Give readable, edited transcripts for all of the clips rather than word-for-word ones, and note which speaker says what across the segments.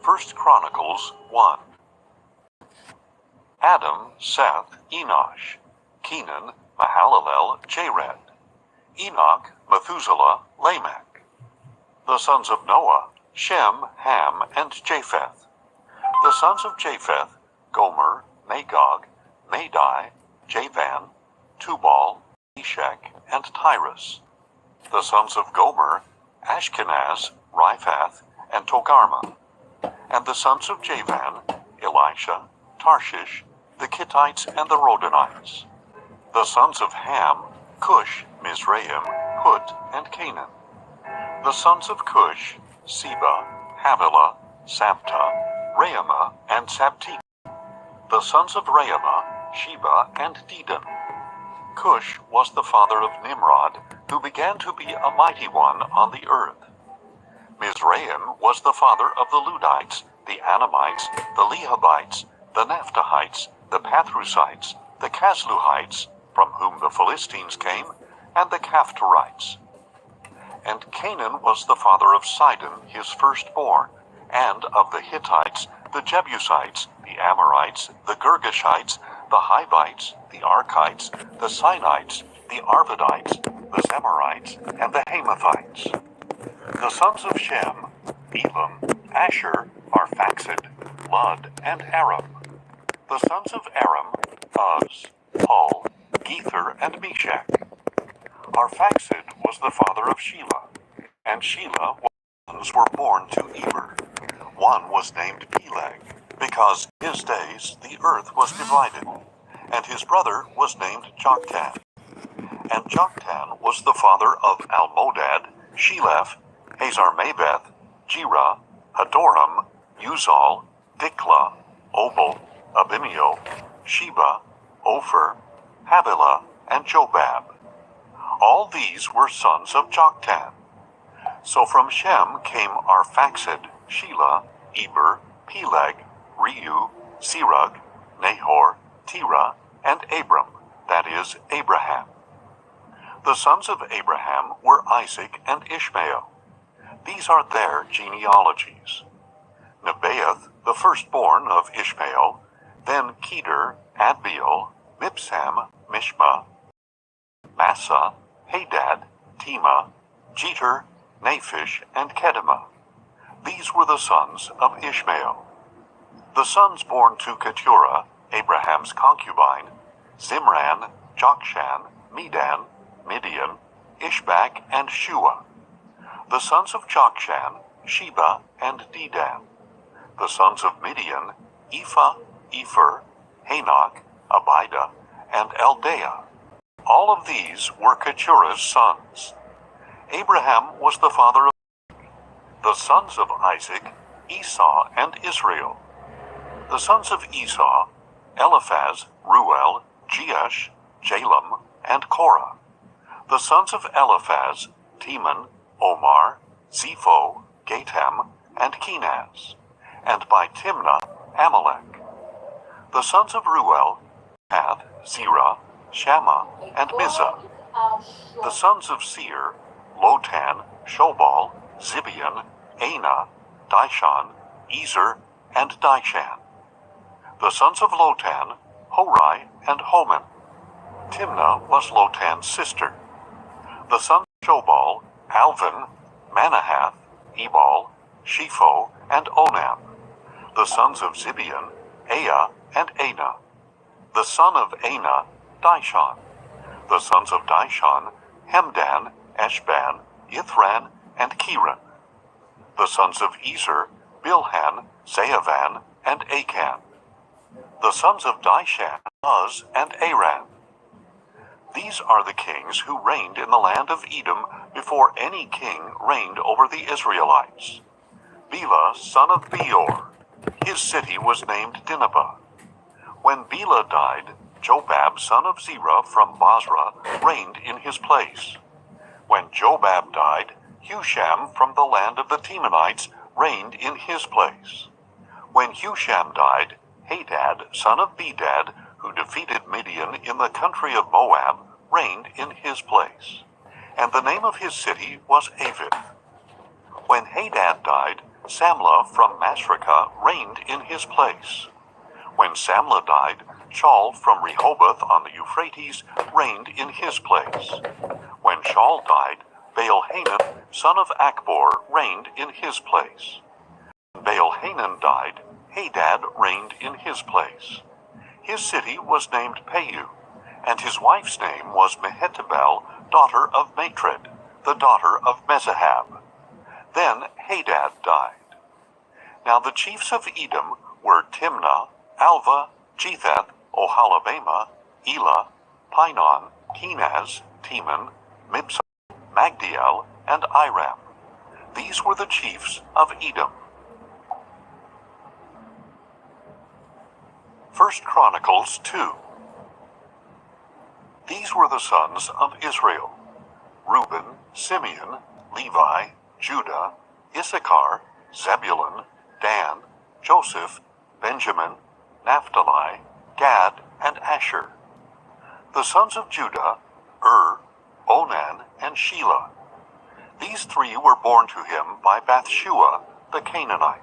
Speaker 1: 1 Chronicles 1. Adam, Seth, Enosh, Kenan, Mahalalel, Jared, Enoch, Methuselah, Lamech. The sons of Noah, Shem, Ham, and Japheth. The sons of Japheth, Gomer, Magog, Madai, Javan, Tubal, Meshach, and Tyrus. The sons of Gomer, Ashkenaz, Riphath, and Togarmah. And the sons of Javan, Elisha, Tarshish, the Kittites, and the Rodanites. The sons of Ham, Cush, Mizraim, Put, and Canaan. The sons of Cush, Seba, Havilah, Sabta, Raamah, and Sabteka. The sons of Raamah, Sheba, and Dedan. Cush was the father of Nimrod, who began to be a mighty one on the earth. Mizraim was the father of the Ludites, the Anamites, the Lehabites, the Naphtuhites, the Pathrusites, the Casluhites, from whom the Philistines came, and the Caphtorites. And Canaan was the father of Sidon, his firstborn, and of the Hittites, the Jebusites, the Amorites, the Girgashites, the Hivites, the Archites, the Sinites, the Arvadites, the Zemarites, and the Hamathites. The sons of Shem, Elam, Asher, Arphaxad, Lud, and Aram. The sons of Aram, Uz, Hul, Gether, and Meshach. Arphaxad was the father of Shelah, and Shelah sons were born to Eber. One was named Peleg, because in his days the earth was divided, and his brother was named Joktan. And Joktan was the father of Almodad, Sheleph, Hazarmaveth, Jerah, Hadoram, Uzal, Diklah, Obal, Abimeo, Sheba, Ophir, Havilah, and Jobab. All these were sons of Joktan. So from Shem came Arphaxad, Shelah, Eber, Peleg, Reu, Serug, Nahor, Terah, and Abram, that is, Abraham. The sons of Abraham were Isaac and Ishmael. These are their genealogies. Nebaioth, the firstborn of Ishmael, then Kedar, Adbeel, Mibsam, Mishma, Massa, Hadad, Tema, Jeter, Naphish, and Kedemah. These were the sons of Ishmael. The sons born to Keturah, Abraham's concubine, Zimran, Jokshan, Medan, Midian, Ishbak, and Shua. The sons of Jokshan, Sheba, and Dedan. The sons of Midian, Ephah, Epher, Hanok, Abida, and Eldaah. All of these were Keturah's sons. Abraham was the father of the sons of Isaac, Esau, and Israel. The sons of Esau, Eliphaz, Ruel, Jeush, Jalem, and Korah. The sons of Eliphaz, Teman, Omar, Zepho, Gatam, and Kenaz. And by Timnah, Amalek. The sons of Ruel, Hath, Zerah, Shammah, and Mizah. The sons of Seir, Lotan, Shobal, Zibeon, Anah, Dishon, Ezer, and Dishan. The sons of Lotan, Hori, and Homan. Timnah was Lotan's sister. The sons of Shobal, Alvan, Manahath, Ebal, Shepho, and Onam. The sons of Zibeon, Ea, and Anah. The son of Anah, Dishon. The sons of Dishon, Hemdan, Eshban, Ithran, and Kiran. The sons of Ezer, Bilhan, Zaavan, and Achan. The sons of Dishan, Uz, and Aran. These are the kings who reigned in the land of Edom before any king reigned over the Israelites. Bela, son of Beor. His city was named Dinhabah. When Bela died, Jobab, son of Zerah from Basra, reigned in his place. When Jobab died, Husham from the land of the Temanites reigned in his place. When Husham died, Hadad, son of Bedad, who defeated Midian in the country of Moab, reigned in his place. And the name of his city was Avith. When Hadad died, Samlah from Masrekah reigned in his place. When Samlah died, Shaul from Rehoboth on the Euphrates reigned in his place. When Shaul died, Baal-Hanan, son of Akbor, reigned in his place. When Baal-Hanan died, Hadad reigned in his place. His city was named Pau, and his wife's name was Mehetabel, daughter of Matred, the daughter of Mezahab. Then Hadad died. Now the chiefs of Edom were Timnah, Alva, Jetheth, Oholibamah, Elah, Pinon, Kenaz, Teman, Mibsam, Magdiel, and Iram. These were the chiefs of Edom. 1 Chronicles 2. These were the sons of Israel: Reuben, Simeon, Levi, Judah, Issachar, Zebulun, Dan, Joseph, Benjamin, Naphtali, Gad, and Asher. The sons of Judah: Onan, and Shelah. These three were born to him by Bathshua, the Canaanite.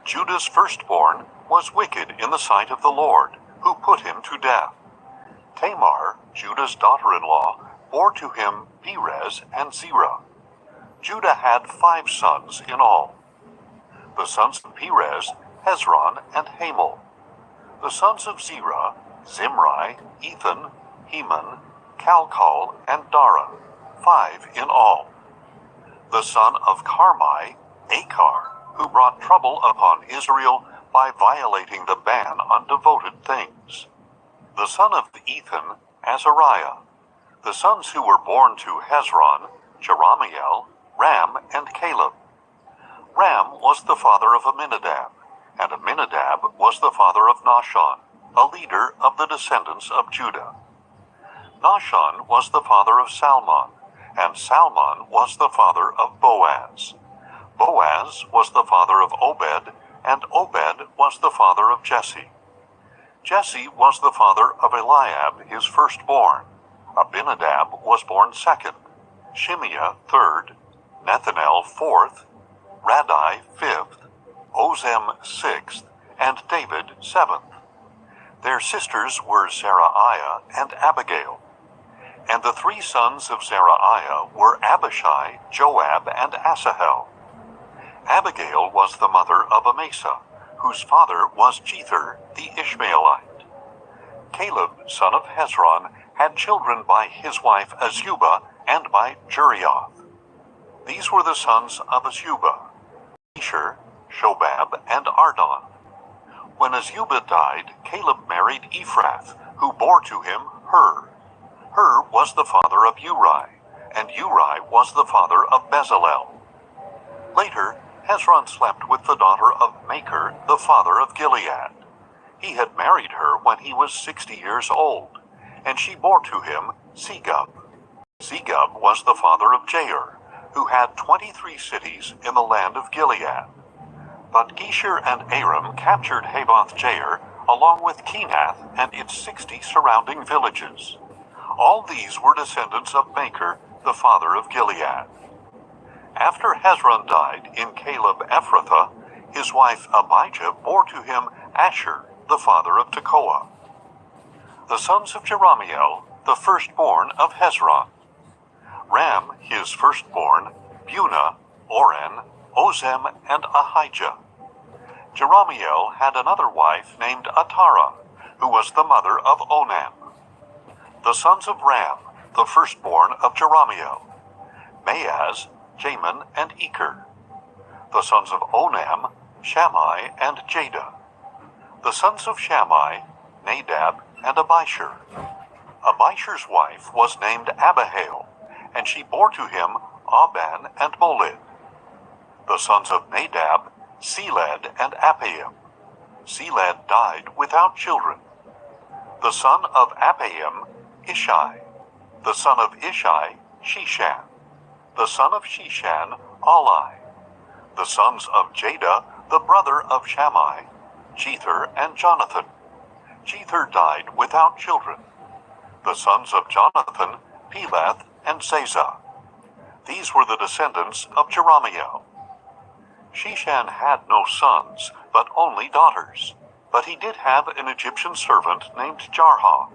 Speaker 1: Judah's firstborn, was wicked in the sight of the Lord, who put him to death. Tamar, Judah's daughter-in-law, bore to him Perez and Zerah. Judah had 5 sons in all. The sons of Perez: Hezron and Hamul. The sons of Zerah: Zimri, Ethan, Heman, Calcol, and Dara, 5 in all. The son of Carmi: Achar, who brought trouble upon Israel by violating the ban on devoted things. The son of Ethan: Azariah. The sons who were born to Hezron: Jerahmeel, Ram, and Caleb. Ram was the father of Amminadab, and Amminadab was the father of Nahshon, a leader of the descendants of Judah. Nahshon was the father of Salmon, and Salmon was the father of Boaz. Boaz was the father of Obed, and Obed was the father of Jesse. Jesse was the father of Eliab, his firstborn. Abinadab was born second, Shimeah third, Nethanel fourth, Radai fifth, Ozem sixth, and David seventh. Their sisters were Zerahiah and Abigail. And the 3 sons of Zerahiah were Abishai, Joab, and Asahel. Abigail was the mother of Amasa, whose father was Jether the Ishmaelite. Caleb, son of Hezron, had children by his wife Azubah and by Jerioth. These were the sons of Azubah: Esher, Shobab, and Ardon. When Azubah died, Caleb married Ephrath, who bore to him Hur. Hur was the father of Uri, and Uri was the father of Bezalel. Later, Hezron slept with the daughter of Machir, the father of Gilead. He had married her when he was 60 years old, and she bore to him Segub. Segub was the father of Jair, who had 23 cities in the land of Gilead. But Gesher and Aram captured Havoth Jair, along with Kenath and its 60 surrounding villages. All these were descendants of Machir, the father of Gilead. After Hezron died in Caleb Ephrathah, his wife Abijah bore to him Asher, the father of Tekoa. The sons of Jerahmeel, the firstborn of Hezron: Ram, his firstborn, Bunah, Oren, Ozem, and Ahijah. Jerahmeel had another wife named Atara, who was the mother of Onan. The sons of Ram, the firstborn of Jerahmeel: Maaz, Jamin, and Eker. The sons of Onam: Shammai and Jada. The sons of Shammai: Nadab and Abishur. Abishur's wife was named Abihail, and she bore to him Aban and Molid. The sons of Nadab: Seled and Appaim. Seled died without children. The son of Appaim: Ishai. The son of Ishai: Shishan. The son of Shishan: Alai. The sons of Jada, the brother of Shammai: Jether and Jonathan. Jether died without children. The sons of Jonathan: Peleth and Zazah. These were the descendants of Jerahmeel. Sheshan had no sons, but only daughters. But he did have an Egyptian servant named Jarha.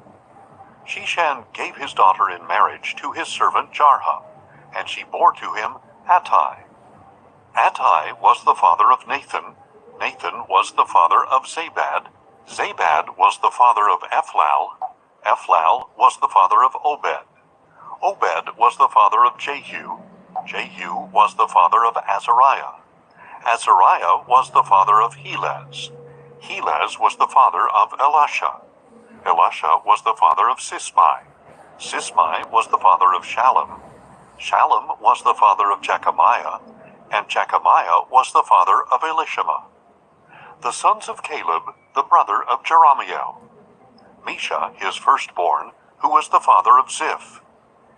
Speaker 1: Sheshan gave his daughter in marriage to his servant Jarha, and she bore to him Attai. Attai was the father of Nathan. Nathan was the father of Zabad. Zabad was the father of Ephlal. Ephlal was the father of Obed. Obed was the father of Jehu. Jehu was the father of Azariah. Azariah was the father of Helez. Helez was the father of Elisha. Elisha was the father of Sismai. Sismai was the father of Shallum. Shallum was the father of Jechamiah, and Jechamiah was the father of Elishama. The sons of Caleb, the brother of Jerahmeel. Mesha, his firstborn, who was the father of Ziph,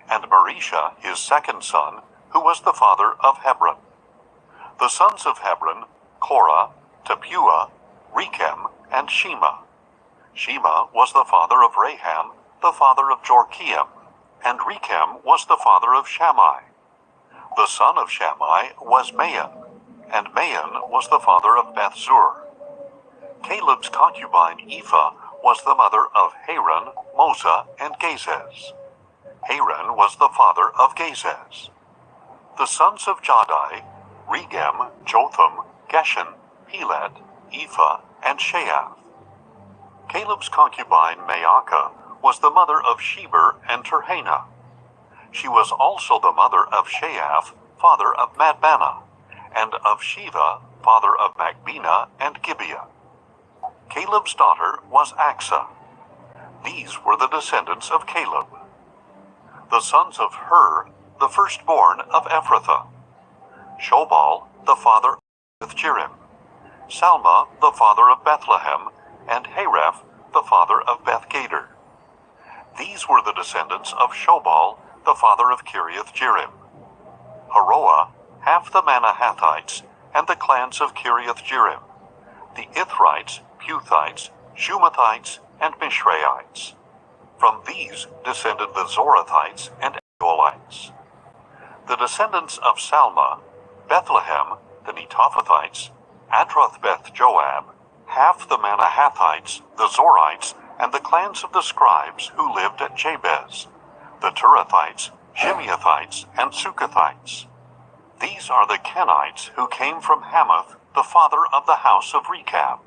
Speaker 1: and Marisha, his second son, who was the father of Hebron. The sons of Hebron, Korah, Tapua, Rechem, and Shema. Shema was the father of Raham, the father of Jorkiam, and Rechem was the father of Shammai. The son of Shammai was Maon, and Maon was the father of Bethzur. Caleb's concubine Ephah was the mother of Haran, Mosa, and Gazez. Haran was the father of Gazez. The sons of Jadai, Regem, Jotham, Geshan, Peled, Ephah, and Sheath. Caleb's concubine Maacah was the mother of Sheber and Terhana. She was also the mother of Sheath, father of Madbana, and of Shiva, father of Magbina and Gibeah. Caleb's daughter was Axa. These were the descendants of Caleb. The sons of Hur, the firstborn of Ephrathah. Shobal, the father of Jerim. Salma, the father of Bethlehem, and Hareph, the father of Bethgader. These were the descendants of Shobal, the father of Kiriath Jearim. Haroah, half the Manahathites, and the clans of Kiriath Jearim. The Ithrites, Puthites, Shumathites, and Mishraites. From these descended the Zorathites and Aolites. The descendants of Salma, Bethlehem, the Netophathites, Atroth-Beth Joab, half the Manahathites, the Zorites, and the clans of the scribes who lived at Jabez, the Turathites, Shimeathites, and Sukathites. These are the Kenites who came from Hamath, the father of the house of Rechab.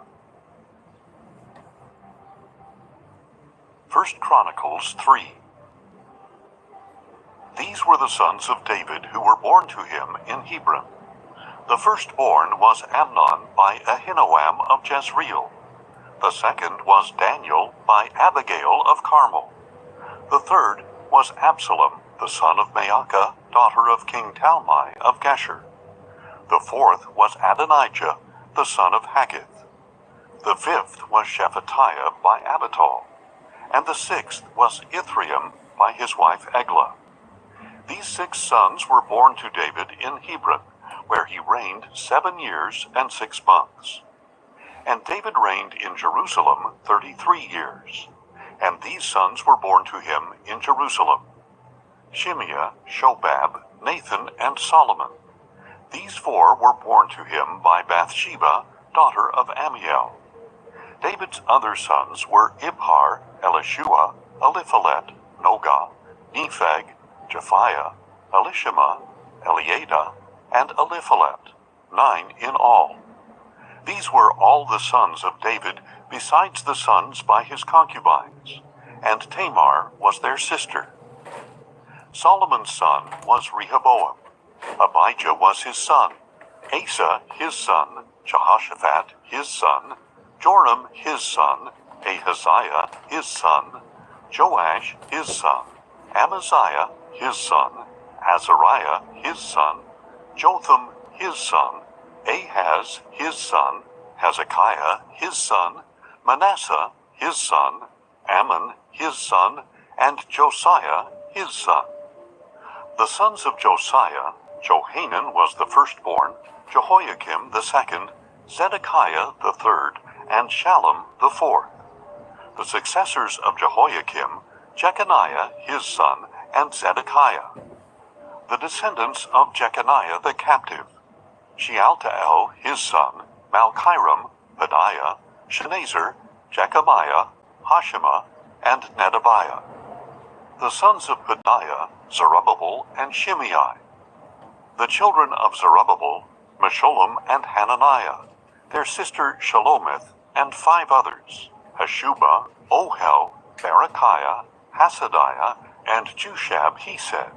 Speaker 1: 1 Chronicles 3. These were the sons of David who were born to him in Hebron. The firstborn was Amnon by Ahinoam of Jezreel. The second was Daniel by Abigail of Carmel. The third was Absalom, the son of Maacah, daughter of King Talmai of Geshur. The fourth was Adonijah, the son of Haggith. The fifth was Shephatiah by Abital. And the sixth was Ithream by his wife Eglah. These 6 sons were born to David in Hebron, where he reigned 7 years and 6 months. And David reigned in Jerusalem 33 years. And these sons were born to him in Jerusalem: Shimeah, Shobab, Nathan, and Solomon. These 4 were born to him by Bathsheba, daughter of Ammiel. David's other sons were Ibhar, Elishua, Eliphalet, Nogah, Nepheg, Japhiah, Elishama, Eliada, and Eliphalet, 9 in all. These were all the sons of David, besides the sons by his concubines, and Tamar was their sister. Solomon's son was Rehoboam. Abijah was his son, Asa his son, Jehoshaphat his son, Joram his son, Ahaziah his son, Joash his son, Amaziah his son, Azariah his son, Jotham his son, Ahaz his son, Hezekiah his son, Manasseh his son, Ammon his son, and Josiah his son. The sons of Josiah: Johanan was the firstborn, Jehoiakim the second, Zedekiah the third, and Shallum the fourth. The successors of Jehoiakim: Jeconiah his son, and Zedekiah. The descendants of Jeconiah the captive: Shealtiel his son, Malchiram, Pedaiah, Shenazzar, Jechemiah, Hoshema, and Nedabiah. The sons of Pedaiah, Zerubbabel and Shimei. The children of Zerubbabel, Meshullam and Hananiah, their sister Shalomith, and 5 others, Hashubah, Ohel, Berechiah, Hasadiah, and Jushab Hesed.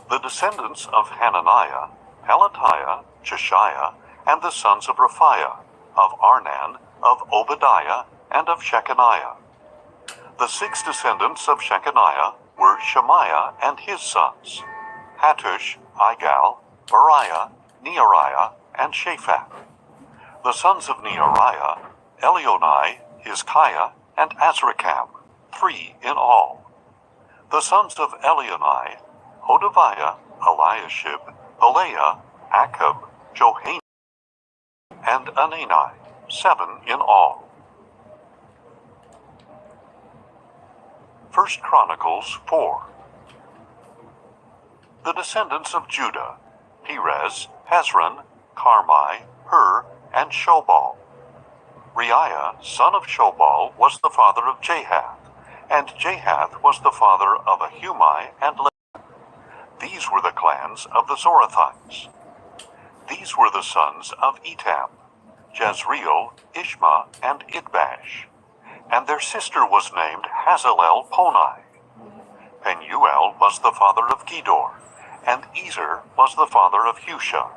Speaker 1: The descendants of Hananiah, Pelatiah, Jeshaiah, and the sons of Raphiah, of Arnan, of Obadiah, and of Shechaniah. The 6 descendants of Shechaniah were Shemaiah and his sons, Hattush, Igal, Bariah, Neariah, and Shaphat. The sons of Neariah, Elionai, Hizkiah, and Azrikam, 3 in all. The sons of Elionai, Hodaviah, Eliashib, Pelaiah, Akab, Johanan, and Anani, 7 in all. 1 Chronicles 4. The descendants of Judah, Perez, Hezron, Carmi, Hur, and Shobal. Reiah, son of Shobal, was the father of Jahath, and Jahath was the father of Ahumai and Lehi. These were the clans of the Zorathites. These were the sons of Etam, Jezreel, Ishma, and Idbash, and their sister was named Hazalel Poni. Penuel was the father of Gedor, and Ezer was the father of Husha.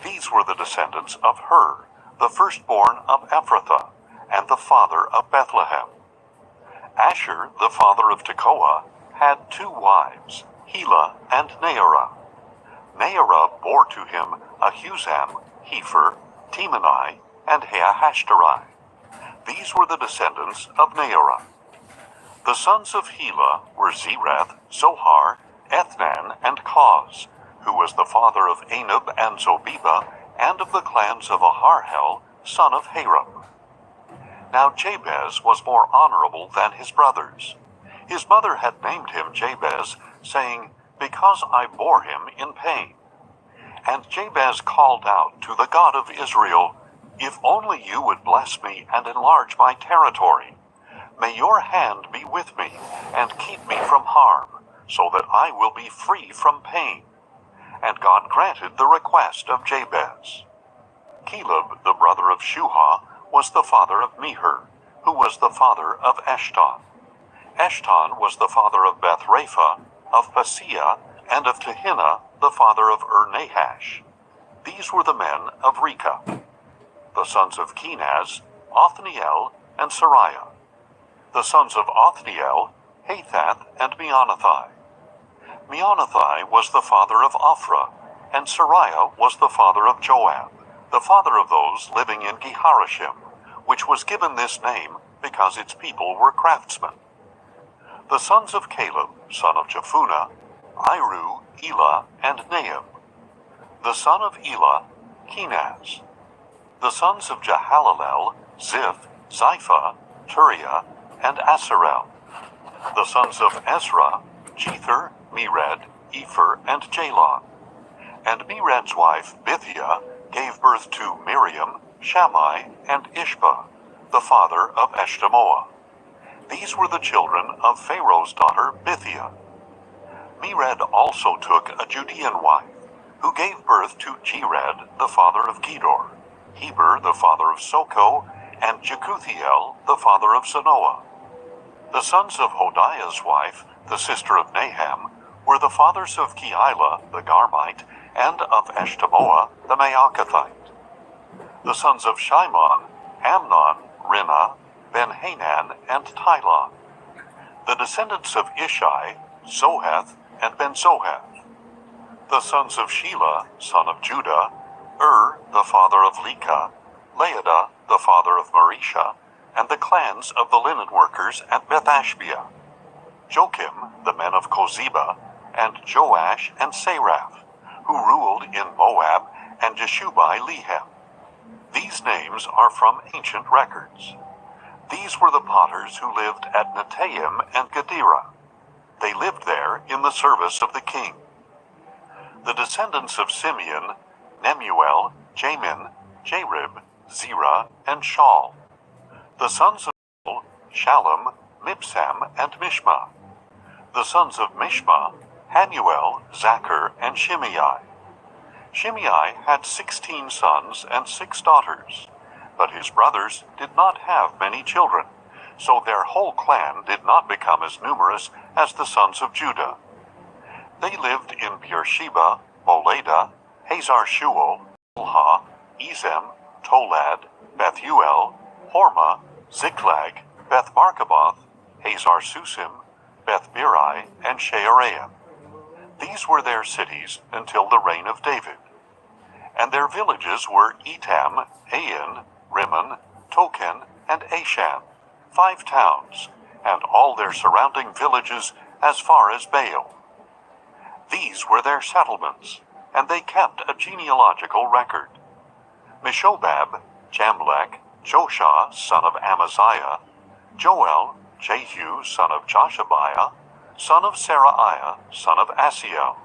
Speaker 1: These were the descendants of Hur, the firstborn of Ephrathah, and the father of Bethlehem. Asher, the father of Tekoa, had 2 wives, Helah and Naarah. Naarah bore to him Ahuzam, Hepher, Temani, and Haahashtarai. These were the descendants of Naarah. The sons of Helah were Zereth, Zohar, Ethnan, and Koz, who was the father of Anub and Zobeba, and of the clans of Aharhel, son of Haram. Now Jabez was more honorable than his brothers. His mother had named him Jabez, saying, "Because I bore him in pain." And Jabez called out to the God of Israel, "If only you would bless me and enlarge my territory. May your hand be with me, and keep me from harm, so that I will be free from pain." And God granted the request of Jabez. Caleb, the brother of Shuha, was the father of Meher, who was the father of Eshton. Eshton was the father of Bethrapha, of Paseah, and of Tehinnah, the father of Nahash. These were the men of Rekah. The sons of Kenaz, Othniel, and Sariah. The sons of Othniel, Hathath, and Meonothai. Meonothai was the father of Ophrah, and Sariah was the father of Joab, the father of those living in Geharashim, which was given this name because its people were craftsmen. The sons of Caleb, son of Jephunneh, Iru, Elah, and Naam. The son of Elah, Kenaz. The sons of Jehalalel, Ziph, Ziphah, Turiah, and Asarel. The sons of Ezra, Jether, Mered, Epher, and Jalon. And Mered's wife, Bithiah, gave birth to Miriam, Shammai, and Ishbah, the father of Eshtemoa. These were the children of Pharaoh's daughter, Bithiah. Mered also took a Judean wife, who gave birth to Jered, the father of Gedor, Heber, the father of Soko, and Jekuthiel, the father of Zanoah. The sons of Hodiah's wife, the sister of Naham, were the fathers of Keilah, the Garmite, and of Eshtemoa, the Maachathite. The sons of Shimon, Amnon, Rinnah, Ben-Hanan, and Tilon. The descendants of Ishai, Zoheth, and Ben-Zoheth. The sons of Shelah, son of Judah, the father of Lekah, Laada, the father of Marisha, and the clans of the linen workers at Beth-Ashbea. Joachim, the men of Kozeba, and Joash and Saraph, who ruled in Moab, and Jeshubai-Lehem. These names are from ancient records. These were the potters who lived at Netaim and Gedera. They lived there in the service of the king. The descendants of Simeon, Nemuel, Jamin, Jarib, Zerah, and Shaul. The sons of Shaul, Shallum, Mibsam, and Mishma. The sons of Mishma, Hanuel, Zachar, and Shimei. Shimei had 16 sons and 6 daughters, but his brothers did not have many children, so their whole clan did not become as numerous as the sons of Judah. They lived in Beersheba, Molada, Hazar-Shual, Ilha, Ezem, Tolad, Bethuel, Hormah, Ziklag, Beth-Markaboth, Hazar-Susim, Beth-Biri, and Shearaim. These were their cities until the reign of David. And their villages were Etam, Ain, Rimmon, Token, and Ashan, 5 towns, and all their surrounding villages as far as Baal. These were their settlements, and they kept a genealogical record. Meshobab, Jamlech, Joshua, son of Amaziah, Joel, Jehu, son of Joshabiah, son of Seraiah, son of Asiel,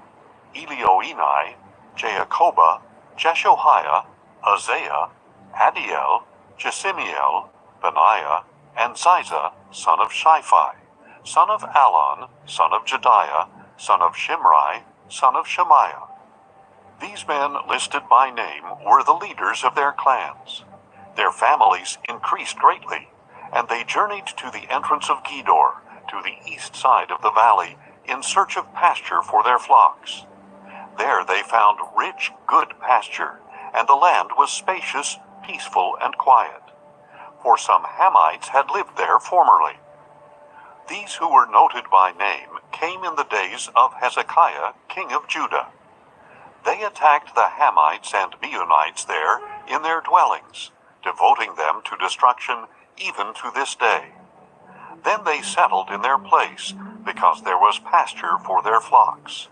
Speaker 1: Elioenai, Jacoba, Jeshoiah, Uzziah, Adiel, Jesimiel, Benaiah, and Ziza, son of Shiphi, son of Alon, son of Jediah, son of Shimri, son of Shemaiah. These men listed by name were the leaders of their clans. Their families increased greatly, and they journeyed to the entrance of Gedor, to the east side of the valley, in search of pasture for their flocks. There they found rich, good pasture, and the land was spacious, peaceful, and quiet. For some Hamites had lived there formerly. These who were noted by name came in the days of Hezekiah, king of Judah. They attacked the Hamites and Meunites there in their dwellings, devoting them to destruction even to this day. Then they settled in their place, because there was pasture for their flocks.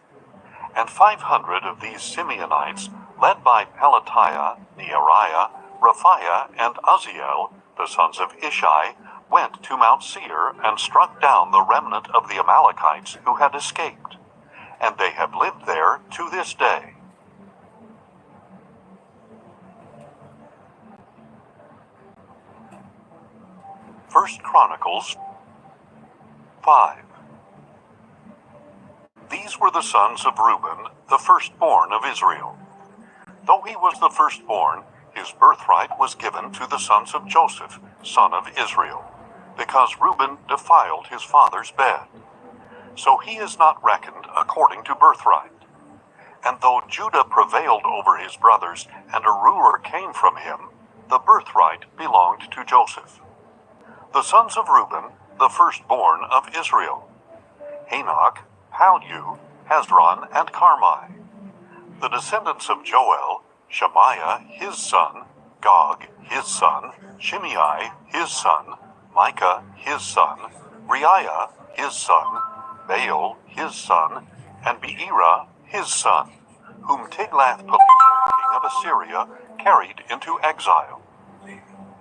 Speaker 1: And 500 of these Simeonites, led by Pelatiah, Neariah, Raphiah, and Uzziel, the sons of Ishi, went to Mount Seir and struck down the remnant of the Amalekites who had escaped, and they have lived there to this day. First Chronicles 5. These were the sons of Reuben, the firstborn of Israel. Though he was the firstborn, his birthright was given to the sons of Joseph, son of Israel, because Reuben defiled his father's bed. So he is not reckoned according to birthright. And though Judah prevailed over his brothers, and a ruler came from him, the birthright belonged to Joseph. The sons of Reuben, the firstborn of Israel: Hanok, Palu, Hezron, and Carmi. The descendants of Joel: Shemaiah, his son; Gog, his son; Shimei, his son; Micah, his son; Reiah, his son; Baal, his son; and Beerah, his son, whom Tiglath-Pileser, king of Assyria, carried into exile.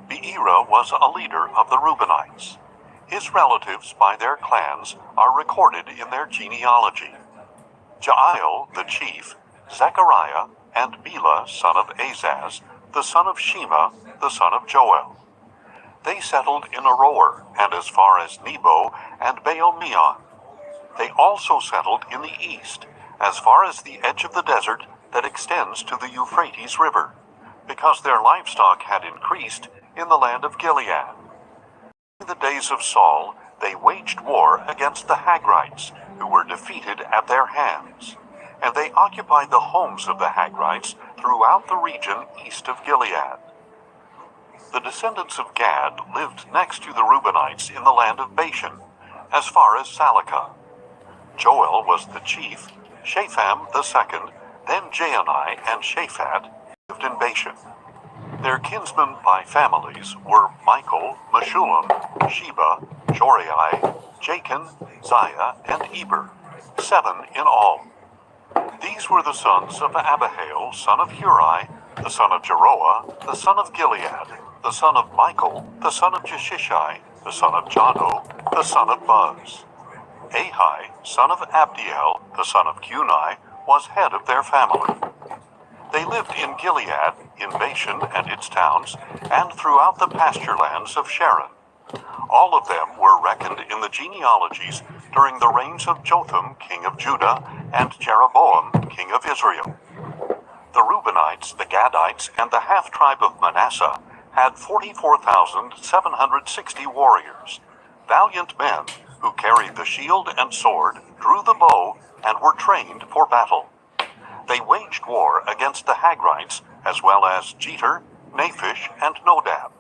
Speaker 1: Beerah was a leader of the Reubenites. His relatives by their clans are recorded in their genealogy: Jael the chief, Zechariah, and Bela son of Azaz, the son of Shema, the son of Joel. They settled in Aroer, and as far as Nebo and Baal-Meon. They also settled in the east, as far as the edge of the desert that extends to the Euphrates River, because their livestock had increased in the land of Gilead. In the days of Saul, they waged war against the Hagrites, who were defeated at their hands, and they occupied the homes of the Hagrites throughout the region east of Gilead. The descendants of Gad lived next to the Reubenites in the land of Bashan, as far as Salecah. Joel was the chief, Shapham the second, then Jaani and Shaphat lived in Bashan. Their kinsmen by families were Michael, Meshullam, Sheba, Jorai, Jachin, Ziah, and Eber, 7 in all. These were the sons of Abihail, son of Huri, the son of Jeroah, the son of Gilead, the son of Michael, the son of Jeshishi, the son of Jado, the son of Buz. Ahi, son of Abdiel, the son of Cuni, was head of their family. They lived in Gilead, in Bashan and its towns, and throughout the pasture lands of Sharon. All of them were reckoned in the genealogies during the reigns of Jotham, king of Judah, and Jeroboam, king of Israel. The Reubenites, the Gadites, and the half-tribe of Manasseh had 44,760 warriors, valiant men who carried the shield and sword, drew the bow, and were trained for battle. They waged war against the Hagrites, as well as Jeter, Naphish, and Nodab.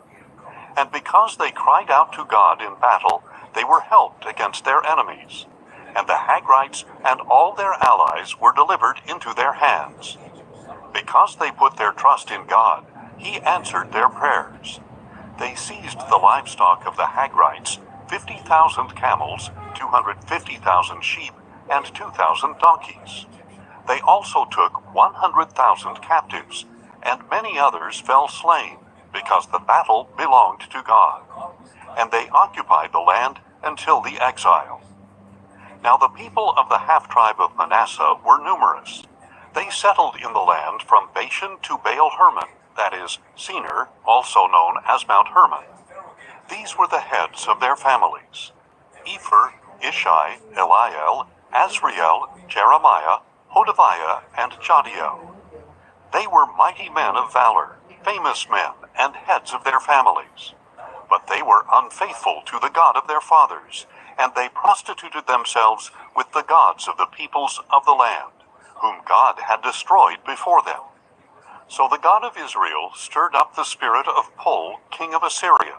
Speaker 1: And because they cried out to God in battle, they were helped against their enemies. And the Hagrites and all their allies were delivered into their hands. Because they put their trust in God, He answered their prayers. They seized the livestock of the Hagrites, 50,000 camels, 250,000 sheep, and 2,000 donkeys. They also took 100,000 captives, and many others fell slain, because the battle belonged to God. And they occupied the land until the exile. Now the people of the half-tribe of Manasseh were numerous. They settled in the land from Bashan to Baal Hermon, that is, Senir, also known as Mount Hermon. These were the heads of their families: Epher, Ishai, Eliel, Azriel, Jeremiah, Hodaviah, and Jadiel. They were mighty men of valor, famous men, and heads of their families. But they were unfaithful to the God of their fathers, and they prostituted themselves with the gods of the peoples of the land, whom God had destroyed before them. So the God of Israel stirred up the spirit of Pul, king of Assyria,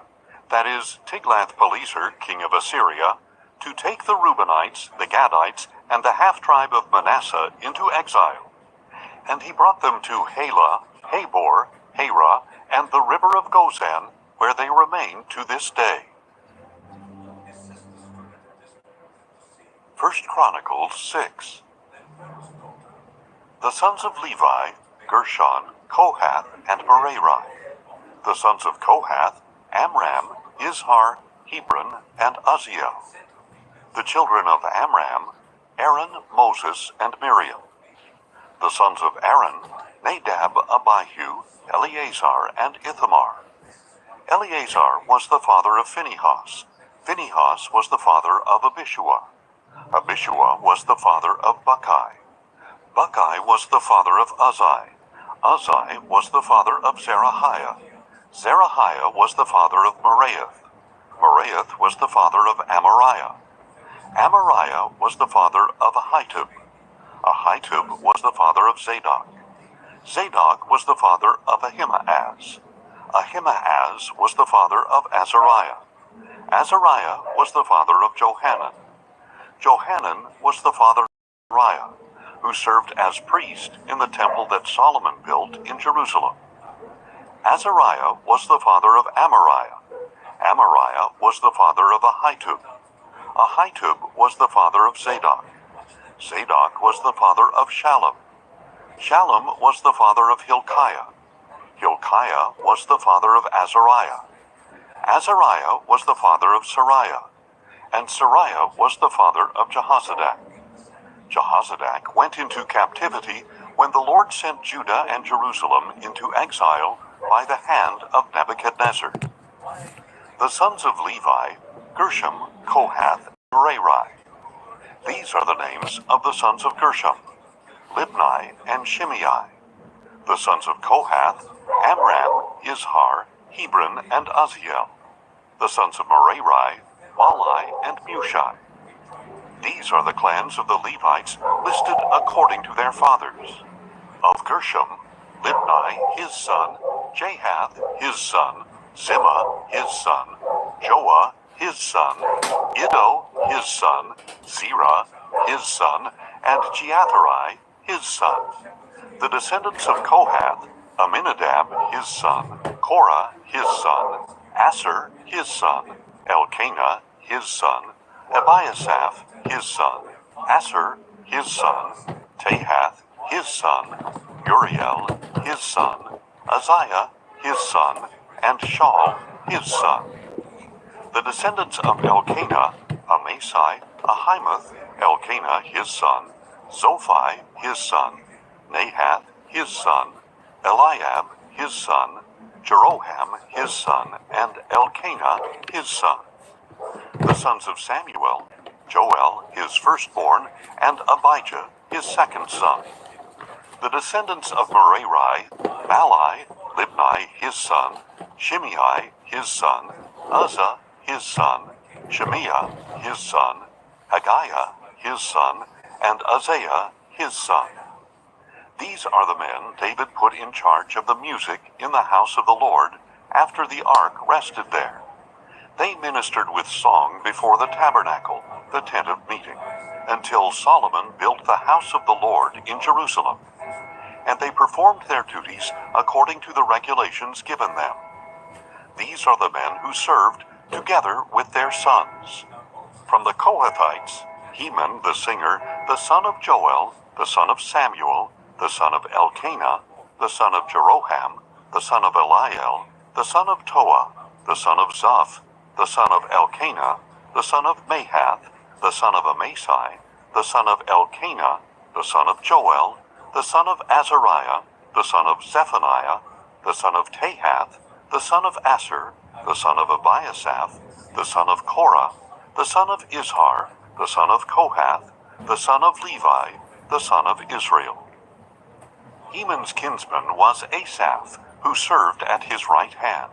Speaker 1: that is, Tiglath-Pileser, king of Assyria, to take the Reubenites, the Gadites, and the half-tribe of Manasseh into exile. And he brought them to Halah, Habor, Hara, and the river of Gozan, where they remain to this day. 1 Chronicles 6. The sons of Levi, Gershon, Kohath, and Merari. The sons of Kohath, Amram, Izhar, Hebron, and Uzziel. The children of Amram, Aaron, Moses, and Miriam. The sons of Aaron, Nadab, Abihu, Eleazar, and Ithamar. Eleazar was the father of Phinehas. Phinehas was the father of Abishua. Abishua was the father of Buckai. Buckai was the father of Uzzi. Uzzi was the father of Zerahiah. Zerahiah was the father of Meraioth. Meraioth was the father of Amariah. Amariah was the father of Ahitub. Ahitub was the father of Zadok. Zadok was the father of Ahimaaz. Ahimaaz was the father of Azariah. Azariah was the father of Johanan. Johanan was the father of Azariah, who served as priest in the temple that Solomon built in Jerusalem. Azariah was the father of Amariah. Amariah was the father of Ahitub. Ahitub was the father of Zadok. Zadok was the father of Shallum. Shallum was the father of Hilkiah. Hilkiah was the father of Azariah. Azariah was the father of Sariah. And Sariah was the father of Jehozadak. Jehozadak went into captivity when the Lord sent Judah and Jerusalem into exile by the hand of Nebuchadnezzar. The sons of Levi, Gershom, Kohath, and Merari. These are the names of the sons of Gershom, Libni and Shimei. The sons of Kohath, Amram, Izhar, Hebron, and Uzziel. The sons of Merari, Mahli, and Mushi. These are the clans of the Levites listed according to their fathers. Of Gershom, Libni, his son, Jahath, his son, Zimmah, his son, Joah, his son, Iddo, his son, Zerah, his son, and Jeatherai, his son. The descendants of Kohath, Aminadab, his son, Korah, his son, Asher, his son, Elkanah, his son, Ebiasaph, his son, Asher, his son, Tahath, his son, Uriel, his son, Uzziah, his son, and Shaul, his son. The descendants of Elkanah, Amasai, Ahimoth, Elkanah, his son, Zophai, his son, Nahath, his son, Eliab his son, Jeroham his son, and Elkanah his son. The sons of Samuel, Joel his firstborn, and Abijah his second son. The descendants of Merari, Malai, Libni his son, Shimei his son, Uzzah his son, Shemiah his son, Haggiah his son, and Uzziah his son. These are the men David put in charge of the music in the house of the Lord after the ark rested there. They ministered with song before the tabernacle, the tent of meeting, until Solomon built the house of the Lord in Jerusalem. And they performed their duties according to the regulations given them. These are the men who served together with their sons. From the Kohathites, Heman the singer, the son of Joel, the son of Samuel, the son of Elkanah, the son of Jeroham, the son of Eliel, the son of Toah, the son of Zoph, the son of Elkanah, the son of Mahath, the son of Amasai, the son of Elkanah, the son of Joel, the son of Azariah, the son of Zephaniah, the son of Tahath, the son of Asher, the son of Abiasaph, the son of Korah, the son of Izhar, the son of Kohath, the son of Levi, the son of Israel. Heman's kinsman was Asaph, who served at his right hand.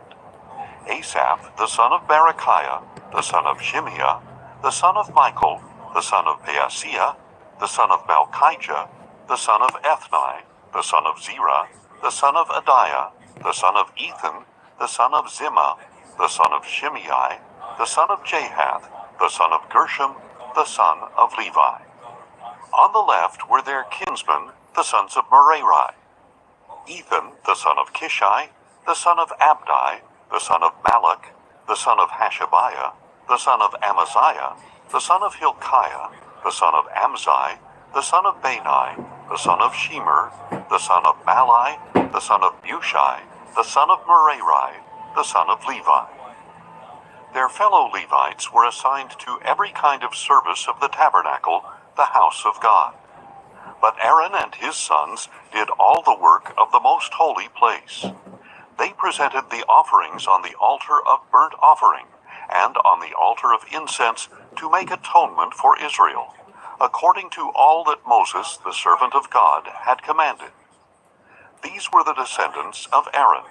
Speaker 1: Asaph, the son of Berechiah, the son of Shimea, the son of Michael, the son of Paasiah, the son of Malchijah, the son of Ethni, the son of Zerah, the son of Adiah, the son of Ethan, the son of Zimmah, the son of Shimei, the son of Jahath, the son of Gershom, the son of Levi. On the left were their kinsmen, the sons of Merari. Ethan, the son of Kishai, the son of Abdi, the son of Malach, the son of Hashabiah, the son of Amaziah, the son of Hilkiah, the son of Amzai, the son of Bani, the son of Shemer, the son of Malai, the son of Mushai, the son of Merari, the son of Levi. Their fellow Levites were assigned to every kind of service of the tabernacle, the house of God. But Aaron and his sons did all the work of the most holy place. They presented the offerings on the altar of burnt offering and on the altar of incense to make atonement for Israel, according to all that Moses, the servant of God, had commanded. These were the descendants of Aaron: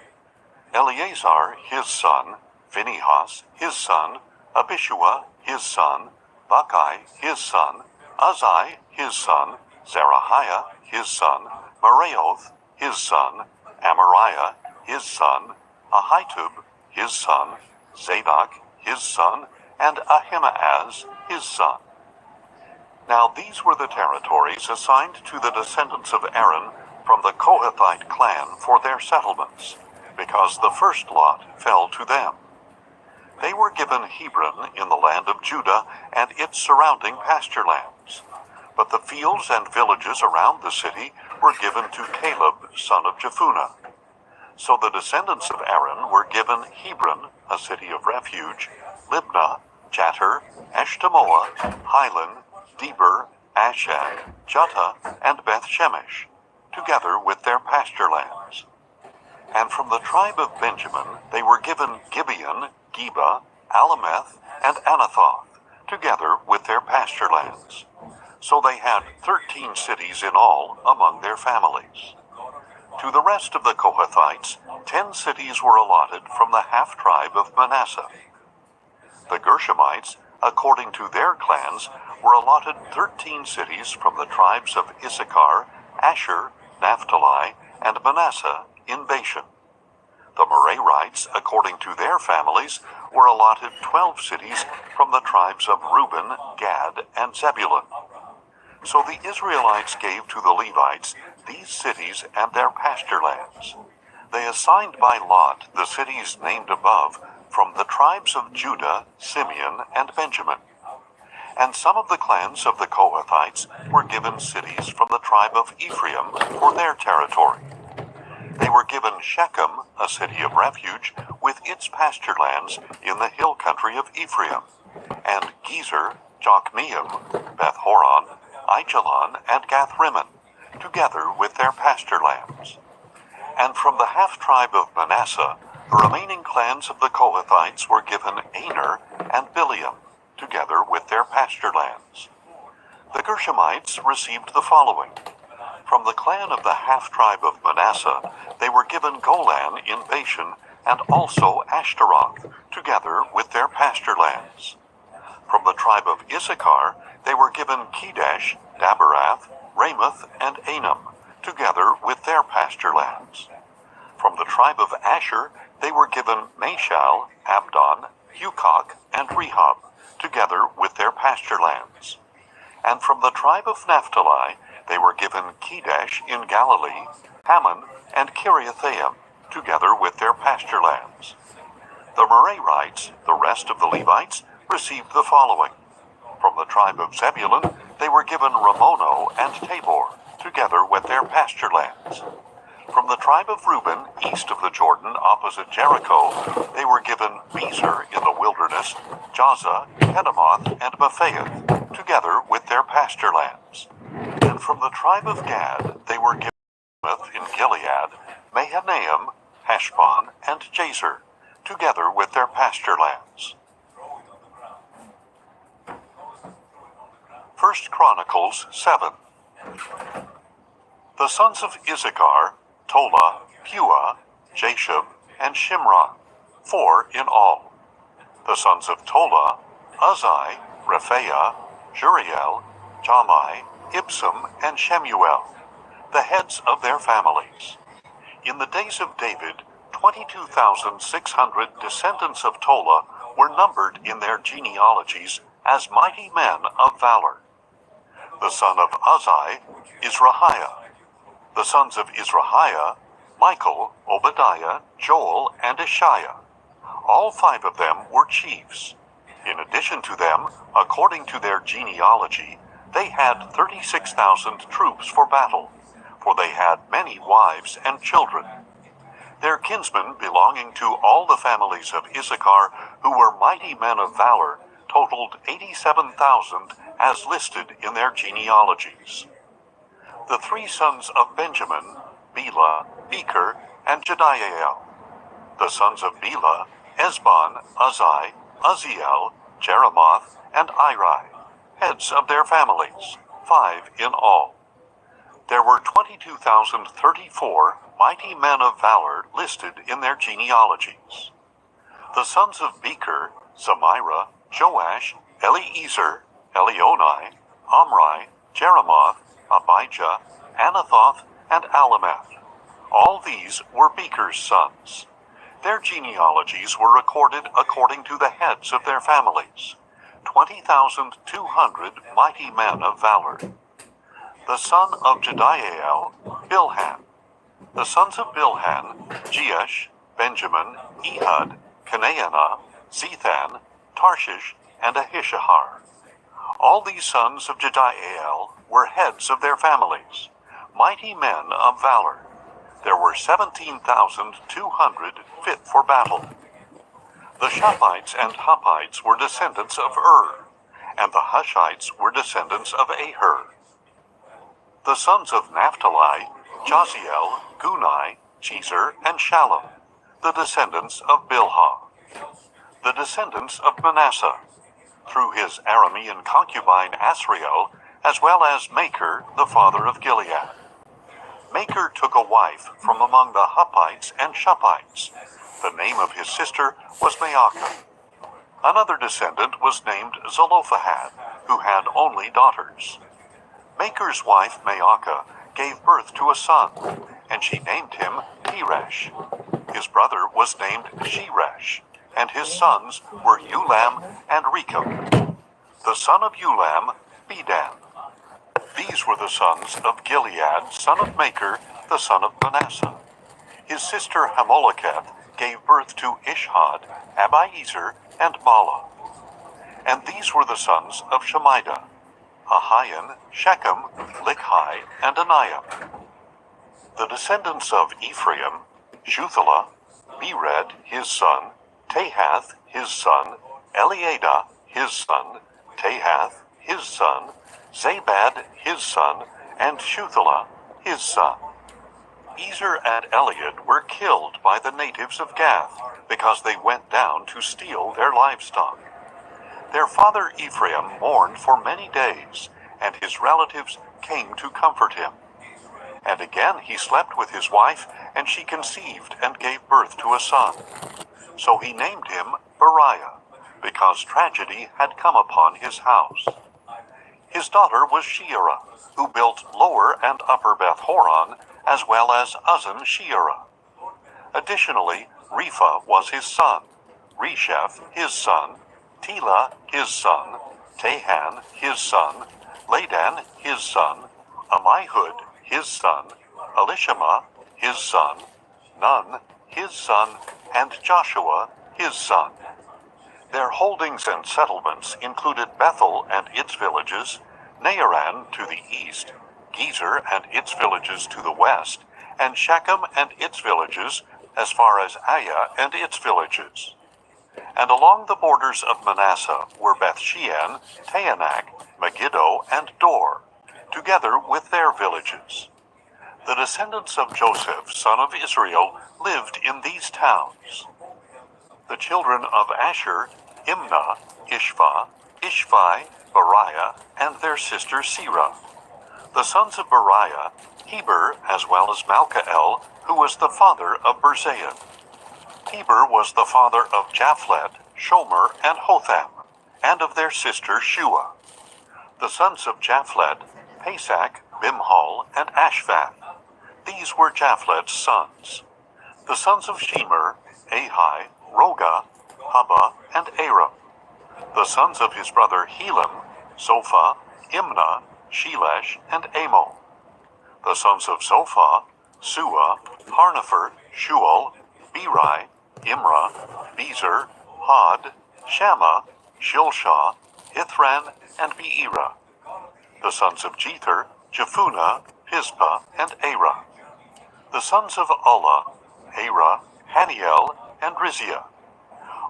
Speaker 1: Eleazar his son, Phinehas his son, Abishua his son, Bucci his son, Uzzi his son, Zerahiah his son, Meraioth his son, Amariah his son, Ahitub his son, Zadok his son, and Ahimaaz his son. Now these were the territories assigned to the descendants of Aaron from the Kohathite clan for their settlements, because the first lot fell to them. They were given Hebron in the land of Judah and its surrounding pasture lands. But the fields and villages around the city were given to Caleb, son of Jephunneh. So the descendants of Aaron were given Hebron, a city of refuge, Libnah, Jattir, Eshtemoa, Hilan, Deber, Ashad, Juttah, and Beth Shemesh, together with their pasture lands. And from the tribe of Benjamin they were given Gibeon, Geba, Alameth, and Anathoth, together with their pasture lands. So they had 13 cities in all among their families. To the rest of the Kohathites, 10 cities were allotted from the half-tribe of Manasseh. The Gershomites, according to their clans, were allotted 13 cities from the tribes of Issachar, Asher, Naphtali, and Manasseh in Bashan. The Merarites, according to their families, were allotted 12 cities from the tribes of Reuben, Gad, and Zebulun. So the Israelites gave to the Levites these cities and their pasture lands. They assigned by lot the cities named above from the tribes of Judah, Simeon, and Benjamin. And some of the clans of the Kohathites were given cities from the tribe of Ephraim for their territory. They were given Shechem, a city of refuge, with its pasture lands in the hill country of Ephraim, and Gezer, Jokmeam, Beth-horon, Aijalon, and Gath-rimmon, together with their pasture lands. And from the half-tribe of Manasseh, the remaining clans of the Kohathites were given Aner and Bileam, together with their pasture lands. The Gershomites received the following. From the clan of the half-tribe of Manasseh, they were given Golan in Bashan, and also Ashtaroth, together with their pasture lands. From the tribe of Issachar, they were given Kedesh, Daberath, Ramoth, and Anam, together with their pasture lands. From the tribe of Asher, they were given Mashal, Abdon, Hukok, and Rehob, together with their pasture lands. And from the tribe of Naphtali, they were given Kedesh in Galilee, Hammon, and Kiriathaim, together with their pasture lands. The Merarites, the rest of the Levites, received the following. From the tribe of Zebulun, they were given Ramono and Tabor, together with their pasture lands. From the tribe of Reuben, east of the Jordan, opposite Jericho, they were given Bezer in the wilderness, Jahzah, Kedemoth, and Mephaeth, together with their pasture lands. And from the tribe of Gad, they were given in Gilead, Mahanaim, Heshbon, and Jazer, together with their pasture lands. 1 Chronicles 7. The sons of Issachar, Tola, Puah, Jashub, and Shimron, 4 in all. The sons of Tola, Uzai, Rephaiah, Juriel, Jamai, Ibsam, and Shemuel, the heads of their families. In the days of David, 22,600 descendants of Tola were numbered in their genealogies as mighty men of valor. The son of Uzai, Izrahiah. The sons of Izrahiah, Michael, Obadiah, Joel, and Ishiah. All 5 of them were chiefs. In addition to them, according to their genealogy, they had 36,000 troops for battle, for they had many wives and children. Their kinsmen belonging to all the families of Issachar, who were mighty men of valor, totaled 87,000 as listed in their genealogies. The 3 sons of Benjamin, Bela, Becher, and Jediael. The sons of Bela, Esbon, Uzai, Uzziel, Jeremoth, and Iri, heads of their families, 5 in all. There were 22,034 mighty men of valor listed in their genealogies. The sons of Becher, Zemira, Joash, Eliezer, Elionai, Omri, Jeremoth, Abijah, Anathoth, and Alameth. All these were Becher's sons. Their genealogies were recorded according to the heads of their families, 20,200 mighty men of valor. The son of Jediael, Bilhan. The sons of Bilhan, Jeush, Benjamin, Ehud, Kenaanah, Zethan, Tarshish, and Ahishahar. All these sons of Jediael were heads of their families, mighty men of valor. There were 17,200 fit for battle. The Shaphites and Huppites were descendants of and the Hushites were descendants of Aher. The sons of Naphtali, Jaziel, Gunai, Jezer, and Shalom, the descendants of Bilhah. The descendants of Manasseh, through his Aramean concubine Asriel, as well as Machir, the father of Gilead. Machir took a wife from among the Huppites and Shuppites. The name of his sister was Maacah. Another descendant was named Zelophehad, who had only daughters. Machir's wife Maacah gave birth to a son, and she named him Peresh. His brother was named Sheresh, and his sons were Ulam and Rechab. The son of Ulam, Bedan. These were the sons of Gilead, son of Machir, the son of Manasseh. His sister Hammoleketh gave birth to Ishhad, Abiezer, and Bala. And these were the sons of Shemida, Ahian, Shechem, Likhai, and Aniam. The descendants of Ephraim, Shuthelah, Bered, his son, Tahath, his son, Eliada, his son, Tahath, his son, Zabad, his son, and Shuthelah, his son. Ezer and Eliad were killed by the natives of Gath because they went down to steal their livestock. Their father Ephraim mourned for many days, and his relatives came to comfort him. And again he slept with his wife, and she conceived and gave birth to a son. So he named him Beriah, because tragedy had come upon his house. His daughter was Sheerah, who built Lower and Upper Beth-horon, as well as Uzzen-Sheerah. Additionally, Repha was his son, Resheph his son, Tela his son, Tahan his son, Ladan his son, Ammihud his son, Elishama his son, Nun his son, and Joshua his son. Their holdings and settlements included Bethel and its villages, Naaran to the east, Gezer and its villages to the west, and Shechem and its villages, as far as Aya and its villages. And along the borders of Manasseh were Beth-shean, Taanach, Megiddo, and Dor, together with their villages. The descendants of Joseph, son of Israel, lived in these towns. The children of Asher, Imnah, Ishva, Ishvi, Beriah, and their sister Serah. The sons of Beriah, Heber, as well as Malchiel, who was the father of Berzaeth. Heber was the father of Japhlet, Shomer, and Hotham, and of their sister Shua. The sons of Japhlet, Pesach, Bimhal, and Ashvath. These were Japhlet's sons. The sons of Shemer, Ahi, Roga, Haba, and Aram. The sons of his brother Helam, Zophah, Imnah, Shelesh, and Amo. The sons of Zophah, Sua, Harnepher, Shual, Beri, Imrah, Bezer, Had, Shammah, Shilshah, Ithran, and Beerah. The sons of Jether, Jephunneh, Pispa, and Arah. The sons of Allah, Arah, Haniel, and Rizia.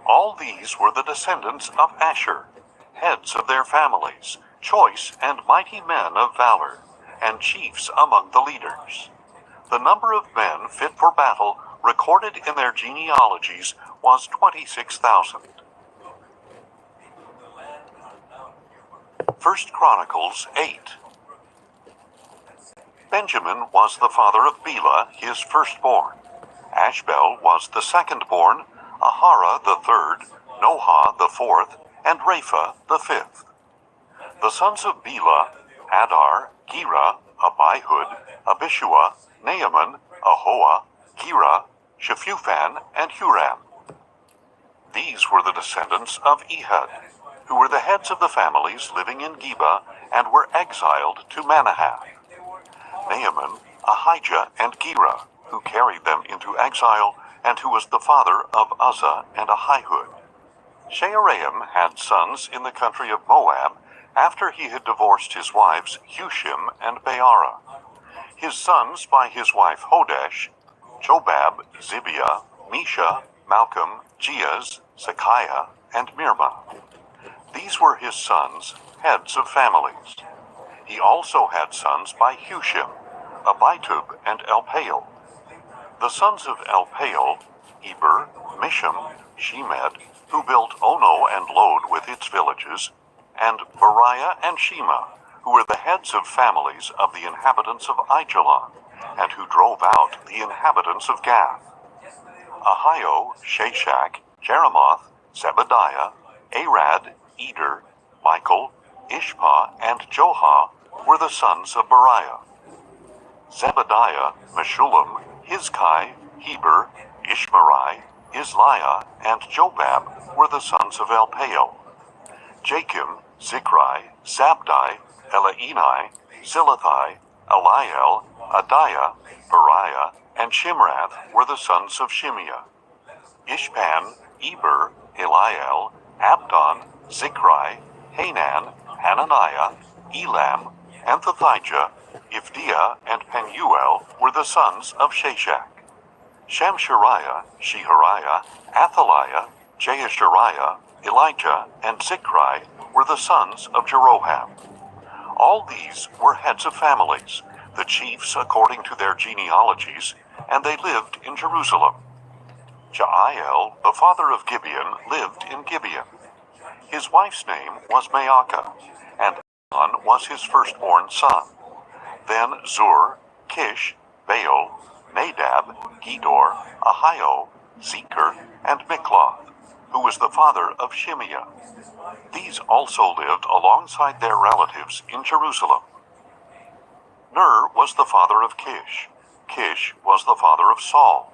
Speaker 1: All these were the descendants of Asher, heads of their families, choice and mighty men of valor, and chiefs among the leaders. The number of men fit for battle recorded in their genealogies was 26,000. 1 Chronicles 8. Benjamin was the father of Bela, his firstborn. Ashbel was the secondborn, Ahara the third, Noha the fourth, and Rapha the fifth. The sons of Bela, Adar, Gera, Abihud, Abishua, Naaman, Ahoah, Gera, Shephufan, and Huram. These were the descendants of Ehud, who were the heads of the families living in Geba and were exiled to Manahath. Naaman, Ahijah, and Gera, who carried them into exile, and who was the father of Uzzah and Ahihud. Shearaim had sons in the country of Moab, after he had divorced his wives Hushim and Beara. His sons by his wife Hodesh, Jobab, Zibiah, Mesha, Malcolm, Jeaz, Zekiah, and Mirma. These were his sons, heads of families. He also had sons by Hushim, Abitub, and Elpaal. The sons of Elpaal, Eber, Misham, Shemed, who built Ono and Lod with its villages, and Beriah and Shema, who were the heads of families of the inhabitants of Aijalon, and who drove out the inhabitants of Gath. Ahio, Shashak, Jeremoth, Zebediah, Arad, Eder, Michael, Ishpa, and Johah were the sons of Beriah. Zebediah, Meshullam, Hizkai, Heber, Ishmerai, Isliah, and Jobab were the sons of Elpaal. Jakim, Zichri, Zabdi, Elienai, Zilithai, Eliel, Adiah, Beriah, and Shimrath were the sons of Shimeah. Ishpan, Eber, Eliel, Abdon, Zichri, Hanan, Hananiah, Elam, Anthothijah, Ivdiah, and Penuel were the sons of Shashak. Shamshariah, Shehariah, Athaliah, Jaashariah, Elijah, and Zichri were the sons of Jeroham. All these were heads of families, the chiefs according to their genealogies, and they lived in Jerusalem. Jael, the father of Gibeon, lived in Gibeon. His wife's name was Maacah, and Elon was his firstborn son. Then Zur, Kish, Baal, Nadab, Gedor, Ahio, Zeker, and Mikloth, who was the father of Shimeah. These also lived alongside their relatives in Jerusalem. Ner was the father of Kish. Kish was the father of Saul,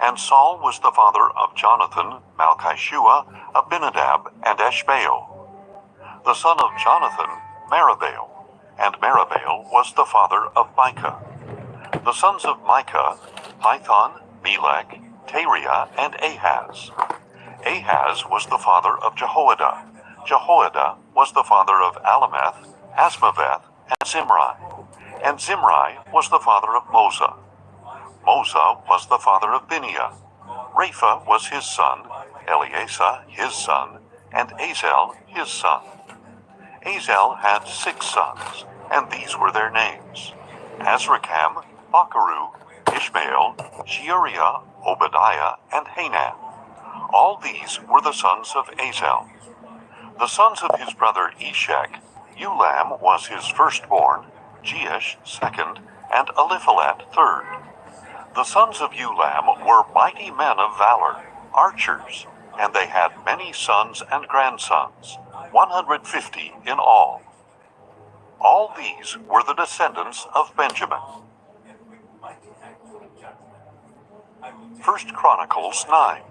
Speaker 1: and Saul was the father of Jonathan, Malchishua, Abinadab, and Eshbaal. The son of Jonathan, Merabaal, and Merabaal was the father of Micah. The sons of Micah, Pithon, Melech, Teriah, and Ahaz. Ahaz was the father of Jehoiada. Jehoiada was the father of Alameth, Asmaveth, and Zimri. And Zimri was the father of Moza. Moza was the father of Bineah. Rapha was his son, Eleasa his son, and Azel his son. Azel had 6 sons, and these were their names: Azrikam, Bacharu, Ishmael, Sheariah, Obadiah, and Hanan. All these were the sons of Azel. The sons of his brother Eshek, Ulam was his firstborn, Jeish second, and Eliphalet third. The sons of Ulam were mighty men of valor, archers, and they had many sons and grandsons, 150 in all. All these were the descendants of Benjamin. 1 Chronicles 9.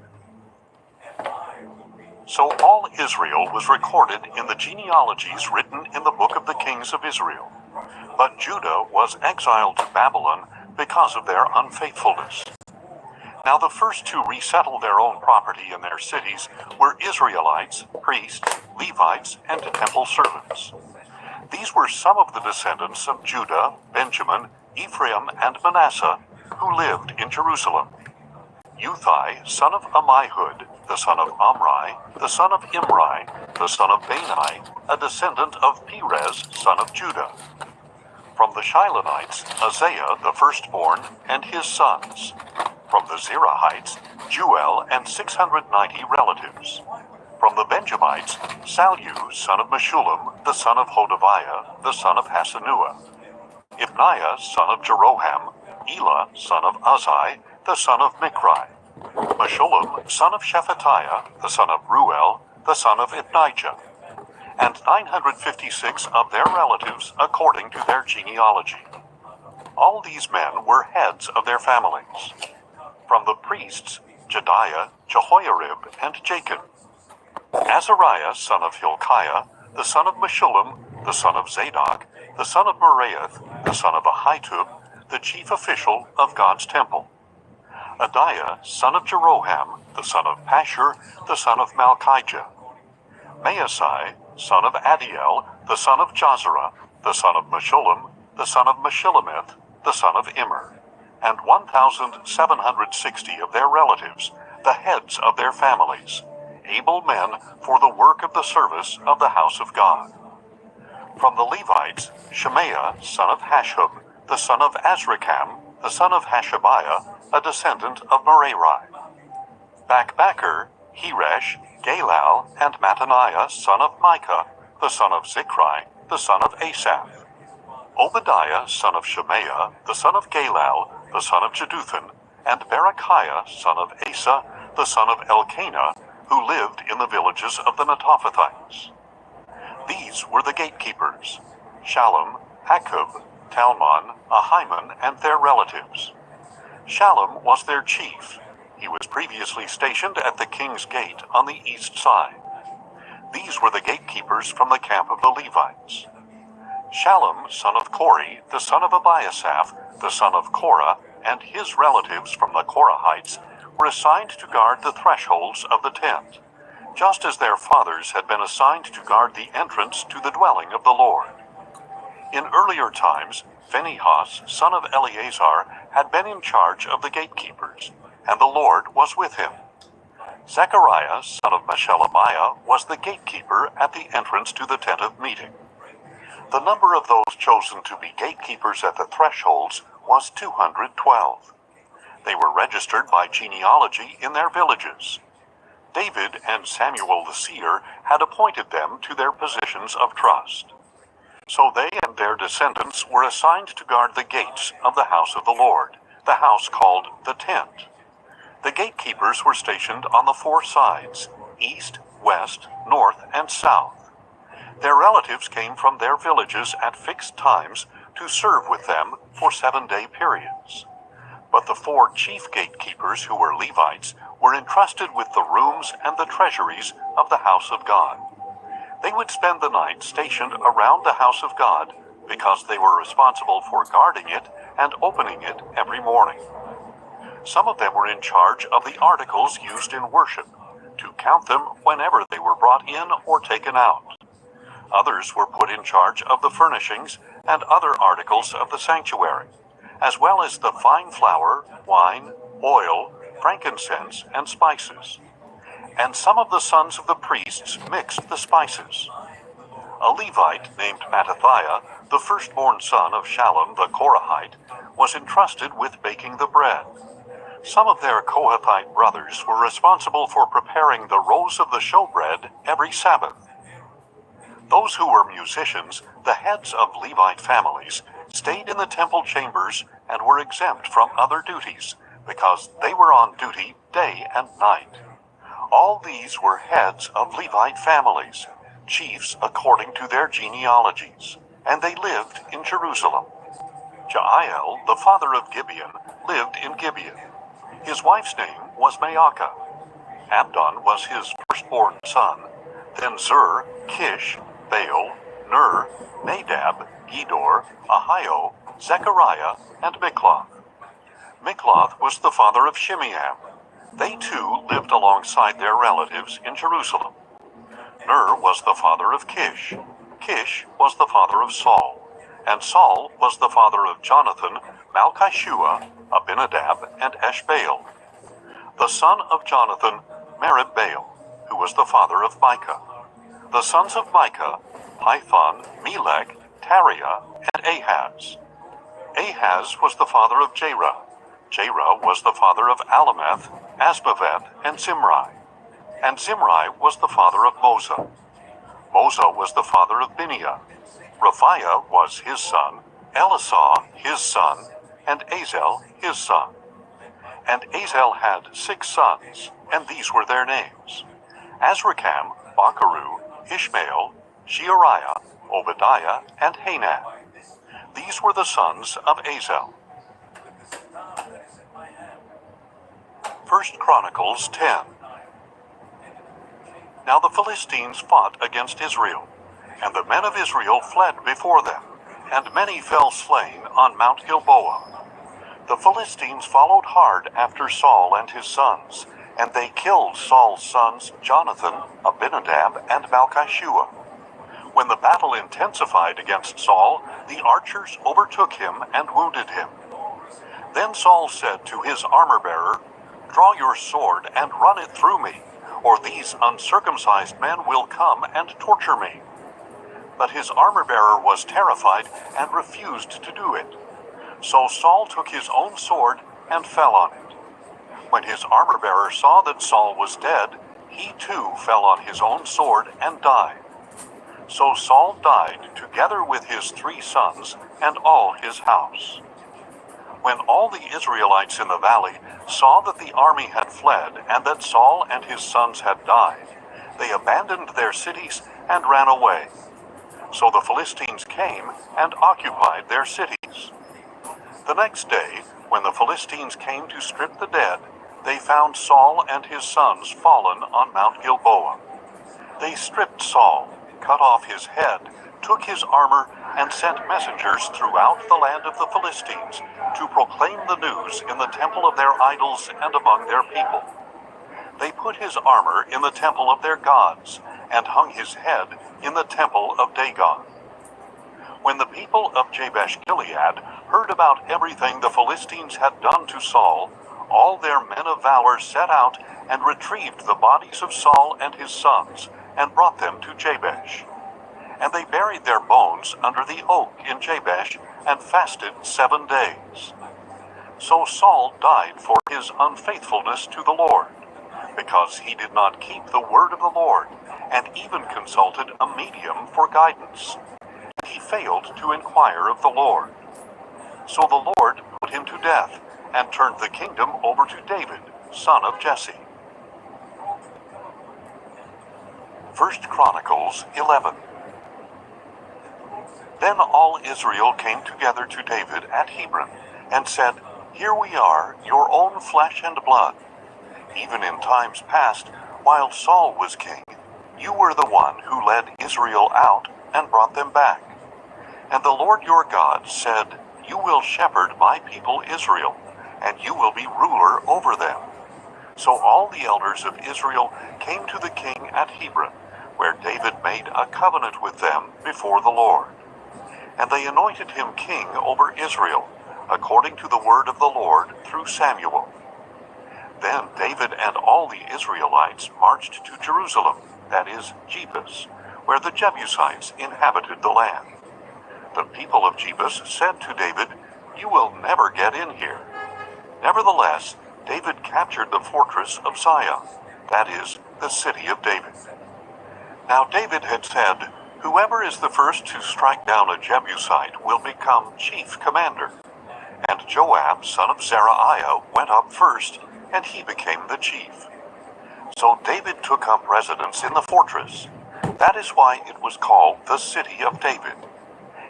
Speaker 1: So all Israel was recorded in the genealogies written in the book of the kings of Israel. But Judah was exiled to Babylon because of their unfaithfulness. Now the first to resettle their own property in their cities were Israelites, priests, Levites, and temple servants. These were some of the descendants of Judah, Benjamin, Ephraim, and Manasseh, who lived in Jerusalem. Uthai, son of Ammihud, the son of Omri, the son of Imri, the son of Bani, a descendant of Perez, son of Judah. From the Shilonites, Isaiah the firstborn, and his sons. From the Zerahites, Juel and 690 relatives. From the Benjamites, Sallu, son of Meshullam, the son of Hodaviah, the son of Hasenuah. Ibniah, son of Jeroham, Elah, son of Uzai, the son of Mikri. Meshullam, son of Shephatiah, the son of Ruel, the son of Ibnijah. And 956 of their relatives according to their genealogy. All these men were heads of their families. From the priests, Jediah, Jehoiarib, and Jachin. Azariah, son of Hilkiah, the son of Meshullam, the son of Zadok, the son of Meraioth, the son of Ahitub, the chief official of God's temple. Adiah, son of Jeroham, the son of Pashur, the son of Malchijah. Maasai, son of Adiel, the son of Jazerah, the son of Meshullam, the son of Meshilemeth, the son of Immer, and 1,760 of their relatives, the heads of their families, able men for the work of the service of the house of God. From the Levites, Shemaiah, son of Hashub, the son of Azrikam, the son of Hashabiah, a descendant of Merari. Bakbakkar, Heresh, Galal, and Mattaniah, son of Micah, the son of Zichri, the son of Asaph. Obadiah, son of Shemaiah, the son of Galal, the son of Jeduthun, and Berechiah, son of Asa, the son of Elkanah, who lived in the villages of the Netophathites. These were the gatekeepers: Shallum, Akub, Talmon, Ahiman, and their relatives. Shallum was their chief. He was previously stationed at the king's gate on the east side. These were the gatekeepers from the camp of the Levites. Shallum, son of Kori, the son of Abiasaph, the son of Korah, and his relatives from the Korahites were assigned to guard the thresholds of the tent, just as their fathers had been assigned to guard the entrance to the dwelling of the Lord. In earlier times, Phinehas, son of Eleazar, had been in charge of the gatekeepers, and the Lord was with him. Zechariah, son of Meshelemiah, was the gatekeeper at the entrance to the tent of meeting. The number of those chosen to be gatekeepers at the thresholds was 212. They were registered by genealogy in their villages. David and Samuel the seer had appointed them to their positions of trust. So they and their descendants were assigned to guard the gates of the house of the Lord, the house called the Tent. The gatekeepers were stationed on the four sides, east, west, north, and south. Their relatives came from their villages at fixed times to serve with them for 7-day periods. But the four chief gatekeepers, who were Levites, were entrusted with the rooms and the treasuries of the house of God. They would spend the night stationed around the house of God because they were responsible for guarding it and opening it every morning. Some of them were in charge of the articles used in worship, to count them whenever they were brought in or taken out. Others were put in charge of the furnishings and other articles of the sanctuary, as well as the fine flour, wine, oil, frankincense, and spices. And some of the sons of the priests mixed the spices. A Levite named Mattathiah, the firstborn son of Shallum the Korahite, was entrusted with baking the bread. Some of their Kohathite brothers were responsible for preparing the rows of the showbread every Sabbath. Those who were musicians, the heads of Levite families, stayed in the temple chambers and were exempt from other duties, because they were on duty day and night. All these were heads of Levite families, chiefs according to their genealogies, and they lived in Jerusalem. Jael, the father of Gibeon, lived in Gibeon. His wife's name was Maacah. Abdon was his firstborn son, then Zur, Kish, Baal, Ner, Nadab, Gedor, Ahio, Zechariah, and Mikloth. Mikloth was the father of Shimeam. They too lived alongside their relatives in Jerusalem. Ner was the father of Kish. Kish was the father of Saul. And Saul was the father of Jonathan, Malchishua, Abinadab, and Eshbaal. The son of Jonathan, Merib-Baal, who was the father of Micah. The sons of Micah, Python, Melech, Tariah, and Ahaz. Ahaz was the father of Jerah. Jerah was the father of Alameth, Asmaveth, and Zimri. And Zimri was the father of Moza. Moza was the father of Bineah. Raphiah was his son, Elisah his son, and Azel his son. And Azel had 6 sons, and these were their names: Azrikam, Bacharu, Ishmael, Sheariah, Obadiah, and Hanan. These were the sons of Azel. 1 Chronicles 10. Now the Philistines fought against Israel, and the men of Israel fled before them, and many fell slain on Mount Gilboa. The Philistines followed hard after Saul and his sons, and they killed Saul's sons Jonathan, Abinadab, and Malchishua. When the battle intensified against Saul, the archers overtook him and wounded him. Then Saul said to his armor-bearer, "Draw your sword and run it through me, or these uncircumcised men will come and torture me." But his armor-bearer was terrified and refused to do it. So Saul took his own sword and fell on it. When his armor-bearer saw that Saul was dead, he too fell on his own sword and died. So Saul died together with his 3 sons and all his house. When all the Israelites in the valley saw that the army had fled and that Saul and his sons had died, they abandoned their cities and ran away. So the Philistines came and occupied their cities. The next day, when the Philistines came to strip the dead, they found Saul and his sons fallen on Mount Gilboa. They stripped Saul, cut off his head, took his armor, and sent messengers throughout the land of the Philistines to proclaim the news in the temple of their idols and among their people. They put his armor in the temple of their gods, and hung his head in the temple of Dagon. When the people of Jabesh-Gilead heard about everything the Philistines had done to Saul, all their men of valor set out and retrieved the bodies of Saul and his sons, and brought them to Jabesh. And they buried their bones under the oak in Jabesh, and fasted 7 days. So Saul died for his unfaithfulness to the Lord, because he did not keep the word of the Lord, and even consulted a medium for guidance. He failed to inquire of the Lord. So the Lord put him to death, and turned the kingdom over to David, son of Jesse. 1 Chronicles 11. Then all Israel came together to David at Hebron, and said, Here we are, your own flesh and blood. Even in times past, while Saul was king, you were the one who led Israel out and brought them back. And the Lord your God said, You will shepherd my people Israel, and you will be ruler over them. So all the elders of Israel came to the king at Hebron, where David made a covenant with them before the Lord. And they anointed him king over Israel, according to the word of the Lord through Samuel. Then David and all the Israelites marched to Jerusalem, that is, Jebus, where the Jebusites inhabited the land. The people of Jebus said to David, You will never get in here. Nevertheless, David captured the fortress of Zion, that is, the city of David. Now David had said, Whoever is the first to strike down a Jebusite will become chief commander. And Joab, son of Zeruiah, went up first, and he became the chief. So David took up residence in the fortress. That is why it was called the City of David.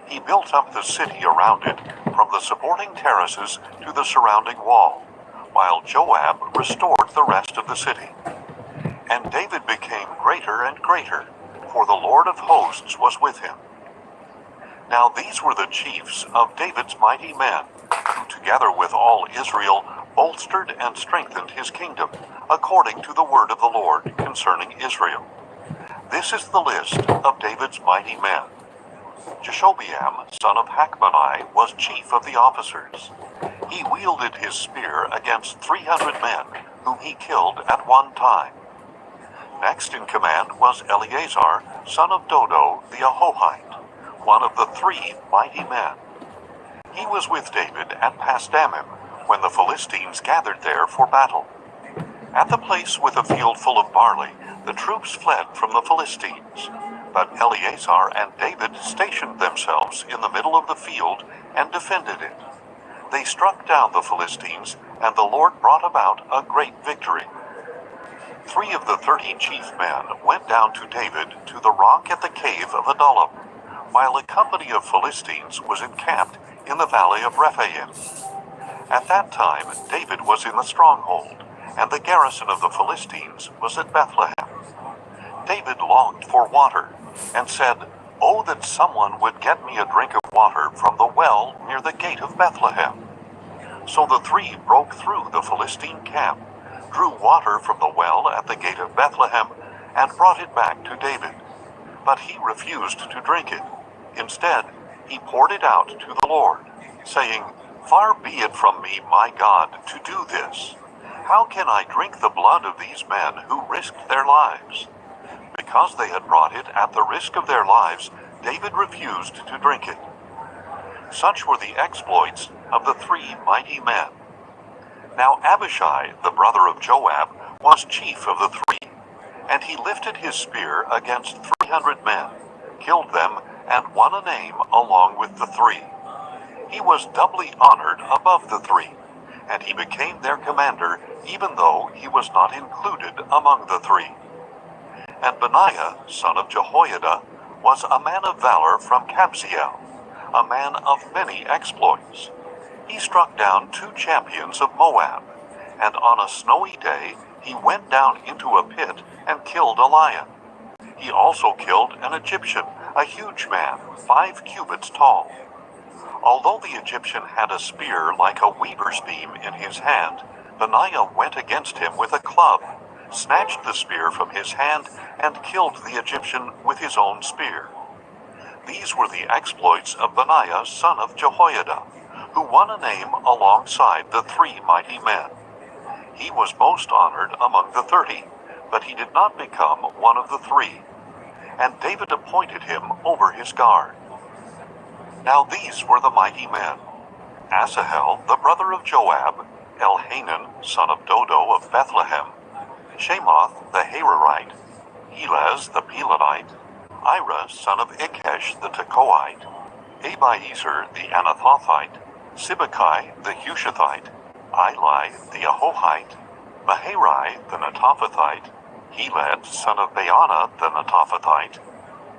Speaker 1: He built up the city around it, from the supporting terraces to the surrounding wall, while Joab restored the rest of the city. And David became greater and greater, for the Lord of hosts was with him. Now these were the chiefs of David's mighty men, who together with all Israel bolstered and strengthened his kingdom, according to the word of the Lord concerning Israel. This is the list of David's mighty men. Jeshobeam, son of Hachmoni, was chief of the officers. He wielded his spear against 300 men, whom he killed at one time. Next in command was Eleazar, son of Dodo the Ahohite, one of the 3 mighty men. He was with David at Pasdammim, when the Philistines gathered there for battle. At the place with a field full of barley, the troops fled from the Philistines. But Eleazar and David stationed themselves in the middle of the field and defended it. They struck down the Philistines, and the Lord brought about a great victory. 3 of the 30 chief men went down to David to the rock at the cave of Adullam, while a company of Philistines was encamped in the valley of Rephaim. At that time David was in the stronghold, and the garrison of the Philistines was at Bethlehem. David longed for water, and said, Oh, that someone would get me a drink of water from the well near the gate of Bethlehem. So the 3 broke through the Philistine camp, drew water from the well at the gate of Bethlehem, and brought it back to David. But he refused to drink it. Instead, he poured it out to the Lord, saying, Far be it from me, my God, to do this. How can I drink the blood of these men who risked their lives? Because they had brought it at the risk of their lives, David refused to drink it. Such were the exploits of the 3 mighty men. Now Abishai, the brother of Joab, was chief of the 3, and he lifted his spear against 300 men, killed them, and won a name along with the 3. He was doubly honored above the 3, and he became their commander, even though he was not included among the 3. And Benaiah, son of Jehoiada, was a man of valor from Kabzeel, a man of many exploits. He struck down 2 champions of Moab, and on a snowy day he went down into a pit and killed a lion. He also killed an Egyptian, a huge man, 5 cubits tall. Although the Egyptian had a spear like a weaver's beam in his hand, Benaiah went against him with a club, snatched the spear from his hand, and killed the Egyptian with his own spear. These were the exploits of Benaiah, son of Jehoiada, who won a name alongside the 3 mighty men. He was most honored among the 30, but he did not become one of the 3. and David appointed him over his guard. Now these were the mighty men: Asahel, the brother of Joab, Elhanan, son of Dodo of Bethlehem, Shemoth the Hararite, Helez the Pelonite, Ira son of Ikkesh the Tekoite, Abiezer the Anathothite, Sibbecai the Hushathite, Eli the Ahohite, Maharai the Netophathite, Heled son of Baana the Netophathite,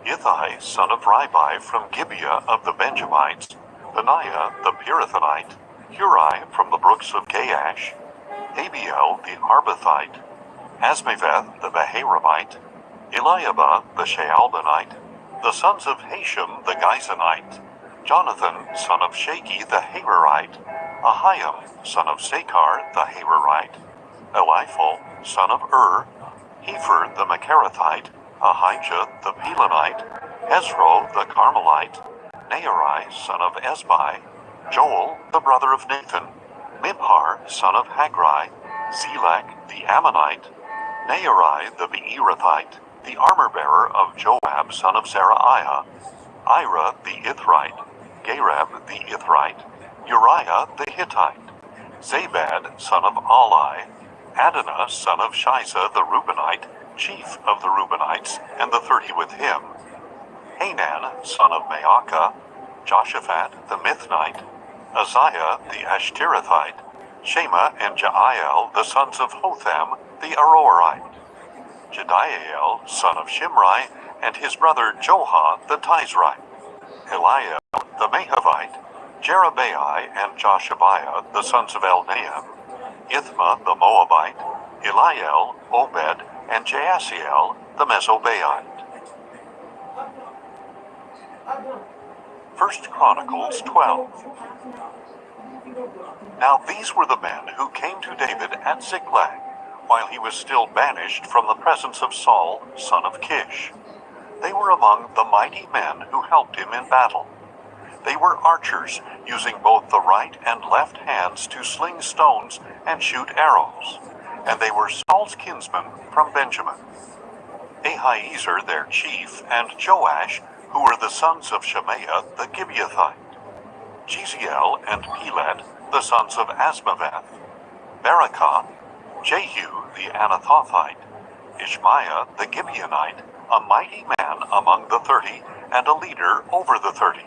Speaker 1: Ithai son of Ribai from Gibeah of the Benjamites, Benaiah the Pirathonite, Hurai from the brooks of Gaash, Abiel the Arbathite, Asmaveth the Baharamite, Eliabah the Shaalbanite, the sons of Hashem the Gizonite, Jonathan son of Shaki the Hararite, Ahiam son of Sakar the Hararite, Eliphal son of Hefer the Macharathite, Ahijah the Pelonite, Hezro the Carmelite, Naarai son of Ezbai, Joel the brother of Nathan, Mibhar son of Hagri, Zelek the Ammonite, Naarai the Beerothite, the armor-bearer of Joab son of Zeruiah, Ira the Ithrite, Gareb the Ithrite, Uriah the Hittite, Zabad son of Ali, Adonah son of Shiza the Reubenite, chief of the Reubenites, and the 30 with him, Hanan son of Maacah, Joshaphat the Mithnite, Uzziah the Ashterathite, Shema and Jael the sons of Hotham the Aroerite, Jediael son of Shimri, and his brother Joha the Tizrite, Eliel the Mahavite, Jerubbaal and Joshabiah the sons of Elnaam, Ithma the Moabite, Eliel, Obed, and Jaasiel the Mesobaite. 1 Chronicles 12. Now these were the men who came to David at Ziklag, while he was still banished from the presence of Saul, son of Kish. They were among the mighty men who helped him in battle. They were archers, using both the right and left hands to sling stones and shoot arrows, and they were Saul's kinsmen from Benjamin. Ahiezer their chief, and Joash, who were the sons of Shemaiah the Gibeathite, Jeziel and Peled, the sons of Asmaveth, Berakah, Jehu the Anathothite, Ishmaiah the Gibeonite, a mighty man among the 30, and a leader over the 30,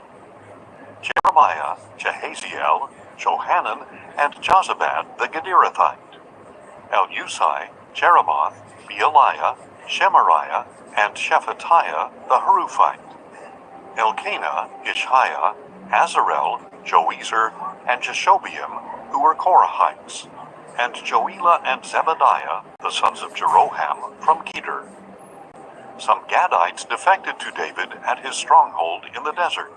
Speaker 1: Jeremiah, Jehaziel, Johanan, and Jozabad the Gederathite, Elusai, Jeremoth, Bealiah, Shemariah, and Shephatiah the Haruphite, Elkanah, Ishiah, Azarel, Joezer, and Jeshobeam, who were Korahites, and Joelah and Zebadiah, the sons of Jeroham, from Geder. Some Gadites defected to David at his stronghold in the desert.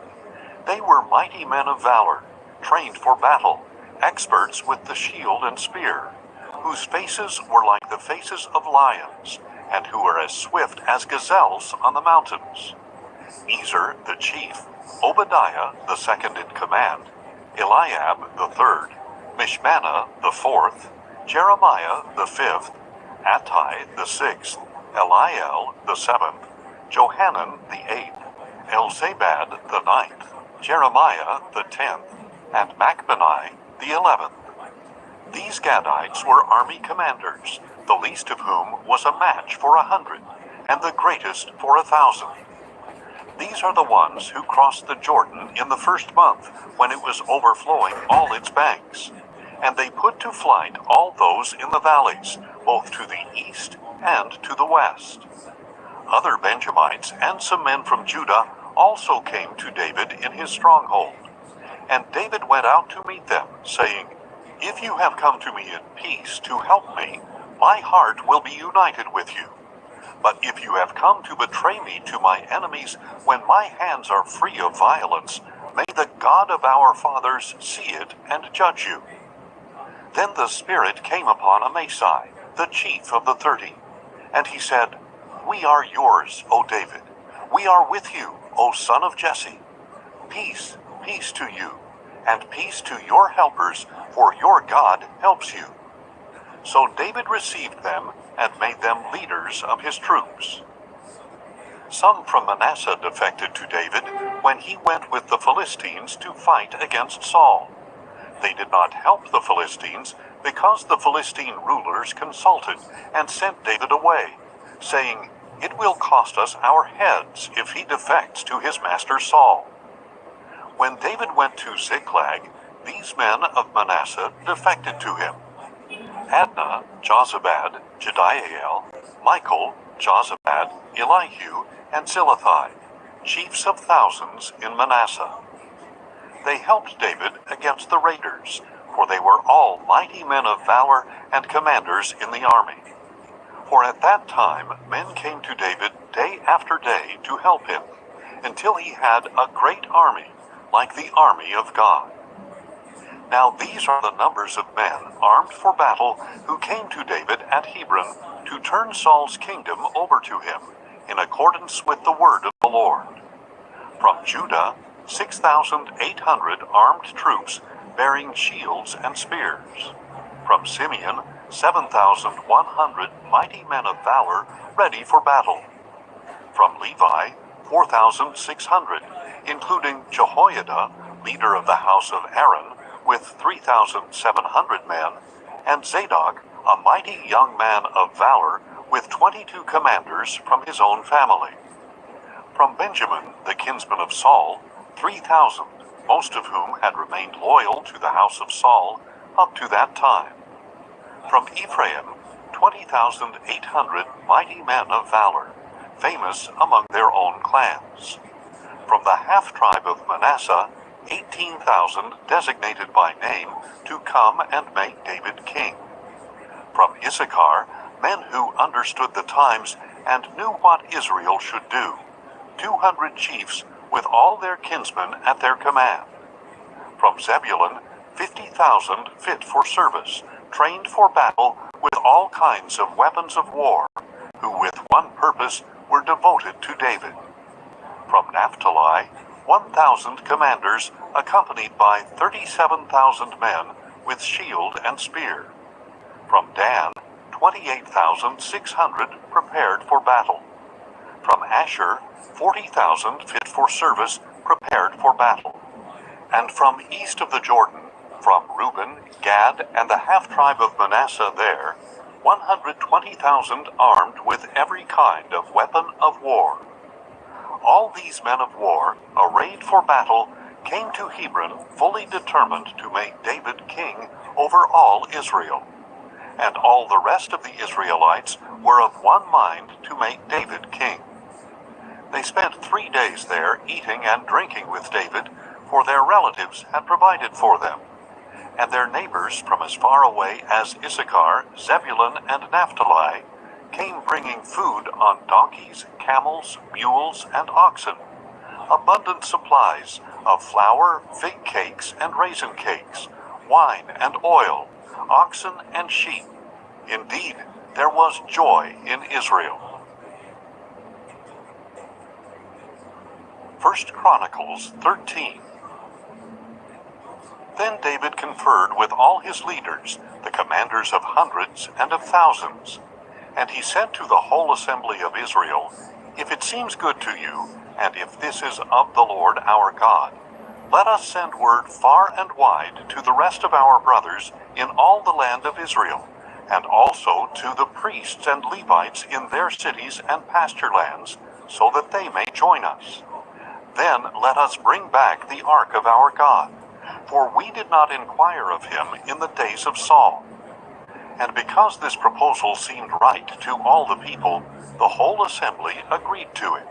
Speaker 1: They were mighty men of valor, trained for battle, experts with the shield and spear, whose faces were like the faces of lions, and who were as swift as gazelles on the mountains. Ezer the chief, Obadiah the second in command, Eliab the third, Mishmannah the fourth, Jeremiah the fifth, Attai the sixth, Eliel the seventh, Johanan the eighth, Elzabad the ninth, Jeremiah the 10th, and Machbenai the 11th. These Gadites were army commanders, the least of whom was a match for 100, and the greatest for 1,000. These are the ones who crossed the Jordan in the first month, when it was overflowing all its banks, and they put to flight all those in the valleys, both to the east and to the west. Other Benjamites and some men from Judah also came to David in his stronghold. And David went out to meet them, saying, "If you have come to me in peace to help me, my heart will be united with you. But if you have come to betray me to my enemies when my hands are free of violence, may the God of our fathers see it and judge you." Then the Spirit came upon Amasai, the chief of the 30, and he said, "We are yours, O David. We are with you, O son of Jesse. Peace, peace to you, and peace to your helpers, for your God helps you." So David received them and made them leaders of his troops. Some from Manasseh defected to David when he went with the Philistines to fight against Saul. They did not help the Philistines because the Philistine rulers consulted and sent David away, saying, "It will cost us our heads if he defects to his master Saul." When David went to Ziklag, these men of Manasseh defected to him: Adnah, Jozabad, Jediael, Michael, Jozabad, Elihu, and Zilithai, chiefs of thousands in Manasseh. They helped David against the raiders, for they were all mighty men of valor and commanders in the army. For at that time men came to David day after day to help him, until he had a great army, like the army of God. Now these are the numbers of men armed for battle who came to David at Hebron to turn Saul's kingdom over to him, in accordance with the word of the Lord. From Judah, 6,800 armed troops bearing shields and spears. From Simeon, 7,100 mighty men of valor ready for battle. From Levi, 4,600, including Jehoiada, leader of the house of Aaron, with 3,700 men, and Zadok, a mighty young man of valor, with 22 commanders from his own family. From Benjamin, the kinsman of Saul, 3,000, most of whom had remained loyal to the house of Saul up to that time. From Ephraim, 20,800 mighty men of valor, famous among their own clans. From the half-tribe of Manasseh, 18,000 designated by name to come and make David king. From Issachar, men who understood the times and knew what Israel should do, 200 chiefs with all their kinsmen at their command. From Zebulun, 50,000 fit for service, trained for battle with all kinds of weapons of war, who with one purpose were devoted to David. From Naphtali, 1,000 commanders accompanied by 37,000 men with shield and spear. From Dan, 28,600 prepared for battle. From Asher, 40,000 fit for service, prepared for battle. And from east of the Jordan, from Reuben, Gad, and the half-tribe of Manasseh there, 120,000 armed with every kind of weapon of war. All these men of war, arrayed for battle, came to Hebron fully determined to make David king over all Israel. And all the rest of the Israelites were of one mind to make David king. They spent 3 days there eating and drinking with David, for their relatives had provided for them. And their neighbors from as far away as Issachar, Zebulun, and Naphtali came bringing food on donkeys, camels, mules, and oxen, abundant supplies of flour, fig cakes, and raisin cakes, wine and oil, oxen and sheep. Indeed, there was joy in Israel. 1 Chronicles 13. Then David conferred with all his leaders, the commanders of hundreds and of thousands. And he said to the whole assembly of Israel, "If it seems good to you, and if this is of the Lord our God, let us send word far and wide to the rest of our brothers in all the land of Israel, and also to the priests and Levites in their cities and pasture lands, so that they may join us. Then let us bring back the ark of our God, for we did not inquire of him in the days of Saul." And because this proposal seemed right to all the people, the whole assembly agreed to it.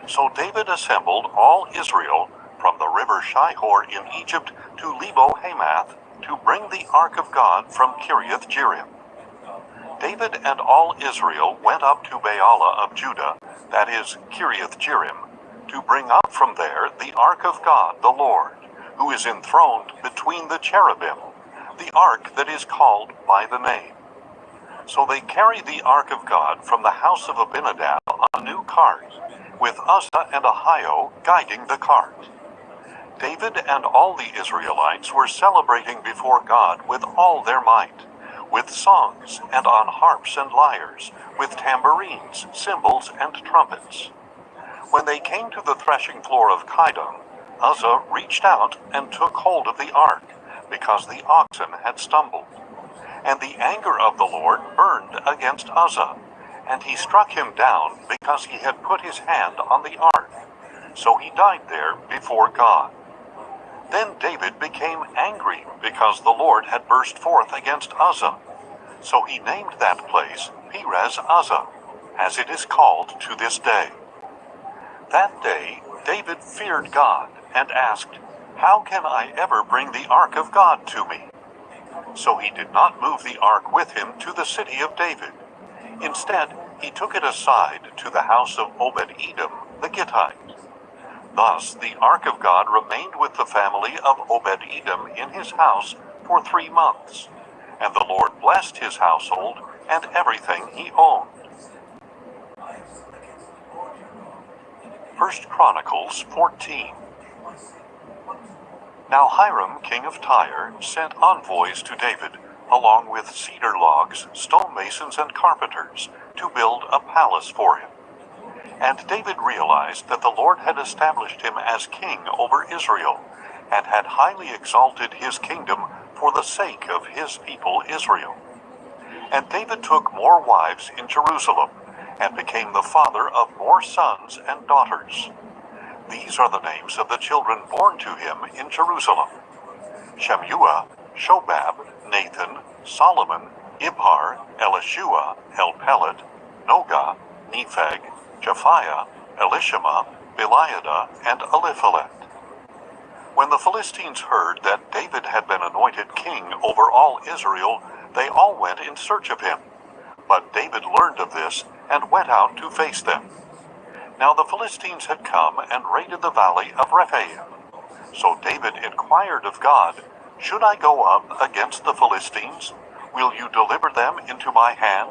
Speaker 1: So David assembled all Israel from the river Shihor in Egypt to Lebo-Hamath to bring the ark of God from Kiriath-Jearim. David and all Israel went up to Baalah of Judah, that is, Kiriath-Jearim, to bring up from there the ark of God the Lord, who is enthroned between the cherubim, the ark that is called by the name. So they carried the ark of God from the house of Abinadab on a new cart, with Uzzah and Ahio guiding the cart. David and all the Israelites were celebrating before God with all their might, with songs and on harps and lyres, with tambourines, cymbals, and trumpets. When they came to the threshing floor of Kidon, Uzzah reached out and took hold of the ark, because the oxen had stumbled. And the anger of the Lord burned against Uzzah, and he struck him down because he had put his hand on the ark. So he died there before God. Then David became angry because the Lord had burst forth against Uzzah. So he named that place Perez Uzzah, as it is called to this day. That day David feared God and asked, "How can I ever bring the ark of God to me?" So he did not move the ark with him to the city of David. Instead, he took it aside to the house of Obed-Edom the Gittite. Thus the ark of God remained with the family of Obed-Edom in his house for 3 months, and the Lord blessed his household and everything he owned. 1 Chronicles 14. Now Hiram, king of Tyre, sent envoys to David, along with cedar logs, stonemasons, and carpenters, to build a palace for him. And David realized that the Lord had established him as king over Israel, and had highly exalted his kingdom for the sake of his people Israel. And David took more wives in Jerusalem, and became the father of more sons and daughters. These are the names of the children born to him in Jerusalem: Shemuah, Shobab, Nathan, Solomon, Ibhar, Elishua, Elpelet, Nogah, Nepheg, Japhiah, Elishama, Eliada, and Eliphalet. When the Philistines heard that David had been anointed king over all Israel, they all went in search of him. But David learned of this and went out to face them. Now the Philistines had come and raided the valley of Rephaim. So David inquired of God, "Should I go up against the Philistines? Will you deliver them into my hand?"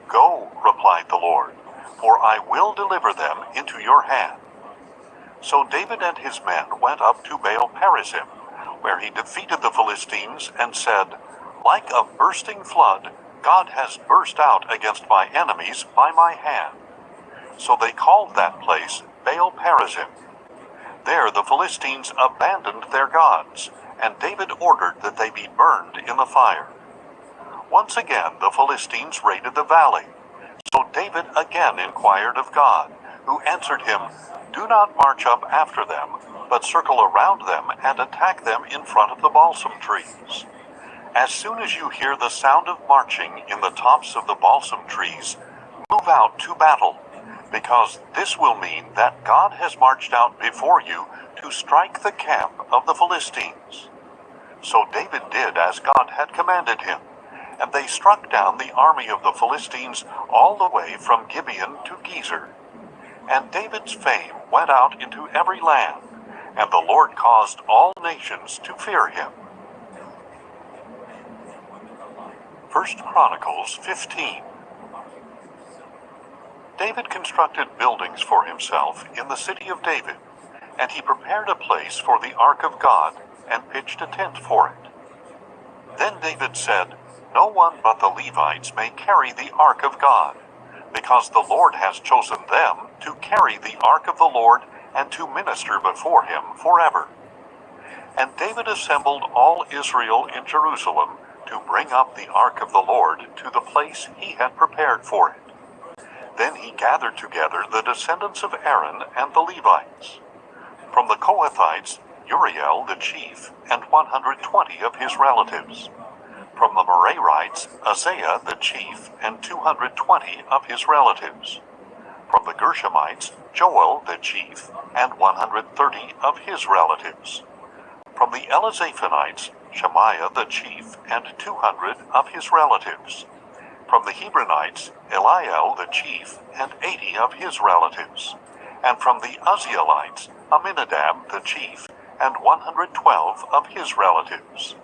Speaker 1: "Go," replied the Lord, "for I will deliver them into your hand." So David and his men went up to Baal-perazim, where he defeated the Philistines and said, "Like a bursting flood, God has burst out against my enemies by my hand." So they called that place Baal-perazim. There the Philistines abandoned their gods, and David ordered that they be burned in the fire. Once again the Philistines raided the valley. So David again inquired of God, who answered him, "Do not march up after them, but circle around them and attack them in front of the balsam trees. As soon as you hear the sound of marching in the tops of the balsam trees, move out to battle, because this will mean that God has marched out before you to strike the camp of the Philistines." So David did as God had commanded him, and they struck down the army of the Philistines all the way from Gibeon to Gezer. And David's fame went out into every land, and the Lord caused all nations to fear him. 1 Chronicles 15. David constructed buildings for himself in the city of David, and he prepared a place for the ark of God and pitched a tent for it. Then David said, "No one but the Levites may carry the ark of God, because the Lord has chosen them to carry the ark of the Lord and to minister before him forever." And David assembled all Israel in Jerusalem to bring up the ark of the Lord to the place he had prepared for it. Then he gathered together the descendants of Aaron and the Levites. From the Kohathites, Uriel the chief and 120 of his relatives. From the Merarites, Isaiah the chief and 220 of his relatives. From the Gershomites, Joel the chief and 130 of his relatives. From the Elizaphanites, Shemaiah the chief and 200 of his relatives. From the Hebronites, Eliel the chief and 80 of his relatives. And from the Uzzielites, Aminadab the chief and 112 of his relatives.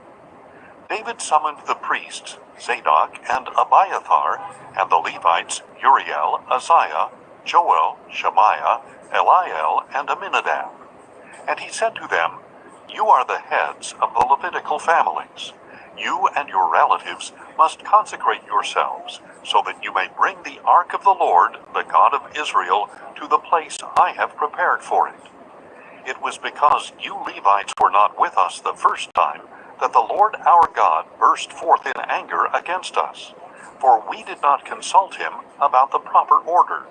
Speaker 1: David summoned the priests, Zadok and Abiathar, and the Levites, Uriel, Isaiah, Joel, Shemaiah, Eliel, and Aminadab. And he said to them, "You are the heads of the Levitical families. You and your relatives must consecrate yourselves, so that you may bring the ark of the Lord, the God of Israel, to the place I have prepared for it. It was because you Levites were not with us the first time that the Lord our God burst forth in anger against us, for we did not consult him about the proper order.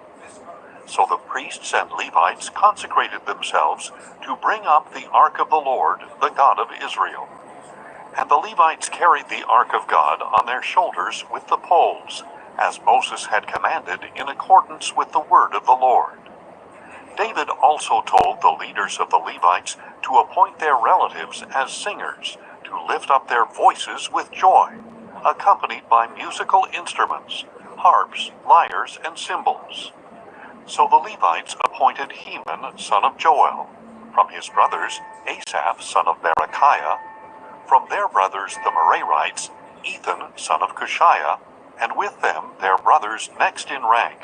Speaker 1: So the priests and Levites consecrated themselves to bring up the ark of the Lord, the God of Israel. And the Levites carried the ark of God on their shoulders with the poles, as Moses had commanded in accordance with the word of the Lord. David also told the leaders of the Levites to appoint their relatives as singers, to lift up their voices with joy, accompanied by musical instruments, harps, lyres, and cymbals. So the Levites appointed Heman, son of Joel, from his brothers Asaph, son of Berechiah, from their brothers the Merarites, Ethan, son of Cushiah, and with them their brothers next in rank,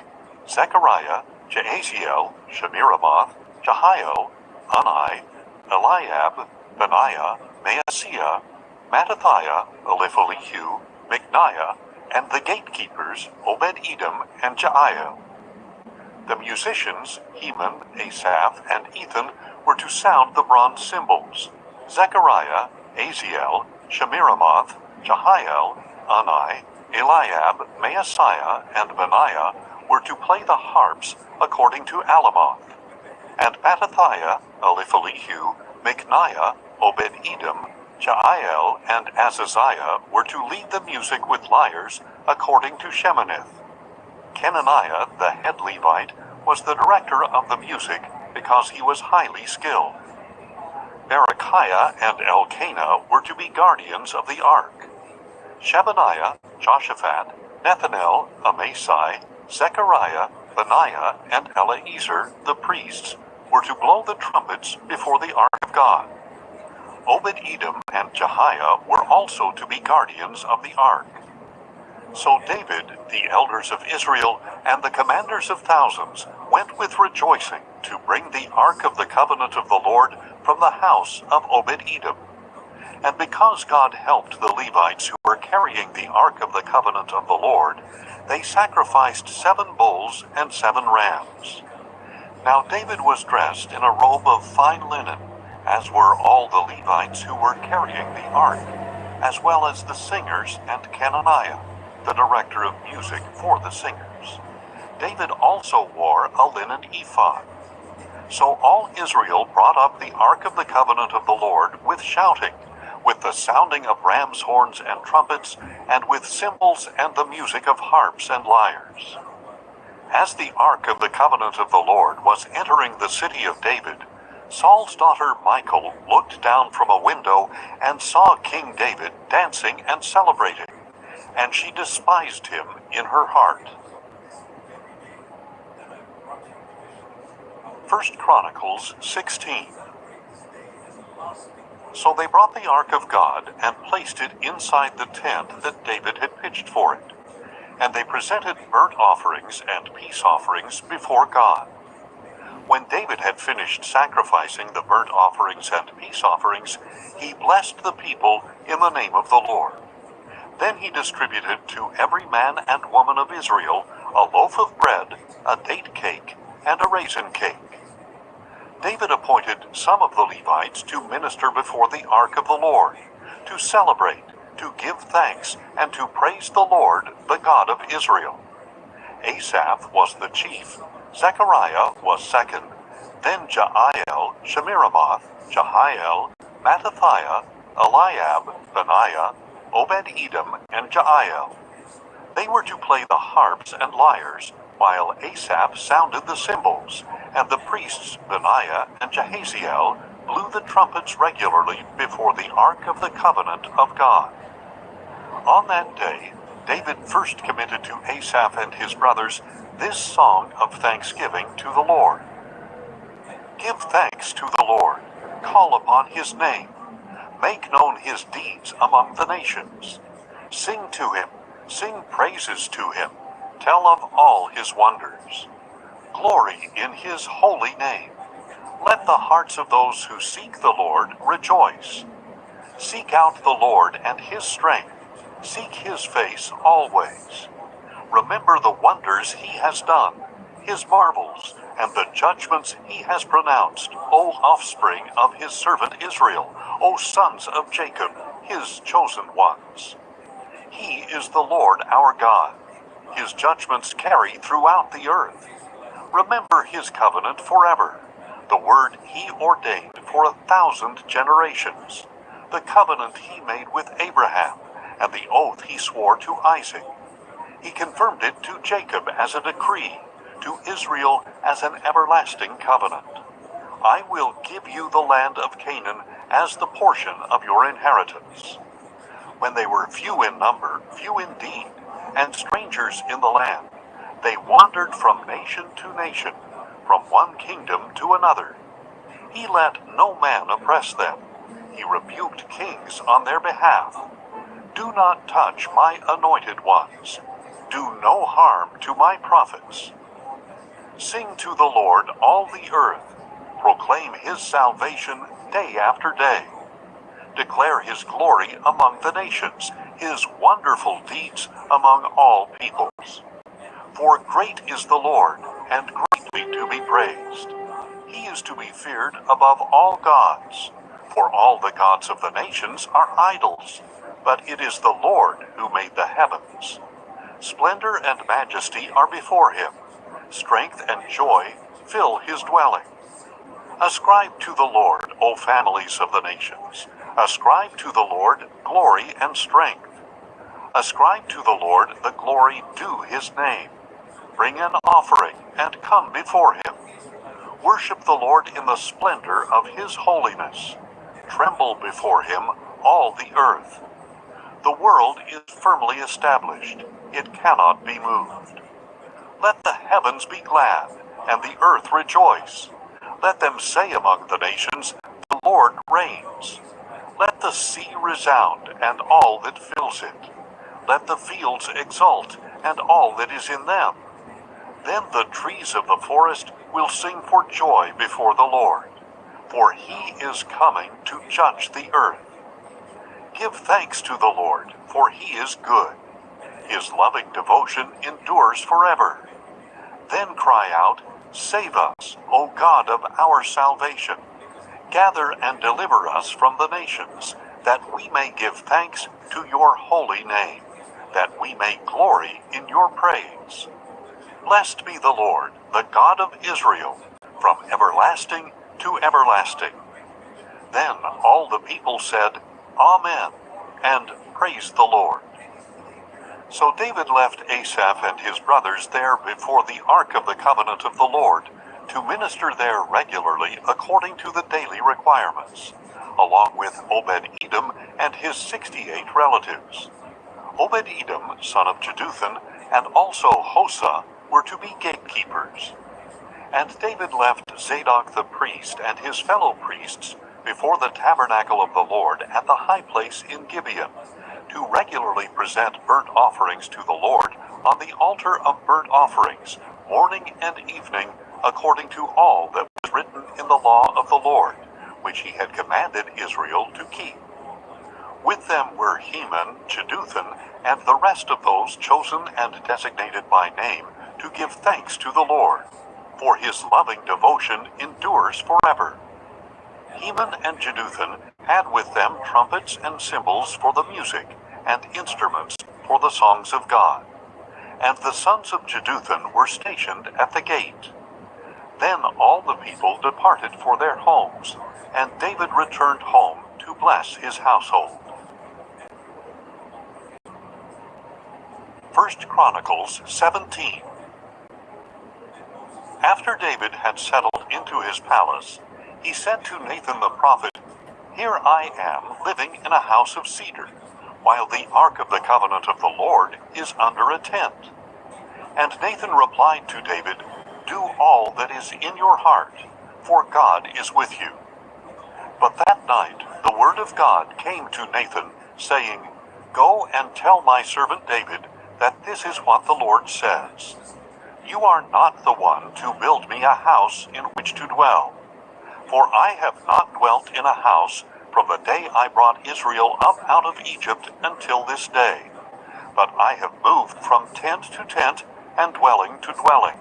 Speaker 1: Zechariah, Jaasiel, Shemiramoth, Jehiel, Unai, Eliab, Benaiah, Maaseiah, Mattithiah, Eliphalihu, Micniah, and the gatekeepers Obed-Edom and Jeiel. The musicians, Heman, Asaph, and Ethan, were to sound the bronze cymbals. Zechariah, Aziel, Shemiramoth, Jehiel, Unai, Eliab, Maaseiah, and Benaiah were to play the harps according to Alamoth. And Mattithiah, Eliphalihu, Micniah, Obed-Edom, Jeiel, and Azaziah were to lead the music with lyres according to Sheminith. Kenaniah, the head Levite, was the director of the music because he was highly skilled. Berechiah and Elkanah were to be guardians of the ark. Shebaniah, Joshaphat, Nethanel, Amasai, Zechariah, Benaiah, and Eleazar, the priests, were to blow the trumpets before the ark of God. Obed-Edom and Jehiah were also to be guardians of the ark. So David, the elders of Israel, and the commanders of thousands went with rejoicing to bring the ark of the covenant of the Lord from the house of Obed-Edom. And because God helped the Levites who were carrying the ark of the covenant of the Lord, they sacrificed 7 bulls and 7 rams. Now David was dressed in a robe of fine linen, as were all the Levites who were carrying the ark, as well as the singers and Kenaniah, the director of music for the singers. David also wore a linen ephod. So all Israel brought up the ark of the covenant of the Lord with shouting, with the sounding of ram's horns and trumpets, and with cymbals and the music of harps and lyres. As the ark of the covenant of the Lord was entering the city of David, Saul's daughter Michal looked down from a window and saw King David dancing and celebrating, and she despised him in her heart. 1 Chronicles 16. So they brought the ark of God and placed it inside the tent that David had pitched for it, and they presented burnt offerings and peace offerings before God. When David had finished sacrificing the burnt offerings and peace offerings, he blessed the people in the name of the Lord. Then he distributed to every man and woman of Israel a loaf of bread, a date cake, and a raisin cake. David appointed some of the Levites to minister before the ark of the Lord, to celebrate, to give thanks, and to praise the Lord, the God of Israel. Asaph was the chief, Zechariah was second, then Jeiel, Shemiramoth, Jehiel, Mattithiah, Eliab, Benaiah, Obed-Edom, and Jeiel. They were to play the harps and lyres, while Asaph sounded the cymbals, and the priests Benaiah and Jahaziel blew the trumpets regularly before the ark of the covenant of God. On that day, David first committed to Asaph and his brothers this song of thanksgiving to the Lord. Give thanks to the Lord, call upon his name, make known his deeds among the nations. Sing to him, sing praises to him, tell of all his wonders. Glory in his holy name. Let the hearts of those who seek the Lord rejoice. Seek out the Lord and his strength. Seek his face always. Remember the wonders he has done, his marvels, and the judgments he has pronounced, O offspring of his servant Israel, O sons of Jacob, his chosen ones. He is the Lord our God. His judgments carry throughout the earth. Remember his covenant forever, the word he ordained for 1,000 generations, the covenant he made with Abraham, and the oath he swore to Isaac. He confirmed it to Jacob as a decree, to Israel as an everlasting covenant. I will give you the land of Canaan as the portion of your inheritance. When they were few in number, few indeed, and strangers in the land, they wandered from nation to nation, from one kingdom to another. He let no man oppress them. He rebuked kings on their behalf. Do not touch my anointed ones. Do no harm to my prophets. Sing to the Lord, all the earth. Proclaim his salvation day after day. Declare his glory among the nations, his wonderful deeds among all peoples. For great is the Lord, and greatly to be praised. He is to be feared above all gods. For all the gods of the nations are idols, but it is the Lord who made the heavens. Splendor and majesty are before him. Strength and joy fill his dwelling. Ascribe to the Lord, O families of the nations. Ascribe to the Lord glory and strength. Ascribe to the Lord the glory due his name. Bring an offering and come before him. Worship the Lord in the splendor of his holiness. Tremble before him, all the earth. The world is firmly established. It cannot be moved. Let the heavens be glad, and the earth rejoice. Let them say among the nations, the Lord reigns. Let the sea resound, and all that fills it. Let the fields exult, and all that is in them. Then the trees of the forest will sing for joy before the Lord, for he is coming to judge the earth. Give thanks to the Lord, for he is good. His loving devotion endures forever. Then cry out, Save us, O God of our salvation. Gather and deliver us from the nations, that we may give thanks to your holy name, that we may glory in your praise. Blessed be the Lord, the God of Israel, from everlasting to everlasting. Then all the people said, Amen, and praised the Lord. So David left Asaph and his brothers there before the ark of the covenant of the Lord, to minister there regularly according to the daily requirements, along with Obed-Edom and his 68 relatives. Obed-Edom, son of Jeduthun, and also Hosah, were to be gatekeepers. And David left Zadok the priest and his fellow priests before the tabernacle of the Lord at the high place in Gibeon, to regularly present burnt offerings to the Lord on the altar of burnt offerings, morning and evening, according to all that was written in the law of the Lord, which he had commanded Israel to keep. With them were Heman, Jeduthun, and the rest of those chosen and designated by name to give thanks to the Lord, for his loving devotion endures forever. Heman and Jeduthun had with them trumpets and cymbals for the music, and instruments for the songs of God. And the sons of Jeduthun were stationed at the gate. Then all the people departed for their homes, and David returned home to bless his household. 1 Chronicles 17. After David had settled into his palace, he said to Nathan the prophet, Here I am living in a house of cedar, while the ark of the covenant of the Lord is under a tent. And Nathan replied to David, Do all that is in your heart, for God is with you. But that night the word of God came to Nathan, saying, Go and tell my servant David that this is what the Lord says. You are not the one to build me a house in which to dwell. For I have not dwelt in a house from the day I brought Israel up out of Egypt until this day. but I have moved from tent to tent and dwelling to dwelling.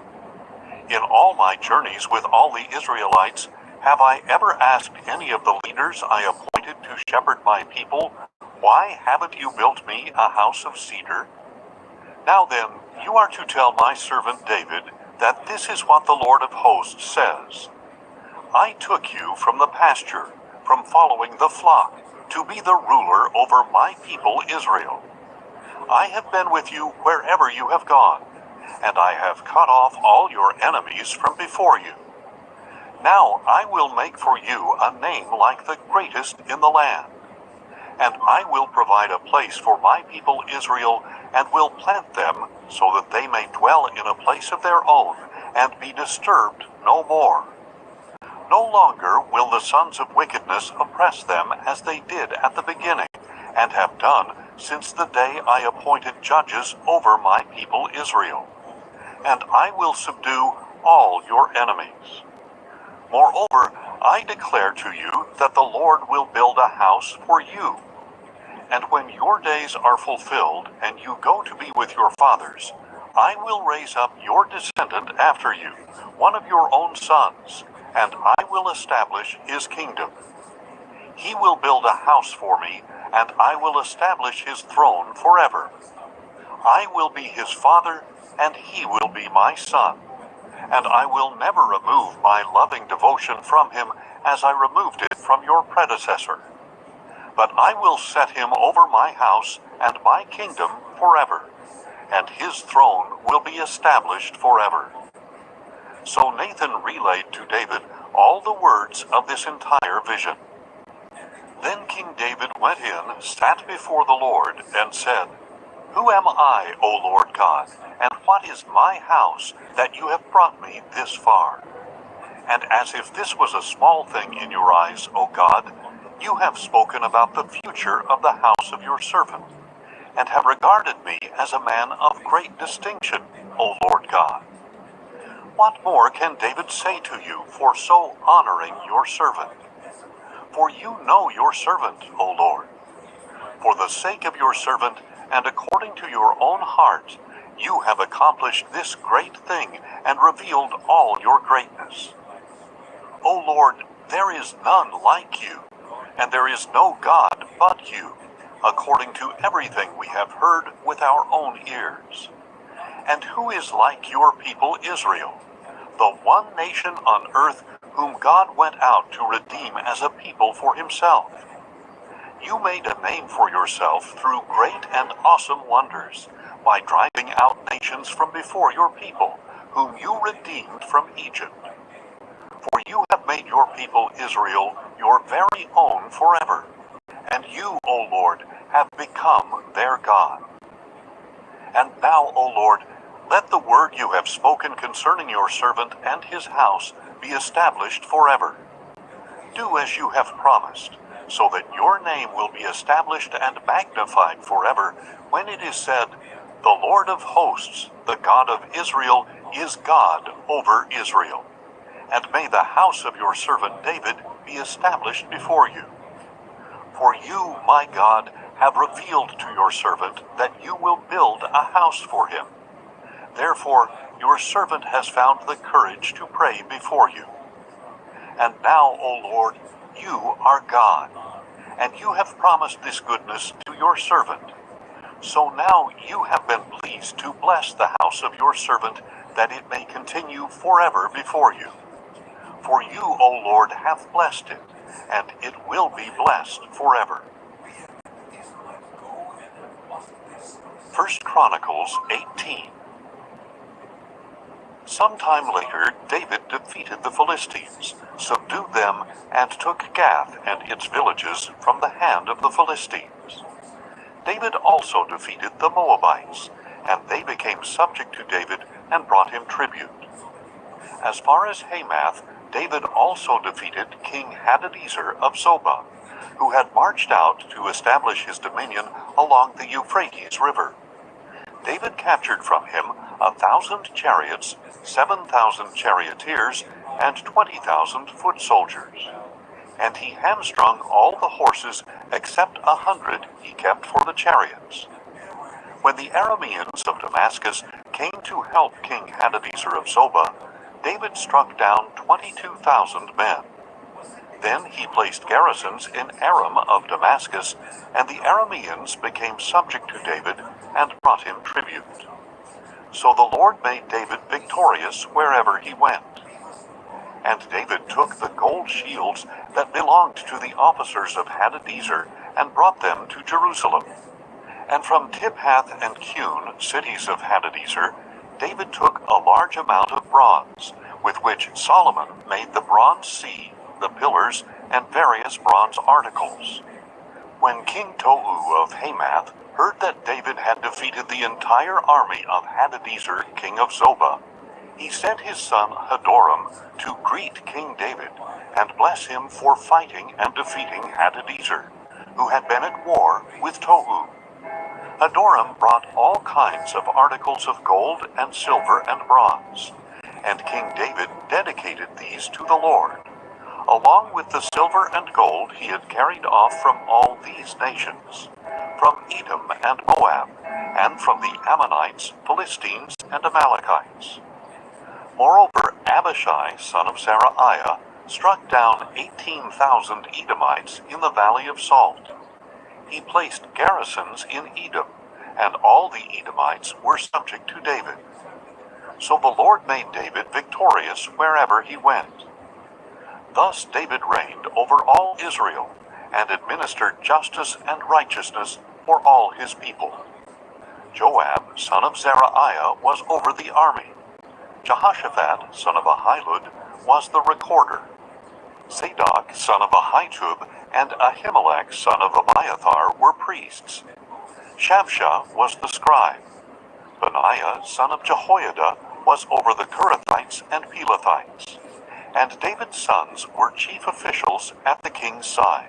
Speaker 1: In all my journeys with all the Israelites, have I ever asked any of the leaders I appointed to shepherd my people, why haven't you built me a house of cedar? Now then, you are to tell my servant David that this is what the Lord of hosts says. I took you from the pasture, from following the flock, to be the ruler over my people Israel. I have been with you wherever you have gone, and I have cut off all your enemies from before you. Now I will make for you a name like the greatest in the land. And I will provide a place for my people Israel, and will plant them so that they may dwell in a place of their own, and be disturbed no more. No longer will the sons of wickedness oppress them as they did at the beginning, and have done since the day I appointed judges over my people Israel. And I will subdue all your enemies. Moreover, I declare to you that the Lord will build a house for you. And when your days are fulfilled, and you go to be with your fathers, I will raise up your descendant after you, one of your own sons, and I will establish his kingdom. He will build a house for me, and I will establish his throne forever. I will be his father, and he will be my son. And I will never remove my loving devotion from him as I removed it from your predecessor. But I will set him over my house and my kingdom forever, and his throne will be established forever. So Nathan relayed to David all the words of this entire vision. Then King David went in, sat before the Lord, and said, Who am I, O Lord God, and what is my house that you have brought me this far? And as if this was a small thing in your eyes, O God, you have spoken about the future of the house of your servant, and have regarded me as a man of great distinction, O Lord God. What more can David say to you for so honoring your servant? For you know your servant, O Lord. For the sake of your servant, and according to your own heart, you have accomplished this great thing, and revealed all your greatness. O Lord, there is none like you, and there is no God but you, according to everything we have heard with our own ears. And who is like your people Israel, the one nation on earth whom God went out to redeem as a people for himself? You made a name for yourself through great and awesome wonders, by driving out nations from before your people, whom you redeemed from Egypt. For you have made your people Israel your very own forever, and you, O Lord, have become their God. And now, O Lord, let the word you have spoken concerning your servant and his house be established forever. Do as you have promised, so that your name will be established and magnified forever, when it is said, The Lord of hosts, the God of Israel, is God over Israel. And may the house of your servant David be established before you. For you, my God, have revealed to your servant that you will build a house for him. Therefore, your servant has found the courage to pray before you. And now, O Lord, you are God, and you have promised this goodness to your servant. So now you have been pleased to bless the house of your servant, that it may continue forever before you. For you, O Lord, have blessed it, and it will be blessed forever. 1 Chronicles 18. Sometime later, David defeated the Philistines, subdued them, and took Gath and its villages from the hand of the Philistines. David also defeated the Moabites, and they became subject to David and brought him tribute. As far as Hamath, David also defeated King Hadadezer of Zobah, who had marched out to establish his dominion along the Euphrates River. David captured from him 1,000 chariots, 7,000 charioteers, and 20,000 foot soldiers. And he hamstrung all the horses except 100 he kept for the chariots. When the Arameans of Damascus came to help King Hadadezer of Zobah, David struck down 22,000 men. Then he placed garrisons in Aram of Damascus, and the Arameans became subject to David and brought him tribute. So the Lord made David victorious wherever he went. And David took the gold shields that belonged to the officers of Hadadezer and brought them to Jerusalem. And from Tibhath and Cun, cities of Hadadezer, David took a large amount of bronze, with which Solomon made the bronze sea, the pillars, and various bronze articles. When King Tohu of Hamath heard that David had defeated the entire army of Hadadezer, king of Zobah, he sent his son Hadoram to greet King David and bless him for fighting and defeating Hadadezer, who had been at war with Tohu. Hadoram brought all kinds of articles of gold and silver and bronze, and King David dedicated these to the Lord, along with the silver and gold he had carried off from all these nations, from Edom and Moab, and from the Ammonites, Philistines, and Amalekites. Moreover, Abishai, son of Zeruiah, struck down 18,000 Edomites in the valley of Salt. He placed garrisons in Edom, and all the Edomites were subject to David. So the Lord made David victorious wherever he went. Thus David reigned over all Israel, and administered justice and righteousness for all his people. Joab, son of Zeruiah, was over the army. Jehoshaphat, son of Ahilud, was the recorder. Zadok, son of Ahitub, and Ahimelech, son of Abiathar, were priests. Shavsha was the scribe. Benaiah, son of Jehoiada, was over the Kerethites and Pelethites. And David's sons were chief officials at the king's side.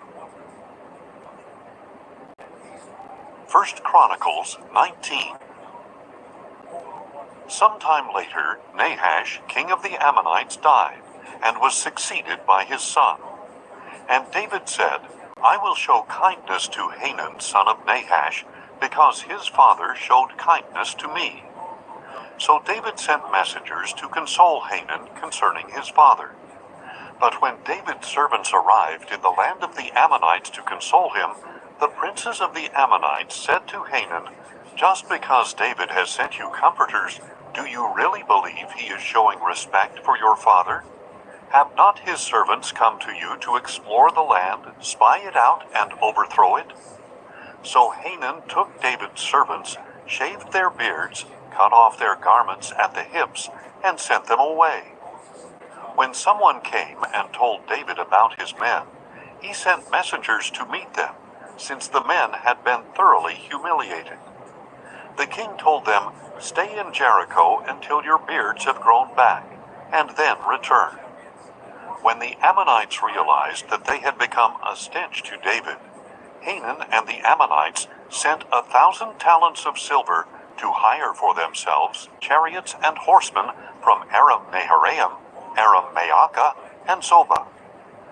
Speaker 1: 1 Chronicles 19. Sometime later, Nahash, king of the Ammonites, died, and was succeeded by his son. And David said, I will show kindness to Hanun, son of Nahash, because his father showed kindness to me. So David sent messengers to console Hanun concerning his father. But when David's servants arrived in the land of the Ammonites to console him, the princes of the Ammonites said to Hanun, Just because David has sent you comforters, do you really believe he is showing respect for your father? Have not his servants come to you to explore the land, spy it out, and overthrow it? So Hanun took David's servants, shaved their beards, cut off their garments at the hips, and sent them away. When someone came and told David about his men, he sent messengers to meet them, since the men had been thoroughly humiliated. The king told them, Stay in Jericho until your beards have grown back, and then return. When the Ammonites realized that they had become a stench to David, Hanun and the Ammonites sent 1,000 talents of silver to hire for themselves chariots and horsemen from Aram-Naharaim, Aram-Maacah, and Zobah.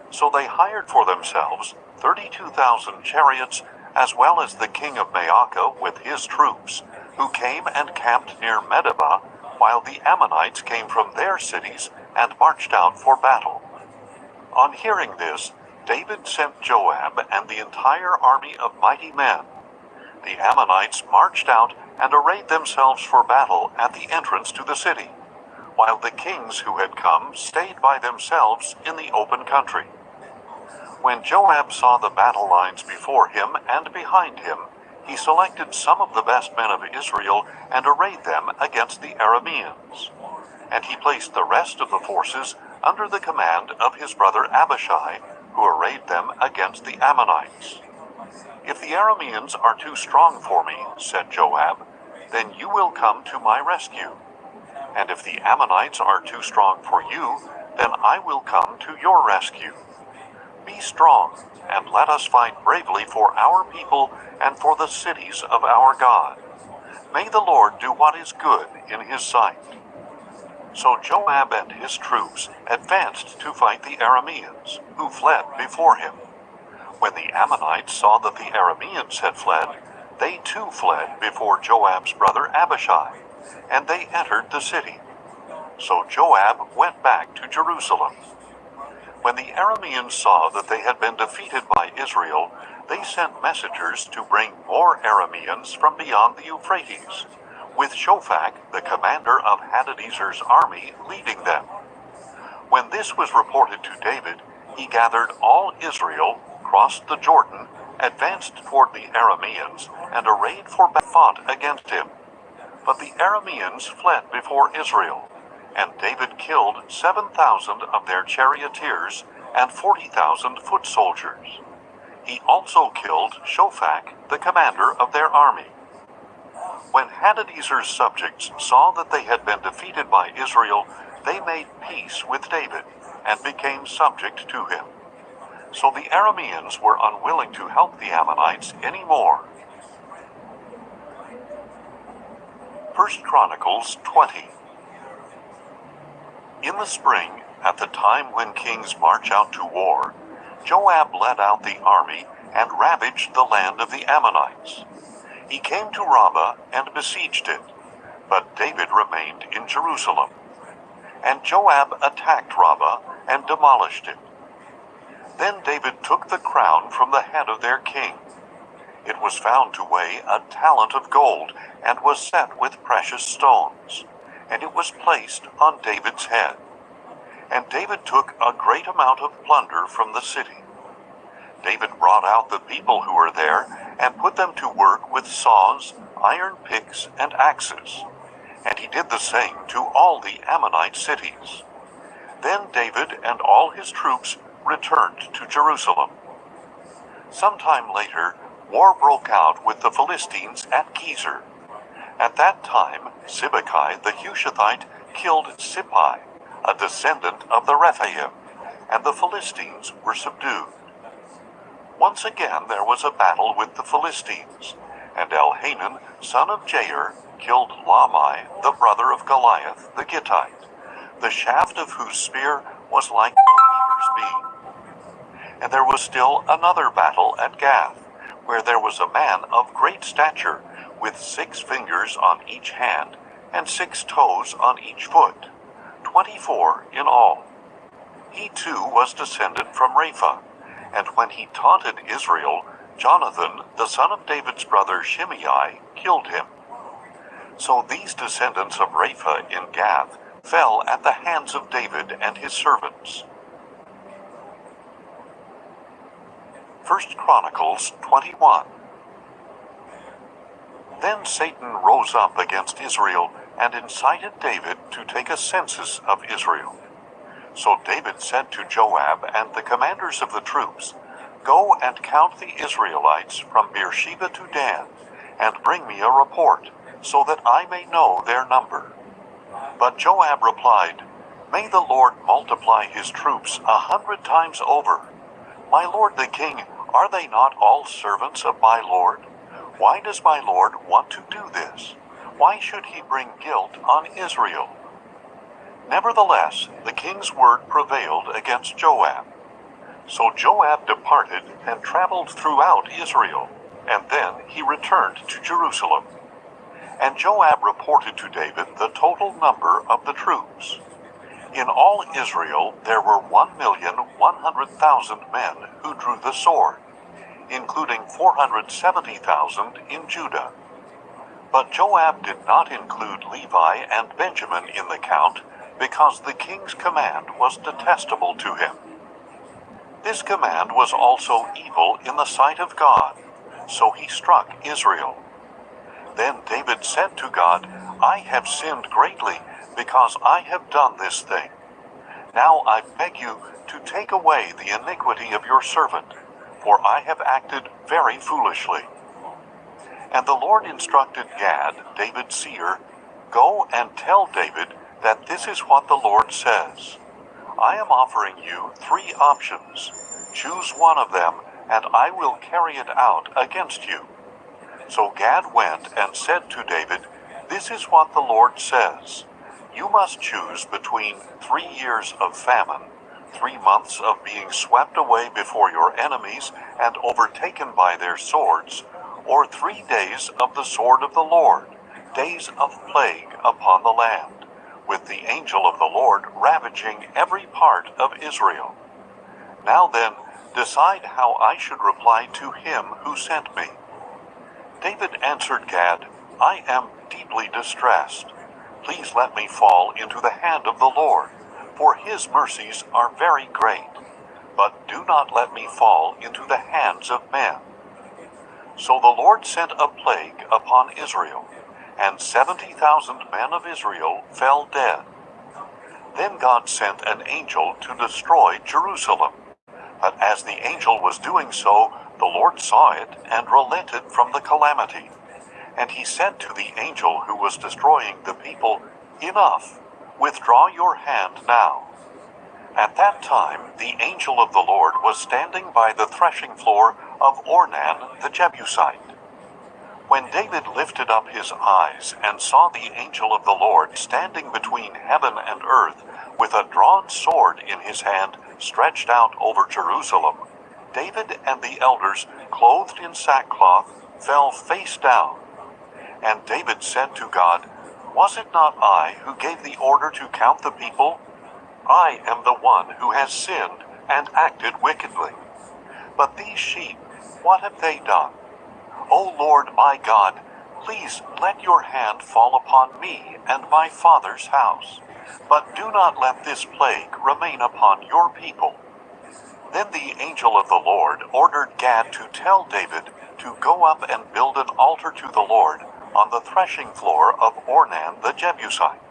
Speaker 1: So they hired for themselves 32,000 chariots, as well as the king of Maacah with his troops, who came and camped near Medeba, while the Ammonites came from their cities and marched out for battle. On hearing this, David sent Joab and the entire army of mighty men. The Ammonites marched out and arrayed themselves for battle at the entrance to the city, while the kings who had come stayed by themselves in the open country. When Joab saw the battle lines before him and behind him, he selected some of the best men of Israel and arrayed them against the Arameans. And he placed the rest of the forces under the command of his brother Abishai, who arrayed them against the Ammonites. If the Arameans are too strong for me, said Joab, then you will come to my rescue. And if the Ammonites are too strong for you, then I will come to your rescue. Be strong, and let us fight bravely for our people and for the cities of our God. May the Lord do what is good in his sight. So Joab and his troops advanced to fight the Arameans, who fled before him. When the Ammonites saw that the Arameans had fled, They too fled before Joab's brother Abishai, and they entered the city. So Joab went back to Jerusalem. When the Arameans saw that they had been defeated by Israel, they sent messengers to bring more Arameans from beyond the Euphrates, with Shophak, the commander of Hadadezer's army, leading them. When this was reported to David, he gathered all Israel, crossed the Jordan, advanced toward the Arameans, and arrayed for fought against him. But the Arameans fled before Israel, and David killed 7,000 of their charioteers and 40,000 foot soldiers. He also killed Shophak, the commander of their army. When Hadadezer's subjects saw that they had been defeated by Israel, they made peace with David and became subject to him. So the Arameans were unwilling to help the Ammonites anymore. 1 Chronicles 20. In the spring, at the time when kings march out to war, Joab led out the army and ravaged the land of the Ammonites. He came to Rabbah and besieged it, but David remained in Jerusalem. And Joab attacked Rabbah and demolished it. Then David took the crown from the head of their king. It was found to weigh a talent of gold and was set with precious stones, and it was placed on David's head. And David took a great amount of plunder from the city. David brought out the people who were there and put them to work with saws, iron picks, and axes. And he did the same to all the Ammonite cities. Then David and all his troops returned to Jerusalem. Sometime later, war broke out with the Philistines at Gezer. At that time, Sibbecai the Hushathite killed Sippai, a descendant of the Rephaim, and the Philistines were subdued. Once again there was a battle with the Philistines, and Elhanan, son of Jair, killed Lahmi, the brother of Goliath the Gittite, the shaft of whose spear was like a weaver's beam. And there was still another battle at Gath, where there was a man of great stature, with 6 fingers on each hand, and 6 toes on each foot, 24 in all. He too was descended from Rapha, and when he taunted Israel, Jonathan, the son of David's brother Shimei, killed him. So these descendants of Rapha in Gath fell at the hands of David and his servants. 1 Chronicles 21. Then Satan rose up against Israel and incited David to take a census of Israel. So David said to Joab and the commanders of the troops, "Go and count the Israelites from Beersheba to Dan, and bring me a report, so that I may know their number." But Joab replied, "May the Lord multiply his troops 100 times over. My lord the king, are they not all servants of my lord? Why does my lord want to do this? Why should he bring guilt on Israel?" Nevertheless, the king's word prevailed against Joab. So Joab departed and traveled throughout Israel, and then he returned to Jerusalem. And Joab reported to David the total number of the troops. In all Israel there were 1,100,000 men who drew the sword, including 470,000 in Judah. But Joab did not include Levi and Benjamin in the count, because the king's command was detestable to him. This command was also evil in the sight of God, so he struck Israel. Then David said to God, "I have sinned greatly, because I have done this thing. Now I beg you to take away the iniquity of your servant, for I have acted very foolishly." And the Lord instructed Gad, David's seer, "Go and tell David that this is what the Lord says. I am offering you 3 options. Choose one of them, and I will carry it out against you." So Gad went and said to David, "This is what the Lord says. You must choose between 3 years of famine, 3 months of being swept away before your enemies and overtaken by their swords, or 3 days of the sword of the Lord, days of plague upon the land, with the angel of the Lord ravaging every part of Israel. Now then, decide how I should reply to him who sent me." David answered Gad, "I am deeply distressed. Please let me fall into the hand of the Lord, for his mercies are very great. But do not let me fall into the hands of men." So the Lord sent a plague upon Israel, and 70,000 men of Israel fell dead. Then God sent an angel to destroy Jerusalem. But as the angel was doing so, the Lord saw it and relented from the calamity. And he said to the angel who was destroying the people, "Enough, withdraw your hand now." At that time the angel of the Lord was standing by the threshing floor of Ornan the Jebusite. When David lifted up his eyes and saw the angel of the Lord standing between heaven and earth, with a drawn sword in his hand stretched out over Jerusalem, David and the elders, clothed in sackcloth, fell face down. And David said to God, "Was it not I who gave the order to count the people? I am the one who has sinned and acted wickedly. But these sheep, what have they done? O Lord my God, please let your hand fall upon me and my father's house, but do not let this plague remain upon your people." Then the angel of the Lord ordered Gad to tell David to go up and build an altar to the Lord on the threshing floor of Ornan the Jebusite.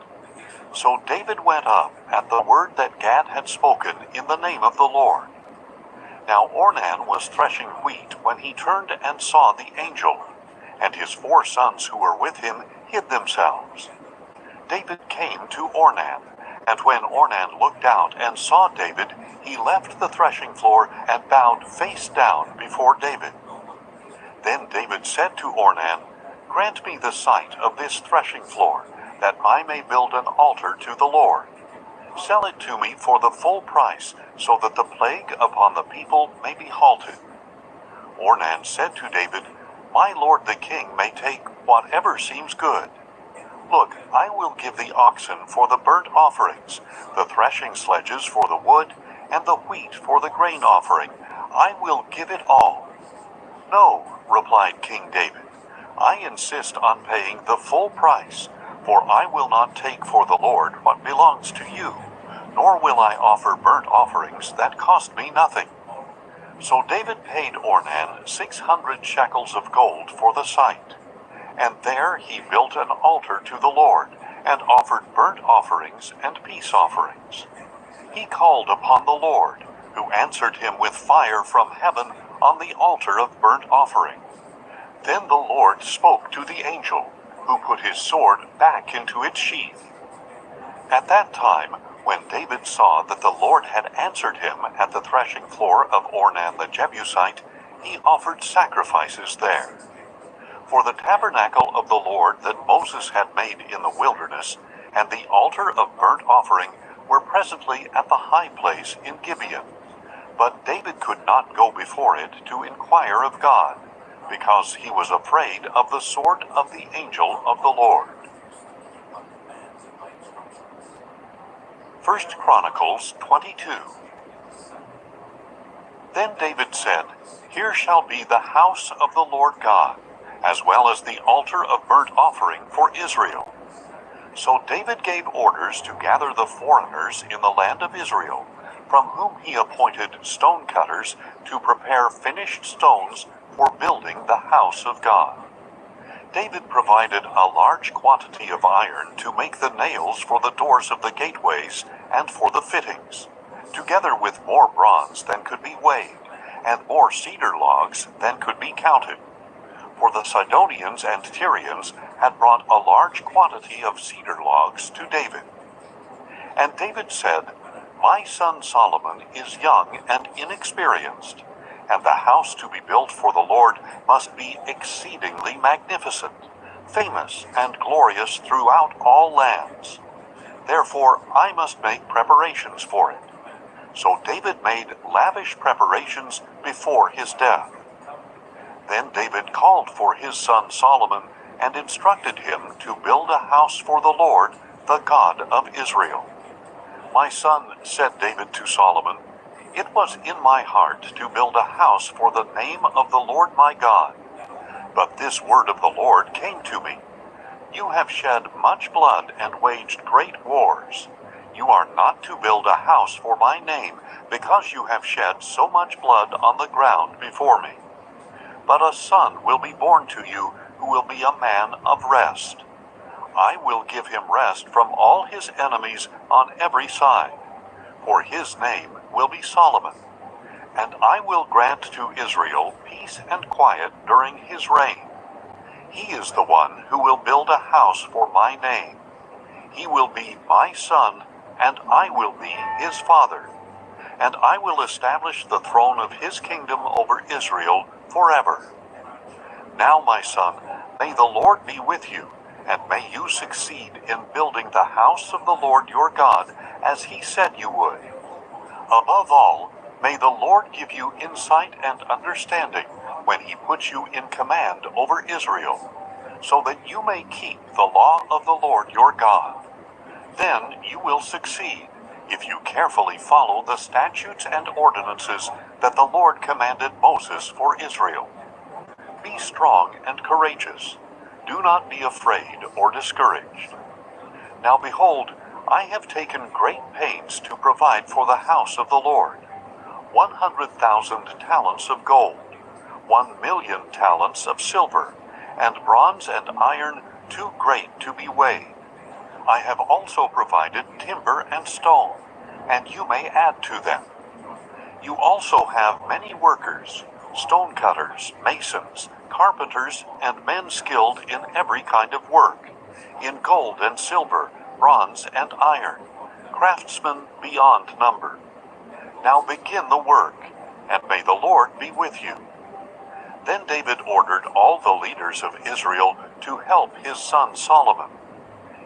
Speaker 1: So David went up at the word that Gad had spoken in the name of the Lord. Now Ornan was threshing wheat when he turned and saw the angel, and his 4 sons who were with him hid themselves. David came to Ornan, and when Ornan looked out and saw David, he left the threshing floor and bowed face down before David. Then David said to Ornan, "Grant me the site of this threshing floor, that I may build an altar to the Lord. Sell it to me for the full price, so that the plague upon the people may be halted." Ornan said to David, "My lord the king may take whatever seems good. Look, I will give the oxen for the burnt offerings, the threshing sledges for the wood, and the wheat for the grain offering. I will give it all." "No," replied King David, "I insist on paying the full price, for I will not take for the Lord what belongs to you, nor will I offer burnt offerings that cost me nothing." So David paid Ornan 600 shekels of gold for the site, and there he built an altar to the Lord, and offered burnt offerings and peace offerings. He called upon the Lord, who answered him with fire from heaven on the altar of burnt offering. Then the Lord spoke to the angel, who put his sword back into its sheath. At that time, when David saw that the Lord had answered him at the threshing floor of Ornan the Jebusite, he offered sacrifices there. For the tabernacle of the Lord that Moses had made in the wilderness, and the altar of burnt offering, were presently at the high place in Gibeon. But David could not go before it to inquire of God, because he was afraid of the sword of the angel of the Lord. 1 Chronicles 22. Then David said, "Here shall be the house of the Lord God, as well as the altar of burnt offering for Israel." So David gave orders to gather the foreigners in the land of Israel, from whom he appointed stone cutters to prepare finished stones for building the house of God. David provided a large quantity of iron to make the nails for the doors of the gateways and for the fittings, together with more bronze than could be weighed, and more cedar logs than could be counted. For the Sidonians and Tyrians had brought a large quantity of cedar logs to David. And David said, "My son Solomon is young and inexperienced, and the house to be built for the Lord must be exceedingly magnificent, famous and glorious throughout all lands. Therefore I must make preparations for it." So David made lavish preparations before his death. Then David called for his son Solomon and instructed him to build a house for the Lord, the God of Israel. "My son," said David to Solomon, "it was in my heart to build a house for the name of the Lord my God. But this word of the Lord came to me. You have shed much blood and waged great wars. You are not to build a house for my name, because you have shed so much blood on the ground before me. But a son will be born to you who will be a man of rest. I will give him rest from all his enemies on every side, for his name will be Solomon. And I will grant to Israel peace and quiet during his reign. He is the one who will build a house for my name. He will be my son, and I will be his father. And I will establish the throne of his kingdom over Israel forever. Now, my son, may the Lord be with you, and may you succeed in building the house of the Lord your God, as he said you would. Above all, may the Lord give you insight and understanding when he puts you in command over Israel, so that you may keep the law of the Lord your God. Then you will succeed, if you carefully follow the statutes and ordinances that the Lord commanded Moses for Israel. Be strong and courageous. Do not be afraid or discouraged. Now behold, I have taken great pains to provide for the house of the Lord 100,000 talents of gold, 1,000,000 talents of silver, and bronze and iron too great to be weighed. I have also provided timber and stone, and you may add to them. You also have many workers, stone cutters, masons, carpenters, and men skilled in every kind of work, in gold and silver, bronze and iron, craftsmen beyond number. Now begin the work, and may the Lord be with you." Then David ordered all the leaders of Israel to help his son Solomon.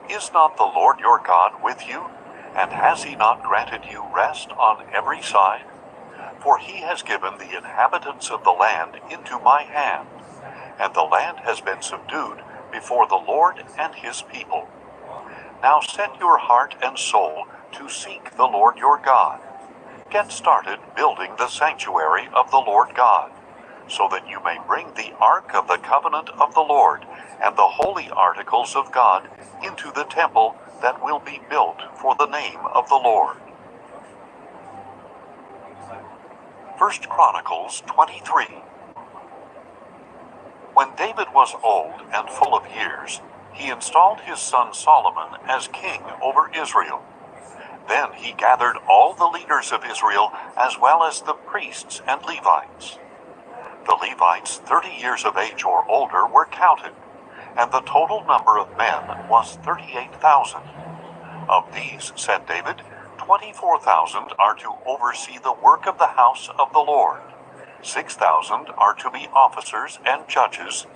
Speaker 1: "Is not the Lord your God with you? And has he not granted you rest on every side? For he has given the inhabitants of the land into my hand, and the land has been subdued before the Lord and his people. Now set your heart and soul to seek the Lord your God. Get started building the sanctuary of the Lord God, so that you may bring the ark of the covenant of the Lord and the holy articles of God into the temple that will be built for the name of the Lord." 1 Chronicles 23. When David was old and full of years, he installed his son Solomon as king over Israel. Then he gathered all the leaders of Israel, as well as the priests and Levites. The Levites 30 years of age or older were counted, and the total number of men was 38,000. Of these, said David, 24,000 are to oversee the work of the house of the Lord. 6,000 are to be officers and judges,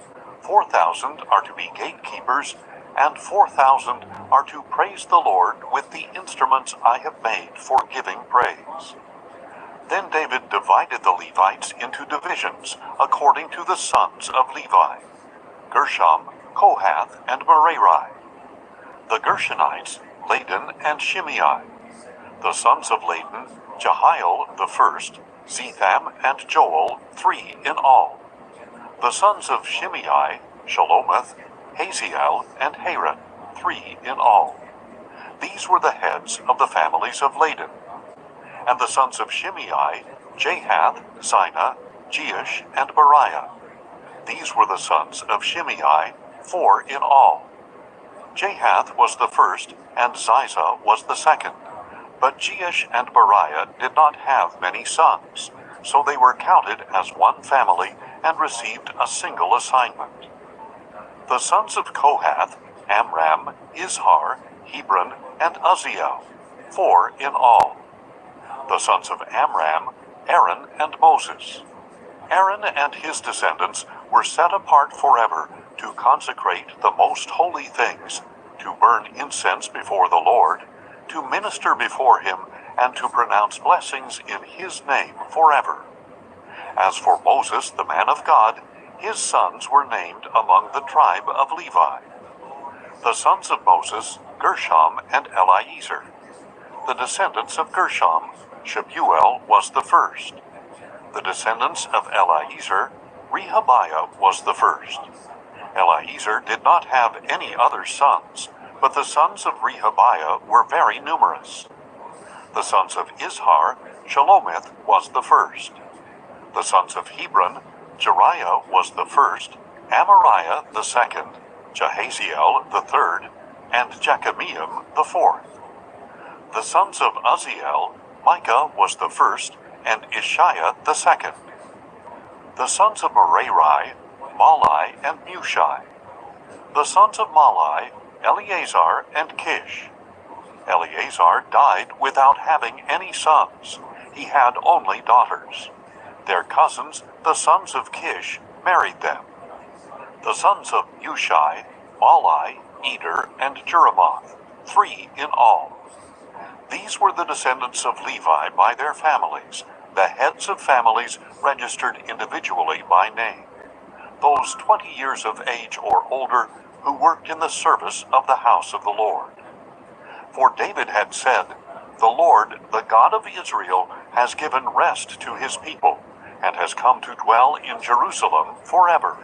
Speaker 1: 4,000 are to be gatekeepers, and 4,000 are to praise the Lord with the instruments I have made for giving praise. Then David divided the Levites into divisions according to the sons of Levi: Gershom, Kohath, and Merari. The Gershonites, Ladan and Shimei. The sons of Ladan, Jehiel the first, Zetham and Joel, 3 in all. The sons of Shimei, Shalomith, Haziel, and Haran, 3 in all. These were the heads of the families of Ladan. And the sons of Shimei, Jahath, Zina, Jeush, and Beriah. These were the sons of Shimei, 4 in all. Jahath was the first, and Ziza was the second. But Jeush and Beriah did not have many sons, so they were counted as one family and received a single assignment. The sons of Kohath, Amram, Izhar, Hebron, and Uzziel, 4 in all. The sons of Amram, Aaron and Moses. Aaron and his descendants were set apart forever to consecrate the most holy things, to burn incense before the Lord, to minister before him, and to pronounce blessings in his name forever. As for Moses, the man of God, His sons were named among the tribe of Levi. The sons of Moses, Gershom and Eliezer. The descendants of Gershom, Shebuel was the first. The descendants of Eliezer, Rehabiah was the first. Eliezer did not have any other sons, but the sons of Rehabiah were very numerous. The sons of Izhar, Shelomith was the first. The sons of Hebron, Jeriah was the first, Amariah the second, Jahaziel the third, and Jekameam the fourth. The sons of Uzziel, Micah was the first, and Ishiah the second. The sons of Merari, Malai and Mushai. The sons of Malai, Eleazar and Kish. Eleazar died without having any sons. He had only daughters. Their cousins, the sons of Kish, married them. The sons of Mushai, Malai, Eder, and Jeremoth, 3 in all. These were the descendants of Levi by their families, the heads of families registered individually by name. Those 20 years of age or older who worked in the service of the house of the Lord. For David had said, "The Lord, the God of Israel, has given rest to his people, and has come to dwell in Jerusalem forever."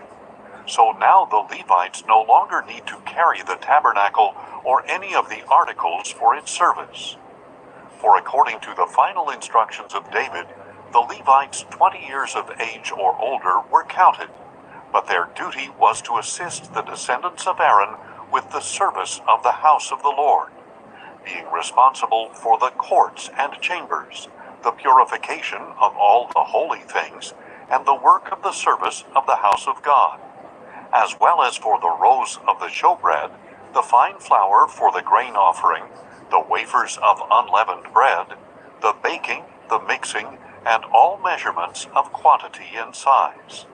Speaker 1: So now the Levites no longer need to carry the tabernacle or any of the articles for its service. For according to the final instructions of David, the Levites 20 years of age or older were counted, but their duty was to assist the descendants of Aaron with the service of the house of the Lord, being responsible for the courts and chambers, the purification of all the holy things, and the work of the service of the house of God, as well as for the rows of the showbread, the fine flour for the grain offering, the wafers of unleavened bread, the baking, the mixing, and all measurements of quantity and size.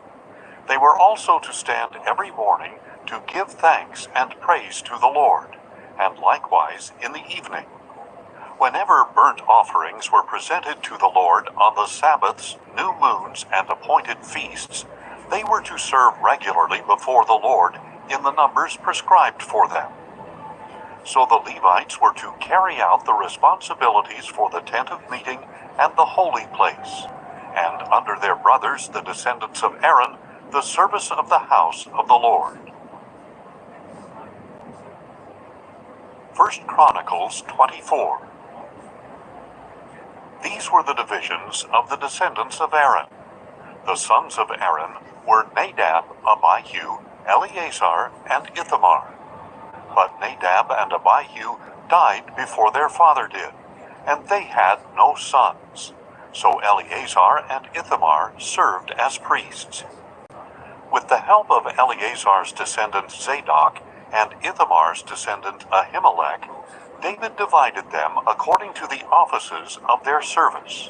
Speaker 1: They were also to stand every morning to give thanks and praise to the Lord, and likewise in the evening. Whenever burnt offerings were presented to the Lord on the Sabbaths, new moons, and appointed feasts, they were to serve regularly before the Lord in the numbers prescribed for them. So the Levites were to carry out the responsibilities for the tent of meeting and the holy place, and under their brothers, the descendants of Aaron, the service of the house of the Lord. 1 Chronicles 24. These were the divisions of the descendants of Aaron. The sons of Aaron were Nadab, Abihu, Eleazar, and Ithamar. But Nadab and Abihu died before their father did, and they had no sons. So Eleazar and Ithamar served as priests. With the help of Eleazar's descendant Zadok and Ithamar's descendant Ahimelech, David divided them according to the offices of their service.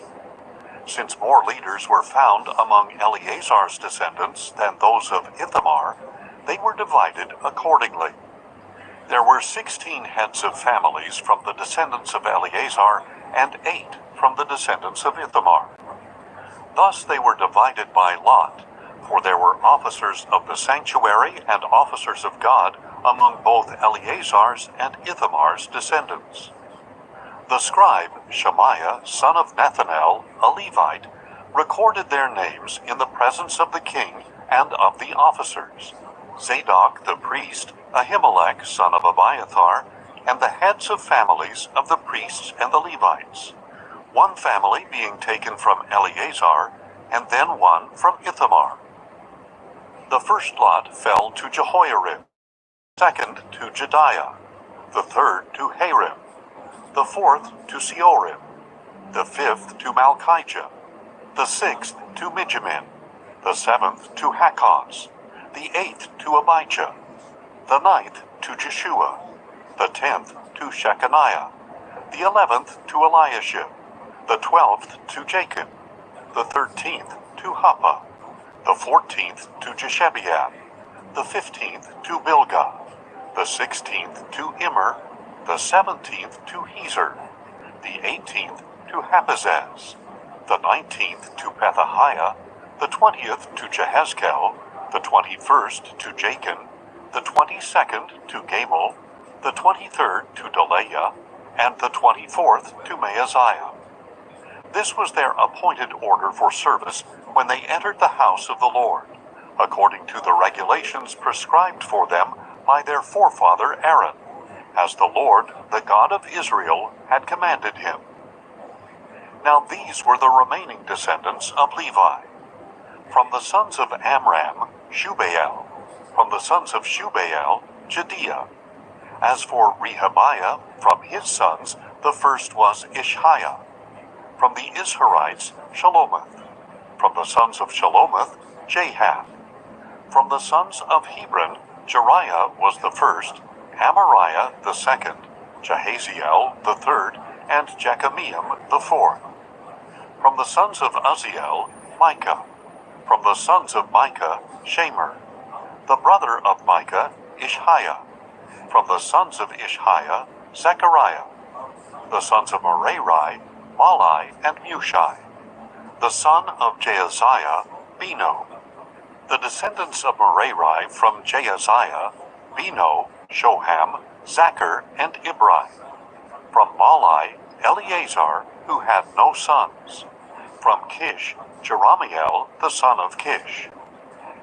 Speaker 1: Since more leaders were found among Eleazar's descendants than those of Ithamar, they were divided accordingly. There were 16 heads of families from the descendants of Eleazar and 8 from the descendants of Ithamar. Thus they were divided by lot, for there were officers of the sanctuary and officers of God among both Eleazar's and Ithamar's descendants. The scribe Shemaiah, son of Nethanel, a Levite, recorded their names in the presence of the king and of the officers. Zadok the priest, Ahimelech, son of Abiathar, and the heads of families of the priests and the Levites, one family being taken from Eleazar, and then one from Ithamar. The first lot fell to Jehoiarib, second to Jediah, the third to Harim, the fourth to Seorim, the fifth to Malchijah, the sixth to Mijamin, the seventh to Hakkoz, the eighth to Abijah, the ninth to Jeshua, the 10th to Shechaniah, the 11th to Eliashib, the 12th to Jacob, the 13th to Huppah, the 14th to Jeshebeab, the 15th to Bilgah, the 16th to Immer, the 17th to Hezer, the 18th to Haphazaz, the 19th to Pethahiah, the 20th to Jehezkel, the 21st to Jachin, the 22nd to Gamul, the 23rd to Delaiah, and the 24th to Maaziah. This was their appointed order for service when they entered the house of the Lord, according to the regulations prescribed for them by their forefather Aaron, as the Lord, the God of Israel, had commanded him. Now these were the remaining descendants of Levi. From the sons of Amram, Shubael. From the sons of Shubael, Jediah. As for Rehabiah, from his sons, the first was Ishiah. From the Isharites, Shalomith. From the sons of Shalomith, Jahath. From the sons of Hebron, Jeriah was the first, Amariah the second, Jahaziel the third, and Jekameam the fourth. From the sons of Uzziel, Micah. From the sons of Micah, Shamer. The brother of Micah, Ishiah. From the sons of Ishiah, Zechariah. The sons of Merari, Malai and Mushai. The son of Jaaziah, Beno. The descendants of Merari from Jaaziah, Beno, Shoham, Zachar, and Ibri. From Malai, Eleazar, who had no sons. From Kish, Jeramiel, the son of Kish.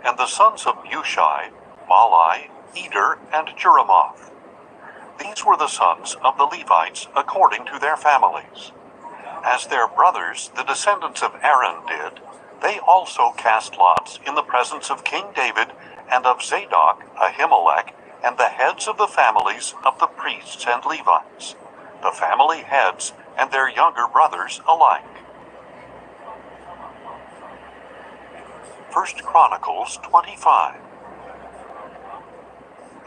Speaker 1: And the sons of Mushai, Malai, Eder, and Jeremoth. These were the sons of the Levites according to their families. As their brothers, the descendants of Aaron, did, they also cast lots in the presence of King David and of Zadok, Ahimelech, and the heads of the families of the priests and Levites, the family heads and their younger brothers alike. 1 Chronicles 25.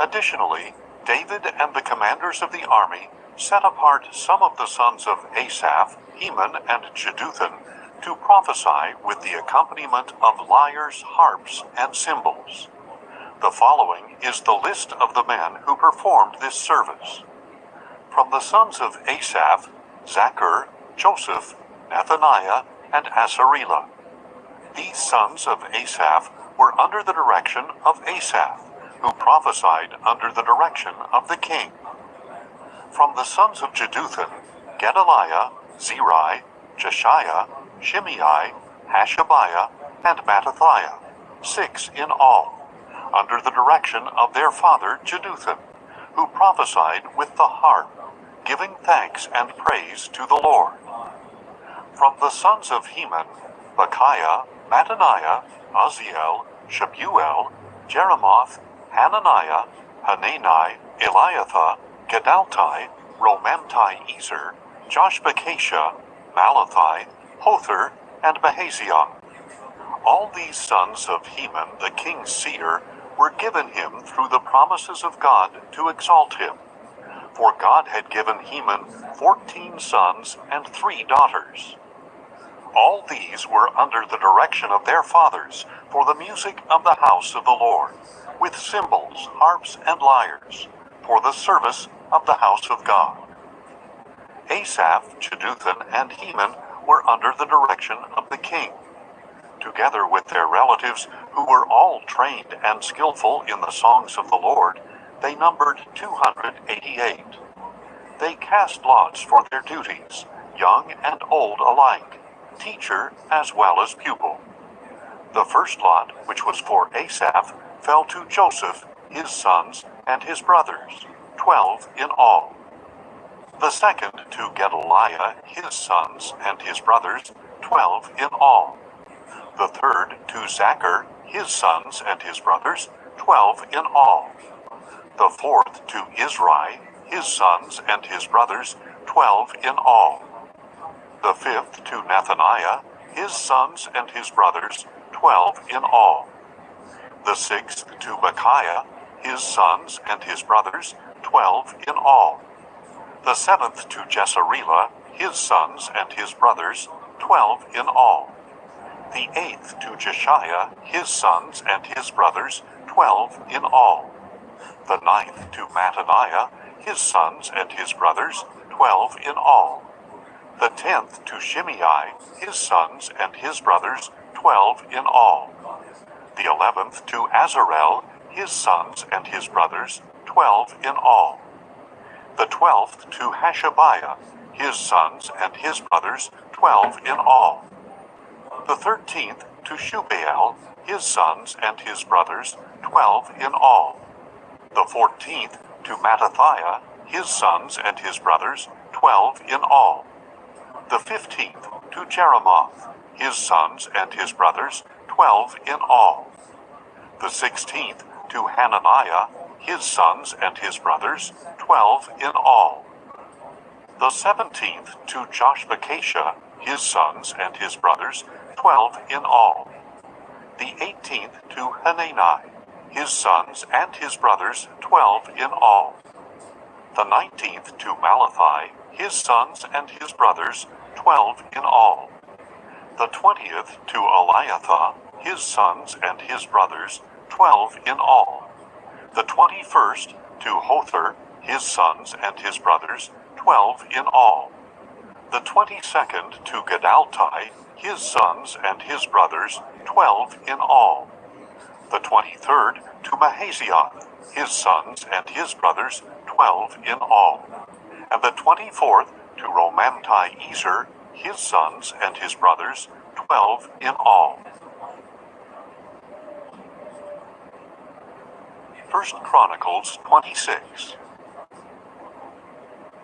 Speaker 1: Additionally, David and the commanders of the army set apart some of the sons of Asaph, Heman, and Jeduthun to prophesy with the accompaniment of lyres, harps, and cymbals. The following is the list of the men who performed this service. From the sons of Asaph, Zachar, Joseph, Nethaniah, and Asarelah. These sons of Asaph were under the direction of Asaph, who prophesied under the direction of the king. From the sons of Jeduthun, Gedaliah, Zeri, Jeshiah, Shimei, Hashabiah, and Mattathiah, 6 in all, under the direction of their father Jeduthun, who prophesied with the harp, giving thanks and praise to the Lord. From the sons of Heman, Bechiah, Mattaniah, Uzziel, Shebuel, Jeremoth, Hananiah, Hanani, Eliathah, Gedaltai, Romamti-Ezer, Joshbekashah, Malathi, Hother, and Mahaziah. All these sons of Heman the king's seer were given him through the promises of God to exalt him. For God had given Heman 14 sons and 3 daughters. All these were under the direction of their fathers for the music of the house of the Lord, with cymbals, harps, and lyres, for the service of the house of God. Asaph, Jeduthun, and Heman were under the direction of the king. Together with their relatives, who were all trained and skillful in the songs of the Lord, they numbered 288. They cast lots for their duties, young and old alike, teacher as well as pupil. The first lot, which was for Asaph, fell to Joseph, his sons, and his brothers, 12 in all. The second to Gedaliah, his sons, and his brothers, 12 in all. The third to Zachar, his sons, and his brothers, 12 in all. The fourth to Isri, his sons, and his brothers, 12 in all. The fifth to Nethaniah, his sons, and his brothers, 12 in all. The sixth to Bechiah, his sons, and his brothers, 12 in all. The seventh to Jesarela, his sons, and his brothers, 12 in all. The eighth to Jeshiah, his sons, and his brothers, 12 in all. The ninth to Mattaniah, his sons, and his brothers, 12 in all. The 10th to Shimei, his sons, and his brothers, 12 in all. The The 11th to Azarel, his sons and his brothers, 12 in all. The 12th to Hashabiah, his sons and his brothers, 12 in all. The 13th to Shubael, his sons and his brothers, 12 in all. The 14th to Mattathiah, his sons and his brothers, 12 in all. The 15th to Jeremoth, his sons and his brothers, 12 in all. The 16th to Hananiah, his sons and his brothers, 12 in all. The 17th to Joshbekasha, his sons and his brothers, 12 in all. The 18th to Hanani, his sons and his brothers, 12 in all. The 19th to Malachi, his sons and his brothers, 12 in all. The 20th to Eliathah, his sons and his brothers, 12 in all. The 21st to Hothar, his sons and his brothers, 12 in all. The 22nd to Gedaltai, his sons and his brothers, 12 in all. The 23rd to Mahazioth, his sons and his brothers, 12 in all. And the 24th to Romamti-Ezer, his sons and his brothers, 12 in all. 1 Chronicles 26.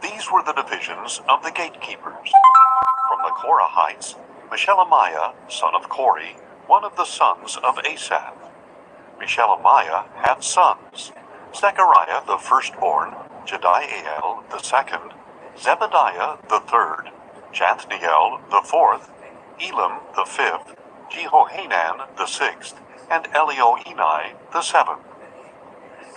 Speaker 1: These were the divisions of the gatekeepers. From the Korahites, Meshelemiah, son of Kori, one of the sons of Asaph. Meshelemiah had sons: Zechariah the firstborn, Jediael the second, Zebediah the third, Jathniel the fourth, Elam the fifth, Jehohanan the sixth, and Elioenai the seventh.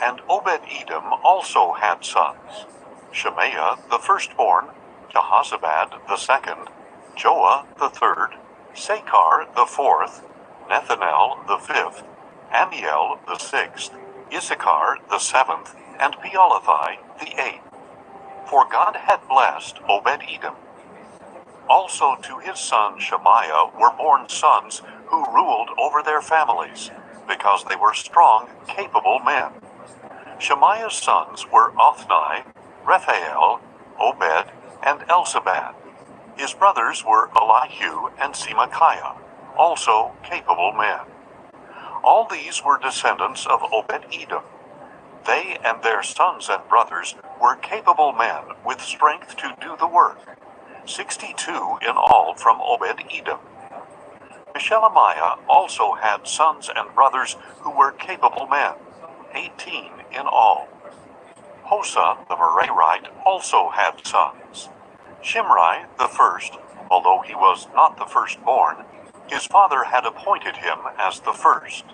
Speaker 1: And Obed-Edom also had sons: Shemaiah the firstborn, Jehozabad the second, Joah the third, Sakar the fourth, Nethanel the fifth, Amiel the sixth, Issachar the seventh, and Peolathai the eighth. For God had blessed Obed-Edom. Also to his son Shemaiah were born sons who ruled over their families, because they were strong, capable men. Shemaiah's sons were Othni, Rephael, Obed, and Elzabad. His brothers were Elihu and Semachiah, also capable men. All these were descendants of Obed-Edom. They and their sons and brothers were capable men with strength to do the work, 62 in all from Obed-Edom. Meshelemiah also had sons and brothers who were capable men, 18 in all. Hosa the Merarite also had sons. Shimri the first, although he was not the firstborn, his father had appointed him as the first.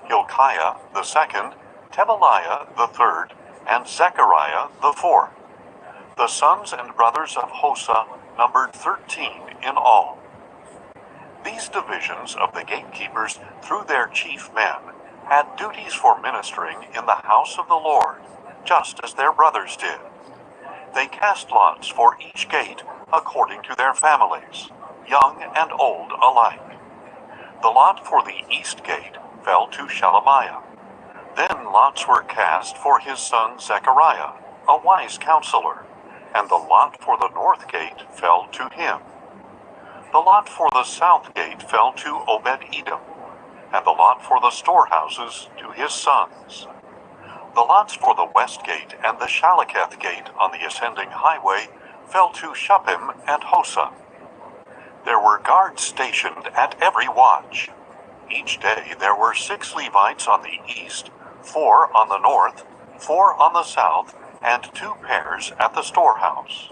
Speaker 1: Hilkiah the second, Tebaliah the third, and Zechariah the fourth. The sons and brothers of Hosa numbered 13 in all. These divisions of the gatekeepers, through their chief men, had duties for ministering in the house of the Lord, just as their brothers did. They cast lots for each gate according to their families, young and old alike. The lot for the east gate fell to Shelemiah. Then lots were cast for his son Zechariah, a wise counselor, and the lot for the north gate fell to him. The lot for the south gate fell to Obed-Edom, and the lot for the storehouses to his sons. The lots for the west gate and the Shalaketh gate on the ascending highway fell to Shuppim and Hosa. There were guards stationed at every watch. Each day there were 6 Levites on the east, 4 on the north, 4 on the south, and 2 pairs at the storehouse.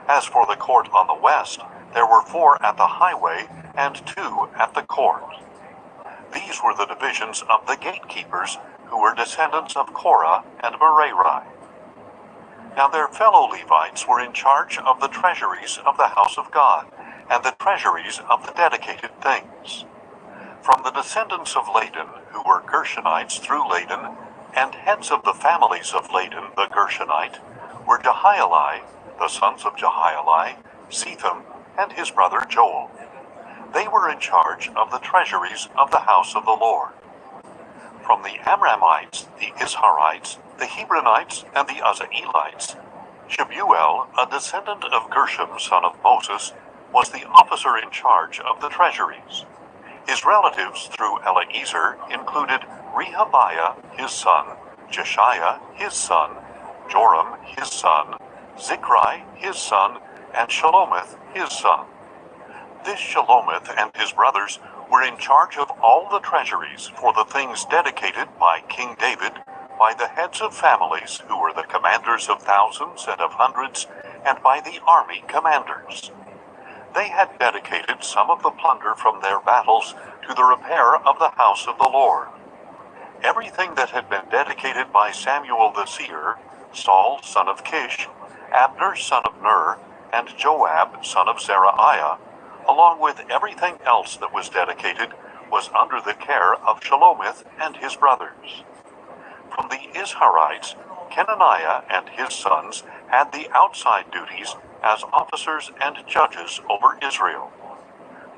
Speaker 1: As for the court on the west, there were 4 at the highway and 2 at the court. These were the divisions of the gatekeepers, who were descendants of Korah and Merari. Now their fellow Levites were in charge of the treasuries of the house of God, and the treasuries of the dedicated things. From the descendants of Ladan, who were Gershonites through Ladan, and heads of the families of Ladan the Gershonite, were Jehieli, the sons of Jehieli, Zetham, and his brother Joel. They were in charge of the treasuries of the house of the Lord. From the Amramites, the Isharites, the Hebronites, and the Uzzaelites, Shebuel, a descendant of Gershom, son of Moses, was the officer in charge of the treasuries. His relatives through Eleazar included Rehabiah, his son, Jeshiah, his son, Joram, his son, Zichri, his son, and Shalomith, his son. This Shalomith and his brothers were in charge of all the treasuries for the things dedicated by King David by the heads of families who were the commanders of thousands and of hundreds, and by the army commanders. They had dedicated some of the plunder from their battles to the repair of the house of the Lord. Everything that had been dedicated by Samuel the seer, Saul son of Kish, Abner son of Ner, and Joab son of Zeruiah, along with everything else that was dedicated, was under the care of Shalomith and his brothers. From the Isharites, Kenaniah and his sons had the outside duties as officers and judges over Israel.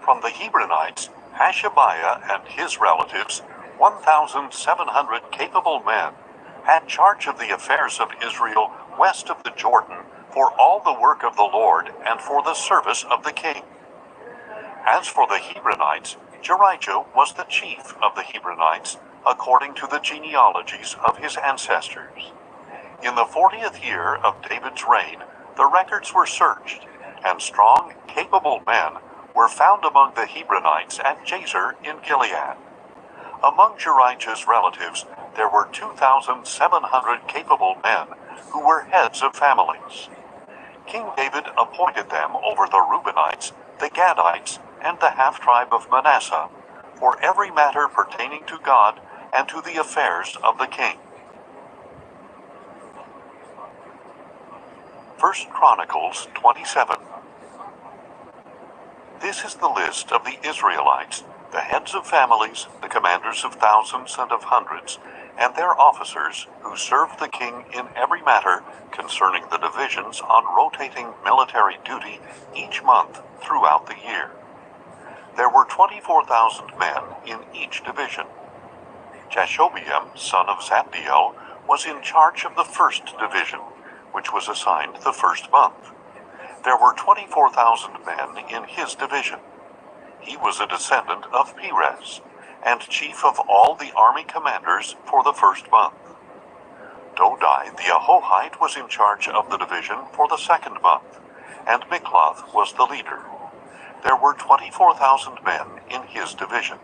Speaker 1: From the Hebronites, Hashabiah and his relatives, 1,700 capable men, had charge of the affairs of Israel west of the Jordan for all the work of the Lord and for the service of the king. As for the Hebronites, Jerijah was the chief of the Hebronites, according to the genealogies of his ancestors. In the 40th year of David's reign, the records were searched, and strong, capable men were found among the Hebronites at Jazer in Gilead. Among Jerijah's relatives, there were 2,700 capable men who were heads of families. King David appointed them over the Reubenites, the Gadites, and the half-tribe of Manasseh, for every matter pertaining to God and to the affairs of the king. 1 Chronicles 27. This is the list of the Israelites, the heads of families, the commanders of thousands and of hundreds, and their officers who served the king in every matter concerning the divisions on rotating military duty each month throughout the year. There were 24,000 men in each division. Jashobeam, son of Zabdiel, was in charge of the first division, which was assigned the first month. There were 24,000 men in his division. He was a descendant of Perez, and chief of all the army commanders for the first month. Dodai the Ahohite was in charge of the division for the second month, and Mikloth was the leader. There were 24,000 men in his division.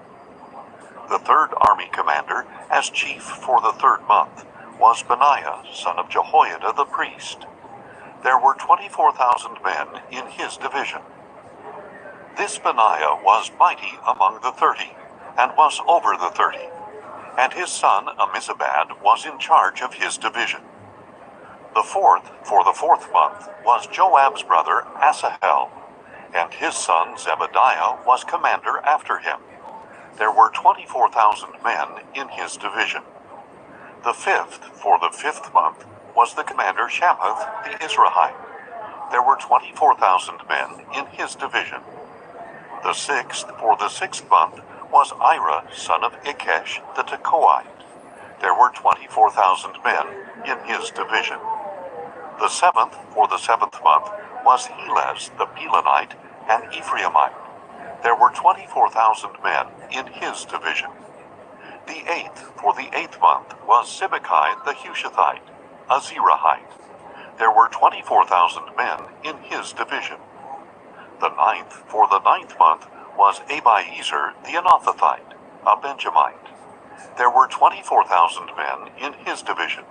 Speaker 1: The third army commander, as chief for the third month, was Benaiah, son of Jehoiada the priest. There were 24,000 men in his division. This Benaiah was mighty among the 30, and was over the 30, and his son Amizabad was in charge of his division. The fourth, for the fourth month, was Joab's brother Asahel, and his son Zebadiah was commander after him. There were 24,000 men in his division. The fifth, for the fifth month, was the commander Shamhuth the Israelite. There were 24,000 men in his division. The sixth, for the sixth month, was Ira, son of Ikesh the Tekoite. There were 24,000 men in his division. The seventh, for the seventh month, was Helez the Pelonite and Ephraimite. There were 24,000 men in his division. The eighth, for the eighth month, was Sibbecai the Hushathite, a Zerahite. There were 24,000 men in his division. The ninth, for the ninth month, was Abiezer the Anathothite, a Benjamite. There were 24,000 men in his division.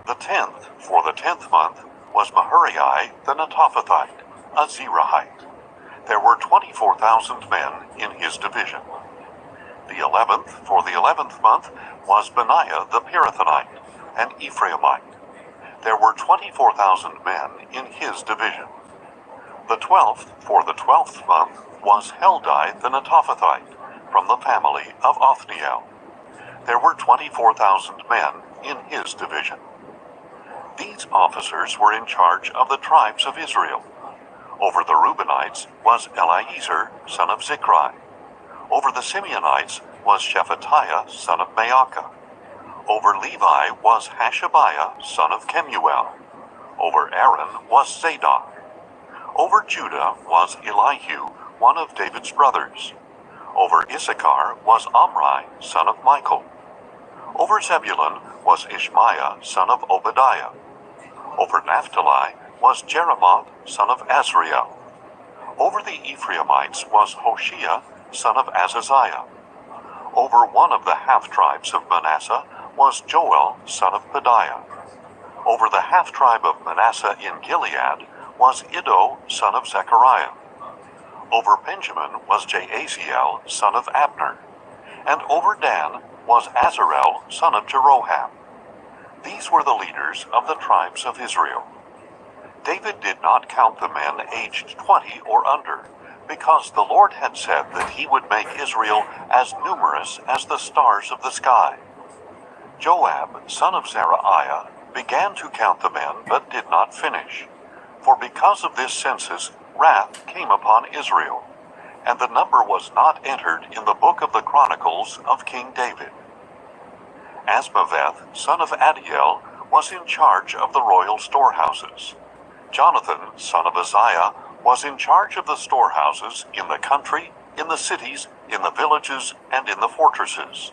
Speaker 1: The tenth, for the 10th month, was Mahurai the Netophathite, a Zerahite. There were 24,000 men in his division. The 11th, for the 11th month, was Benaiah the Pirathonite, an Ephraimite. There were 24,000 men in his division. The 12th, for the 12th month, was Heldai the Netophathite, from the family of Othniel. There were 24,000 men in his division. These officers were in charge of the tribes of Israel. Over the Reubenites was Eleazar, son of Zichri. Over the Simeonites, was Shephatiah son of Maacah. Over Levi was Hashabiah son of Kemuel. Over Aaron was Zadok. Over Judah was Elihu, one of David's brothers. Over Issachar was Omri, son of Michael. Over Zebulun was Ishmaiah, son of Obadiah. Over Naphtali was Jeremoth, son of Azriel. Over the Ephraimites was Hoshea, son of Azaziah. Over one of the half-tribes of Manasseh was Joel, son of Pedaiah. Over the half-tribe of Manasseh in Gilead was Iddo, son of Zechariah. Over Benjamin was Jaaziel, son of Abner. And over Dan was Azarel, son of Jeroham. These were the leaders of the tribes of Israel. David did not count the men aged 20 or under, because the Lord had said that he would make Israel as numerous as the stars of the sky. Joab, son of Zeruiah, began to count the men, but did not finish. For because of this census, wrath came upon Israel, and the number was not entered in the book of the Chronicles of King David. Asmaveth, son of Adiel, was in charge of the royal storehouses. Jonathan, son of Uzziah, was in charge of the storehouses in the country, in the cities, in the villages, and in the fortresses.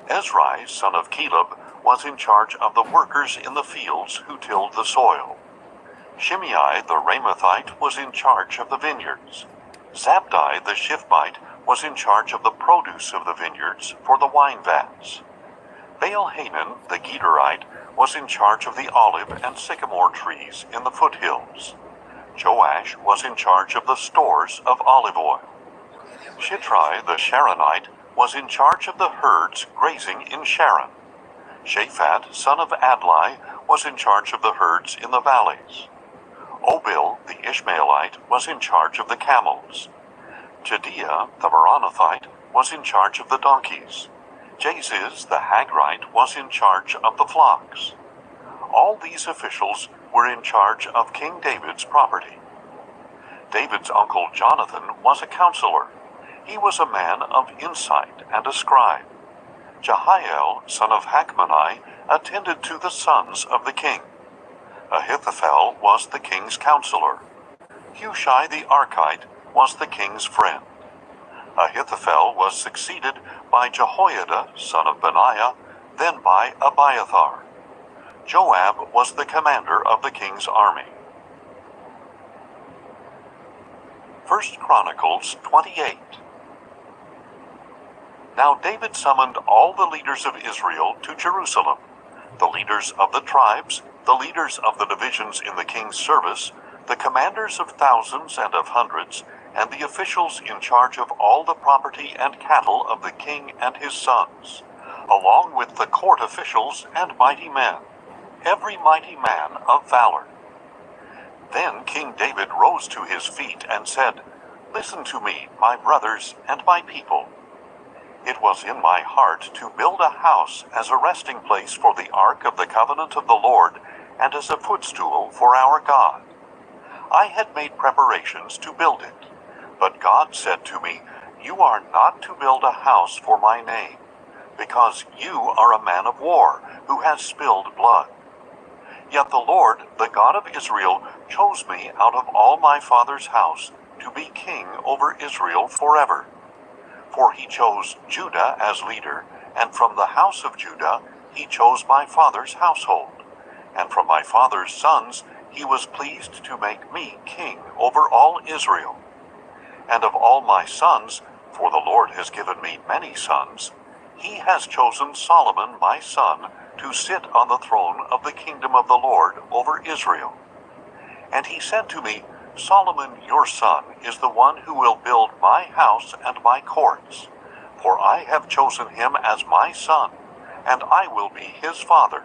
Speaker 1: Ezrai, son of Caleb, was in charge of the workers in the fields who tilled the soil. Shimei the Ramathite was in charge of the vineyards. Zabdi the Shifmite was in charge of the produce of the vineyards for the wine vats. Baal-Hanan the Gederite was in charge of the olive and sycamore trees in the foothills. Joash was in charge of the stores of olive oil. Shitrai the Sharonite was in charge of the herds grazing in Sharon. Shaphat, son of Adlai, was in charge of the herds in the valleys. Obil, the Ishmaelite, was in charge of the camels. Jediah, the Meronothite, was in charge of the donkeys. Jaziz, the Hagrite, was in charge of the flocks. All these officials were in charge of King David's property. David's uncle Jonathan was a counselor. He was a man of insight and a scribe. Jehiel, son of Hachmoni, attended to the sons of the king. Ahithophel was the king's counselor. Hushai the Archite was the king's friend. Ahithophel was succeeded by Jehoiada, son of Benaiah, then by Abiathar. Joab was the commander of the king's army. 1 Chronicles 28. Now David summoned all the leaders of Israel to Jerusalem, the leaders of the tribes, the leaders of the divisions in the king's service, the commanders of thousands and of hundreds, and the officials in charge of all the property and cattle of the king and his sons, along with the court officials and mighty men, every mighty man of valor. Then King David rose to his feet and said, "Listen to me, my brothers and my people. It was in my heart to build a house as a resting place for the ark of the covenant of the Lord and as a footstool for our God. I had made preparations to build it, but God said to me, 'You are not to build a house for my name, because you are a man of war who has spilled blood.' Yet the Lord, the God of Israel, chose me out of all my father's house to be king over Israel forever. For he chose Judah as leader, and from the house of Judah he chose my father's household. And from my father's sons he was pleased to make me king over all Israel. And of all my sons, for the Lord has given me many sons, he has chosen Solomon my son to sit on the throne of the kingdom of the Lord over Israel. And he said to me, 'Solomon your son is the one who will build my house and my courts, for I have chosen him as my son, and I will be his father.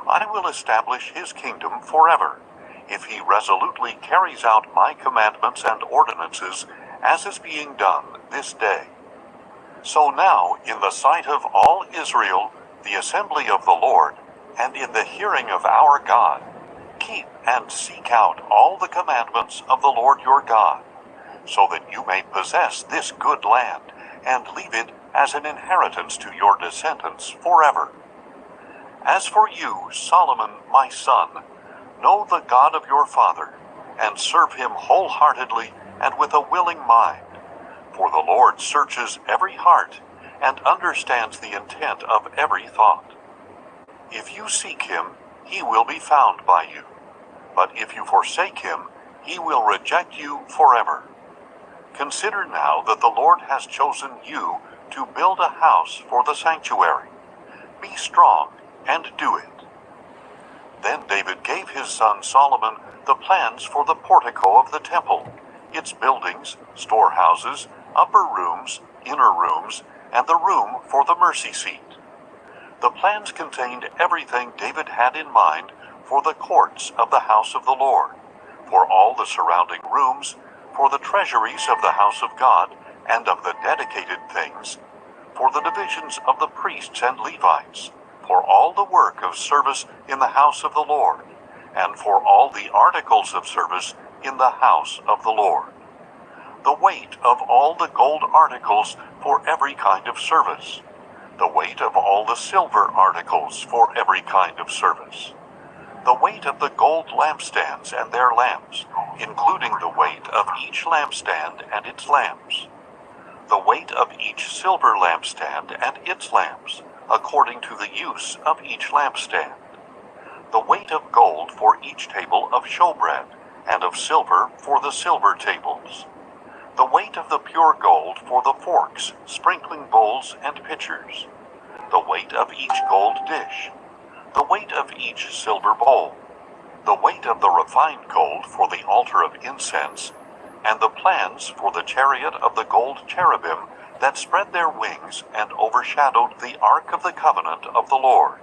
Speaker 1: I will establish his kingdom forever, if he resolutely carries out my commandments and ordinances, as is being done this day.' So now, in the sight of all Israel, the assembly of the Lord, and in the hearing of our God, keep and seek out all the commandments of the Lord your God, so that you may possess this good land, and leave it as an inheritance to your descendants forever. As for you, Solomon, my son, know the God of your father, and serve him wholeheartedly and with a willing mind. For the Lord searches every heart, and understands the intent of every thought. If you seek him, he will be found by you. But if you forsake him, he will reject you forever. Consider now that the Lord has chosen you to build a house for the sanctuary. Be strong and do it. Then David gave his son Solomon the plans for the portico of the temple, its buildings, storehouses, upper rooms, inner rooms, and the room for the mercy seat. The plans contained everything David had in mind for the courts of the house of the Lord, for all the surrounding rooms, for the treasuries of the house of God and of the dedicated things, for the divisions of the priests and Levites, for all the work of service in the house of the Lord, and for all the articles of service in the house of the Lord. The weight of all the gold articles for every kind of service, the weight of all the silver articles for every kind of service, the weight of the gold lampstands and their lamps, including the weight of each lampstand and its lamps, the weight of each silver lampstand and its lamps, according to the use of each lampstand, the weight of gold for each table of showbread, and of silver for the silver tables, the weight of the pure gold for the forks, sprinkling bowls, and pitchers, the weight of each gold dish, the weight of each silver bowl, the weight of the refined gold for the altar of incense, and the plans for the chariot of the gold cherubim that spread their wings and overshadowed the ark of the covenant of the Lord.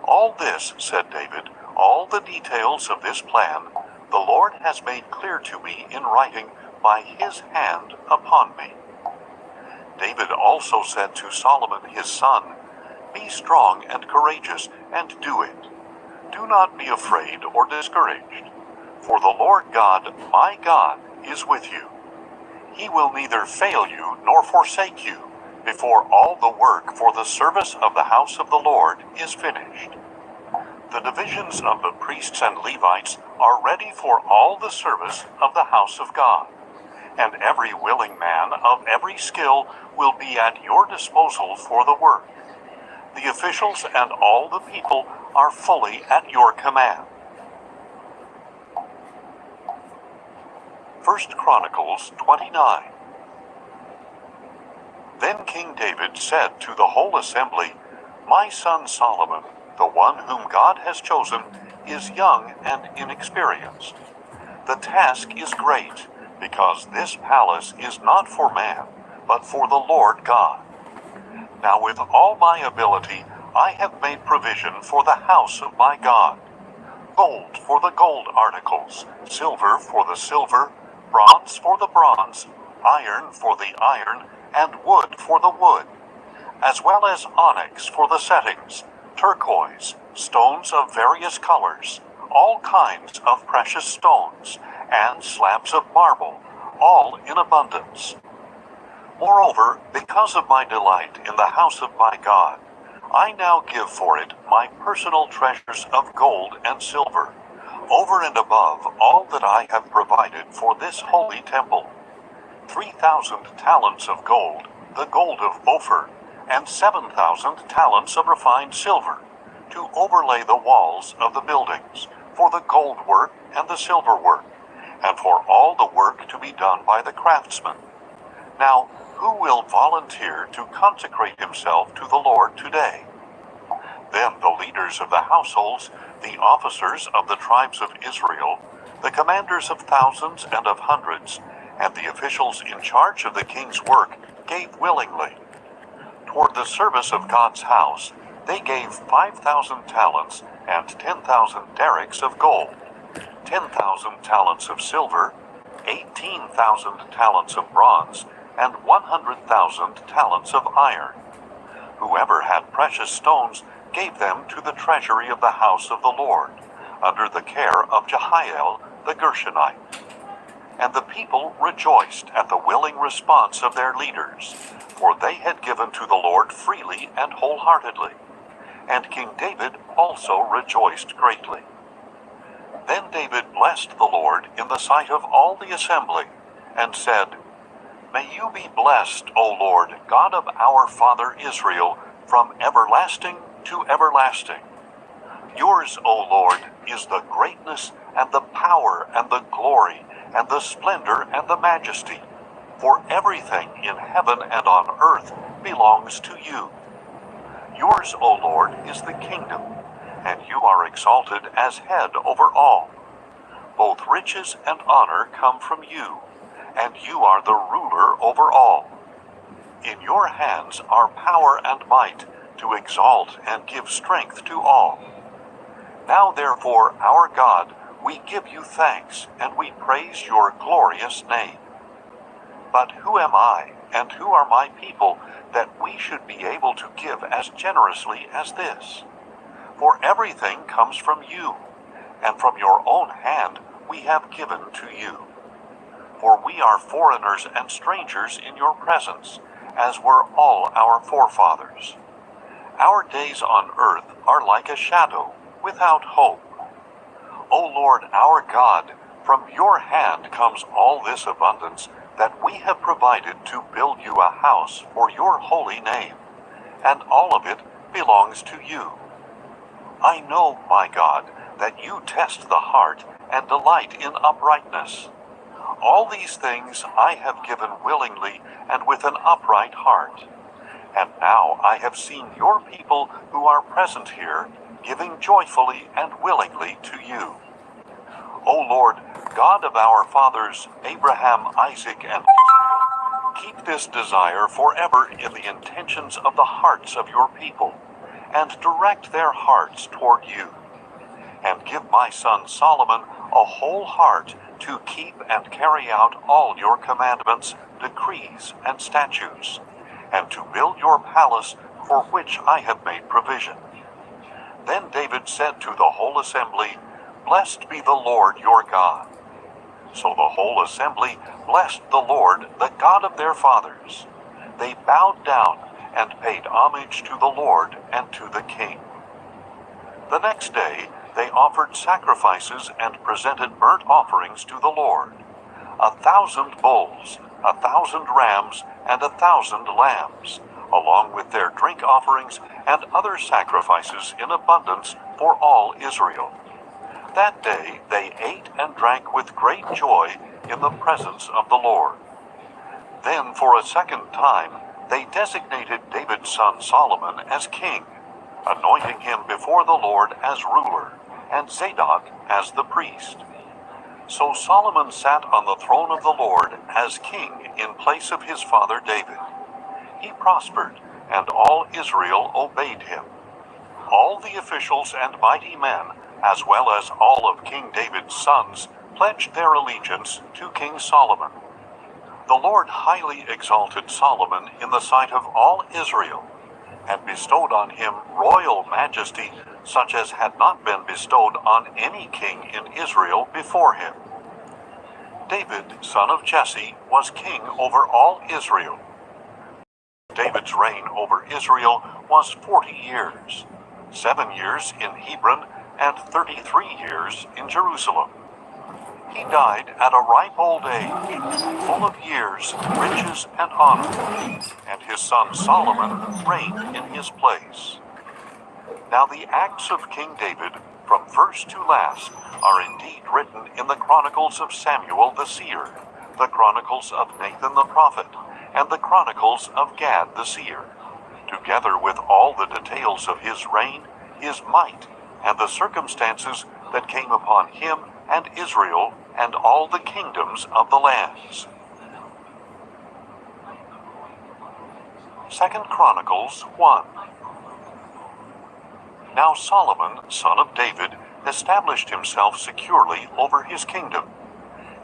Speaker 1: All this, said David, all the details of this plan, the Lord has made clear to me in writing by his hand upon me. David also said to Solomon his son, Be strong and courageous, and do it. Do not be afraid or discouraged, for the Lord God, my God, is with you. He will neither fail you nor forsake you before all the work for the service of the house of the Lord is finished. The divisions of the priests and Levites are ready for all the service of the house of God, and every willing man of every skill will be at your disposal for the work. The officials and all the people are fully at your command. 1 Chronicles 29. Then King David said to the whole assembly, My son Solomon, the one whom God has chosen, is young and inexperienced. The task is great, because this palace is not for man, but for the Lord God. Now with all my ability I have made provision for the house of my God. Gold for the gold articles, silver for the silver, bronze for the bronze, iron for the iron, and wood for the wood, as well as onyx for the settings, turquoise, stones of various colors, all kinds of precious stones, and slabs of marble, all in abundance. Moreover, because of my delight in the house of my God, I now give for it my personal treasures of gold and silver, over and above all that I have provided for this holy temple. 3,000 talents of gold, the gold of Ophir, and 7,000 talents of refined silver, to overlay the walls of the buildings, for the gold work and the silver work, and for all the work to be done by the craftsmen. Now, who will volunteer to consecrate himself to the Lord today? Then the leaders of the households, the officers of the tribes of Israel, the commanders of thousands and of hundreds, and the officials in charge of the king's work gave willingly. Toward the service of God's house, they gave 5,000 talents and 10,000 derricks of gold, 10,000 talents of silver, 18,000 talents of bronze, and 100,000 talents of iron. Whoever had precious stones gave them to the treasury of the house of the Lord, under the care of Jehiel the Gershonite. and the people rejoiced at the willing response of their leaders, for they had given to the Lord freely and wholeheartedly. And King David also rejoiced greatly. Then David blessed the Lord in the sight of all the assembly, and said, May you be blessed, O Lord, God of our father Israel, from everlasting to everlasting. Yours, O Lord, is the greatness and the power and the glory and the splendor and the majesty, for everything in heaven and on earth belongs to you. Yours, O Lord, is the kingdom, and you are exalted as head over all. Both riches and honor come from you, and you are the ruler over all. In your hands are power and might to exalt and give strength to all. Now therefore, our God, we give you thanks, and we praise your glorious name. But who am I, and who are my people, that we should be able to give as generously as this? For everything comes from you, and from your own hand we have given to you. For we are foreigners and strangers in your presence, as were all our forefathers. Our days on earth are like a shadow, without hope. O Lord our God, from your hand comes all this abundance that we have provided to build you a house for your holy name, and all of it belongs to you. I know, my God, that you test the heart and delight in uprightness. All these things I have given willingly and with an upright heart. And now I have seen your people who are present here giving joyfully and willingly to you. O Lord, God of our fathers, Abraham, Isaac, and Israel, keep this desire forever in the intentions of the hearts of your people, and direct their hearts toward you. And give my son Solomon a whole heart to keep and carry out all your commandments, decrees, and statutes, and to build your palace for which I have made provision. Then David said to the whole assembly, Blessed be the Lord your God. So the whole assembly blessed the Lord, the God of their fathers. They bowed down and paid homage to the Lord and to the king. The next day they offered sacrifices and presented burnt offerings to the Lord, 1,000 bulls, 1,000 rams, and 1,000 lambs, along with their drink offerings and other sacrifices in abundance for all Israel. That day they ate and drank with great joy in the presence of the Lord. Then for a second time they designated David's son Solomon as king, anointing him before the Lord as ruler, and Zadok as the priest. So Solomon sat on the throne of the Lord as king in place of his father David. He prospered, and all Israel obeyed him. All the officials and mighty men, as well as all of King David's sons, pledged their allegiance to King Solomon. The Lord highly exalted Solomon in the sight of all Israel, and bestowed on him royal majesty such as had not been bestowed on any king in Israel before him. David, son of Jesse, was king over all Israel. David's reign over Israel was 40 years, 7 years in Hebron and 33 years in Jerusalem. He died at a ripe old age, full of years, riches, and honor, and his son Solomon reigned in his place. Now the acts of King David, from first to last, are indeed written in the Chronicles of Samuel the seer, the Chronicles of Nathan the prophet, and the Chronicles of Gad the seer, together with all the details of his reign, his might, and the circumstances that came upon him and Israel and all the kingdoms of the lands. 2 Chronicles 1. Now Solomon, son of David, established himself securely over his kingdom,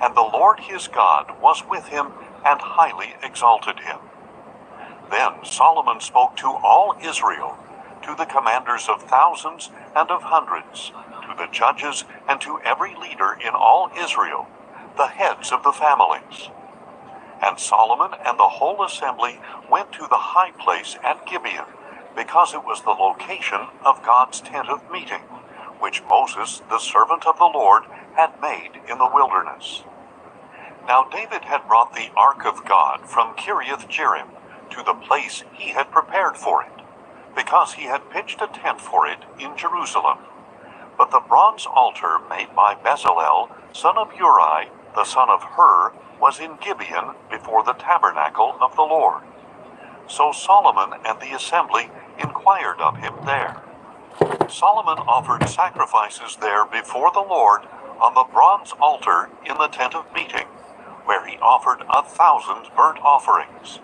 Speaker 1: and the Lord his God was with him and highly exalted him. Then Solomon spoke to all Israel, to the commanders of thousands and of hundreds, to the judges and to every leader in all Israel, the heads of the families. And Solomon and the whole assembly went to the high place at Gibeon, because it was the location of God's tent of meeting, which Moses, the servant of the Lord, had made in the wilderness. Now David had brought the ark of God from Kiriath-Jearim to the place he had prepared for it, because he had pitched a tent for it in Jerusalem. But the bronze altar made by Bezalel, son of Uri, the son of Hur, was in Gibeon before the tabernacle of the Lord. So Solomon and the assembly inquired of him there. Solomon offered sacrifices there before the Lord on the bronze altar in the tent of meeting, where he offered 1,000 burnt offerings.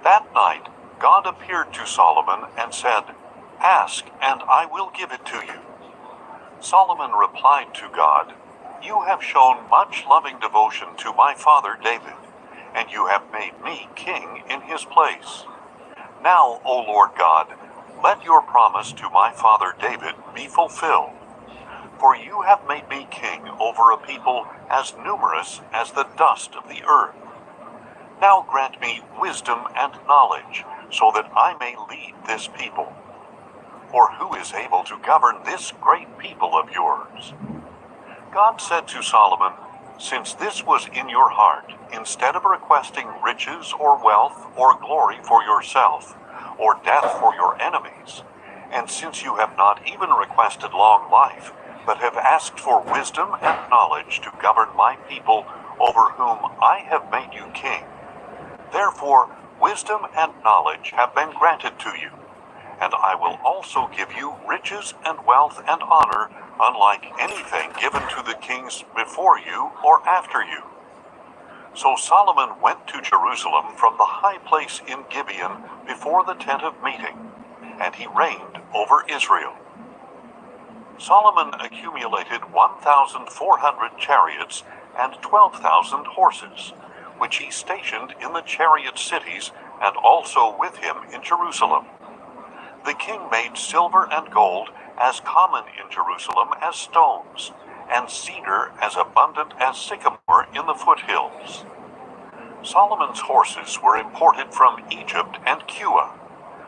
Speaker 1: That night God appeared to Solomon and said, "Ask, and I will give it to you." Solomon replied to God, "You have shown much loving devotion to my father David, and you have made me king in his place. Now, O Lord God, let your promise to my father David be fulfilled. For you have made me king over a people as numerous as the dust of the earth. Now grant me wisdom and knowledge, so that I may lead this people. For who is able to govern this great people of yours?" God said to Solomon, "Since this was in your heart, instead of requesting riches or wealth or glory for yourself, or death for your enemies, and since you have not even requested long life, but have asked for wisdom and knowledge to govern my people over whom I have made you king, therefore wisdom and knowledge have been granted to you, and I will also give you riches and wealth and honor, unlike anything given to the kings before you or after you." So Solomon went to Jerusalem from the high place in Gibeon before the tent of meeting, and he reigned over Israel. Solomon accumulated 1,400 chariots and 12,000 horses, which he stationed in the chariot cities and also with him in Jerusalem. The king made silver and gold as common in Jerusalem as stones, and cedar as abundant as sycamore in the foothills. Solomon's horses were imported from Egypt and Cuba.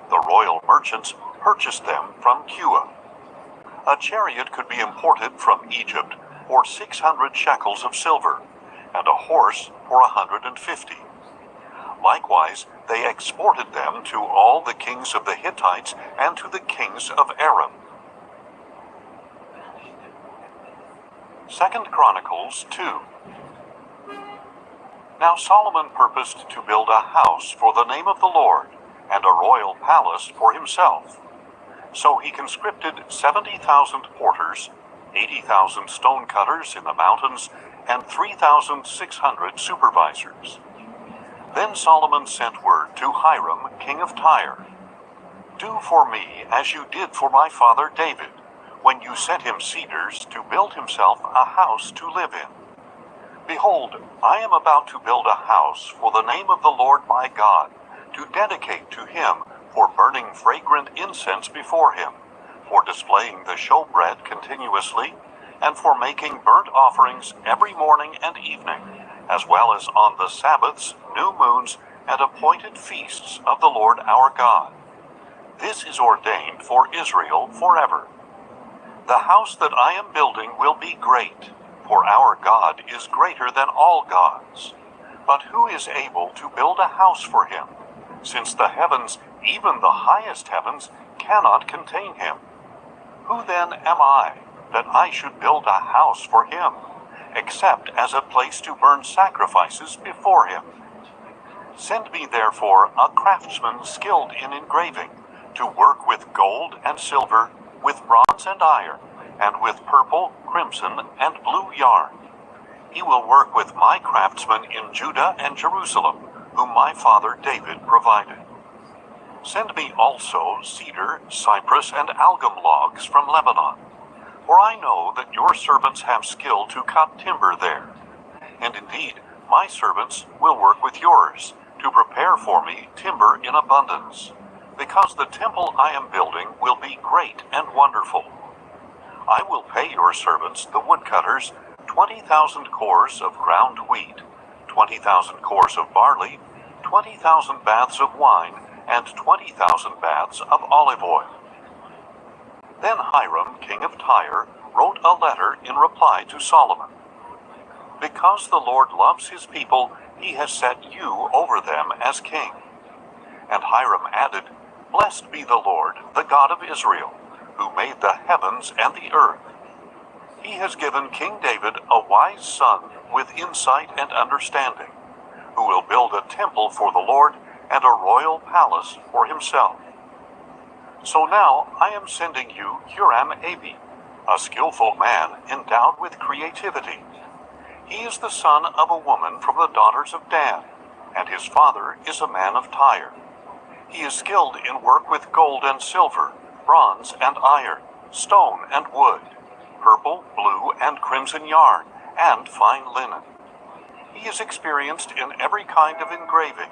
Speaker 1: The royal merchants purchased them from Cuba. A chariot could be imported from Egypt for 600 shekels of silver, and a horse for 150. Likewise, they exported them to all the kings of the Hittites and to the kings of Aram. 2 Chronicles 2. Now Solomon purposed to build a house for the name of the Lord, and a royal palace for himself. So he conscripted 70,000 porters, 80,000 stone cutters in the mountains, and 3,600 supervisors. Then Solomon sent word to Hiram, king of Tyre, "Do for me as you did for my father David, when you sent him cedars to build himself a house to live in. Behold, I am about to build a house for the name of the Lord my God, to dedicate to him for burning fragrant incense before him, for displaying the showbread continuously, and for making burnt offerings every morning and evening, as well as on the Sabbaths, new moons, and appointed feasts of the Lord our God. This is ordained for Israel forever. The house that I am building will be great, for our God is greater than all gods. But who is able to build a house for him, since the heavens, even the highest heavens, cannot contain him? Who then am I, that I should build a house for him, except as a place to burn sacrifices before him? Send me therefore a craftsman skilled in engraving, to work with gold and silver, with bronze and iron, and with purple, crimson, and blue yarn. He will work with my craftsmen in Judah and Jerusalem, whom my father David provided. Send me also cedar, cypress, and algum logs from Lebanon, for I know that your servants have skill to cut timber there. And indeed, my servants will work with yours, to prepare for me timber in abundance, because the temple I am building will be great and wonderful. I will pay your servants, the woodcutters, 20,000 cores of ground wheat, 20,000 cores of barley, 20,000 baths of wine, and 20,000 baths of olive oil. Then Hiram, king of Tyre, wrote a letter in reply to Solomon. Because the Lord loves his people, he has set you over them as king. And Hiram added, Blessed be the Lord, the God of Israel, who made the heavens and the earth. He has given King David a wise son with insight and understanding, who will build a temple for the Lord and a royal palace for himself. So now I am sending you Huram-Abi, a skillful man endowed with creativity. He is the son of a woman from the daughters of Dan, and his father is a man of Tyre. He is skilled in work with gold and silver, bronze and iron, stone and wood, purple, blue, and crimson yarn, and fine linen. He is experienced in every kind of engraving,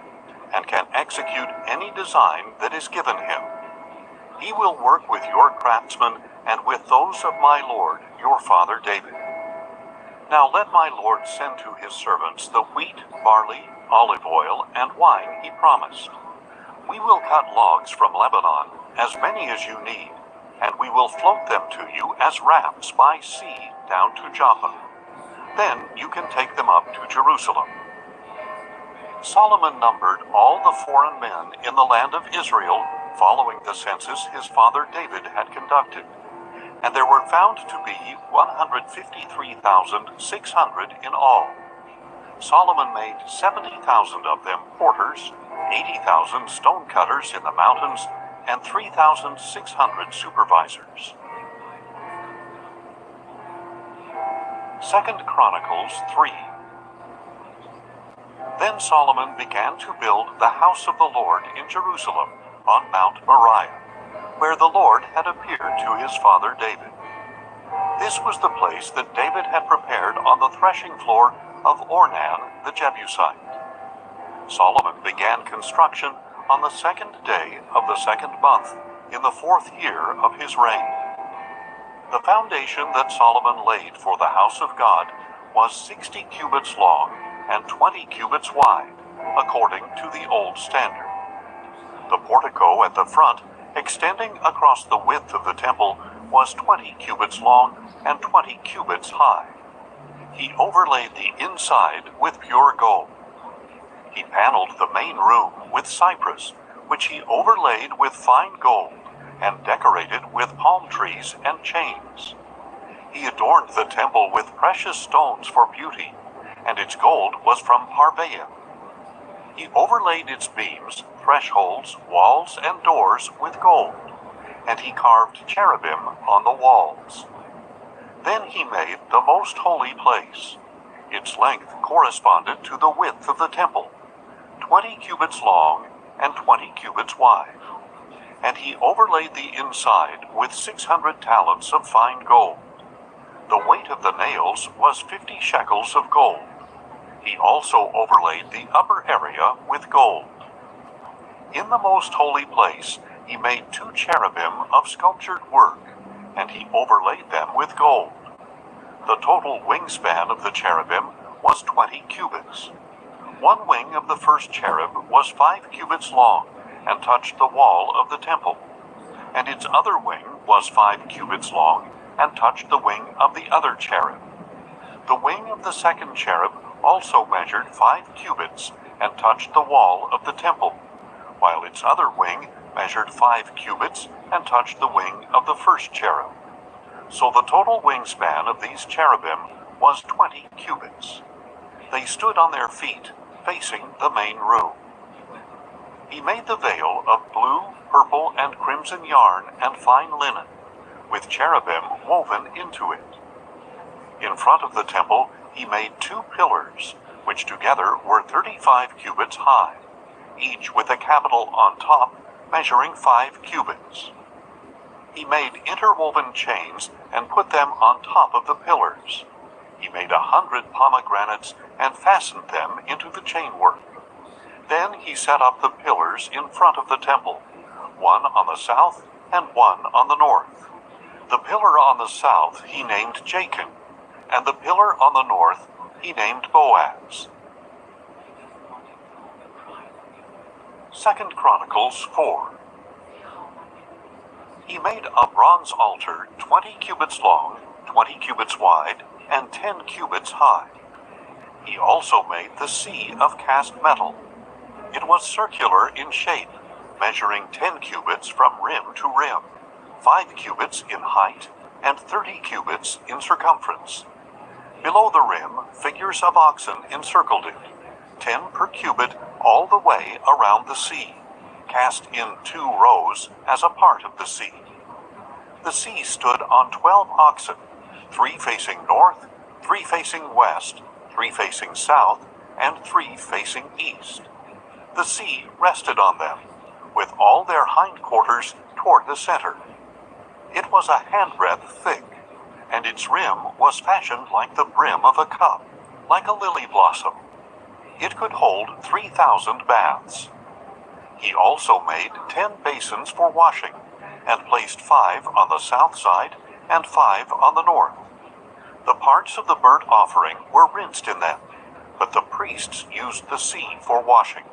Speaker 1: and can execute any design that is given him. He will work with your craftsmen and with those of my lord, your father David. Now let my lord send to his servants the wheat, barley, olive oil, and wine he promised. We will cut logs from Lebanon, as many as you need, and we will float them to you as rafts by sea down to Joppa. Then you can take them up to Jerusalem. Solomon numbered all the foreign men in the land of Israel, following the census his father David had conducted, and there were found to be 153,600 in all. Solomon made 70,000 of them porters, 80,000 stonecutters in the mountains, and 3,600 supervisors. 2 Chronicles 3. Then Solomon began to build the house of the Lord in Jerusalem on Mount Moriah, where the Lord had appeared to his father David. This was the place that David had prepared on the threshing floor of Ornan the Jebusite. Solomon began construction on the second day of the second month, in the 4th year of his reign. The foundation that Solomon laid for the house of God was 60 cubits long and 20 cubits wide, according to the old standard. The portico at the front, extending across the width of the temple, was 20 cubits long and 20 cubits high. He overlaid the inside with pure gold. He paneled the main room with cypress, which he overlaid with fine gold and decorated with palm trees and chains. He adorned the temple with precious stones for beauty, and its gold was from Parvaim. He overlaid its beams, thresholds, walls, and doors with gold, and he carved cherubim on the walls. Then he made the most holy place. Its length corresponded to the width of the temple, 20 cubits long and 20 cubits wide. And he overlaid the inside with 600 talents of fine gold. The weight of the nails was 50 shekels of gold. He also overlaid the upper area with gold. In the most holy place, he made 2 cherubim of sculptured work, and he overlaid them with gold. The total wingspan of the cherubim was 20 cubits. One wing of the first cherub was 5 cubits long, and touched the wall of the temple, and its other wing was 5 cubits long, and touched the wing of the other cherub. The wing of the second cherub also measured 5 cubits, and touched the wall of the temple, while its other wing measured 5 cubits, and touched the wing of the first cherub. So the total wingspan of these cherubim was 20 cubits. They stood on their feet, facing the main room. He made the veil of blue, purple, and crimson yarn and fine linen, with cherubim woven into it. In front of the temple he made 2 pillars, which together were 35 cubits high, each with a capital on top measuring 5 cubits. He made interwoven chains and put them on top of the pillars. He made 100 pomegranates and fastened them into the chainwork. Then he set up the pillars in front of the temple, one on the south and one on the north. The pillar on the south he named Jachin, and the pillar on the north he named Boaz. 2 Chronicles 4. He made a bronze altar 20 cubits long, 20 cubits wide, and 10 cubits high. He also made the sea of cast metal. It was circular in shape, measuring 10 cubits from rim to rim, 5 cubits in height, and 30 cubits in circumference. Below the rim, figures of oxen encircled it, 10 per cubit all the way around the sea, cast in 2 rows as a part of the sea. The sea stood on 12 oxen, 3 facing north, 3 facing west, 3 facing south, and 3 facing east. The sea rested on them, with all their hindquarters toward the center. It was a handbreadth thick, and its rim was fashioned like the brim of a cup, like a lily blossom. It could hold 3,000 baths. He also made 10 basins for washing, and placed 5 on the south side and 5 on the north. The parts of the burnt offering were rinsed in them, but the priests used the sea for washing.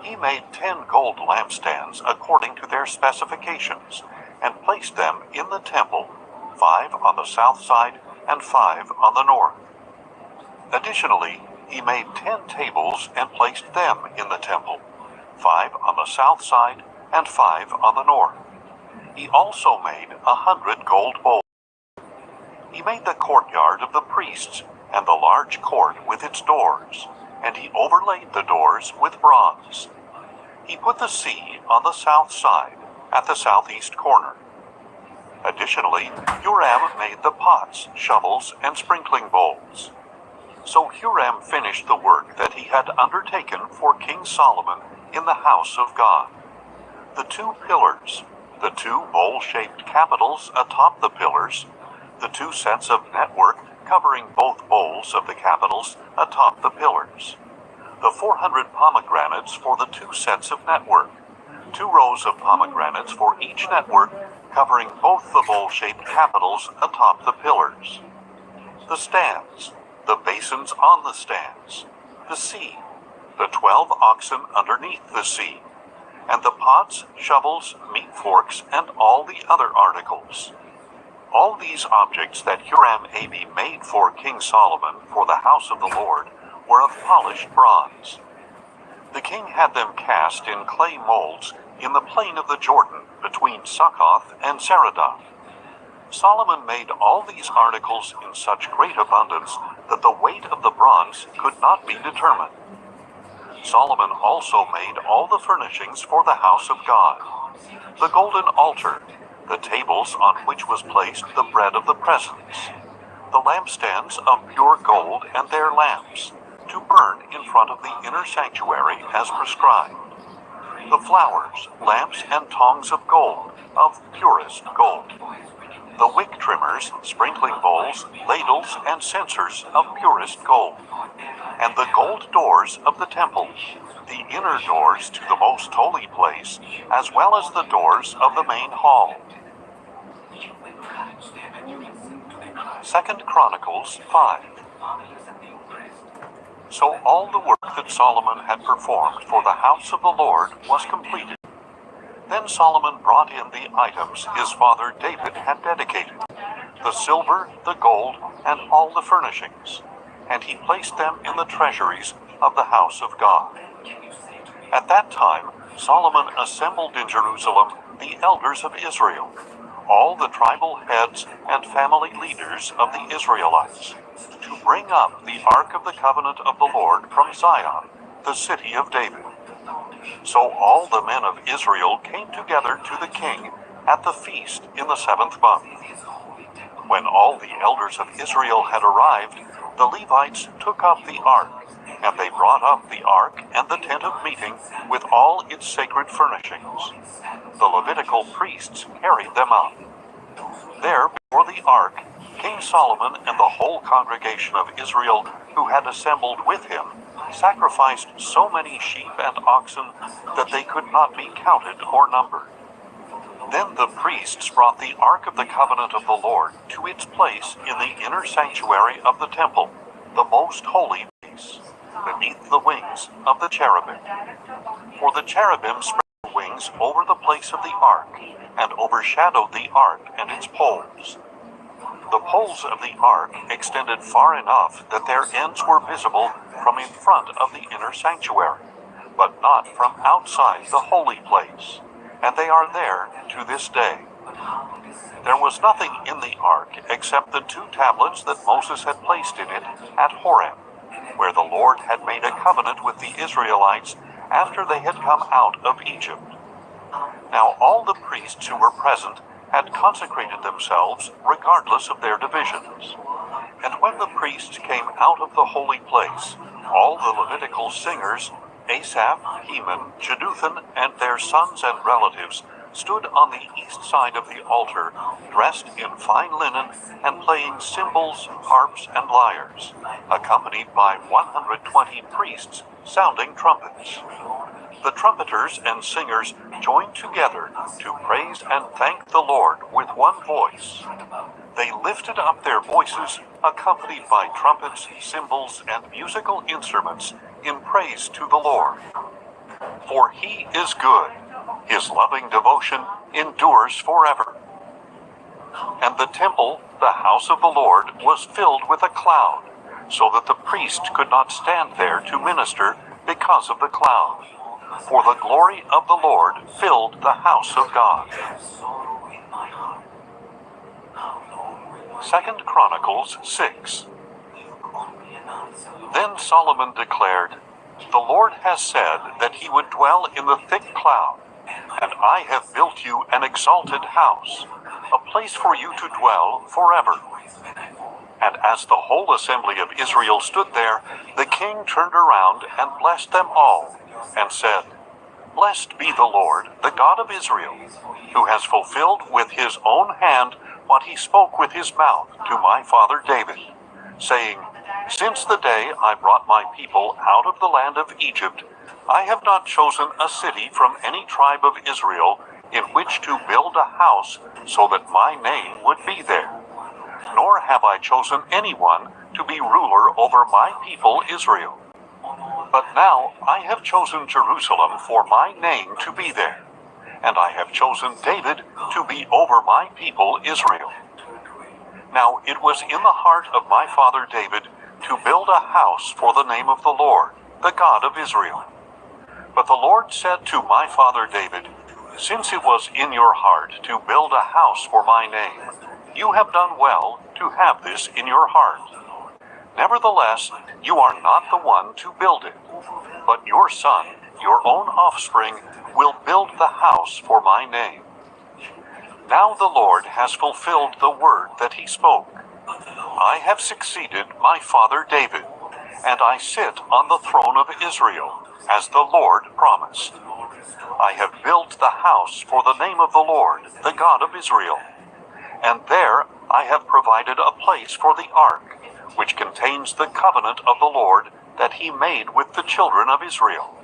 Speaker 1: He made 10 gold lampstands according to their specifications, and placed them in the temple, 5 on the south side and 5 on the north. Additionally, he made 10 tables and placed them in the temple, 5 on the south side and 5 on the north. He also made 100 gold bowls. He made the courtyard of the priests and the large court with its doors, and he overlaid the doors with bronze. He put the sea on the south side, at the southeast corner. Additionally, Huram made the pots, shovels, and sprinkling bowls. So Huram finished the work that he had undertaken for King Solomon in the house of God. The 2 pillars, the 2 bowl-shaped capitals atop the pillars, the 2 sets of network covering both bowls of the capitals atop the pillars, the 400 pomegranates for the 2 sets of network, 2 rows of pomegranates for each network covering both the bowl-shaped capitals atop the pillars, the stands, the basins on the stands, the sea, the 12 oxen underneath the sea, and the pots, shovels, meat forks, and all the other articles. All these objects that Huram-Abi made for King Solomon for the house of the Lord were of polished bronze. The king had them cast in clay molds in the plain of the Jordan between Succoth and Saradoth. Solomon made all these articles in such great abundance that the weight of the bronze could not be determined. Solomon also made all the furnishings for the house of God: the golden altar, the tables on which was placed the bread of the presence, the lampstands of pure gold and their lamps, to burn in front of the inner sanctuary as prescribed, the flowers, lamps, and tongs of gold, of purest gold, the wick trimmers, sprinkling bowls, ladles, and censers of purest gold, and the gold doors of the temple, the inner doors to the most holy place, as well as the doors of the main hall. 2 Chronicles 5. So all the work that Solomon had performed for the house of the Lord was completed. Then Solomon brought in the items his father David had dedicated, the silver, the gold, and all the furnishings, and he placed them in the treasuries of the house of God. At that time, Solomon assembled in Jerusalem the elders of Israel, all the tribal heads and family leaders of the Israelites, to bring up the ark of the covenant of the Lord from Zion, the city of David. So all the men of Israel came together to the king at the feast in the 7th month. When all the elders of Israel had arrived, the Levites took up the ark, and they brought up the ark and the tent of meeting with all its sacred furnishings. The Levitical priests carried them up. There before the ark, King Solomon and the whole congregation of Israel who had assembled with him sacrificed so many sheep and oxen that they could not be counted or numbered. Then the priests brought the Ark of the Covenant of the Lord to its place in the inner sanctuary of the temple, the most holy place, beneath the wings of the cherubim. For the cherubim spread their wings over the place of the ark, and overshadowed the ark and its poles. The poles of the ark extended far enough that their ends were visible from in front of the inner sanctuary, but not from outside the holy place, and they are there to this day. There was nothing in the ark except the 2 tablets that Moses had placed in it at Horeb, where the Lord had made a covenant with the Israelites after they had come out of Egypt. Now all the priests who were present had consecrated themselves regardless of their divisions. And when the priests came out of the holy place, all the Levitical singers, Asaph, Heman, Jeduthun, and their sons and relatives, stood on the east side of the altar, dressed in fine linen and playing cymbals, harps, and lyres, accompanied by 120 priests sounding trumpets. The trumpeters and singers joined together to praise and thank the Lord with one voice. They lifted up their voices, accompanied by trumpets, cymbals, and musical instruments, in praise to the Lord. For he is good, his loving devotion endures forever. And the temple, the house of the Lord, was filled with a cloud, so that the priest could not stand there to minister because of the cloud. For the glory of the Lord filled the house of God. 2 Chronicles 6. Then Solomon declared, "The Lord has said that he would dwell in the thick cloud, and I have built you an exalted house, a place for you to dwell forever." And as the whole assembly of Israel stood there, the king turned around and blessed them all, and said, "Blessed be the Lord, the God of Israel, who has fulfilled with his own hand what he spoke with his mouth to my father David, saying, 'Since the day I brought my people out of the land of Egypt, I have not chosen a city from any tribe of Israel in which to build a house so that my name would be there. Nor have I chosen anyone to be ruler over my people Israel. But now I have chosen Jerusalem for my name to be there, and I have chosen David to be over my people Israel.' Now it was in the heart of my father David to build a house for the name of the Lord, the God of Israel. But the Lord said to my father David, 'Since it was in your heart to build a house for my name, you have done well to have this in your heart. Nevertheless, you are not the one to build it, but your son, your own offspring, will build the house for my name.' Now the Lord has fulfilled the word that he spoke. I have succeeded my father David, and I sit on the throne of Israel, as the Lord promised. I have built the house for the name of the Lord, the God of Israel, and there I have provided a place for the ark, which contains the covenant of the Lord that he made with the children of Israel."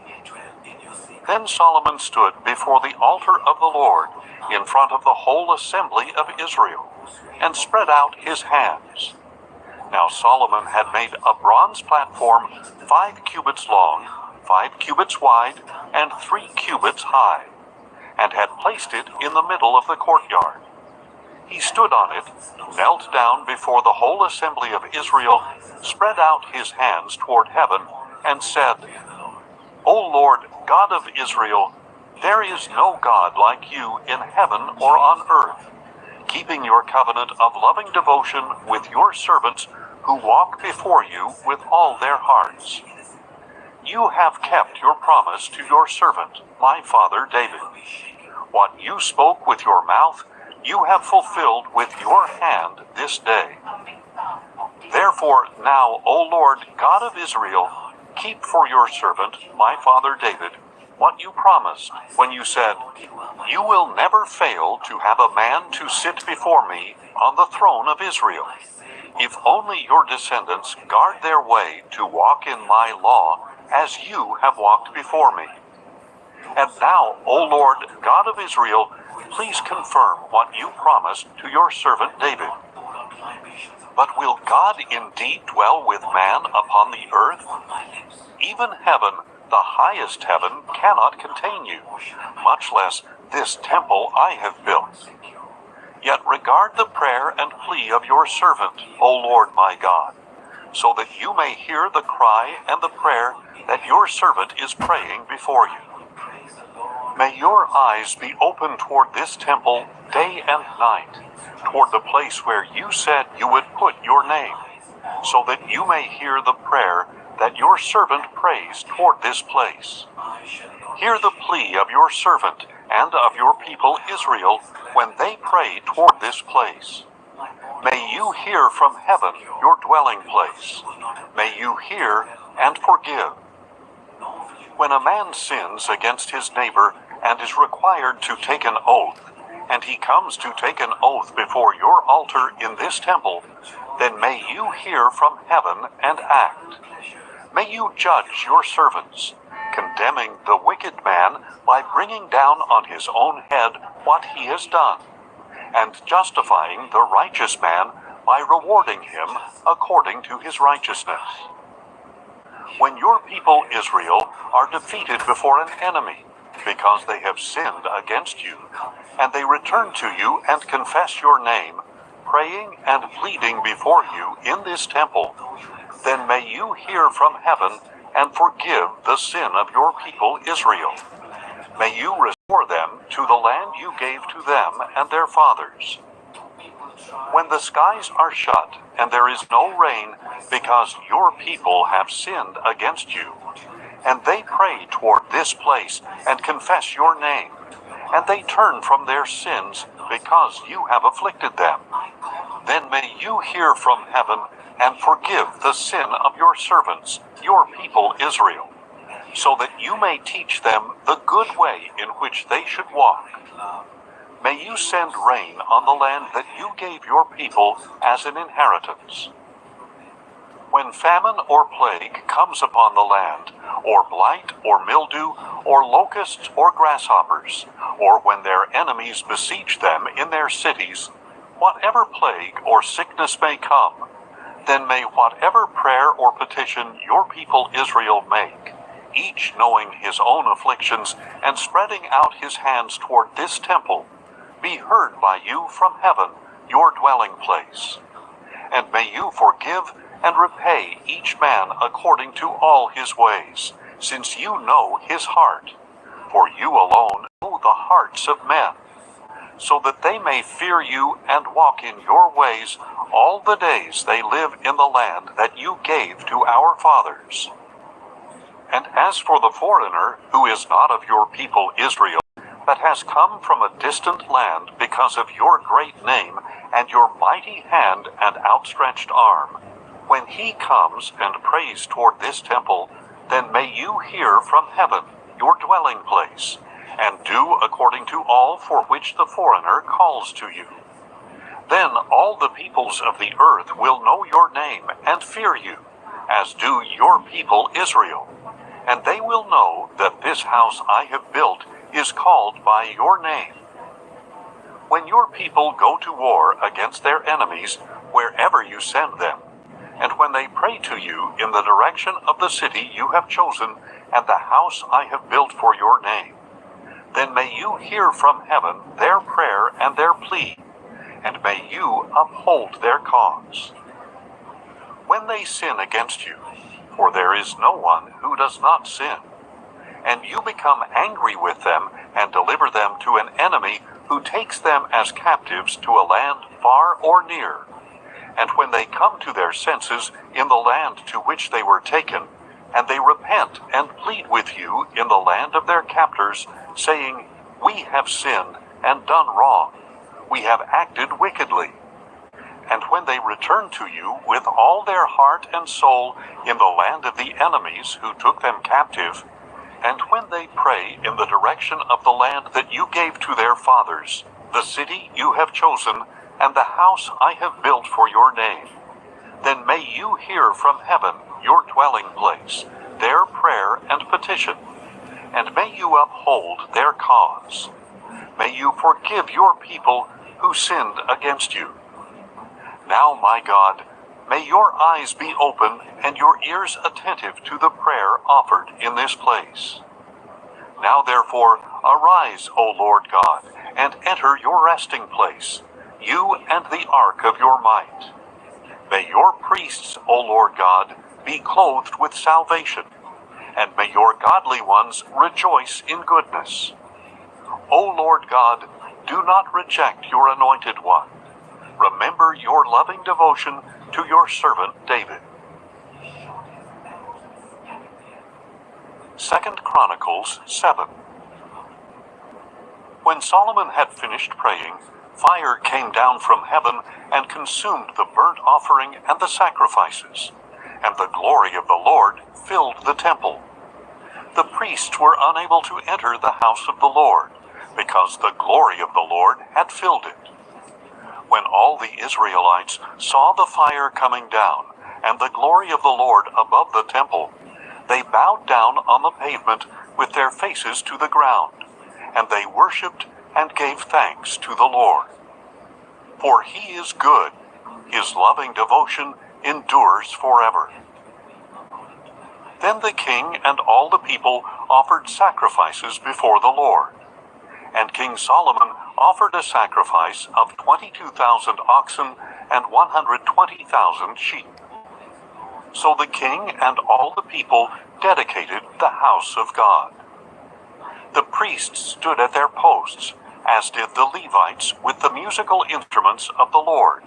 Speaker 1: Then Solomon stood before the altar of the Lord in front of the whole assembly of Israel, and spread out his hands. Now Solomon had made a bronze platform 5 cubits long, 5 cubits wide, and 3 cubits high, and had placed it in the middle of the courtyard. He stood on it, knelt down before the whole assembly of Israel, spread out his hands toward heaven, and said, "O Lord, God of Israel, there is no God like you in heaven or on earth, keeping your covenant of loving devotion with your servants who walk before you with all their hearts. You have kept your promise to your servant, my father David. What you spoke with your mouth, you have fulfilled with your hand this day. Therefore now, O Lord, God of Israel, keep for your servant, my father David, what you promised when you said, 'You will never fail to have a man to sit before me on the throne of Israel, if only your descendants guard their way to walk in my law as you have walked before me.' And now, O Lord, God of Israel, please confirm what you promised to your servant David. But will God indeed dwell with man upon the earth? Even heaven, the highest heaven, cannot contain you, much less this temple I have built. Yet regard the prayer and plea of your servant, O Lord my God, so that you may hear the cry and the prayer that your servant is praying before you. May your eyes be open toward this temple day and night, toward the place where you said you would put your name, so that you may hear the prayer that your servant prays toward this place. Hear the plea of your servant and of your people Israel when they pray toward this place. May you hear from heaven, your dwelling place. May you hear and forgive. When a man sins against his neighbor and is required to take an oath, and he comes to take an oath before your altar in this temple, then may you hear from heaven and act. May you judge your servants, condemning the wicked man by bringing down on his own head what he has done, and justifying the righteous man by rewarding him according to his righteousness. When your people Israel are defeated before an enemy, because they have sinned against you, and they return to you and confess your name, praying and pleading before you in this temple, then may you hear from heaven and forgive the sin of your people Israel. May you restore them to the land you gave to them and their fathers. When the skies are shut and there is no rain because your people have sinned against you, and they pray toward this place and confess your name, and they turn from their sins because you have afflicted them, then may you hear from heaven and forgive the sin of your servants, your people Israel, so that you may teach them the good way in which they should walk. May you send rain on the land that you gave your people as an inheritance. When famine or plague comes upon the land, or blight or mildew, or locusts or grasshoppers, or when their enemies besiege them in their cities, whatever plague or sickness may come, then may whatever prayer or petition your people Israel make, each knowing his own afflictions and spreading out his hands toward this temple, be heard by you from heaven, your dwelling place. And may you forgive and repay each man according to all his ways, since you know his heart. For you alone know the hearts of men, so that they may fear you and walk in your ways all the days they live in the land that you gave to our fathers. And as for the foreigner who is not of your people Israel, but has come from a distant land because of your great name and your mighty hand and outstretched arm, when he comes and prays toward this temple, then may you hear from heaven, your dwelling place, and do according to all for which the foreigner calls to you. Then all the peoples of the earth will know your name and fear you, as do your people Israel, and they will know that this house I have built is called by your name. When your people go to war against their enemies, wherever you send them, and when they pray to you in the direction of the city you have chosen and the house I have built for your name, then may you hear from heaven their prayer and their plea, and may you uphold their cause. When they sin against you, for there is no one who does not sin, and you become angry with them and deliver them to an enemy who takes them as captives to a land far or near, and when they come to their senses in the land to which they were taken, and they repent and plead with you in the land of their captors, saying, We have sinned and done wrong, we have acted wickedly. And when they return to you with all their heart and soul in the land of the enemies who took them captive, and when they pray in the direction of the land that you gave to their fathers, the city you have chosen, and the house I have built for your name, then may you hear from heaven, your dwelling place, their prayer and petition, and may you uphold their cause. May you forgive your people who sinned against you. Now, my God, may your eyes be open and your ears attentive to the prayer offered in this place. Now, therefore, arise, O Lord God, and enter your resting place, you and the ark of your might. May your priests, O Lord God, be clothed with salvation, and may your godly ones rejoice in goodness. O Lord God, do not reject your anointed one. Remember your loving devotion to your servant David. 2 Chronicles 7. When Solomon had finished praying, fire came down from heaven and consumed the burnt offering and the sacrifices, and the glory of the Lord filled the temple. The priests were unable to enter the house of the Lord, because the glory of the Lord had filled it. When all the Israelites saw the fire coming down, and the glory of the Lord above the temple, they bowed down on the pavement with their faces to the ground, and they worshipped and gave thanks to the Lord. For he is good, his loving devotion endures forever. Then the king and all the people offered sacrifices before the Lord. And King Solomon offered a sacrifice of 22,000 oxen and 120,000 sheep. So the king and all the people dedicated the house of God. The priests stood at their posts, as did the Levites with the musical instruments of the Lord,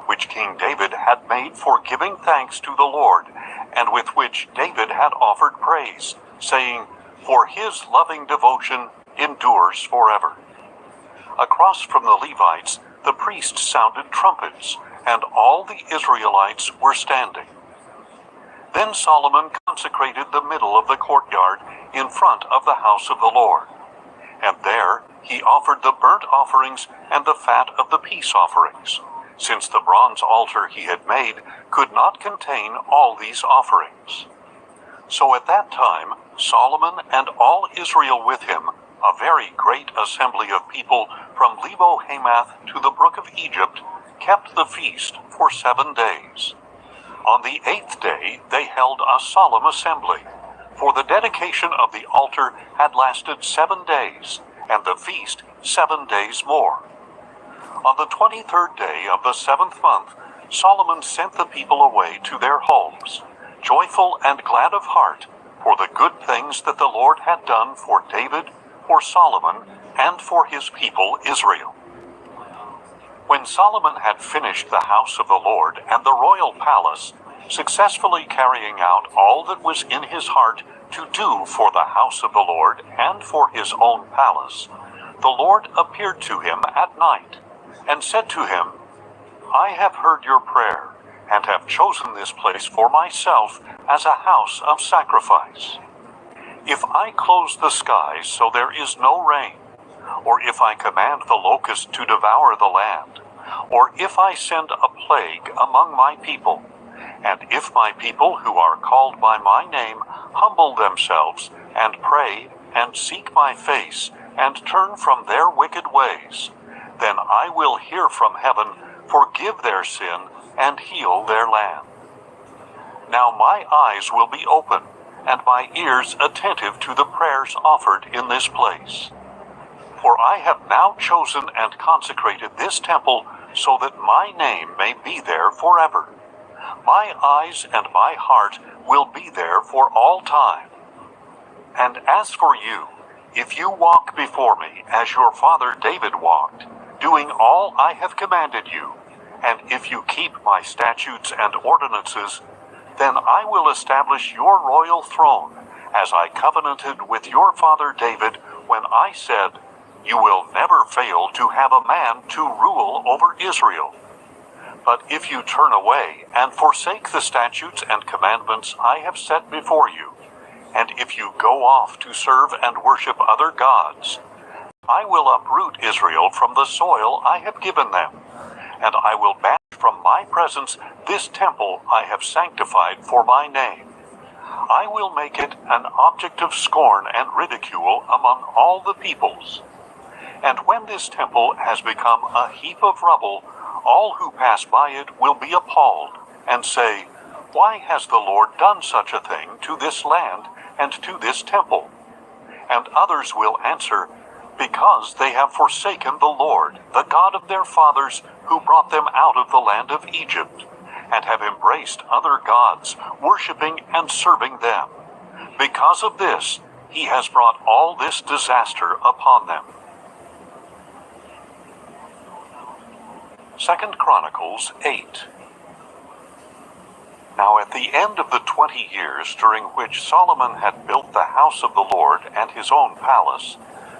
Speaker 1: which King David had made for giving thanks to the Lord, and with which David had offered praise, saying, For his loving devotion endures forever. Across from the Levites, the priests sounded trumpets, and all the Israelites were standing. Then Solomon consecrated the middle of the courtyard in front of the house of the Lord. And there he offered the burnt offerings and the fat of the peace offerings, since the bronze altar he had made could not contain all these offerings. So at that time Solomon and all Israel with him, a very great assembly of people from Lebo-Hamath to the brook of Egypt, kept the feast for 7 days. On the 8th day they held a solemn assembly, for the dedication of the altar had lasted 7 days, and the feast 7 days more. On the 23rd day of the 7th month, Solomon sent the people away to their homes, joyful and glad of heart, for the good things that the Lord had done for David, for Solomon, and for his people Israel. When Solomon had finished the house of the Lord and the royal palace, successfully carrying out all that was in his heart to do for the house of the Lord and for his own palace, the Lord appeared to him at night, and said to him, I have heard your prayer, and have chosen this place for myself as a house of sacrifice. If I close the skies so there is no rain, or if I command the locust to devour the land, or if I send a plague among my people, and if my people who are called by my name humble themselves, and pray, and seek my face, and turn from their wicked ways, then I will hear from heaven, forgive their sin, and heal their land. Now my eyes will be open, and my ears attentive to the prayers offered in this place. For I have now chosen and consecrated this temple so that my name may be there forever. My eyes and my heart will be there for all time. And as for you, if you walk before me as your father David walked, doing all I have commanded you, and if you keep my statutes and ordinances, then I will establish your royal throne, as I covenanted with your father David when I said, You will never fail to have a man to rule over Israel. But if you turn away and forsake the statutes and commandments I have set before you, and if you go off to serve and worship other gods, I will uproot Israel from the soil I have given them, and I will banish from my presence this temple I have sanctified for my name. I will make it an object of scorn and ridicule among all the peoples. And when this temple has become a heap of rubble, all who pass by it will be appalled, and say, Why has the Lord done such a thing to this land and to this temple? And others will answer, Because they have forsaken the Lord, the God of their fathers, who brought them out of the land of Egypt, and have embraced other gods, worshipping and serving them. Because of this, he has brought all this disaster upon them. 2 Chronicles 8. Now at the end of the 20 years during which Solomon had built the house of the Lord and his own palace,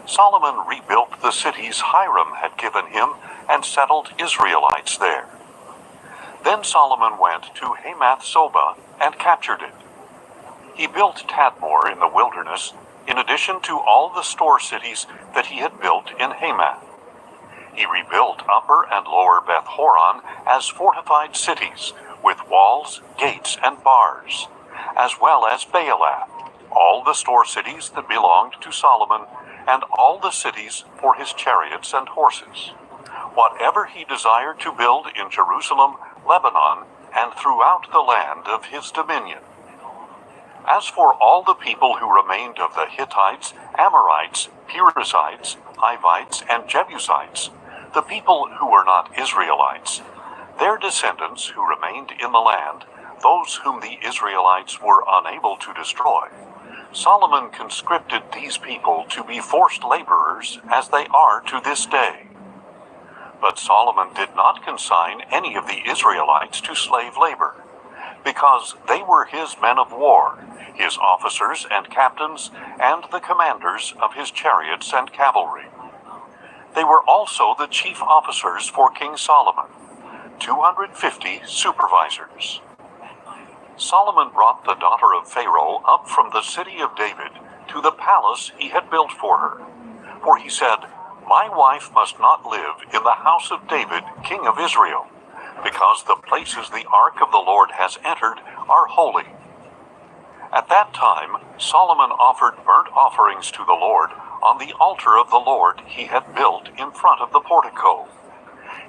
Speaker 1: Solomon rebuilt the cities Hiram had given him and settled Israelites there. Then Solomon went to Hamath-Zobah and captured it. He built Tadmor in the wilderness, in addition to all the store cities that he had built in Hamath. He rebuilt Upper and Lower Beth-horon as fortified cities, with walls, gates, and bars, as well as Baalath, all the store cities that belonged to Solomon, and all the cities for his chariots and horses. Whatever he desired to build in Jerusalem, Lebanon, and throughout the land of his dominion. As for all the people who remained of the Hittites, Amorites, Perizzites, Hivites, and Jebusites, the people who were not Israelites, their descendants who remained in the land, those whom the Israelites were unable to destroy, Solomon conscripted these people to be forced laborers as they are to this day. But Solomon did not consign any of the Israelites to slave labor, because they were his men of war, his officers and captains, and the commanders of his chariots and cavalry. They were also the chief officers for King Solomon, 250 supervisors. Solomon brought the daughter of Pharaoh up from the city of David to the palace he had built for her. For he said, My wife must not live in the house of David, king of Israel, because the places the ark of the Lord has entered are holy. At that time, Solomon offered burnt offerings to the Lord on the altar of the Lord he had built in front of the portico.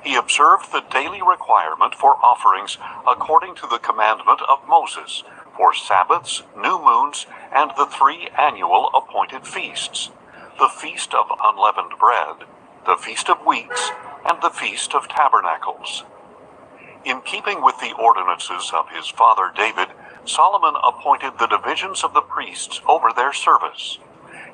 Speaker 1: He observed the daily requirement for offerings according to the commandment of Moses, for Sabbaths, new moons, and the 3 annual appointed feasts, the Feast of Unleavened Bread, the Feast of Weeks, and the Feast of Tabernacles. In keeping with the ordinances of his father David, Solomon appointed the divisions of the priests over their service,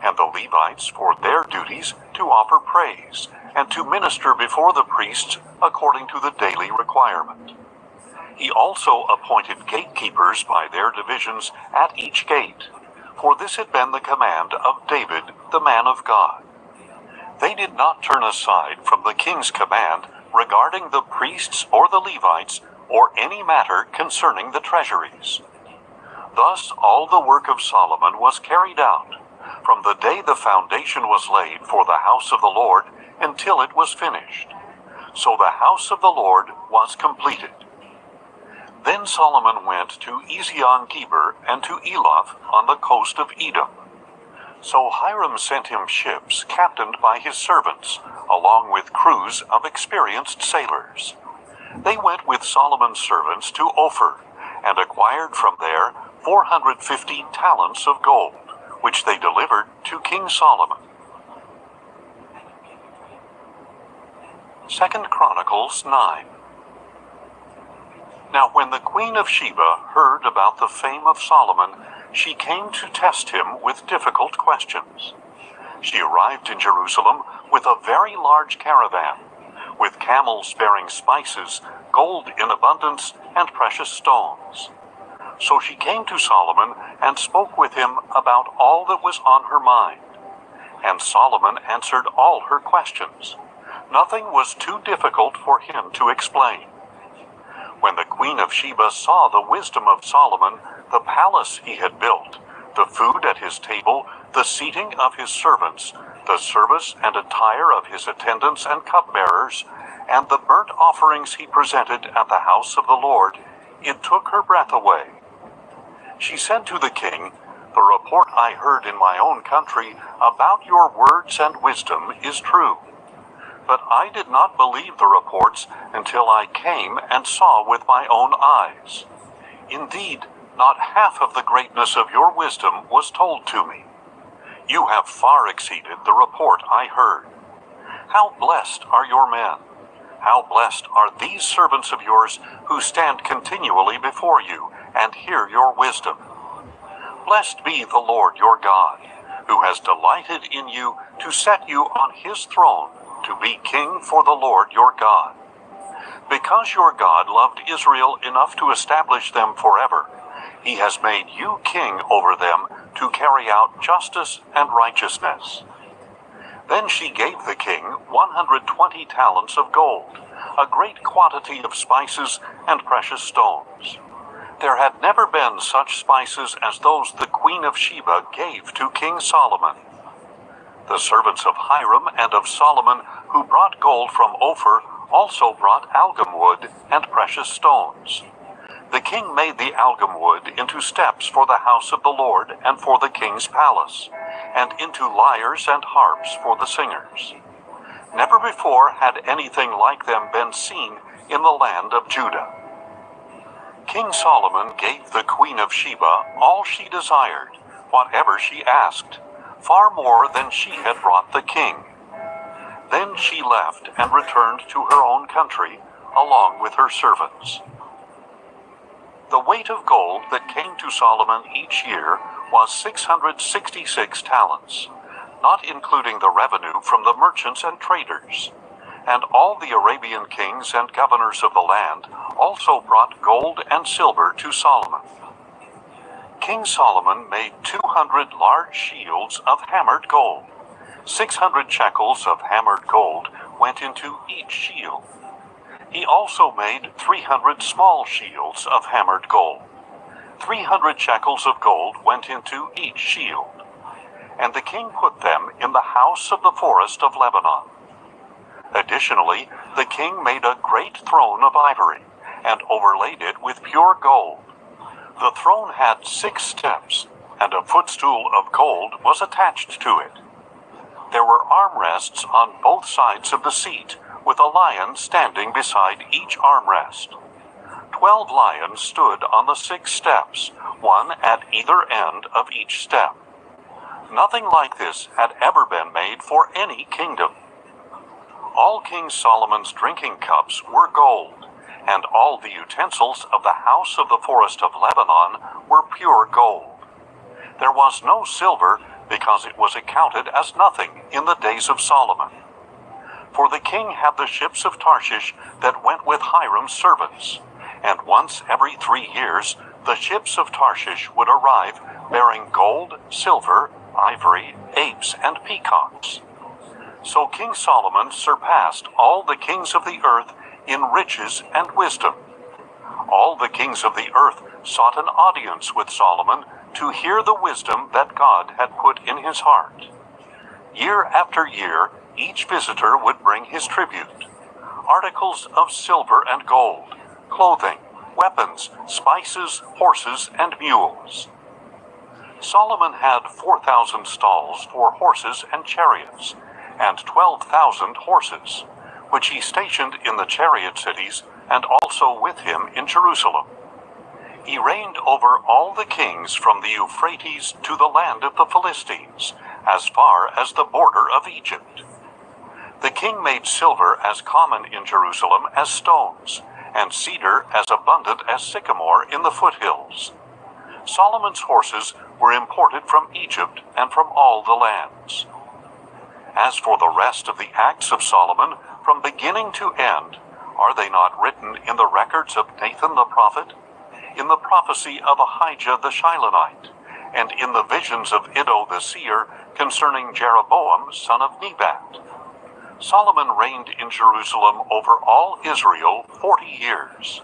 Speaker 1: and the Levites for their duties to offer praise, and to minister before the priests according to the daily requirement. He also appointed gatekeepers by their divisions at each gate, for this had been the command of David, the man of God. They did not turn aside from the king's command regarding the priests or the Levites, or any matter concerning the treasuries. Thus all the work of Solomon was carried out, from the day the foundation was laid for the house of the Lord until it was finished. So the house of the Lord was completed. Then Solomon went to Ezion-Geber and to Eloth on the coast of Edom. So Hiram sent him ships captained by his servants, along with crews of experienced sailors. They went with Solomon's servants to Ophir, and acquired from there 450 talents of gold, which they delivered to King Solomon. 2 Chronicles 9. Now when the queen of Sheba heard about the fame of Solomon, she came to test him with difficult questions. She arrived in Jerusalem with a very large caravan, with camels bearing spices, gold in abundance, and precious stones. So she came to Solomon and spoke with him about all that was on her mind. And Solomon answered all her questions. Nothing was too difficult for him to explain. When the queen of Sheba saw the wisdom of Solomon, the palace he had built, the food at his table, the seating of his servants, the service and attire of his attendants and cupbearers, and the burnt offerings he presented at the house of the Lord, it took her breath away. She said to the king, "The report I heard in my own country about your words and wisdom is true. But I did not believe the reports until I came and saw with my own eyes. Indeed, not half of the greatness of your wisdom was told to me. You have far exceeded the report I heard. How blessed are your men! How blessed are these servants of yours who stand continually before you and hear your wisdom. Blessed be the Lord your God, who has delighted in you to set you on his throne to be king for the Lord your God. Because your God loved Israel enough to establish them forever, he has made you king over them to carry out justice and righteousness." Then she gave the king 120 talents of gold, a great quantity of spices and precious stones. There had never been such spices as those the queen of Sheba gave to King Solomon. The servants of Hiram and of Solomon who brought gold from Ophir also brought algum wood and precious stones. The king made the algum wood into steps for the house of the Lord and for the king's palace, and into lyres and harps for the singers. Never before had anything like them been seen in the land of Judah. King Solomon gave the queen of Sheba all she desired, whatever she asked, far more than she had brought the king. Then she left and returned to her own country, along with her servants. The weight of gold that came to Solomon each year was 666 talents, not including the revenue from the merchants and traders. And all the Arabian kings and governors of the land also brought gold and silver to Solomon. King Solomon made 200 large shields of hammered gold. 600 shekels of hammered gold went into each shield. He also made 300 small shields of hammered gold. 300 shekels of gold went into each shield. And the king put them in the house of the forest of Lebanon. Additionally, the king made a great throne of ivory, and overlaid it with pure gold. The throne had 6 steps, and a footstool of gold was attached to it. There were armrests on both sides of the seat, with a lion standing beside each armrest. 12 lions stood on the 6 steps, one at either end of each step. Nothing like this had ever been made for any kingdom. All King Solomon's drinking cups were gold, and all the utensils of the house of the forest of Lebanon were pure gold. There was no silver, because it was accounted as nothing in the days of Solomon. For the king had the ships of Tarshish that went with Hiram's servants, and once every 3 years the ships of Tarshish would arrive bearing gold, silver, ivory, apes, and peacocks. So King Solomon surpassed all the kings of the earth in riches and wisdom. All the kings of the earth sought an audience with Solomon to hear the wisdom that God had put in his heart. Year after year, each visitor would bring his tribute: articles of silver and gold, clothing, weapons, spices, horses, and mules. Solomon had 4,000 stalls for horses and chariots, and 12,000 horses, which he stationed in the chariot cities and also with him in Jerusalem. He reigned over all the kings from the Euphrates to the land of the Philistines, as far as the border of Egypt. The king made silver as common in Jerusalem as stones, and cedar as abundant as sycamore in the foothills. Solomon's horses were imported from Egypt and from all the lands. As for the rest of the acts of Solomon, from beginning to end, are they not written in the records of Nathan the prophet, in the prophecy of Ahijah the Shilonite, and in the visions of Iddo the seer concerning Jeroboam son of Nebat? Solomon reigned in Jerusalem over all Israel 40 years.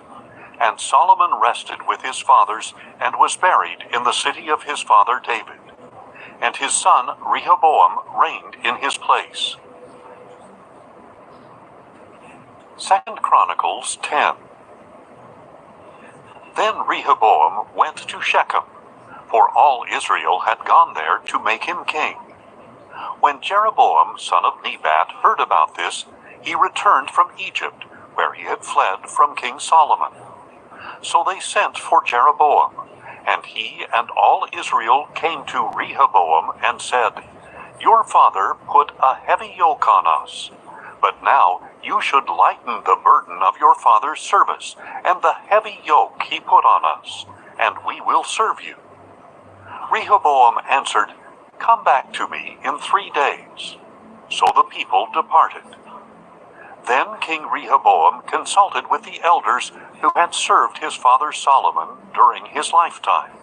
Speaker 1: And Solomon rested with his fathers and was buried in the city of his father David. And his son Rehoboam reigned in his place. 2 Chronicles 10. Then Rehoboam went to Shechem, for all Israel had gone there to make him king. When Jeroboam, son of Nebat, heard about this, he returned from Egypt, where he had fled from King Solomon. So they sent for Jeroboam, and he and all Israel came to Rehoboam and said, "Your father put a heavy yoke on us, but now you should lighten the burden of your father's service and the heavy yoke he put on us, and we will serve you." Rehoboam answered, "Come back to me in 3 days." So the people departed. Then King Rehoboam consulted with the elders who had served his father Solomon during his lifetime.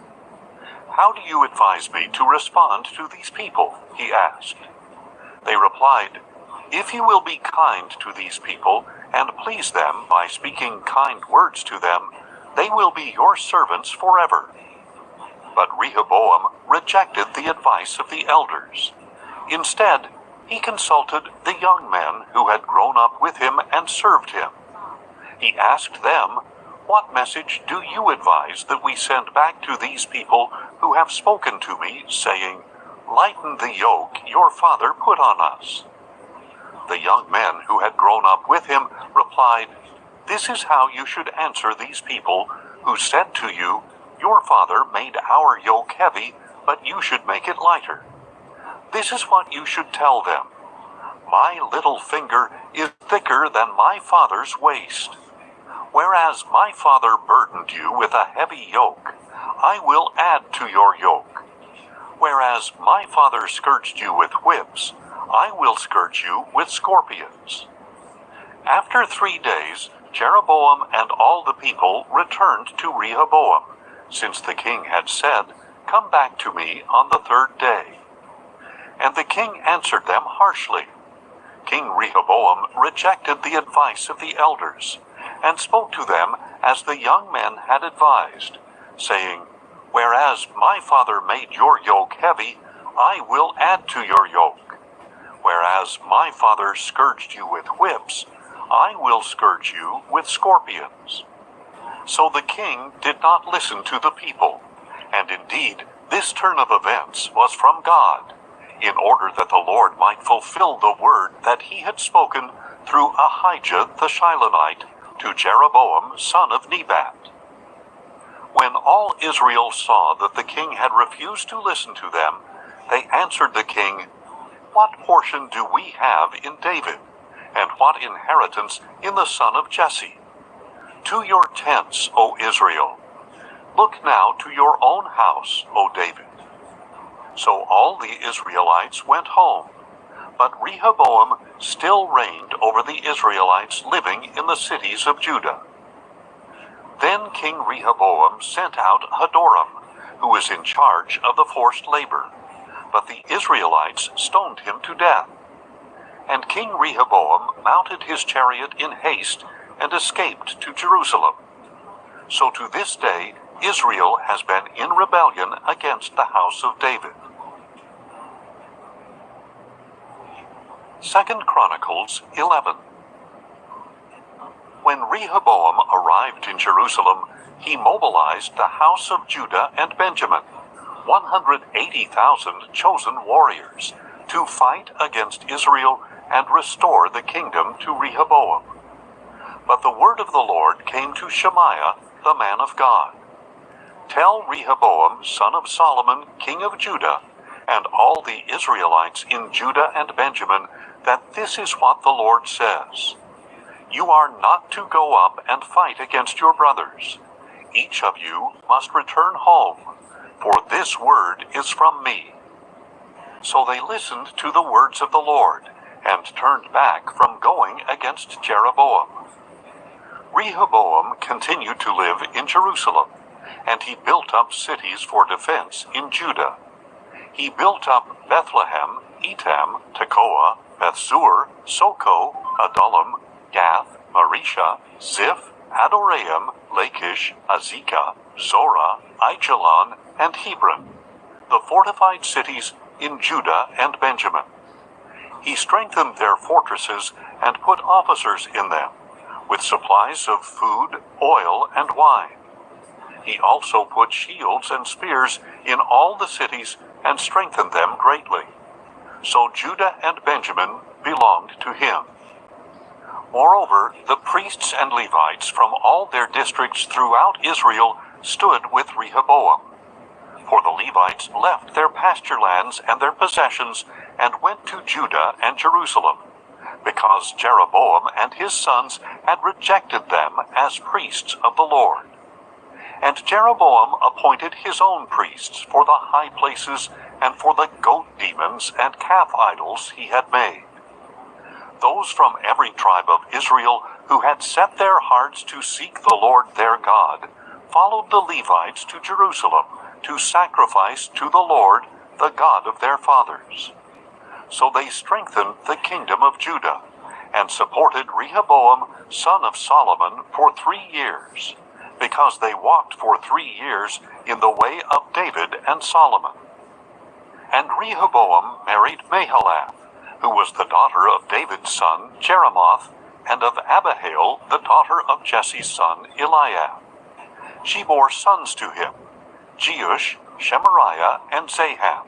Speaker 1: "How do you advise me to respond to these people?" he asked. They replied, "If you will be kind to these people and please them by speaking kind words to them, they will be your servants forever." But Rehoboam rejected the advice of the elders. Instead, he consulted the young men who had grown up with him and served him. He asked them, "What message do you advise that we send back to these people who have spoken to me, saying, 'Lighten the yoke your father put on us'?" The young men who had grown up with him replied, "This is how you should answer these people who said to you, 'Your father made our yoke heavy, but you should make it lighter.' This is what you should tell them: 'My little finger is thicker than my father's waist. Whereas my father burdened you with a heavy yoke, I will add to your yoke. Whereas my father scourged you with whips, I will scourge you with scorpions." After 3 days, Jeroboam and all the people returned to Rehoboam, since the king had said, "Come back to me on the 3rd day." And the king answered them harshly. King Rehoboam rejected the advice of the elders, and spoke to them as the young men had advised, saying, "Whereas my father made your yoke heavy, I will add to your yoke. Whereas my father scourged you with whips, I will scourge you with scorpions." So the king did not listen to the people, and indeed this turn of events was from God, in order that the Lord might fulfill the word that he had spoken through Ahijah the Shilonite to Jeroboam son of Nebat. When all Israel saw that the king had refused to listen to them, they answered the king, "What portion do we have in David, and what inheritance in the son of Jesse? To your tents, O Israel! Look now to your own house, O David." So all the Israelites went home, but Rehoboam still reigned over the Israelites living in the cities of Judah. Then King Rehoboam sent out Hadoram, who was in charge of the forced labor, but the Israelites stoned him to death. And King Rehoboam mounted his chariot in haste and escaped to Jerusalem. So to this day Israel has been in rebellion against the house of David. 2 Chronicles 11. When Rehoboam arrived in Jerusalem, he mobilized the house of Judah and Benjamin, 180,000 chosen warriors, to fight against Israel and restore the kingdom to Rehoboam. But the word of the Lord came to Shemaiah, the man of God. "Tell Rehoboam, son of Solomon, king of Judah, and all the Israelites in Judah and Benjamin, that this is what the Lord says. You are not to go up and fight against your brothers. Each of you must return home, for this word is from me." So they listened to the words of the Lord, and turned back from going against Jeroboam. Rehoboam continued to live in Jerusalem, and he built up cities for defense in Judah. He built up Bethlehem, Etam, Tekoa, Bethzur, Soko, Adullam, Gath, Marisha, Ziph, Adoraim, Lachish, Azekah, Zorah, Aijalon, and Hebron, the fortified cities in Judah and Benjamin. He strengthened their fortresses and put officers in them, with supplies of food, oil, and wine. He also put shields and spears in all the cities and strengthened them greatly. So Judah and Benjamin belonged to him. Moreover, the priests and Levites from all their districts throughout Israel stood with Rehoboam. For the Levites left their pasture lands and their possessions and went to Judah and Jerusalem, because Jeroboam and his sons had rejected them as priests of the Lord. And Jeroboam appointed his own priests for the high places and for the goat demons and calf idols he had made. Those from every tribe of Israel who had set their hearts to seek the Lord their God followed the Levites to Jerusalem to sacrifice to the Lord, the God of their fathers. So they strengthened the kingdom of Judah and supported Rehoboam, son of Solomon, for 3 years, because they walked for 3 years in the way of David and Solomon. And Rehoboam married Mahalath, who was the daughter of David's son Jeremoth, and of Abihail, the daughter of Jesse's son Eliab. She bore sons to him, Jeush, Shemariah, and Zaham.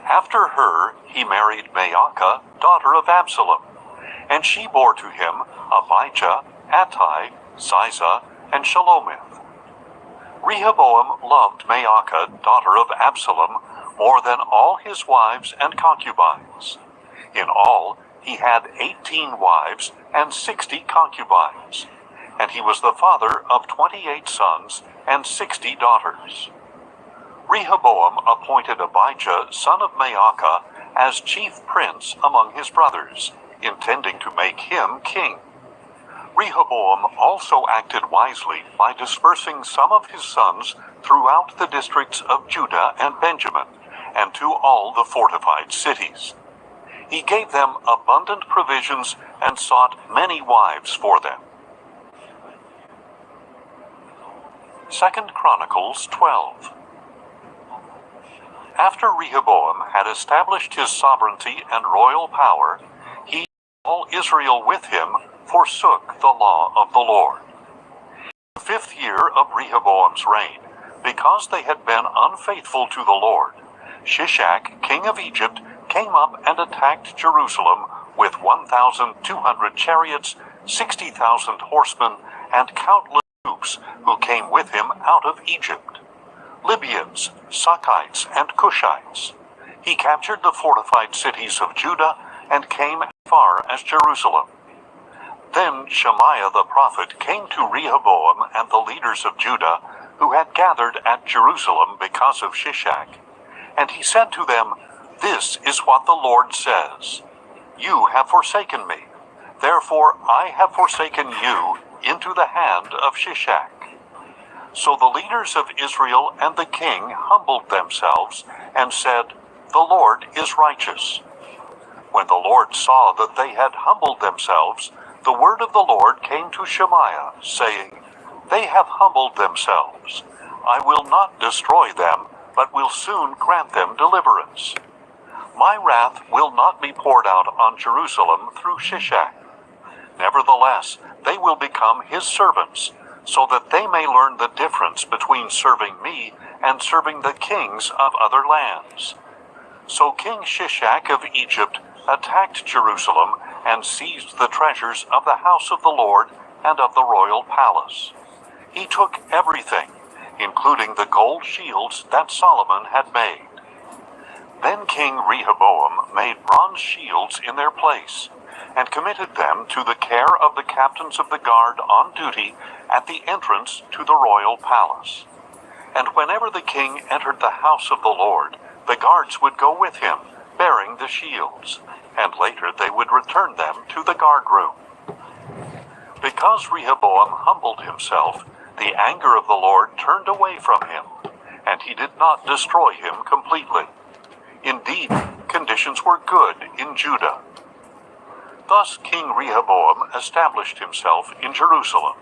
Speaker 1: After her he married Maacah, daughter of Absalom, and she bore to him Abijah, Attai, Ziza, and Shalomith. Rehoboam loved Maacah, daughter of Absalom, more than all his wives and concubines. In all, he had 18 wives and 60 concubines, and he was the father of 28 sons and 60 daughters. Rehoboam appointed Abijah, son of Maacah, as chief prince among his brothers, intending to make him king. Rehoboam also acted wisely by dispersing some of his sons throughout the districts of Judah and Benjamin, and to all the fortified cities. He gave them abundant provisions and sought many wives for them. 2 Chronicles 12. After Rehoboam had established his sovereignty and royal power, he and all Israel with him forsook the law of the Lord. In the 5th year of Rehoboam's reign, because they had been unfaithful to the Lord, Shishak, king of Egypt, came up and attacked Jerusalem with 1,200 chariots, 60,000 horsemen, and countless troops who came with him out of Egypt, Libyans, Suckites, and Cushites. He captured the fortified cities of Judah and came as far as Jerusalem. Then Shemaiah the prophet came to Rehoboam and the leaders of Judah who had gathered at Jerusalem because of Shishak, and he said to them, "This is what the Lord says. You have forsaken me, therefore I have forsaken you into the hand of Shishak." So the leaders of Israel and the king humbled themselves and said, "The Lord is righteous." When the Lord saw that they had humbled themselves, the word of the Lord came to Shemaiah, saying, "They have humbled themselves. I will not destroy them, but will soon grant them deliverance. My wrath will not be poured out on Jerusalem through Shishak. Nevertheless, they will become his servants, so that they may learn the difference between serving me and serving the kings of other lands." So King Shishak of Egypt attacked Jerusalem and seized the treasures of the house of the Lord and of the royal palace. He took everything, including the gold shields that Solomon had made. Then King Rehoboam made bronze shields in their place, and committed them to the care of the captains of the guard on duty at the entrance to the royal palace. And whenever the king entered the house of the Lord, the guards would go with him, bearing the shields, and later they would return them to the guard room. Because Rehoboam humbled himself, the anger of the Lord turned away from him, and he did not destroy him completely. Indeed, conditions were good in Judah. Thus King Rehoboam established himself in Jerusalem.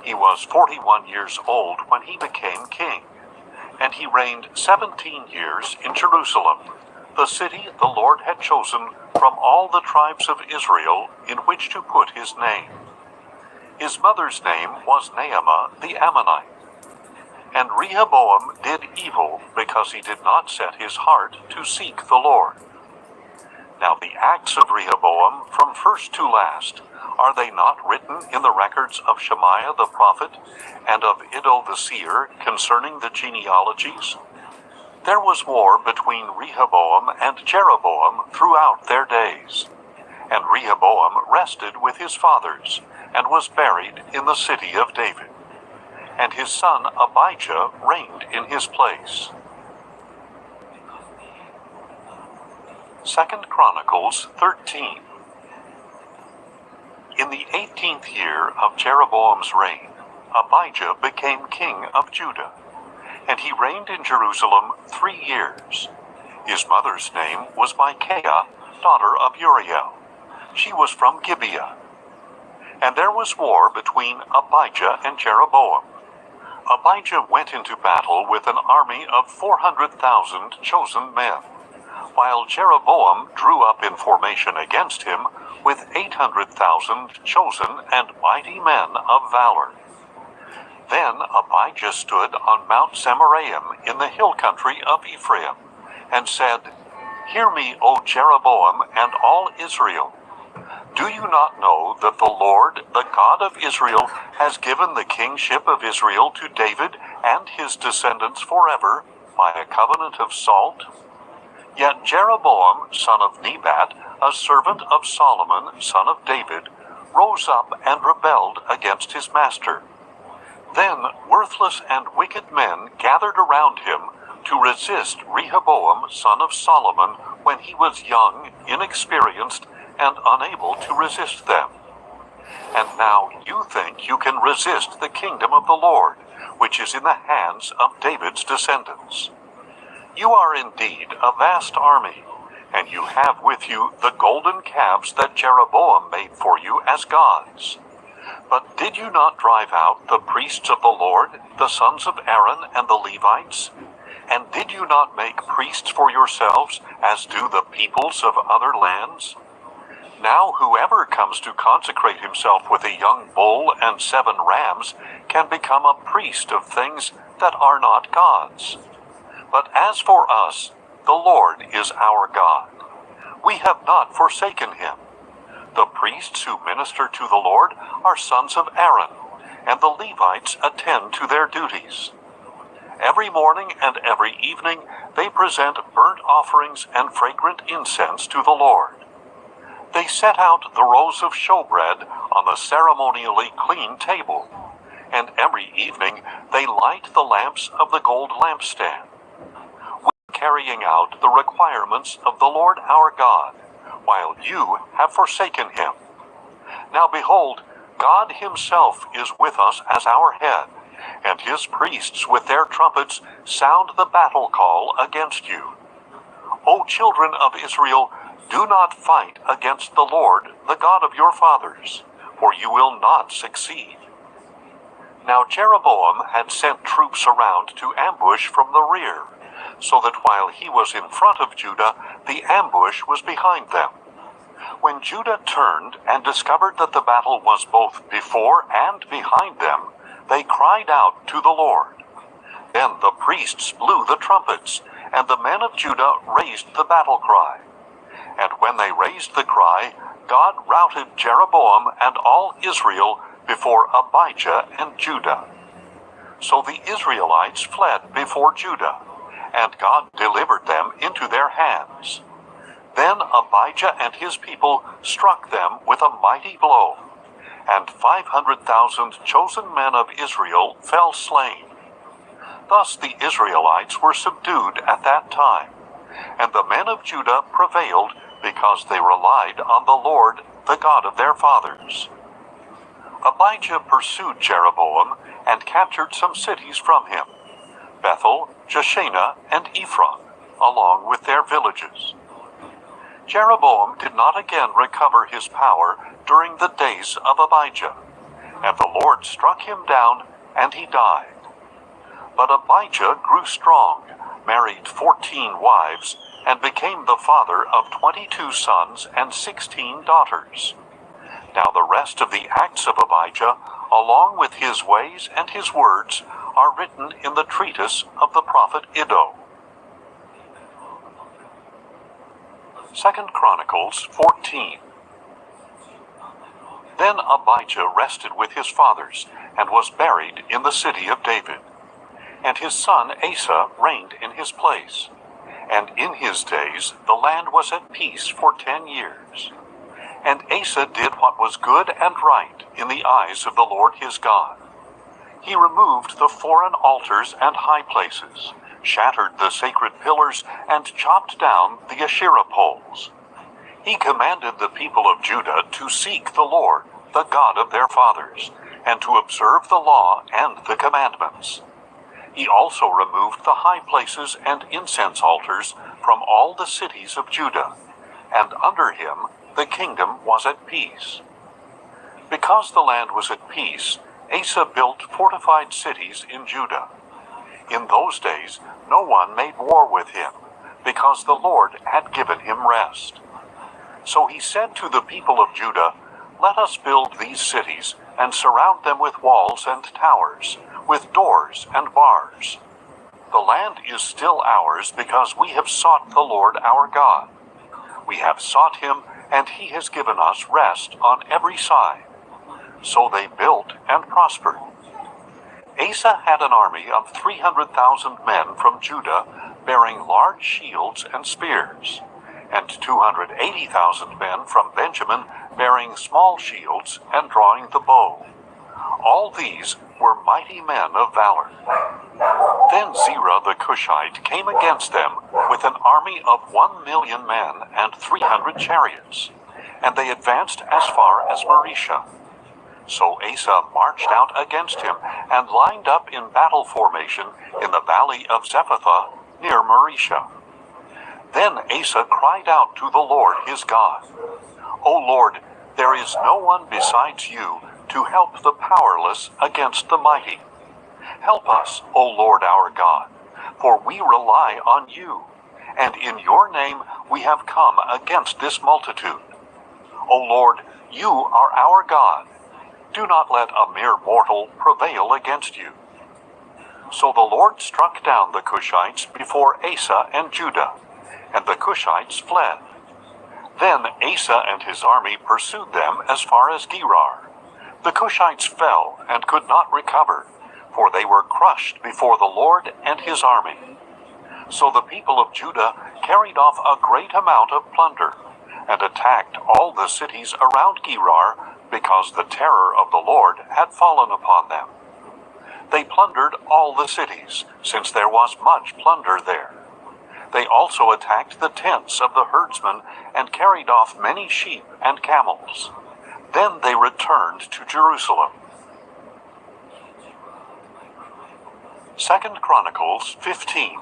Speaker 1: He was 41 years old when he became king, and he reigned 17 years in Jerusalem, the city the Lord had chosen from all the tribes of Israel in which to put his name. His mother's name was Naamah the Ammonite. And Rehoboam did evil because he did not set his heart to seek the Lord. Now the acts of Rehoboam from first to last, are they not written in the records of Shemaiah the prophet and of Iddo the seer concerning the genealogies? There was war between Rehoboam and Jeroboam throughout their days. And Rehoboam rested with his fathers, and was buried in the city of David. And his son Abijah reigned in his place. 2 Chronicles 13. In the 18th year of Jeroboam's reign, Abijah became king of Judah, and he reigned in Jerusalem 3 years. His mother's name was Micaiah, daughter of Uriel. She was from Gibeah. And there was war between Abijah and Jeroboam. Abijah went into battle with an army of 400,000 chosen men, while Jeroboam drew up in formation against him with 800,000 chosen and mighty men of valor. Then Abijah stood on Mount Zemaraim in the hill country of Ephraim, and said, Hear me, O Jeroboam and all Israel. Do you not know that the Lord, the God of Israel, has given the kingship of Israel to David and his descendants forever by a covenant of salt? Yet Jeroboam, son of Nebat, a servant of Solomon, son of David, rose up and rebelled against his master. Then worthless and wicked men gathered around him to resist Rehoboam, son of Solomon, when he was young, inexperienced, and unable to resist them. And now you think you can resist the kingdom of the Lord, which is in the hands of David's descendants. You are indeed a vast army, and you have with you the golden calves that Jeroboam made for you as gods. But did you not drive out the priests of the Lord, the sons of Aaron and the Levites? And did you not make priests for yourselves, as do the peoples of other lands? Now whoever comes to consecrate himself with a young bull and 7 rams can become a priest of things that are not gods. But as for us, the Lord is our God. We have not forsaken him. The priests who minister to the Lord are sons of Aaron, and the Levites attend to their duties. Every morning and every evening they present burnt offerings and fragrant incense to the Lord. They set out the rows of showbread on the ceremonially clean table, and every evening they light the lamps of the gold lampstand, carrying out the requirements of the Lord our God, while you have forsaken him. Now behold, God himself is with us as our head, and his priests with their trumpets sound the battle call against you. O children of Israel, do not fight against the Lord, the God of your fathers, for you will not succeed. Now Jeroboam had sent troops around to ambush from the rear, so that while he was in front of Judah, the ambush was behind them. When Judah turned and discovered that the battle was both before and behind them, they cried out to the Lord. Then the priests blew the trumpets, and the men of Judah raised the battle cry. And when they raised the cry, God routed Jeroboam and all Israel before Abijah and Judah. So the Israelites fled before Judah, and God delivered them into their hands. Then Abijah and his people struck them with a mighty blow, and 500,000 chosen men of Israel fell slain. Thus the Israelites were subdued at that time, and the men of Judah prevailed because they relied on the Lord, the God of their fathers. Abijah pursued Jeroboam and captured some cities from him, Bethel, Jeshanah, and Ephron, along with their villages. Jeroboam did not again recover his power during the days of Abijah, and the Lord struck him down, and he died. But Abijah grew strong, married 14 wives, and became the father of 22 sons and 16 daughters. Now the rest of the acts of Abijah, along with his ways and his words, are written in the treatise of the prophet Iddo. 2 Chronicles 14. Then Abijah rested with his fathers, and was buried in the city of David. And his son Asa reigned in his place. And in his days the land was at peace for 10 years. And Asa did what was good and right in the eyes of the Lord his God. He removed the foreign altars and high places, shattered the sacred pillars, and chopped down the Asherah poles. He commanded the people of Judah to seek the Lord, the God of their fathers, and to observe the law and the commandments. He also removed the high places and incense altars from all the cities of Judah, and under him the kingdom was at peace. Because the land was at peace, Asa built fortified cities in Judah. In those days no one made war with him, because the Lord had given him rest. So he said to the people of Judah, "Let us build these cities, and surround them with walls and towers, with doors and bars. The land is still ours, because we have sought the Lord our God. We have sought him, and he has given us rest on every side." So they built and prospered. Asa had an army of 300,000 men from Judah, bearing large shields and spears, and 280,000 men from Benjamin, bearing small shields and drawing the bow. All these were mighty men of valor. Then Zerah the Cushite came against them with an army of 1,000,000 men and 300 chariots, and they advanced as far as Maresha. So Asa marched out against him and lined up in battle formation in the valley of Zephathah near Maresha. Then Asa cried out to the Lord his God, "O Lord, there is no one besides you to help the powerless against the mighty. Help us, O Lord our God, for we rely on you, and in your name we have come against this multitude. O Lord, you are our God. Do not let a mere mortal prevail against you." So the Lord struck down the Cushites before Asa and Judah, and the Cushites fled. Then Asa and his army pursued them as far as Gerar. The Cushites fell and could not recover, for they were crushed before the Lord and his army. So the people of Judah carried off a great amount of plunder, and attacked all the cities around Gerar, because the terror of the Lord had fallen upon them. They plundered all the cities, since there was much plunder there. They also attacked the tents of the herdsmen, and carried off many sheep and camels. Then they returned to Jerusalem. 2 Chronicles 15.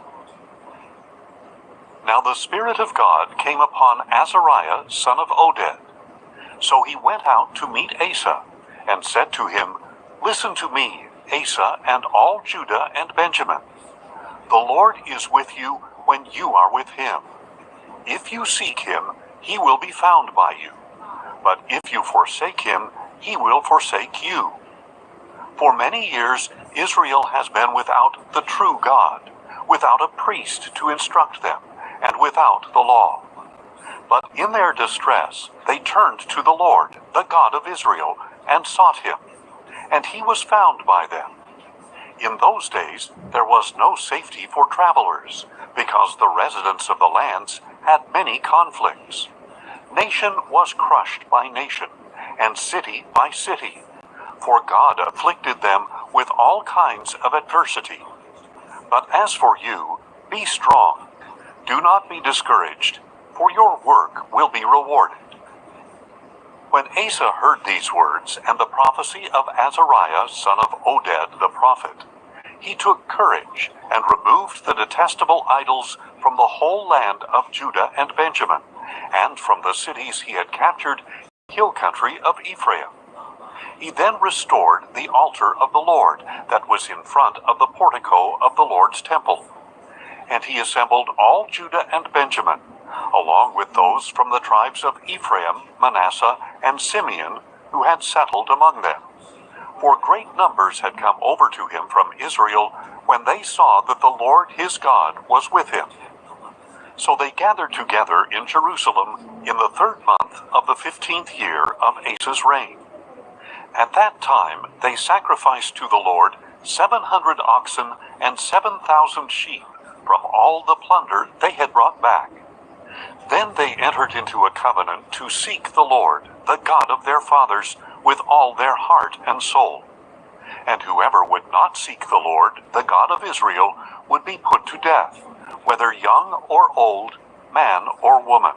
Speaker 1: Now the Spirit of God came upon Azariah son of Oded. So he went out to meet Asa, and said to him, "Listen to me, Asa, and all Judah and Benjamin. The Lord is with you when you are with him. If you seek him, he will be found by you. But if you forsake him, he will forsake you. For many years Israel has been without the true God, without a priest to instruct them, and without the law. But in their distress they turned to the Lord, the God of Israel, and sought him, and he was found by them. In those days there was no safety for travelers, because the residents of the lands had many conflicts. Nation was crushed by nation, and city by city, for God afflicted them with all kinds of adversity. But as for you, be strong. Do not be discouraged, for your work will be rewarded." When Asa heard these words and the prophecy of Azariah son of Oded the prophet, he took courage and removed the detestable idols from the whole land of Judah and Benjamin, and from the cities he had captured, hill country of Ephraim. He then restored the altar of the Lord that was in front of the portico of the Lord's temple. And he assembled all Judah and Benjamin, along with those from the tribes of Ephraim, Manasseh, and Simeon, who had settled among them. for great numbers had come over to him from Israel when they saw that the Lord his God was with him. So they gathered together in Jerusalem in the 3rd month of the 15th year of Asa's reign. At that time they sacrificed to the Lord 700 oxen and 7,000 sheep from all the plunder they had brought back. Then they entered into a covenant to seek the Lord, the God of their fathers, with all their heart and soul. And whoever would not seek the Lord, the God of Israel, would be put to death, whether young or old, man or woman.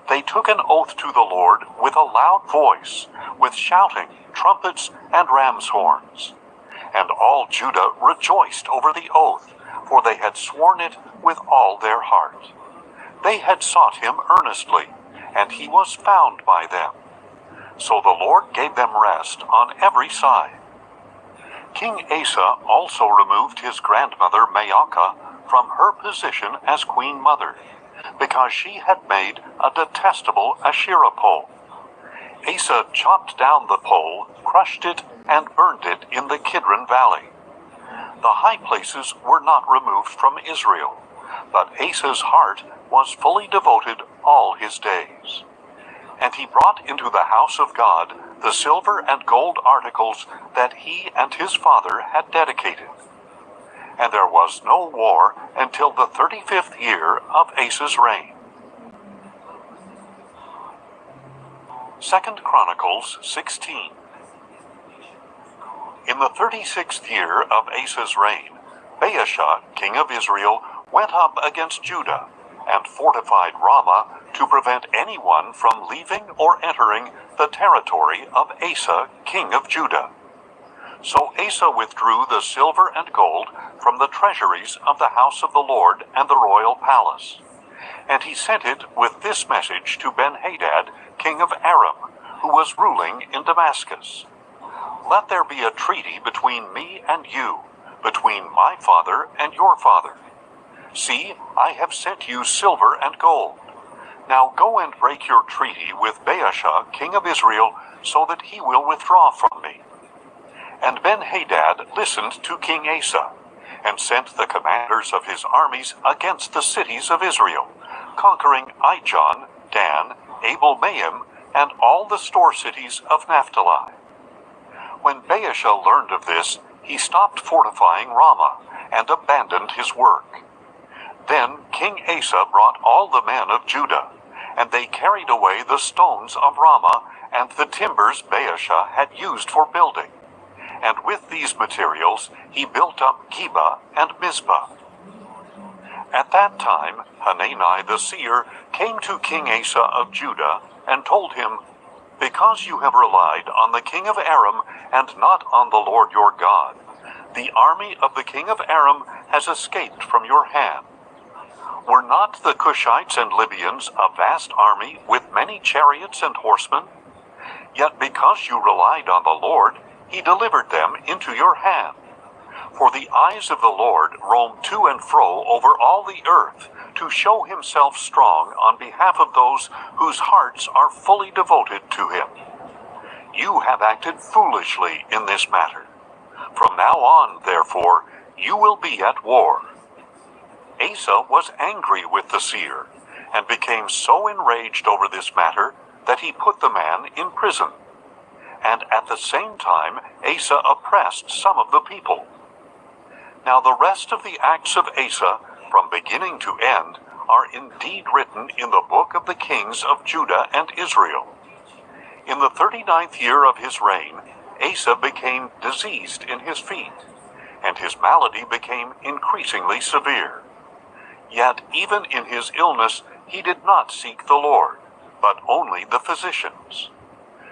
Speaker 1: They took an oath to the Lord with a loud voice, with shouting, trumpets, and ram's horns. And all Judah rejoiced over the oath, for they had sworn it with all their heart. They had sought him earnestly, and he was found by them. So the Lord gave them rest on every side. King Asa also removed his grandmother Maacah from her position as queen mother, because she had made a detestable Asherah pole. Asa chopped down the pole, crushed it, and burned it in the Kidron Valley. The high places were not removed from Israel, but Asa's heart was fully devoted all his days. And he brought into the house of God the silver and gold articles that he and his father had dedicated. And there was no war until the 35th year of Asa's reign. 2 Chronicles 16. In the 36th year of Asa's reign, Baasha, king of Israel, went up against Judah, and fortified Ramah to prevent anyone from leaving or entering the territory of Asa, king of Judah. So Asa withdrew the silver and gold from the treasuries of the house of the Lord and the royal palace. And he sent it with this message to Ben-Hadad, king of Aram, who was ruling in Damascus. Let there be a treaty between me and you, between my father and your father. See, I have sent you silver and gold. Now go and break your treaty with Baasha, king of Israel, so that he will withdraw from me. And Ben-Hadad listened to King Asa, and sent the commanders of his armies against the cities of Israel, conquering Ijon, Dan, Abel-Maim, and all the store cities of Naphtali. When Baasha learned of this, he stopped fortifying Ramah, and abandoned his work. Then King Asa brought all the men of Judah, and they carried away the stones of Ramah and the timbers Baasha had used for building. And with these materials he built up Geba and Mizpah. At that time Hanani the seer came to King Asa of Judah and told him, Because you have relied on the king of Aram and not on the Lord your God, the army of the king of Aram has escaped from your hand. Were not the Cushites and Libyans a vast army with many chariots and horsemen? Yet because you relied on the Lord, he delivered them into your hand. For the eyes of the Lord roam to and fro over all the earth, to show himself strong on behalf of those whose hearts are fully devoted to him. You have acted foolishly in this matter. From now on, therefore, you will be at war. Asa was angry with the seer, and became so enraged over this matter that he put the man in prison. And at the same time Asa oppressed some of the people. Now the rest of the acts of Asa, from beginning to end, are indeed written in the book of the kings of Judah and Israel. In the 39th year of his reign, Asa became diseased in his feet, and his malady became increasingly severe. Yet even in his illness he did not seek the Lord, but only the physicians.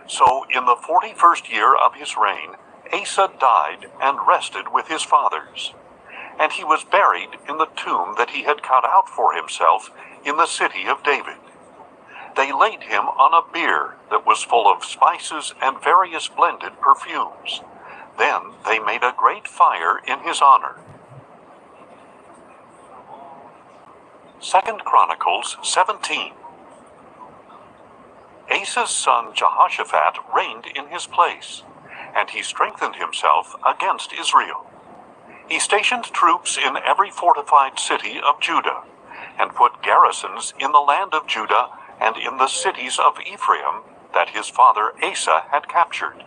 Speaker 1: So in the 41st year of his reign, Asa died and rested with his fathers. And he was buried in the tomb that he had cut out for himself in the city of David. They laid him on a bier that was full of spices and various blended perfumes. Then they made a great fire in his honor. 2 Chronicles 17. Asa's son Jehoshaphat reigned in his place, and he strengthened himself against Israel. He stationed troops in every fortified city of Judah, and put garrisons in the land of Judah and in the cities of Ephraim that his father Asa had captured.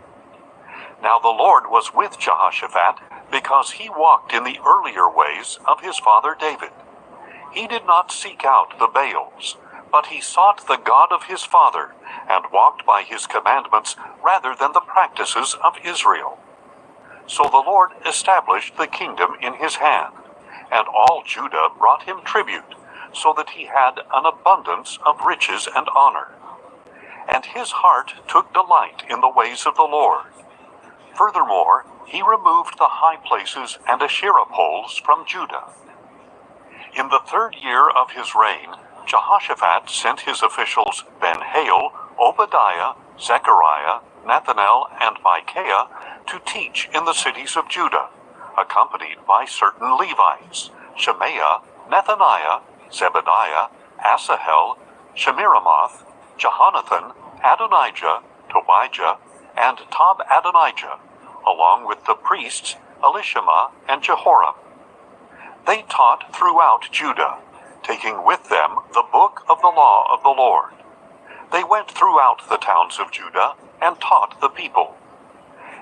Speaker 1: Now the Lord was with Jehoshaphat, because he walked in the earlier ways of his father David. He did not seek out the Baals, but he sought the God of his father, and walked by his commandments rather than the practices of Israel. So the Lord established the kingdom in his hand, and all Judah brought him tribute, so that he had an abundance of riches and honor. And his heart took delight in the ways of the Lord. Furthermore, he removed the high places and Asherah poles from Judah. In the 3rd year of his reign, Jehoshaphat sent his officials Ben-Hail, Obadiah, Zechariah, Nathanael, and Micaiah to teach in the cities of Judah, accompanied by certain Levites, Shemaiah, Nethaniah, Zebediah, Asahel, Shemiramoth, Jehonathan, Adonijah, Tobijah, and Tob-Adonijah, along with the priests Elishama and Jehoram. They taught throughout Judah, taking with them the book of the law of the Lord. They went throughout the towns of Judah and taught the people.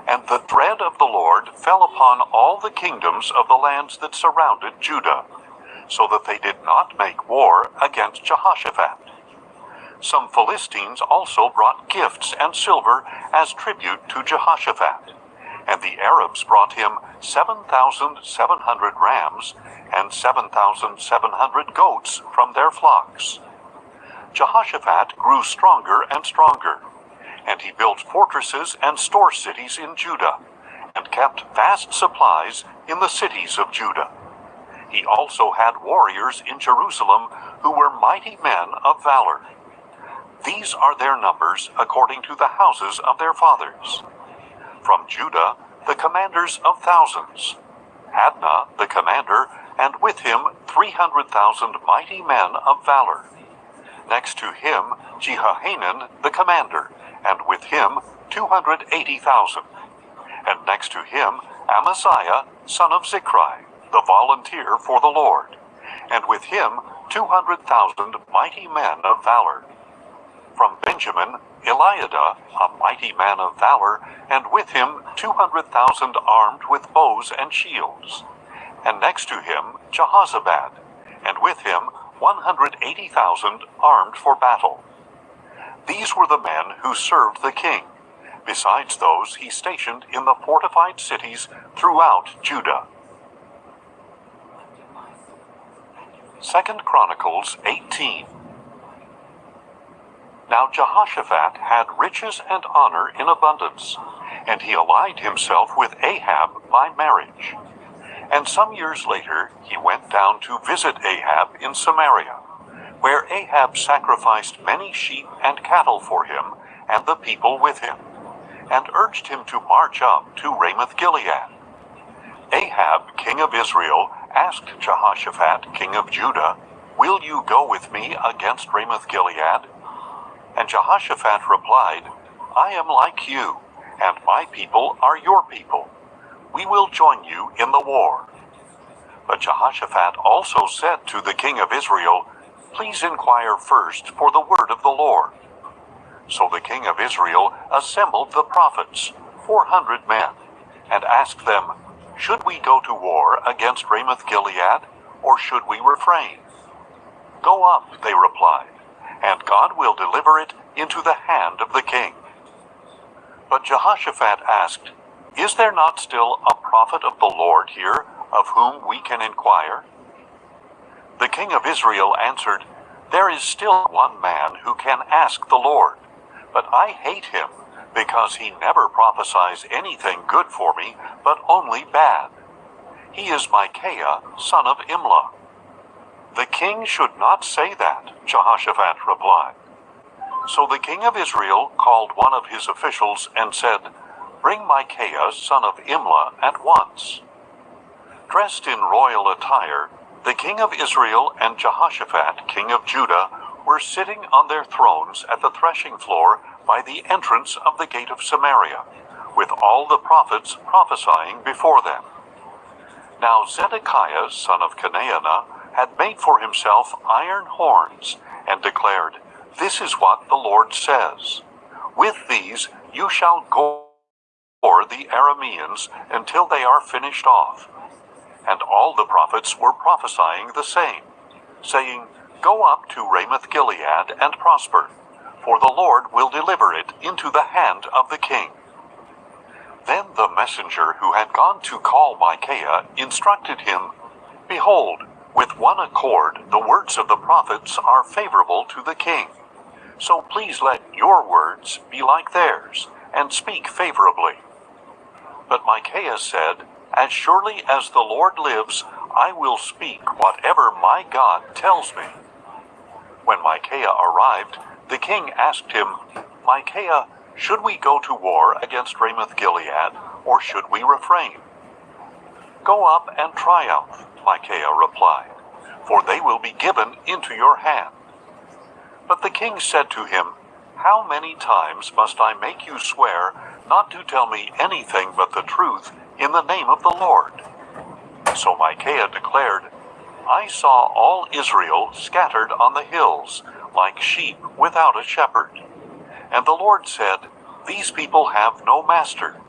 Speaker 1: And the dread of the Lord fell upon all the kingdoms of the lands that surrounded Judah, so that they did not make war against Jehoshaphat. Some Philistines also brought gifts and silver as tribute to Jehoshaphat, and the Arabs brought him 7,700 rams and 7,700 goats from their flocks. Jehoshaphat grew stronger and stronger, and he built fortresses and store cities in Judah, and kept vast supplies in the cities of Judah. He also had warriors in Jerusalem who were mighty men of valor. These are their numbers according to the houses of their fathers. From Judah, the commanders of thousands, Adnah the commander, and with him 300,000 mighty men of valor. Next to him, Jehohanan the commander, and with him 280,000. And next to him, Amaziah son of Zichri, the volunteer for the Lord, and with him 200,000 mighty men of valor. From Benjamin, Eliada, a mighty man of valor, and with him 200,000 armed with bows and shields. And next to him Jehozabad, and with him 180,000 armed for battle. These were the men who served the king, besides those he stationed in the fortified cities throughout Judah. 2 Chronicles 18. Now Jehoshaphat had riches and honor in abundance, and he allied himself with Ahab by marriage. And some years later he went down to visit Ahab in Samaria, where Ahab sacrificed many sheep and cattle for him and the people with him, and urged him to march up to Ramoth-Gilead. Ahab, king of Israel, asked Jehoshaphat, king of Judah, "Will you go with me against Ramoth-Gilead?" And Jehoshaphat replied, "I am like you, and my people are your people. We will join you in the war." But Jehoshaphat also said to the king of Israel, "Please inquire first for the word of the Lord." So the king of Israel assembled the prophets, 400 men, and asked them, "Should we go to war against Ramoth-Gilead, or should we refrain?" "Go up," they replied, "and God will deliver it into the hand of the king." But Jehoshaphat asked, "Is there not still a prophet of the Lord here, of whom we can inquire?" The king of Israel answered, "There is still one man who can ask the Lord, but I hate him, because he never prophesies anything good for me, but only bad. He is Micaiah, son of Imlah." "The king should not say that," Jehoshaphat replied. So the king of Israel called one of his officials and said, "Bring Micaiah, son of Imlah, at once." Dressed in royal attire, the king of Israel and Jehoshaphat, king of Judah, were sitting on their thrones at the threshing floor by the entrance of the gate of Samaria, with all the prophets prophesying before them. Now Zedekiah, son of Chenaanah, had made for himself iron horns, and declared, "This is what the Lord says. With these you shall gore the Arameans until they are finished off." And all the prophets were prophesying the same, saying, "Go up to Ramoth-Gilead and prosper, for the Lord will deliver it into the hand of the king." Then the messenger who had gone to call Micaiah instructed him, "Behold, with one accord the words of the prophets are favorable to the king. So please let your words be like theirs, and speak favorably." But Micaiah said, "As surely as the Lord lives, I will speak whatever my God tells me." When Micaiah arrived, the king asked him, "Micaiah, should we go to war against Ramoth-Gilead, or should we refrain?" "Go up and triumph," Micaiah replied, "for they will be given into your hand." But the king said to him, "How many times must I make you swear not to tell me anything but the truth in the name of the Lord?" So Micaiah declared, "I saw all Israel scattered on the hills, like sheep without a shepherd. And the Lord said, 'These people have no master.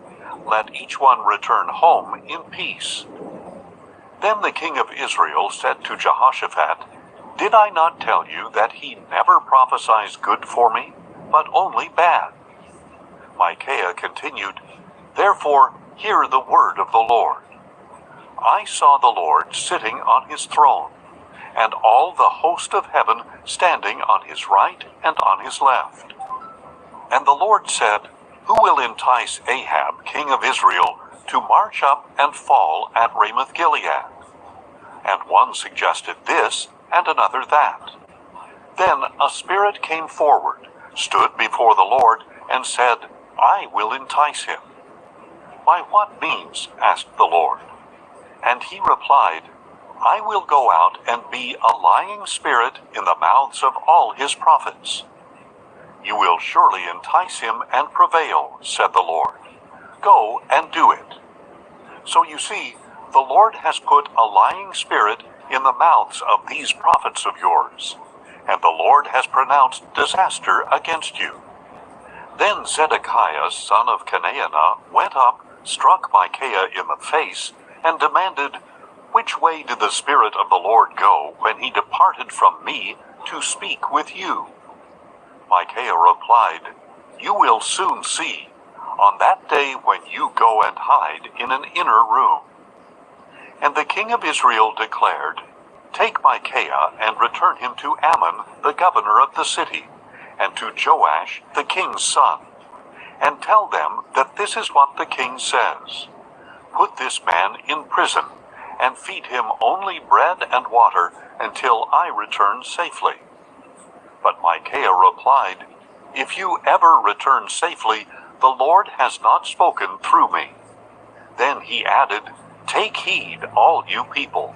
Speaker 1: Let each one return home in peace.'" Then the king of Israel said to Jehoshaphat, "Did I not tell you that he never prophesies good for me, but only bad?" Micaiah continued, "Therefore hear the word of the Lord. I saw the Lord sitting on his throne, and all the host of heaven standing on his right and on his left. And the Lord said, 'Who will entice Ahab, king of Israel, to march up and fall at Ramoth-Gilead?' And one suggested this, and another that. Then a spirit came forward, stood before the Lord, and said, 'I will entice him.' 'By what means?' asked the Lord. And he replied, 'I will go out and be a lying spirit in the mouths of all his prophets.' 'You will surely entice him and prevail,' said the Lord. 'Go and do it.' So you see, the Lord has put a lying spirit in the mouths of these prophets of yours, and the Lord has pronounced disaster against you." Then Zedekiah, son of Chenaanah, went up, struck Micaiah in the face, and demanded, "Which way did the Spirit of the Lord go when he departed from me to speak with you?" Micaiah replied, "You will soon see, on that day when you go and hide in an inner room." And the king of Israel declared, "Take Micaiah and return him to Ammon, the governor of the city, and to Joash, the king's son, and tell them that this is what the king says. Put this man in prison, and feed him only bread and water until I return safely." But Micaiah replied, "If you ever return safely, the Lord has not spoken through me." Then he added, "Take heed, all you people."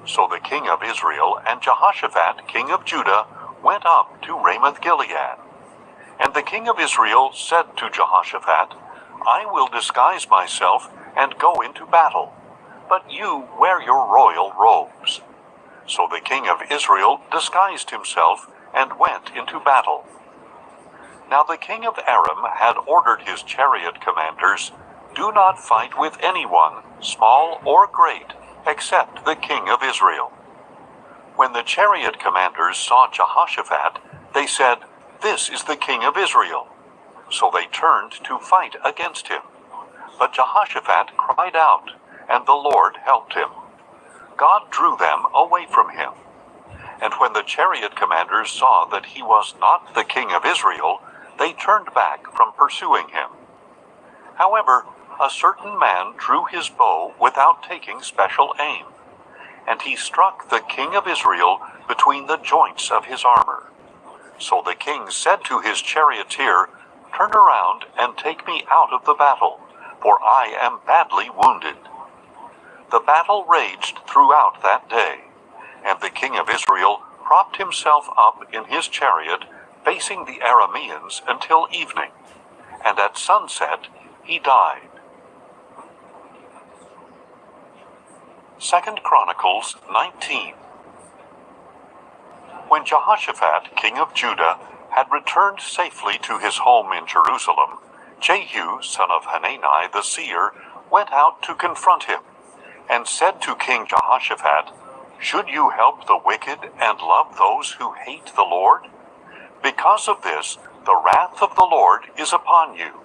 Speaker 1: So the king of Israel and Jehoshaphat, king of Judah, went up to Ramoth-Gilead. And the king of Israel said to Jehoshaphat, "I will disguise myself and go into battle, but you wear your royal robes." So the king of Israel disguised himself and went into battle. Now the king of Aram had ordered his chariot commanders, "Do not fight with anyone, small or great, except the king of Israel." When the chariot commanders saw Jehoshaphat, they said, "This is the king of Israel." So they turned to fight against him. But Jehoshaphat cried out, and the Lord helped him. God drew them away from him. And when the chariot commanders saw that he was not the king of Israel, they turned back from pursuing him. However, a certain man drew his bow without taking special aim, and he struck the king of Israel between the joints of his armor. So the king said to his charioteer, "Turn around and take me out of the battle, for I am badly wounded." The battle raged throughout that day, and the king of Israel propped himself up in his chariot, facing the Arameans until evening. And at sunset he died. 2 Chronicles 19. When Jehoshaphat, king of Judah, had returned safely to his home in Jerusalem, Jehu, son of Hanani the seer, went out to confront him, and said to King Jehoshaphat, "Should you help the wicked and love those who hate the Lord? Because of this, the wrath of the Lord is upon you.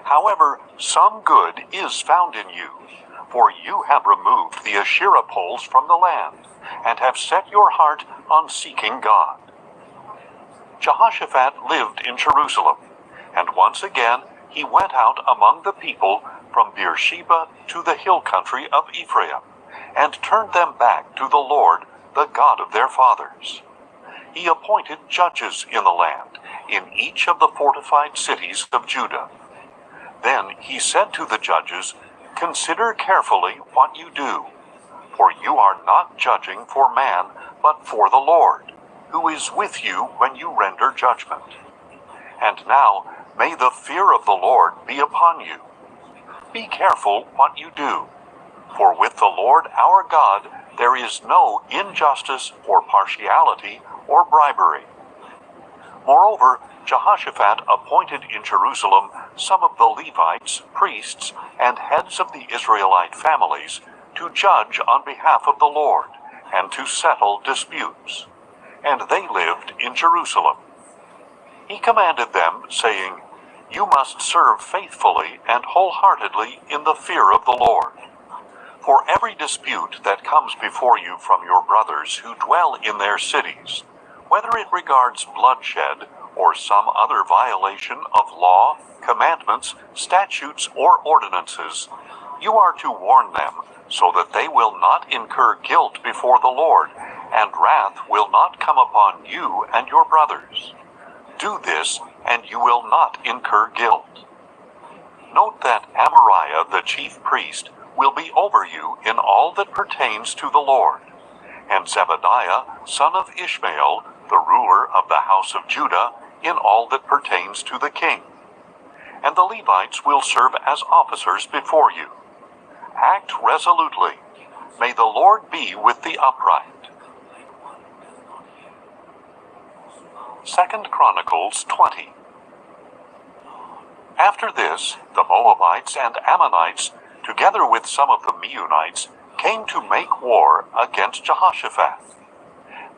Speaker 1: However, some good is found in you, for you have removed the Asherah poles from the land, and have set your heart on seeking God." Jehoshaphat lived in Jerusalem, and once again he went out among the people from Beersheba to the hill country of Ephraim, and turned them back to the Lord, the God of their fathers. He appointed judges in the land, in each of the fortified cities of Judah. Then he said to the judges, "Consider carefully what you do, for you are not judging for man, but for the Lord, who is with you when you render judgment. And now may the fear of the Lord be upon you. Be careful what you do, for with the Lord our God there is no injustice or partiality or bribery." Moreover, Jehoshaphat appointed in Jerusalem some of the Levites, priests, and heads of the Israelite families to judge on behalf of the Lord and to settle disputes. And they lived in Jerusalem. He commanded them, saying, "You must serve faithfully and wholeheartedly in the fear of the Lord. For every dispute that comes before you from your brothers who dwell in their cities, whether it regards bloodshed or some other violation of law, commandments, statutes, or ordinances, you are to warn them, so that they will not incur guilt before the Lord, and wrath will not come upon you and your brothers. Do this, and you will not incur guilt. Note that Amariah the chief priest will be over you in all that pertains to the Lord, and Zebadiah son of Ishmael, the ruler of the house of Judah, in all that pertains to the king. And the Levites will serve as officers before you. Act resolutely. May the Lord be with the upright." 2 Chronicles 20. After this, the Moabites and Ammonites, together with some of the Meunites, came to make war against Jehoshaphat.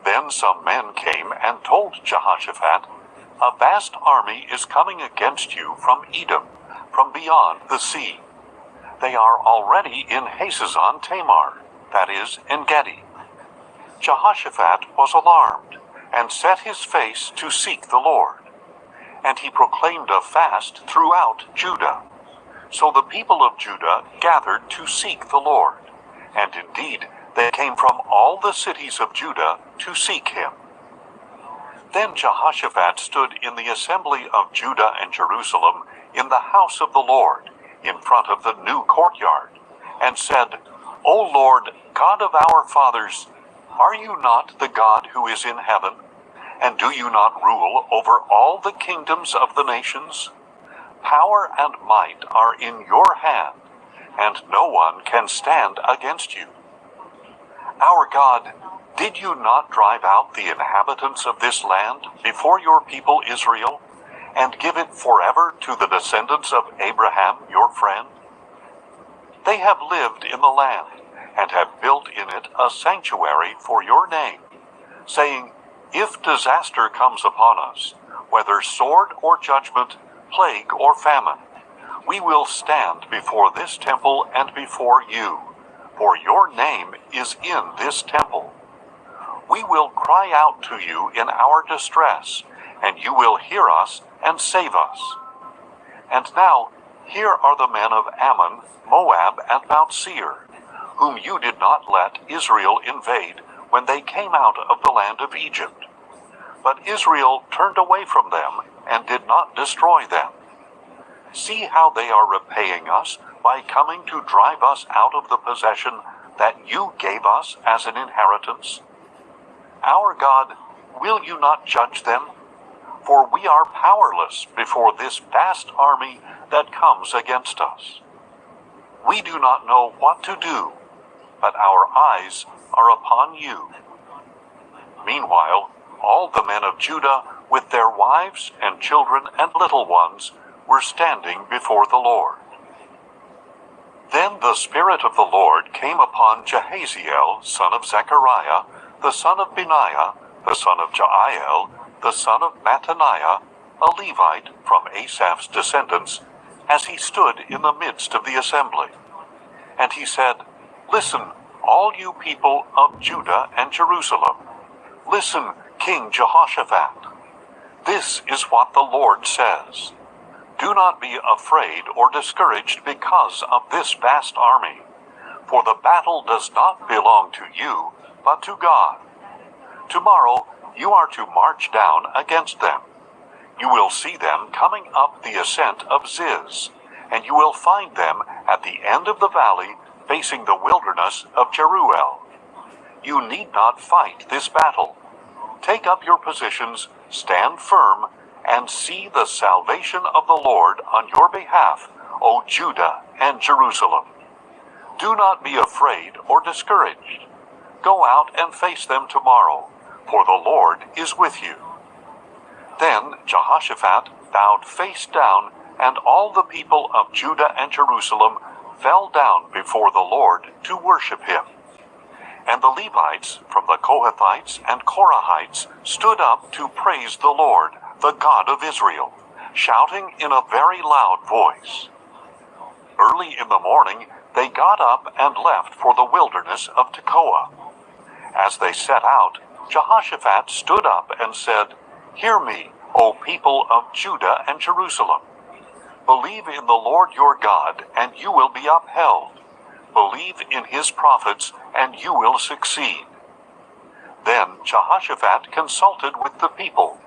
Speaker 1: Then some men came and told Jehoshaphat, "A vast army is coming against you from Edom, from beyond the sea. They are already in Hazazon Tamar, that is, En Gedi." Jehoshaphat was alarmed, and set his face to seek the Lord. And he proclaimed a fast throughout Judah. So the people of Judah gathered to seek the Lord, and indeed they came from all the cities of Judah to seek him. Then Jehoshaphat stood in the assembly of Judah and Jerusalem in the house of the Lord, in front of the new courtyard, and said, "O Lord, God of our fathers, are you not the God who is in heaven? And do you not rule over all the kingdoms of the nations? Power and might are in your hand, and no one can stand against you. Our God, did you not drive out the inhabitants of this land before your people Israel, and give it forever to the descendants of Abraham your friend? They have lived in the land, and have built in it a sanctuary for your name, saying, 'If disaster comes upon us, whether sword or judgment, plague or famine, we will stand before this temple and before you, for your name is in this temple. We will cry out to you in our distress, and you will hear us and save us.' And now, here are the men of Ammon, Moab, and Mount Seir, whom you did not let Israel invade when they came out of the land of Egypt. But Israel turned away from them and did not destroy them. See how they are repaying us by coming to drive us out of the possession that you gave us as an inheritance. Our God, will you not judge them? for we are powerless before this vast army that comes against us. We do not know what to do, but our eyes are upon you." Meanwhile, all the men of Judah, with their wives and children and little ones, were standing before the Lord. Then the Spirit of the Lord came upon Jahaziel, son of Zechariah, the son of Benaiah, the son of Jael, the son of Mattaniah, a Levite from Asaph's descendants, as he stood in the midst of the assembly. And he said, "Listen, all you people of Judah and Jerusalem. Listen, King Jehoshaphat. This is what the Lord says. Do not be afraid or discouraged because of this vast army, for the battle does not belong to you, but to God. Tomorrow you are to march down against them. You will see them coming up the ascent of Ziz, and you will find them at the end of the valley facing the wilderness of Jeruel. You need not fight this battle. Take up your positions, stand firm, and see the salvation of the Lord on your behalf, O Judah and Jerusalem. Do not be afraid or discouraged. Go out and face them tomorrow, for the Lord is with you." Then Jehoshaphat bowed face down, and all the people of Judah and Jerusalem fell down before the Lord to worship him. And the Levites from the Kohathites and Korahites stood up to praise the Lord, the God of Israel, shouting in a very loud voice. Early in the morning they got up and left for the wilderness of Tekoa. As they set out, Jehoshaphat stood up and said, "Hear me, O people of Judah and Jerusalem. Believe in the Lord your God, and you will be upheld. Believe in his prophets, and you will succeed." Then Jehoshaphat consulted with the people,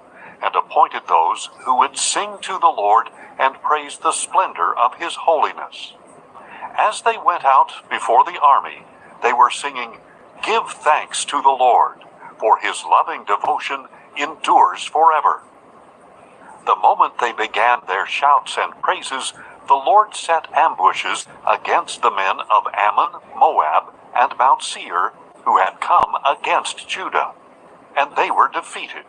Speaker 1: and appointed those who would sing to the Lord and praise the splendor of his holiness. As they went out before the army, they were singing, "Give thanks to the Lord, for his loving devotion endures forever." The moment they began their shouts and praises, the Lord set ambushes against the men of Ammon, Moab, and Mount Seir, who had come against Judah, and they were defeated.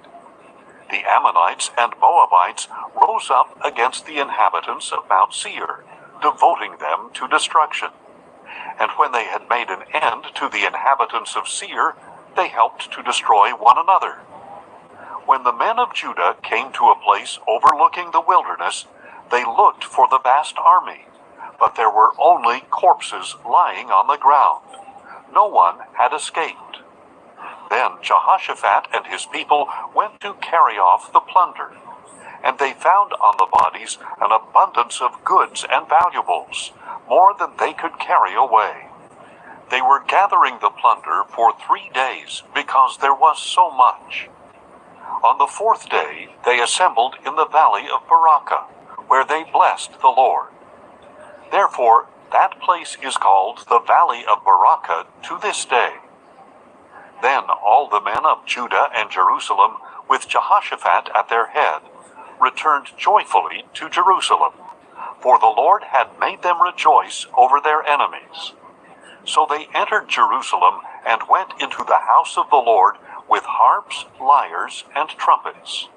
Speaker 1: The Ammonites and Moabites rose up against the inhabitants of Mount Seir, devoting them to destruction. And when they had made an end to the inhabitants of Seir, they helped to destroy one another. When the men of Judah came to a place overlooking the wilderness, they looked for the vast army, but there were only corpses lying on the ground. No one had escaped. Then Jehoshaphat and his people went to carry off the plunder, and they found on the bodies an abundance of goods and valuables, more than they could carry away. They were gathering the plunder for 3 days because there was so much. On the 4th day they assembled in the valley of Barakah, where they blessed the Lord. Therefore that place is called the Valley of Barakah to this day. Then all the men of Judah and Jerusalem, with Jehoshaphat at their head, returned joyfully to Jerusalem, for the Lord had made them rejoice over their enemies. So they entered Jerusalem and went into the house of the Lord with harps, lyres, and trumpets.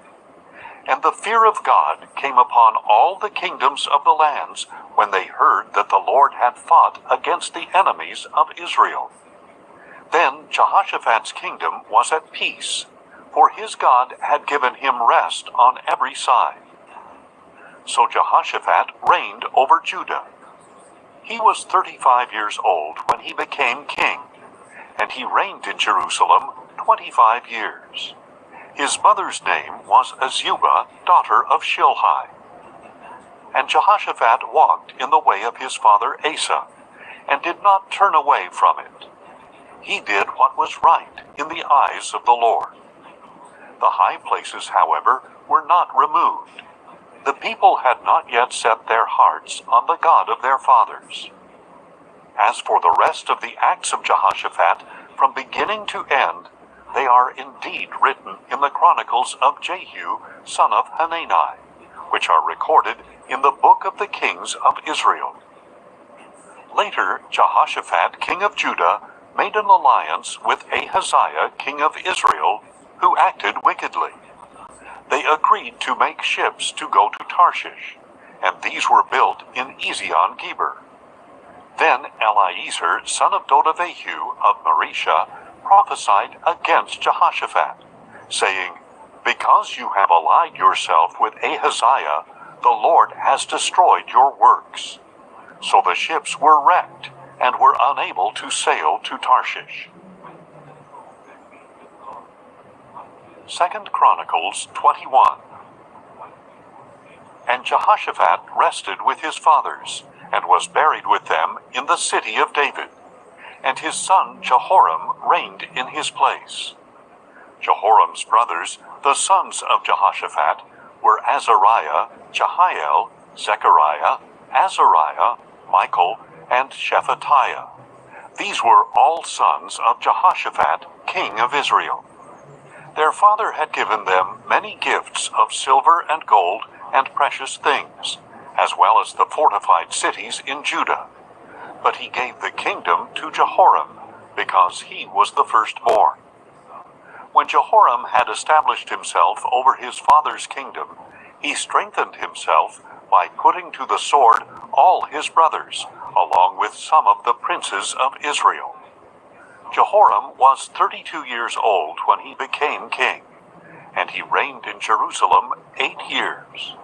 Speaker 1: And the fear of God came upon all the kingdoms of the lands when they heard that the Lord had fought against the enemies of Israel. Then Jehoshaphat's kingdom was at peace, for his God had given him rest on every side. So Jehoshaphat reigned over Judah. He was 35 years old when he became king, and he reigned in Jerusalem 25 years. His mother's name was Azubah, daughter of Shilhi. And Jehoshaphat walked in the way of his father Asa, and did not turn away from it. He did what was right in the eyes of the Lord. The high places, however, were not removed. The people had not yet set their hearts on the God of their fathers. As for the rest of the acts of Jehoshaphat, from beginning to end, they are indeed written in the Chronicles of Jehu, son of Hanani, which are recorded in the book of the kings of Israel. Later, Jehoshaphat, king of Judah, made an alliance with Ahaziah, king of Israel, who acted wickedly. They agreed to make ships to go to Tarshish, and these were built in Ezion-Geber. Then Eliezer, son of Dodavehu of Marisha, prophesied against Jehoshaphat, saying, "Because you have allied yourself with Ahaziah, the Lord has destroyed your works." So the ships were wrecked and were unable to sail to Tarshish. 2 Chronicles 21. And Jehoshaphat rested with his fathers, and was buried with them in the city of David. And his son Jehoram reigned in his place. Jehoram's brothers, the sons of Jehoshaphat, were Azariah, Jehiel, Zechariah, Azariah, Michael, and Shephatiah. These were all sons of Jehoshaphat, king of Israel. Their father had given them many gifts of silver and gold and precious things, as well as the fortified cities in Judah. But he gave the kingdom to Jehoram, because he was the firstborn. When Jehoram had established himself over his father's kingdom, he strengthened himself by putting to the sword all his brothers, along with some of the princes of Israel. Jehoram was 32 years old when he became king, and he reigned in Jerusalem 8 years.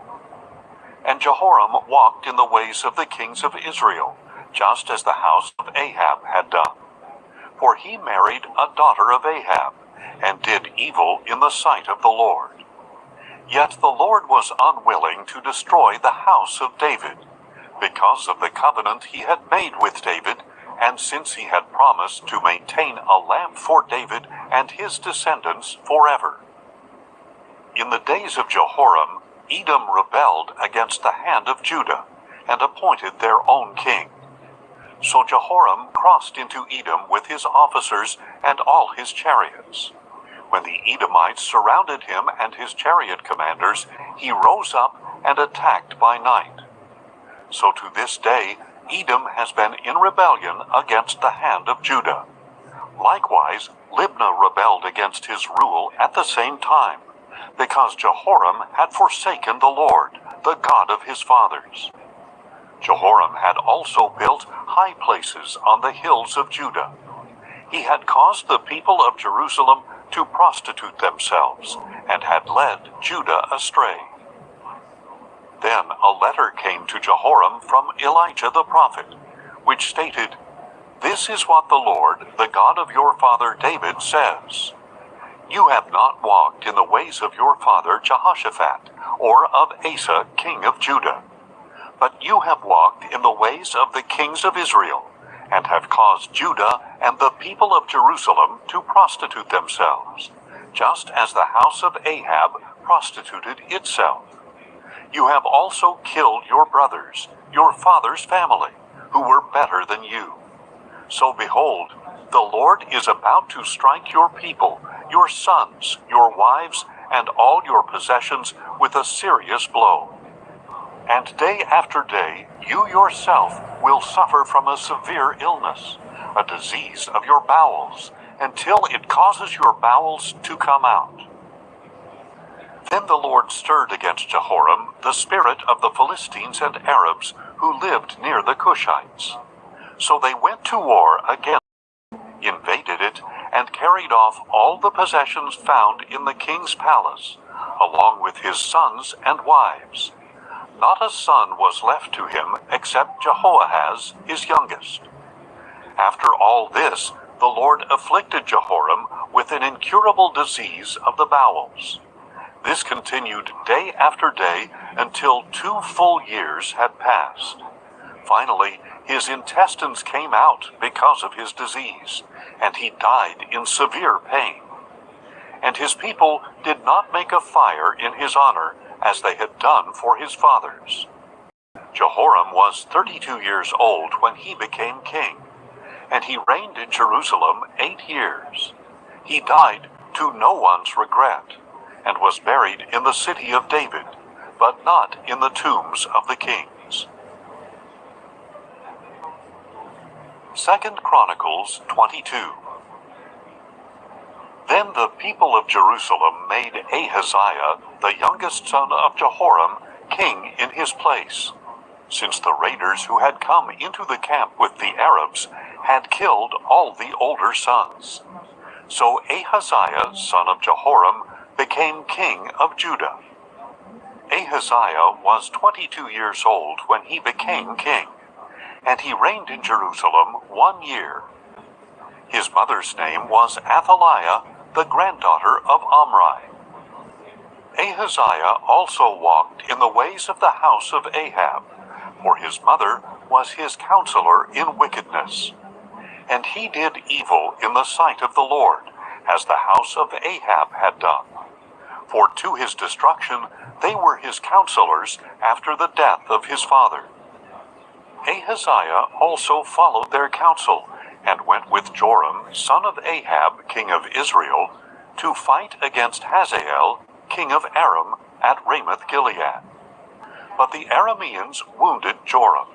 Speaker 1: And Jehoram walked in the ways of the kings of Israel, just as the house of Ahab had done. For he married a daughter of Ahab, and did evil in the sight of the Lord. Yet the Lord was unwilling to destroy the house of David, because of the covenant he had made with David, and since he had promised to maintain a lamp for David and his descendants forever. In the days of Jehoram, Edom rebelled against the hand of Judah, and appointed their own king. So Jehoram crossed into Edom with his officers and all his chariots. When the Edomites surrounded him and his chariot commanders, he rose up and attacked by night. So to this day, Edom has been in rebellion against the hand of Judah. Likewise, Libnah rebelled against his rule at the same time, because Jehoram had forsaken the Lord, the God of his fathers. Jehoram had also built high places on the hills of Judah. He had caused the people of Jerusalem to prostitute themselves, and had led Judah astray. Then a letter came to Jehoram from Elijah the prophet, which stated, "This is what the Lord, the God of your father David, says. You have not walked in the ways of your father Jehoshaphat, or of Asa, king of Judah, but you have walked in the ways of the kings of Israel, and have caused Judah and the people of Jerusalem to prostitute themselves, just as the house of Ahab prostituted itself. You have also killed your brothers, your father's family, who were better than you. So behold, the Lord is about to strike your people, your sons, your wives, and all your possessions with a serious blow. And day after day, you yourself will suffer from a severe illness, a disease of your bowels, until it causes your bowels to come out." Then the Lord stirred against Jehoram the spirit of the Philistines and Arabs who lived near the Cushites. So they went to war against it, invaded it, and carried off all the possessions found in the king's palace, along with his sons and wives. Not a son was left to him except Jehoahaz, his youngest. After all this, the Lord afflicted Jehoram with an incurable disease of the bowels. This continued day after day until 2 full years had passed. Finally, his intestines came out because of his disease, and he died in severe pain. And his people did not make a fire in his honor, as they had done for his fathers. Jehoram was 32 years old when he became king, and he reigned in Jerusalem 8 years. He died to no one's regret, and was buried in the city of David, but not in the tombs of the kings. 2 Chronicles 22. Then the people of Jerusalem made Ahaziah, the youngest son of Jehoram, king in his place, since the raiders who had come into the camp with the Arabs had killed all the older sons. So Ahaziah, son of Jehoram, became king of Judah. Ahaziah was 22 years old when he became king, and he reigned in Jerusalem 1 year. His mother's name was Athaliah, the granddaughter of Omri. Ahaziah also walked in the ways of the house of Ahab, for his mother was his counselor in wickedness. And he did evil in the sight of the Lord, as the house of Ahab had done. For to his destruction they were his counselors after the death of his father. Ahaziah also followed their counsel, and went with Joram, son of Ahab, king of Israel, to fight against Hazael, king of Aram, at Ramoth-Gilead. But the Arameans wounded Joram,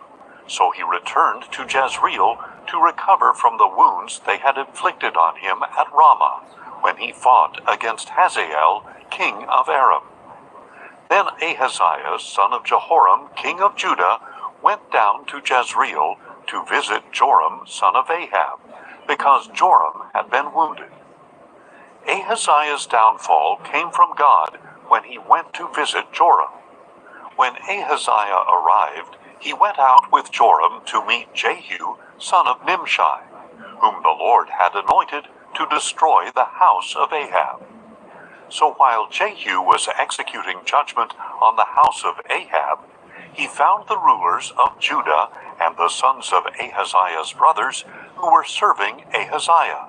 Speaker 1: so he returned to Jezreel to recover from the wounds they had inflicted on him at Ramah, when he fought against Hazael, king of Aram. Then Ahaziah, son of Jehoram, king of Judah, went down to Jezreel to visit Joram, son of Ahab, because Joram had been wounded. Ahaziah's downfall came from God when he went to visit Joram. When Ahaziah arrived, he went out with Joram to meet Jehu, son of Nimshi, whom the Lord had anointed to destroy the house of Ahab. So while Jehu was executing judgment on the house of Ahab, he found the rulers of Judah and the sons of Ahaziah's brothers who were serving Ahaziah,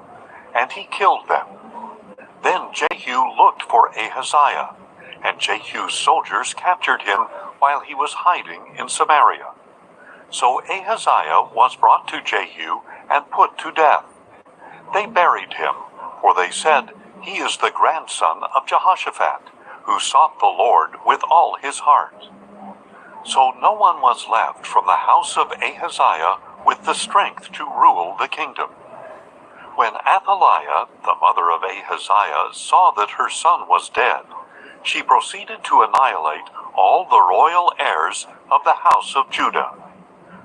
Speaker 1: and he killed them. Then Jehu looked for Ahaziah, and Jehu's soldiers captured him while he was hiding in Samaria. So Ahaziah was brought to Jehu and put to death. They buried him, for they said, "He is the grandson of Jehoshaphat, who sought the Lord with all his heart." So no one was left from the house of Ahaziah with the strength to rule the kingdom. When Athaliah, the mother of Ahaziah, saw that her son was dead, she proceeded to annihilate all the royal heirs of the house of Judah.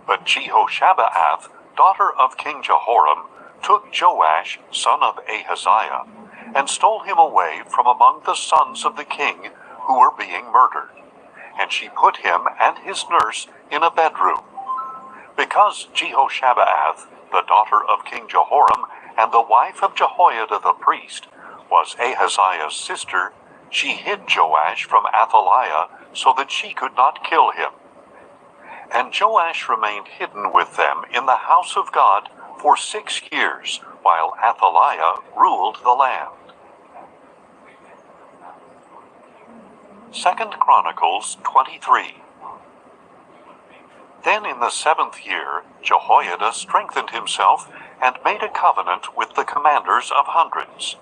Speaker 1: But Jehoshabeath, daughter of King Jehoram, took Joash, son of Ahaziah, and stole him away from among the sons of the king who were being murdered. And she put him and his nurse in a bedroom. Because Jehoshabeath, the daughter of King Jehoram, and the wife of Jehoiada the priest, was Ahaziah's sister, she hid Joash from Athaliah so that she could not kill him. And Joash remained hidden with them in the house of God for 6 years, while Athaliah ruled the land. 2 Chronicles 23. Then in the 7th year, Jehoiada strengthened himself and made a covenant with the commanders of hundreds,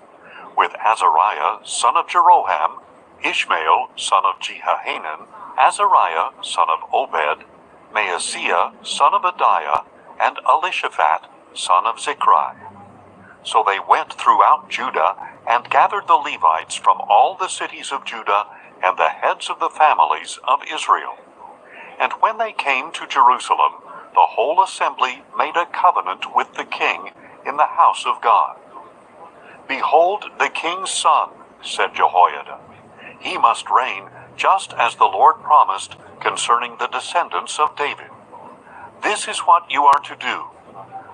Speaker 1: with Azariah, son of Jeroham, Ishmael, son of Jehohanan, Azariah, son of Obed, Maaseiah, son of Adiah, and Elishaphat, son of Zichri. So they went throughout Judah and gathered the Levites from all the cities of Judah and the heads of the families of Israel. And when they came to Jerusalem, the whole assembly made a covenant with the king in the house of God. "Behold the king's son," said Jehoiada. "He must reign just as the Lord promised concerning the descendants of David. This is what you are to do.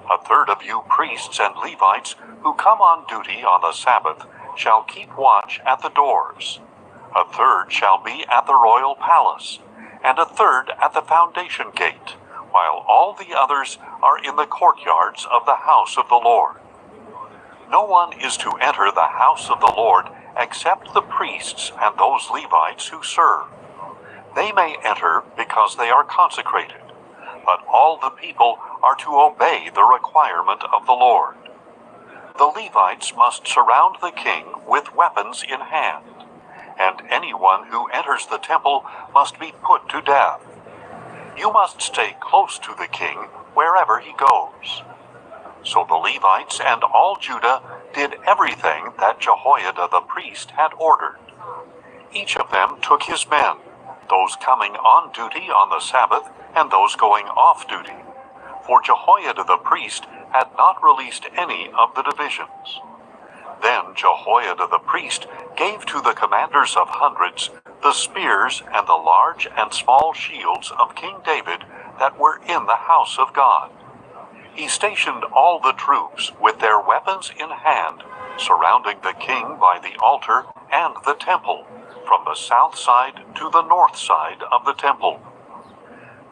Speaker 1: A third of you priests and Levites who come on duty on the Sabbath shall keep watch at the doors. A third shall be at the royal palace, and a third at the foundation gate, while all the others are in the courtyards of the house of the Lord. No one is to enter the house of the Lord except the priests and those Levites who serve. They may enter because they are consecrated, but all the people are to obey the requirement of the Lord. the Levites must surround the king with weapons in hand, and anyone who enters the temple must be put to death. You must stay close to the king wherever he goes. So the Levites and all Judah did everything that Jehoiada the priest had ordered. Each of them took his men, those coming on duty on the Sabbath and those going off duty, for Jehoiada the priest had not released any of the divisions. Then Jehoiada the priest gave to the commanders of hundreds the spears and the large and small shields of King David that were in the house of God. He stationed all the troops with their weapons in hand, surrounding the king by the altar and the temple, from the south side to the north side of the temple.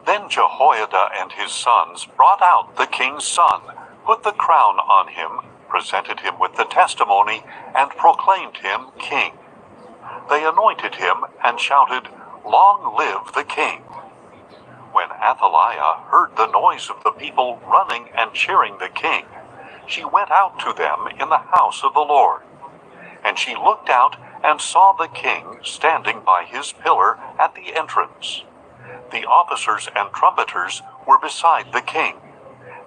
Speaker 1: Then Jehoiada and his sons brought out the king's son, put the crown on him, presented him with the testimony, and proclaimed him king. They anointed him and shouted, "Long live the king!" When Athaliah heard the noise of the people running and cheering the king, she went out to them in the house of the Lord. And she looked out and saw the king standing by his pillar at the entrance. The officers and trumpeters were beside the king,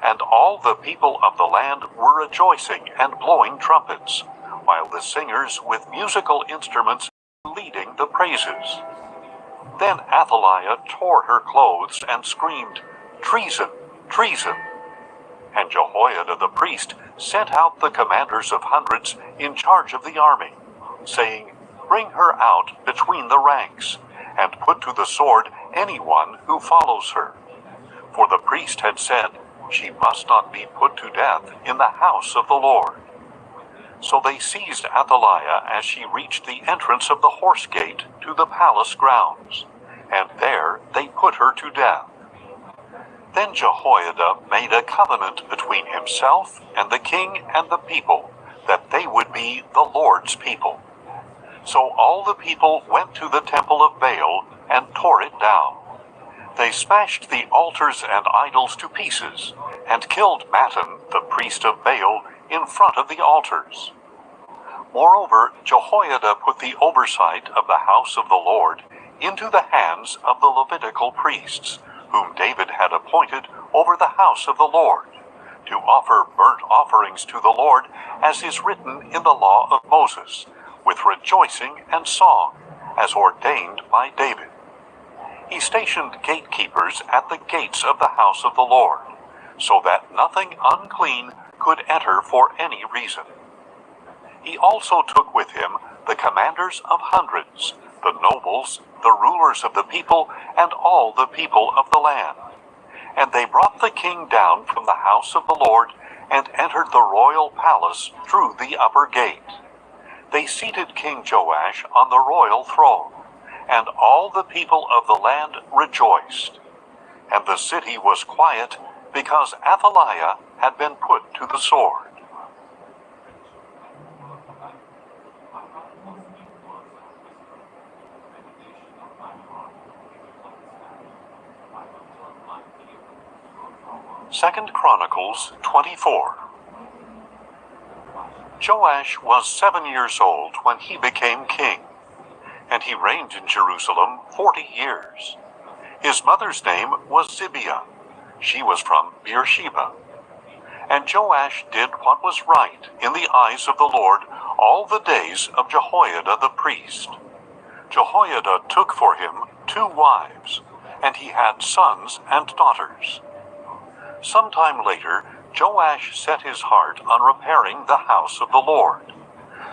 Speaker 1: and all the people of the land were rejoicing and blowing trumpets, while the singers with musical instruments were leading the praises. Then Athaliah tore her clothes and screamed, "Treason! Treason!" And Jehoiada the priest sent out the commanders of hundreds in charge of the army, saying, "Bring her out between the ranks, and put to the sword anyone who follows her." For the priest had said, "She must not be put to death in the house of the Lord." So they seized Athaliah as she reached the entrance of the horse gate to the palace grounds, and there they put her to death. Then Jehoiada made a covenant between himself and the king and the people, that they would be the Lord's people. So all the people went to the temple of Baal and tore it down. They smashed the altars and idols to pieces, and killed Mattan, the priest of Baal, in front of the altars. Moreover, Jehoiada put the oversight of the house of the Lord into the hands of the Levitical priests, whom David had appointed over the house of the Lord, to offer burnt offerings to the Lord, as is written in the law of Moses, with rejoicing and song, as ordained by David. He stationed gatekeepers at the gates of the house of the Lord, so that nothing unclean could enter for any reason. He also took with him the commanders of hundreds, the nobles, the rulers of the people, and all the people of the land. And they brought the king down from the house of the Lord, and entered the royal palace through the upper gate. They seated King Joash on the royal throne, and all the people of the land rejoiced. And the city was quiet, because Athaliah had been put to the sword. Second Chronicles 24. Joash was 7 years old when he became king, and he reigned in Jerusalem 40 years. His mother's name was Zibiah. She was from Beersheba. And Joash did what was right in the eyes of the Lord all the days of Jehoiada the priest. Jehoiada took for him 2 wives, and he had sons and daughters. Sometime later, Joash set his heart on repairing the house of the Lord.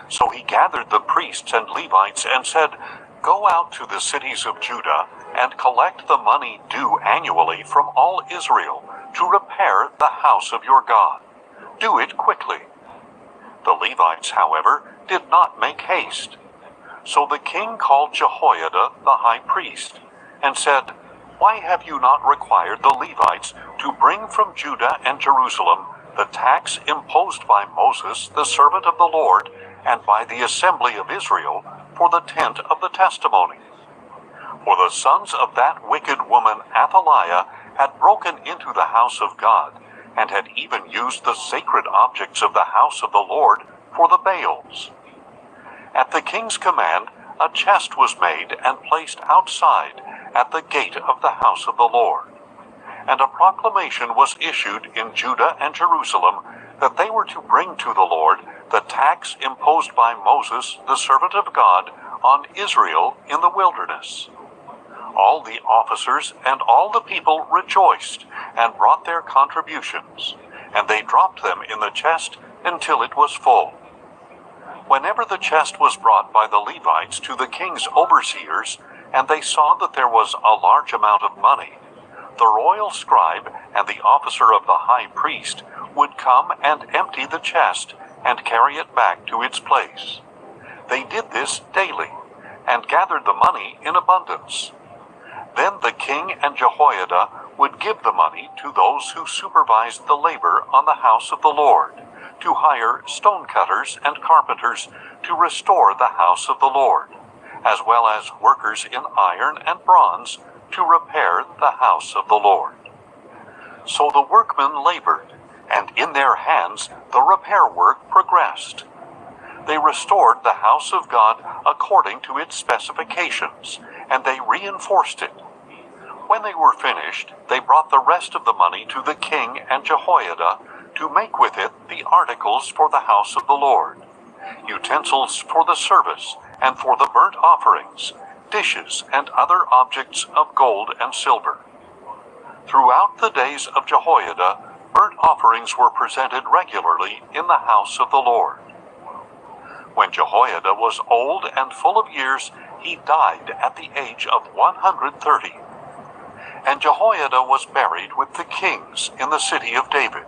Speaker 1: So he gathered the priests and Levites and said, "Go out to the cities of Judah and collect the money due annually from all Israel to repair the house of your God. Do it quickly." The Levites, however, did not make haste. So the king called Jehoiada the high priest and said, "Why have you not required the Levites to bring from Judah and Jerusalem the tax imposed by Moses, the servant of the Lord, and by the assembly of Israel, for the tent of the testimony?" For the sons of that wicked woman Athaliah had broken into the house of God, and had even used the sacred objects of the house of the Lord for the Baals. At the king's command, a chest was made and placed outside at the gate of the house of the Lord. And a proclamation was issued in Judah and Jerusalem that they were to bring to the Lord the tax imposed by Moses, the servant of God, on Israel in the wilderness. All the officers and all the people rejoiced and brought their contributions, and they dropped them in the chest until it was full. Whenever the chest was brought by the Levites to the king's overseers, and they saw that there was a large amount of money, the royal scribe and the officer of the high priest would come and empty the chest and carry it back to its place. They did this daily, and gathered the money in abundance. Then the king and Jehoiada would give the money to those who supervised the labor on the house of the Lord, to hire stonecutters and carpenters to restore the house of the Lord, as well as workers in iron and bronze to repair the house of the Lord. So the workmen labored, and in their hands the repair work progressed. They restored the house of God according to its specifications, and they reinforced it. When they were finished, they brought the rest of the money to the king and Jehoiada to make with it the articles for the house of the Lord, utensils for the service and for the burnt offerings, dishes and other objects of gold and silver. Throughout the days of Jehoiada, burnt offerings were presented regularly in the house of the Lord. When Jehoiada was old and full of years, he died at the age of 130. And Jehoiada was buried with the kings in the city of David,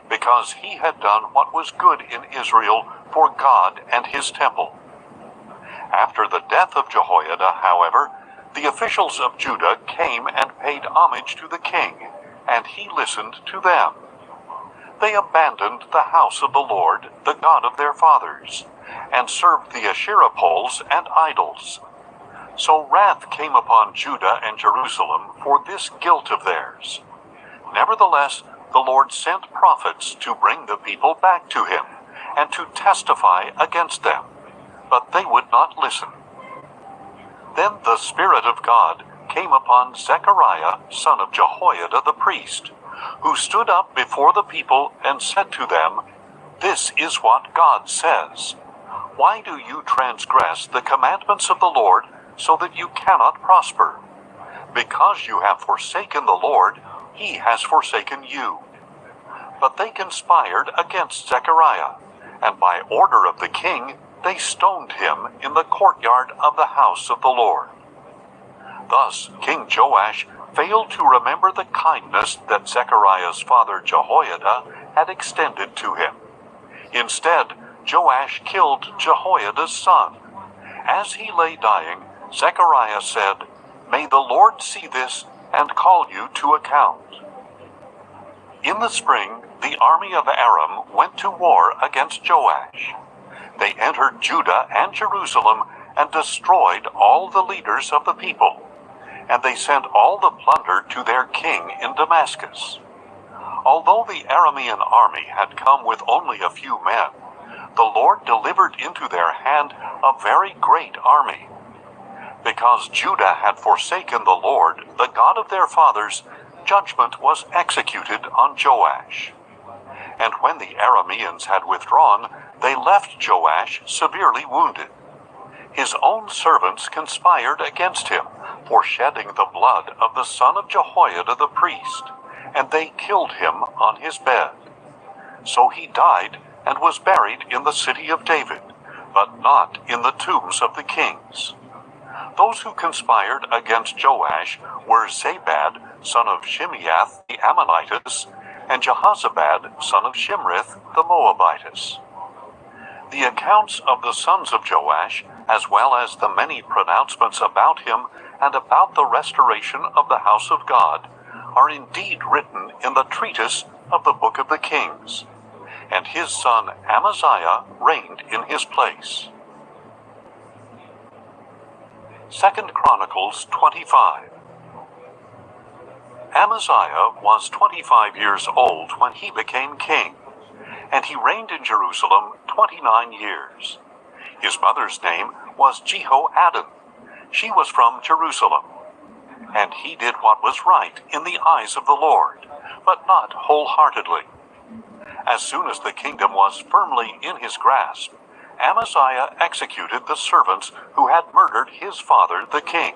Speaker 1: because he had done what was good in Israel for God and his temple. After the death of Jehoiada, however, the officials of Judah came and paid homage to the king, and he listened to them. They abandoned the house of the Lord, the God of their fathers, and served the Asherah poles and idols. So wrath came upon Judah and Jerusalem for this guilt of theirs. Nevertheless, the Lord sent prophets to bring the people back to him, and to testify against them, but they would not listen. Then the Spirit of God came upon Zechariah, son of Jehoiada the priest, who stood up before the people and said to them, "This is what God says. Why do you transgress the commandments of the Lord so that you cannot prosper? Because you have forsaken the Lord, he has forsaken you." But they conspired against Zechariah, and by order of the king, they stoned him in the courtyard of the house of the Lord. Thus King Joash failed to remember the kindness that Zechariah's father Jehoiada had extended to him. Instead, Joash killed Jehoiada's son. As he lay dying, Zechariah said, "May the Lord see this and call you to account." In the spring, the army of Aram went to war against Joash. They entered Judah and Jerusalem and destroyed all the leaders of the people, and they sent all the plunder to their king in Damascus. Although the Aramean army had come with only a few men, the Lord delivered into their hand a very great army. Because Judah had forsaken the Lord, the God of their fathers, judgment was executed on Joash. And when the Arameans had withdrawn, they left Joash severely wounded. His own servants conspired against him for shedding the blood of the son of Jehoiada the priest, and they killed him on his bed. So he died and was buried in the city of David, but not in the tombs of the kings. Those who conspired against Joash were Zabad, son of Shimeath the Ammonitess, and Jehozabad, son of Shimrith the Moabitess. The accounts of the sons of Joash, as well as the many pronouncements about him and about the restoration of the house of God, are indeed written in the treatise of the book of the Kings. And his son Amaziah reigned in his place. 2 Chronicles 25. Amaziah was 25 years old when he became king, and he reigned in Jerusalem 29 years. His mother's name was Jehoaddan. She was from Jerusalem. And he did what was right in the eyes of the Lord, but not wholeheartedly. As soon as the kingdom was firmly in his grasp, Amaziah executed the servants who had murdered his father the king.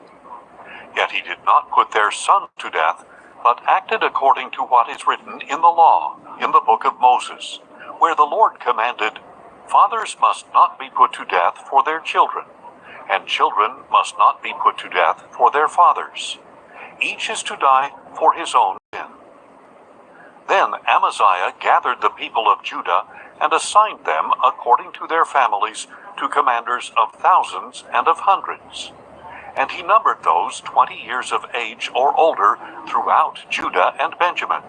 Speaker 1: Yet he did not put their son to death, but acted according to what is written in the law, in the book of Moses, where the Lord commanded, "Fathers must not be put to death for their children, and children must not be put to death for their fathers. Each is to die for his own sin." Then Amaziah gathered the people of Judah and assigned them according to their families to commanders of thousands and of hundreds. And he numbered those 20 years of age or older throughout Judah and Benjamin,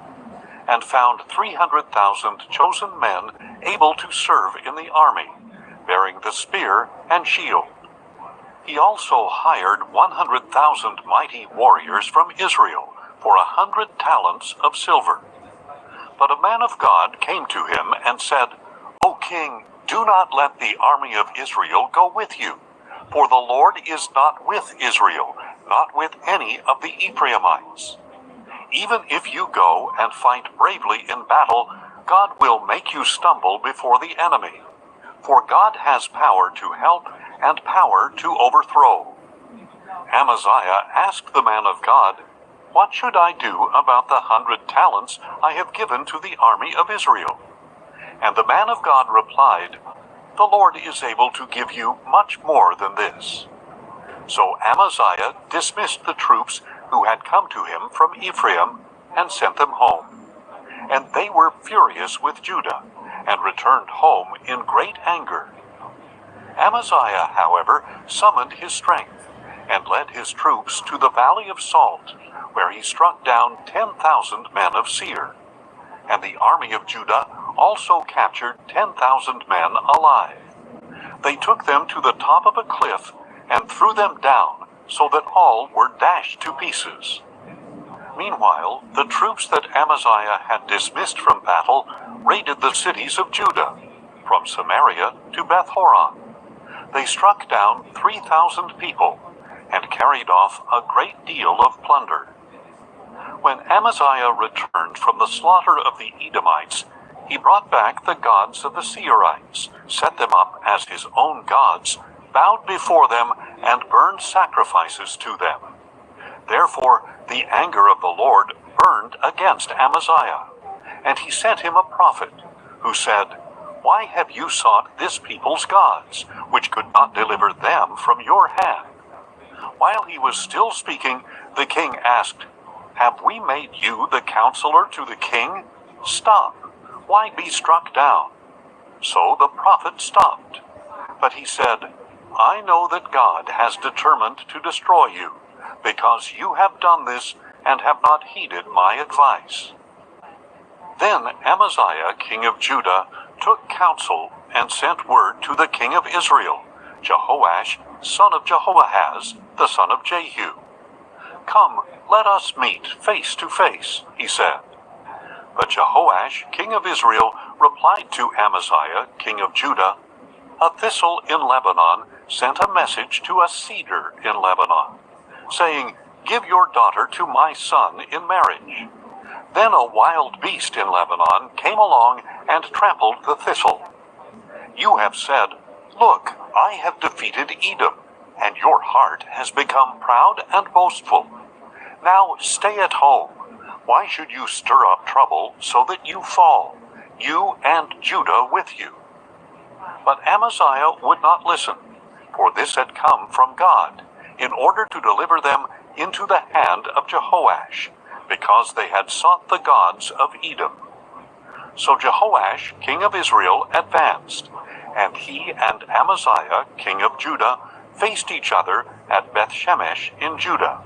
Speaker 1: and found 300,000 chosen men able to serve in the army, bearing the spear and shield. He also hired 100,000 mighty warriors from Israel for 100 talents of silver. But a man of God came to him and said, "O king, do not let the army of Israel go with you, for the Lord is not with Israel, not with any of the Ephraimites. Even if you go and fight bravely in battle, God will make you stumble before the enemy. For God has power to help and power to overthrow." Amaziah asked the man of God, "What should I do about the 100 talents I have given to the army of Israel?" And the man of God replied, "The Lord is able to give you much more than this." So Amaziah dismissed the troops who had come to him from Ephraim and sent them home. And they were furious with Judah and returned home in great anger. Amaziah, however, summoned his strength and led his troops to the valley of Salt, where he struck down 10,000 men of Seir. And the army of Judah also captured 10,000 men alive. They took them to the top of a cliff and threw them down, so that all were dashed to pieces. Meanwhile, the troops that Amaziah had dismissed from battle raided the cities of Judah, from Samaria to Beth-horon. They struck down 3,000 people and carried off a great deal of plunder. When Amaziah returned from the slaughter of the Edomites, he brought back the gods of the Seirites, set them up as his own gods, bowed before them, and burned sacrifices to them. Therefore the anger of the Lord burned against Amaziah, and he sent him a prophet, who said, "Why have you sought this people's gods, which could not deliver them from your hand?" While he was still speaking, the king asked, "Have we made you the counselor to the king? Stop! Why be struck down?" So the prophet stopped. But he said, "I know that God has determined to destroy you, because you have done this and have not heeded my advice." Then Amaziah, king of Judah, took counsel and sent word to the king of Israel, Jehoash, son of Jehoahaz, the son of Jehu. "Come, let us meet face to face," he said. But Jehoash, king of Israel, replied to Amaziah, king of Judah, "A thistle in Lebanon sent a message to a cedar in Lebanon, saying, 'Give your daughter to my son in marriage.' Then a wild beast in Lebanon came along and trampled the thistle. You have said, 'Look, I have defeated Edom,' and your heart has become proud and boastful. Now stay at home. Why should you stir up trouble so that you fall, you and Judah with you?" But Amaziah would not listen, for this had come from God, in order to deliver them into the hand of Jehoash, because they had sought the gods of Edom. So Jehoash, king of Israel, advanced, and he and Amaziah, king of Judah, faced each other at Beth-shemesh in Judah.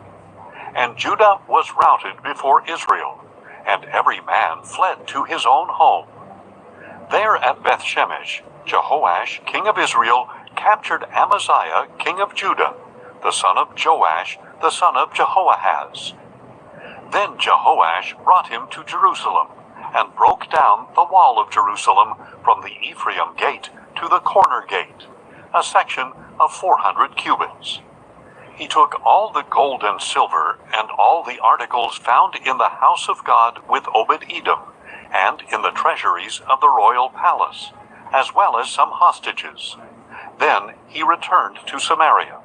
Speaker 1: And Judah was routed before Israel, and every man fled to his own home. There at Beth-shemesh, Jehoash, king of Israel, captured Amaziah, king of Judah, the son of Joash, the son of Jehoahaz. Then Jehoash brought him to Jerusalem, and broke down the wall of Jerusalem from the Ephraim gate to the corner gate, a section of 400 cubits. He took all the gold and silver and all the articles found in the house of God with Obed-Edom, and in the treasuries of the royal palace, as well as some hostages. Then he returned to Samaria.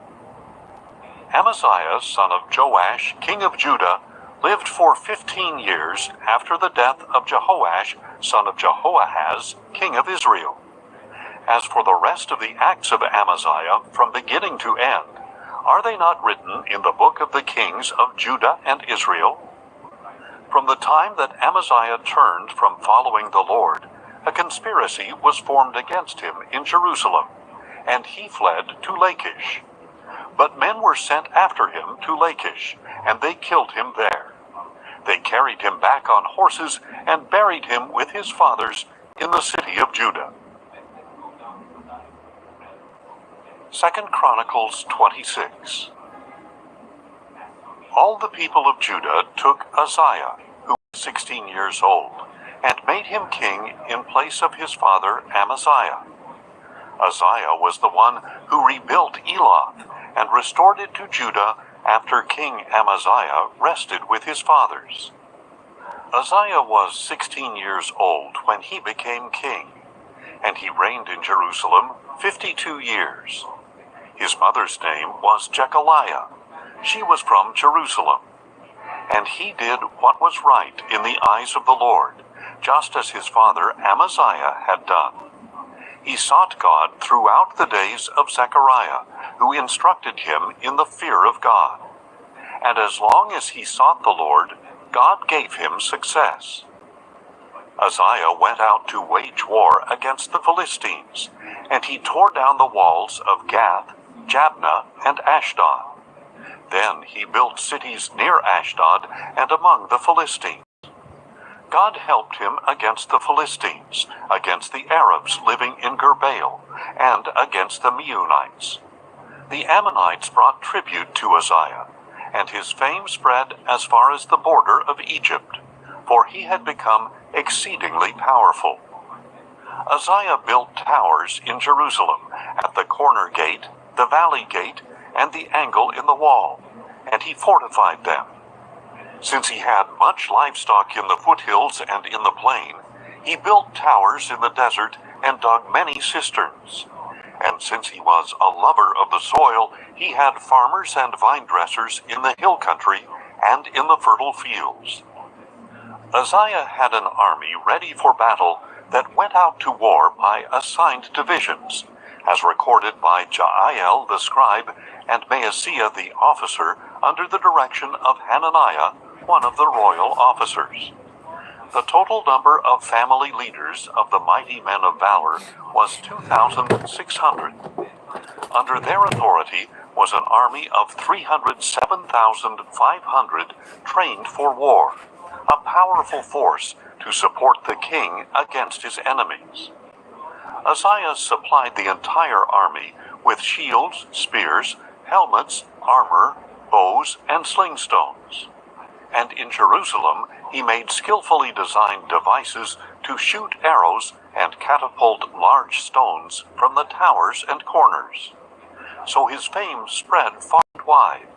Speaker 1: Amaziah, son of Joash, king of Judah, lived for 15 years after the death of Jehoash, son of Jehoahaz, king of Israel. As for the rest of the acts of Amaziah, from beginning to end, are they not written in the book of the kings of Judah and Israel? From the time that Amaziah turned from following the Lord, a conspiracy was formed against him in Jerusalem, and he fled to Lachish. But men were sent after him to Lachish, and they killed him there. They carried him back on horses and buried him with his fathers in the city of Judah. 2 Chronicles 26. All the people of Judah took Uzziah, who was 16 years old, and made him king in place of his father Amaziah. Uzziah was the one who rebuilt Eloth and restored it to Judah after King Amaziah rested with his fathers. Uzziah was 16 years old when he became king, and he reigned in Jerusalem 52 years. His mother's name was Jechaliah. She was from Jerusalem. And he did what was right in the eyes of the Lord, just as his father Amaziah had done. He sought God throughout the days of Zechariah, who instructed him in the fear of God. And as long as he sought the Lord, God gave him success. Uzziah went out to wage war against the Philistines, and he tore down the walls of Gath, Jabneh, and Ashdod. Then he built cities near Ashdod and among the Philistines. God helped him against the Philistines, against the Arabs living in Gurbaal, and against the Meunites. The Ammonites brought tribute to Uzziah, and his fame spread as far as the border of Egypt, for he had become exceedingly powerful. Uzziah built towers in Jerusalem, at the corner gate, the valley gate, and the angle in the wall, and he fortified them. Since he had much livestock in the foothills and in the plain, he built towers in the desert and dug many cisterns. And since he was a lover of the soil, he had farmers and vine dressers in the hill country and in the fertile fields. Uzziah had an army ready for battle that went out to war by assigned divisions, as recorded by Jael the scribe and Maaseiah the officer under the direction of Hananiah, one of the royal officers. The total number of family leaders of the mighty men of valor was 2,600. Under their authority was an army of 307,500 trained for war, a powerful force to support the king against his enemies. Uzziah supplied the entire army with shields, spears, helmets, armor, bows, and sling stones. And in Jerusalem he made skillfully designed devices to shoot arrows and catapult large stones from the towers and corners. So his fame spread far and wide,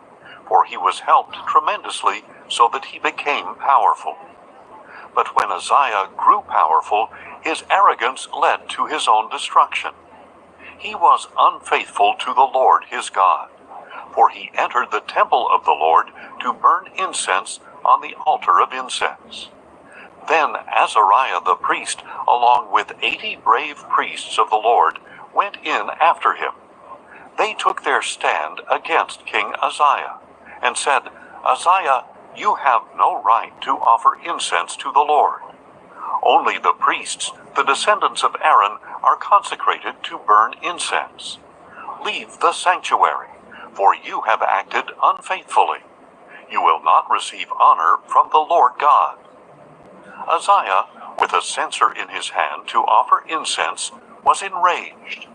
Speaker 1: for he was helped tremendously so that he became powerful. But when Uzziah grew powerful, his arrogance led to his own destruction. He was unfaithful to the Lord his God, for he entered the temple of the Lord to burn incense on the altar of incense. Then Azariah the priest, along with 80 brave priests of the Lord, went in after him. They took their stand against King Uzziah, and said, "Uzziah, you have no right to offer incense to the Lord. Only the priests, the descendants of Aaron, are consecrated to burn incense. Leave the sanctuary, for you have acted unfaithfully. You will not receive honor from the Lord God." Uzziah, with a censer in his hand to offer incense, was enraged.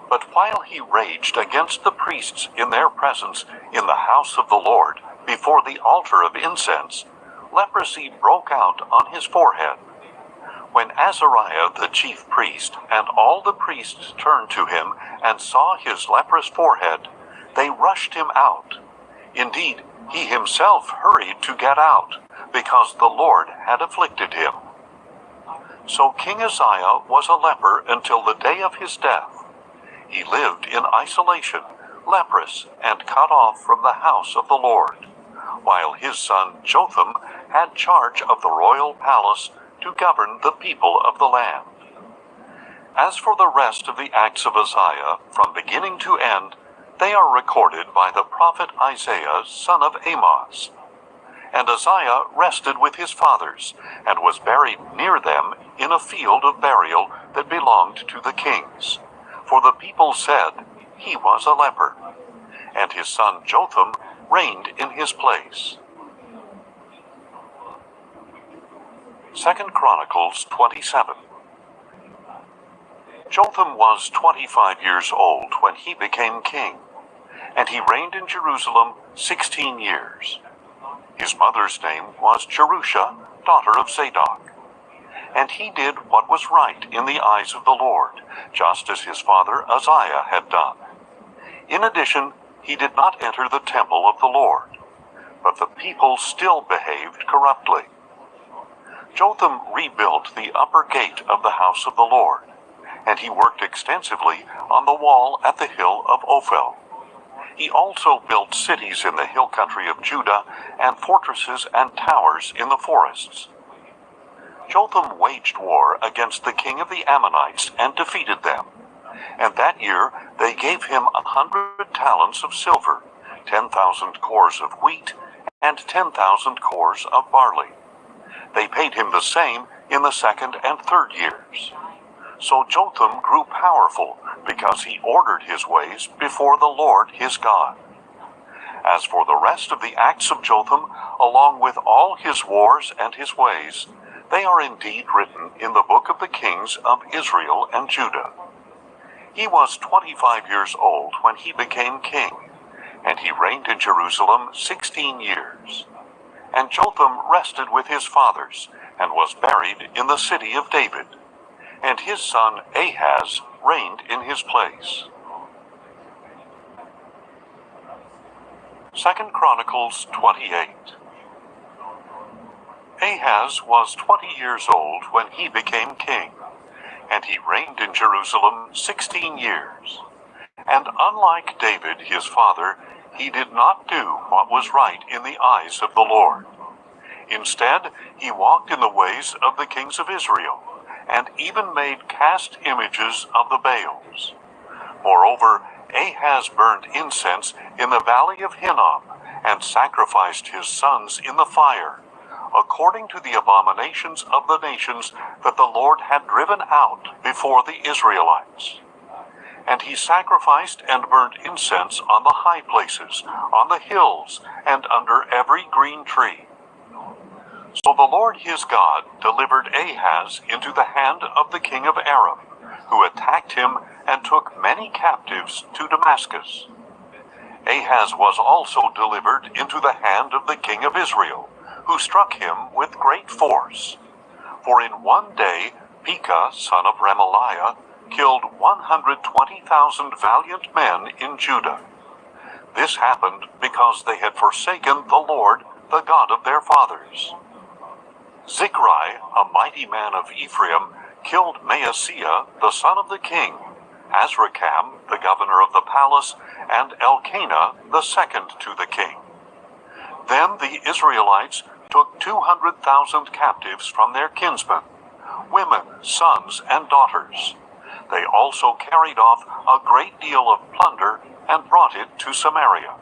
Speaker 1: But while he raged against the priests in their presence in the house of the Lord, before the altar of incense, leprosy broke out on his forehead. When Azariah the chief priest and all the priests turned to him and saw his leprous forehead, they rushed him out. Indeed, he himself hurried to get out, because the Lord had afflicted him. So King Uzziah was a leper until the day of his death. He lived in isolation, leprous, and cut off from the house of the Lord, while his son Jotham had charge of the royal palace to govern the people of the land. As for the rest of the acts of Uzziah, from beginning to end, they are recorded by the prophet Isaiah, son of Amoz. And Uzziah rested with his fathers, and was buried near them in a field of burial that belonged to the kings. For the people said, he was a leper. And his son Jotham reigned in his place. 2 Chronicles 27. Jotham was 25 years old when he became king, and he reigned in Jerusalem 16 years. His mother's name was Jerusha, daughter of Zadok. And he did what was right in the eyes of the Lord, just as his father Uzziah had done. In addition, he did not enter the temple of the Lord, but the people still behaved corruptly. Jotham rebuilt the upper gate of the house of the Lord, and he worked extensively on the wall at the hill of Ophel. He also built cities in the hill country of Judah and fortresses and towers in the forests. Jotham waged war against the king of the Ammonites and defeated them. And that year they gave him 100 talents of silver, 10,000 cores of wheat, and 10,000 cores of barley. They paid him the same in the second and third years. So Jotham grew powerful, because he ordered his ways before the Lord his God. As for the rest of the acts of Jotham, along with all his wars and his ways, they are indeed written in the book of the kings of Israel and Judah. He was 25 years old when he became king, and he reigned in Jerusalem 16 years. And Jotham rested with his fathers, and was buried in the city of David. And his son Ahaz reigned in his place. 2 Chronicles 28. Ahaz was 20 years old when he became king, and he reigned in Jerusalem 16 years. And unlike David his father, he did not do what was right in the eyes of the Lord. Instead, he walked in the ways of the kings of Israel, and even made cast images of the Baals. Moreover, Ahaz burned incense in the valley of Hinnom, and sacrificed his sons in the fire, according to the abominations of the nations that the Lord had driven out before the Israelites. And he sacrificed and burnt incense on the high places, on the hills, and under every green tree. So the Lord his God delivered Ahaz into the hand of the king of Aram, who attacked him and took many captives to Damascus. Ahaz was also delivered into the hand of the king of Israel, who struck him with great force. For in one day Pekah, son of Remaliah, killed 120,000 valiant men in Judah. This happened because they had forsaken the Lord, the God of their fathers. Zichri, a mighty man of Ephraim, killed Maaseiah, the son of the king, Azrikam, the governor of the palace, and Elkanah, the second to the king. Then the Israelites took 200,000 captives from their kinsmen, women, sons, and daughters. They also carried off a great deal of plunder and brought it to Samaria.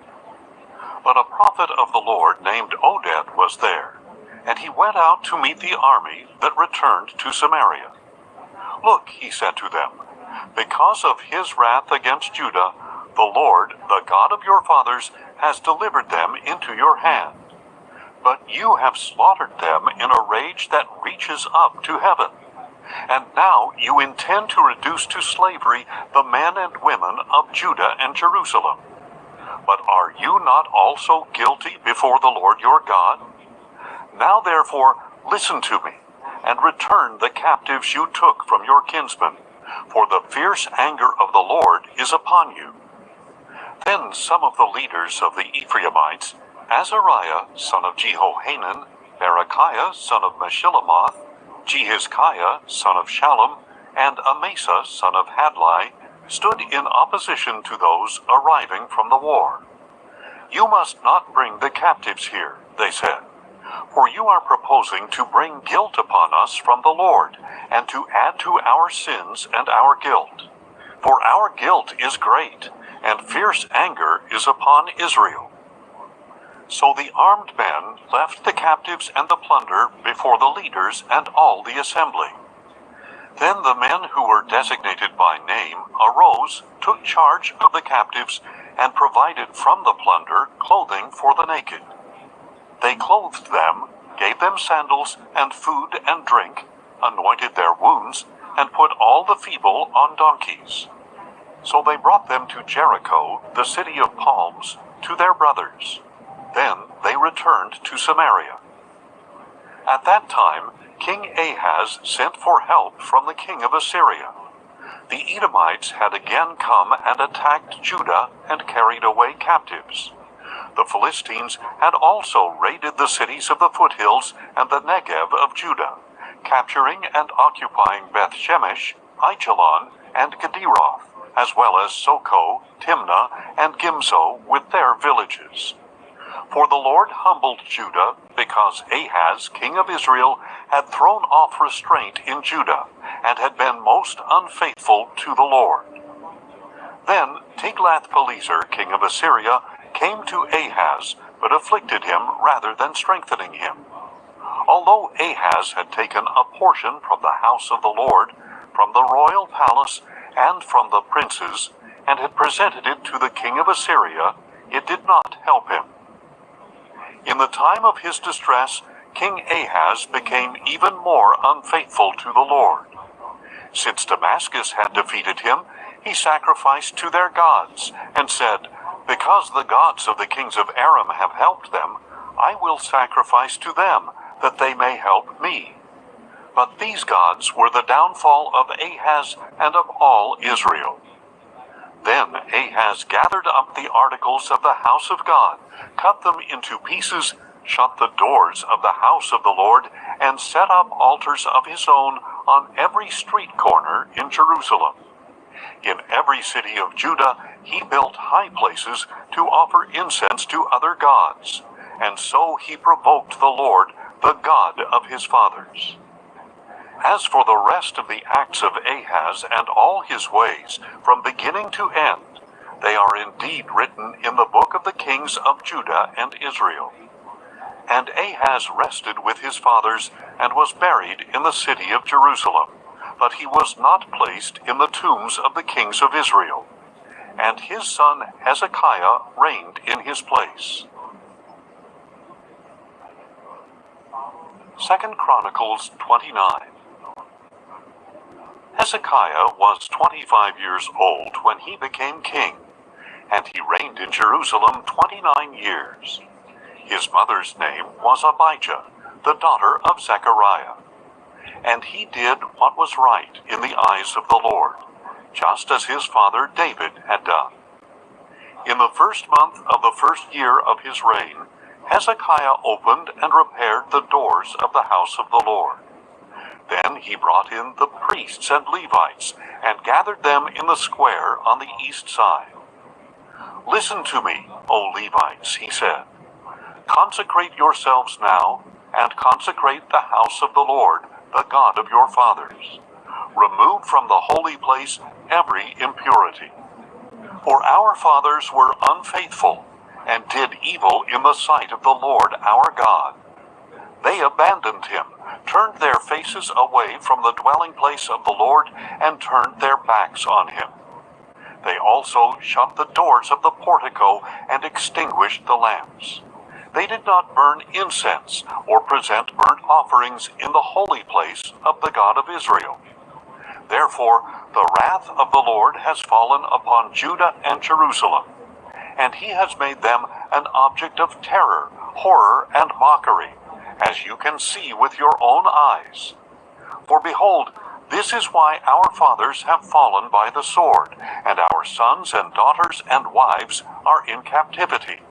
Speaker 1: But a prophet of the Lord named Oded was there, and he went out to meet the army that returned to Samaria. Look, he said to them, because of his wrath against Judah, the Lord, the God of your fathers, has delivered them into your hand. But you have slaughtered them in a rage that reaches up to heaven. And now you intend to reduce to slavery the men and women of Judah and Jerusalem. But are you not also guilty before the Lord your God? Now therefore listen to me, and return the captives you took from your kinsmen, for the fierce anger of the Lord is upon you. Then some of the leaders of the Ephraimites, Azariah son of Jehohanan, Berechiah son of Meshillemoth, Jehizkiah son of Shallum, and Amasa son of Hadlai, stood in opposition to those arriving from the war. You must not bring the captives here, they said, for you are proposing to bring guilt upon us from the Lord, and to add to our sins and our guilt. For our guilt is great, and fierce anger is upon Israel. So the armed men left the captives and the plunder before the leaders and all the assembly. Then the men who were designated by name arose, took charge of the captives, and provided from the plunder clothing for the naked. They clothed them, gave them sandals and food and drink, anointed their wounds, and put all the feeble on donkeys. So they brought them to Jericho, the city of palms, to their brothers. Then they returned to Samaria. At that time, King Ahaz sent for help from the king of Assyria. The Edomites had again come and attacked Judah and carried away captives. The Philistines had also raided the cities of the foothills and the Negev of Judah, capturing and occupying Beth-Shemesh, Aijalon, and Gederoth, as well as Soko, Timnah, and Gimzo with their villages. For the Lord humbled Judah, because Ahaz, king of Israel, had thrown off restraint in Judah, and had been most unfaithful to the Lord. Then Tiglath-Pileser, king of Assyria, came to Ahaz, but afflicted him rather than strengthening him. Although Ahaz had taken a portion from the house of the Lord, from the royal palace, and from the princes, and had presented it to the king of Assyria, it did not help him. In the time of his distress, King Ahaz became even more unfaithful to the Lord. Since Damascus had defeated him, he sacrificed to their gods, and said, Because the gods of the kings of Aram have helped them, I will sacrifice to them, that they may help me. But these gods were the downfall of Ahaz and of all Israel. Then Ahaz gathered up the articles of the house of God, cut them into pieces, shut the doors of the house of the Lord, and set up altars of his own on every street corner in Jerusalem. In every city of Judah he built high places to offer incense to other gods, and so he provoked the Lord, the God of his fathers. As for the rest of the acts of Ahaz and all his ways, from beginning to end, they are indeed written in the book of the kings of Judah and Israel. And Ahaz rested with his fathers, and was buried in the city of Jerusalem, but he was not placed in the tombs of the kings of Israel. And his son Hezekiah reigned in his place. 2 Chronicles 29. Hezekiah was 25 years old when he became king, and he reigned in Jerusalem 29 years. His mother's name was Abijah, the daughter of Zechariah. And he did what was right in the eyes of the Lord, just as his father David had done. In the first month of the first year of his reign, Hezekiah opened and repaired the doors of the house of the Lord. Then he brought in the priests and Levites, and gathered them in the square on the east side. Listen to me, O Levites, he said. Consecrate yourselves now, and consecrate the house of the Lord, the God of your fathers. Remove from the holy place every impurity. For our fathers were unfaithful, and did evil in the sight of the Lord our God. They abandoned him, turned their faces away from the dwelling place of the Lord, and turned their backs on him. They also shut the doors of the portico, and extinguished the lamps. They did not burn incense, or present burnt offerings in the holy place of the God of Israel. Therefore the wrath of the Lord has fallen upon Judah and Jerusalem, and he has made them an object of terror, horror, and mockery, as you can see with your own eyes. For behold, this is why our fathers have fallen by the sword, and our sons and daughters and wives are in captivity.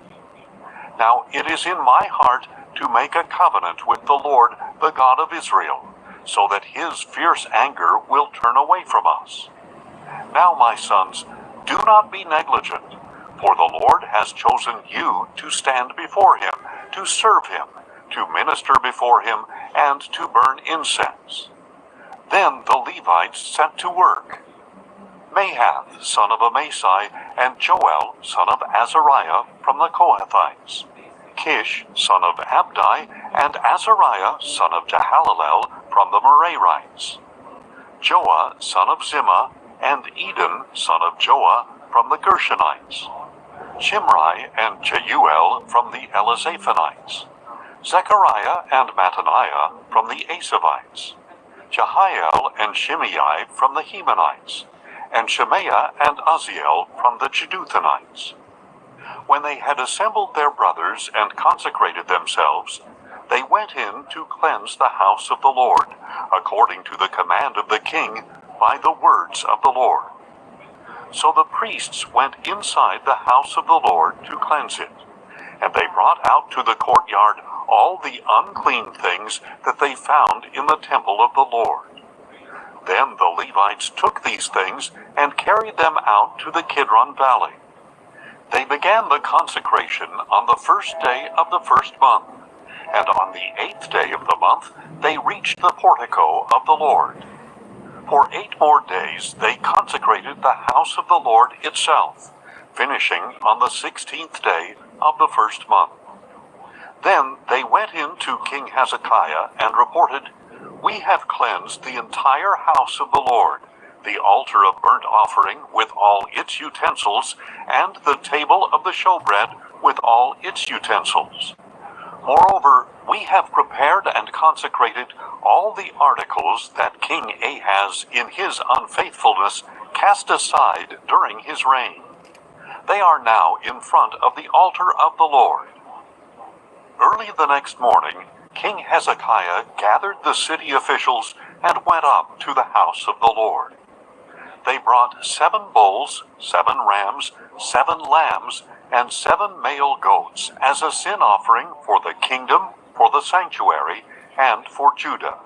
Speaker 1: Now it is in my heart to make a covenant with the Lord, the God of Israel, so that his fierce anger will turn away from us. Now, my sons, do not be negligent, for the Lord has chosen you to stand before him, to serve him, to minister before him, and to burn incense. Then the Levites set to work. Mahath, son of Amasai, and Joel, son of Azariah, from the Kohathites. Kish, son of Abdi, and Azariah, son of Jehalelel, from the Merarites. Joah, son of Zimmah, and Eden, son of Joah, from the Gershonites. Shimri and Jeuel from the Elizaphanites. Zechariah and Mattaniah from the Asavites. Jehiel and Shimei from the Hemanites. And Shemaiah and Uzziel from the Jeduthunites. When they had assembled their brothers and consecrated themselves, they went in to cleanse the house of the Lord, according to the command of the king, by the words of the Lord. So the priests went inside the house of the Lord to cleanse it, and they brought out to the courtyard all the unclean things that they found in the temple of the Lord. Then the Levites took these things and carried them out to the Kidron Valley. They began the consecration on the first day of the first month, and on the 8th day of the month they reached the portico of the Lord. For 8 more days they consecrated the house of the Lord itself, finishing on the 16th day of the first month. Then they went in to King Hezekiah and reported, "We have cleansed the entire house of the Lord, the altar of burnt offering with all its utensils, and the table of the showbread with all its utensils. Moreover, we have prepared and consecrated all the articles that King Ahaz in his unfaithfulness cast aside during his reign. They are now in front of the altar of the Lord." Early the next morning, King Hezekiah gathered the city officials and went up to the house of the Lord. They brought 7 bulls, 7 rams, 7 lambs, and 7 male goats as a sin offering for the kingdom, for the sanctuary, and for Judah.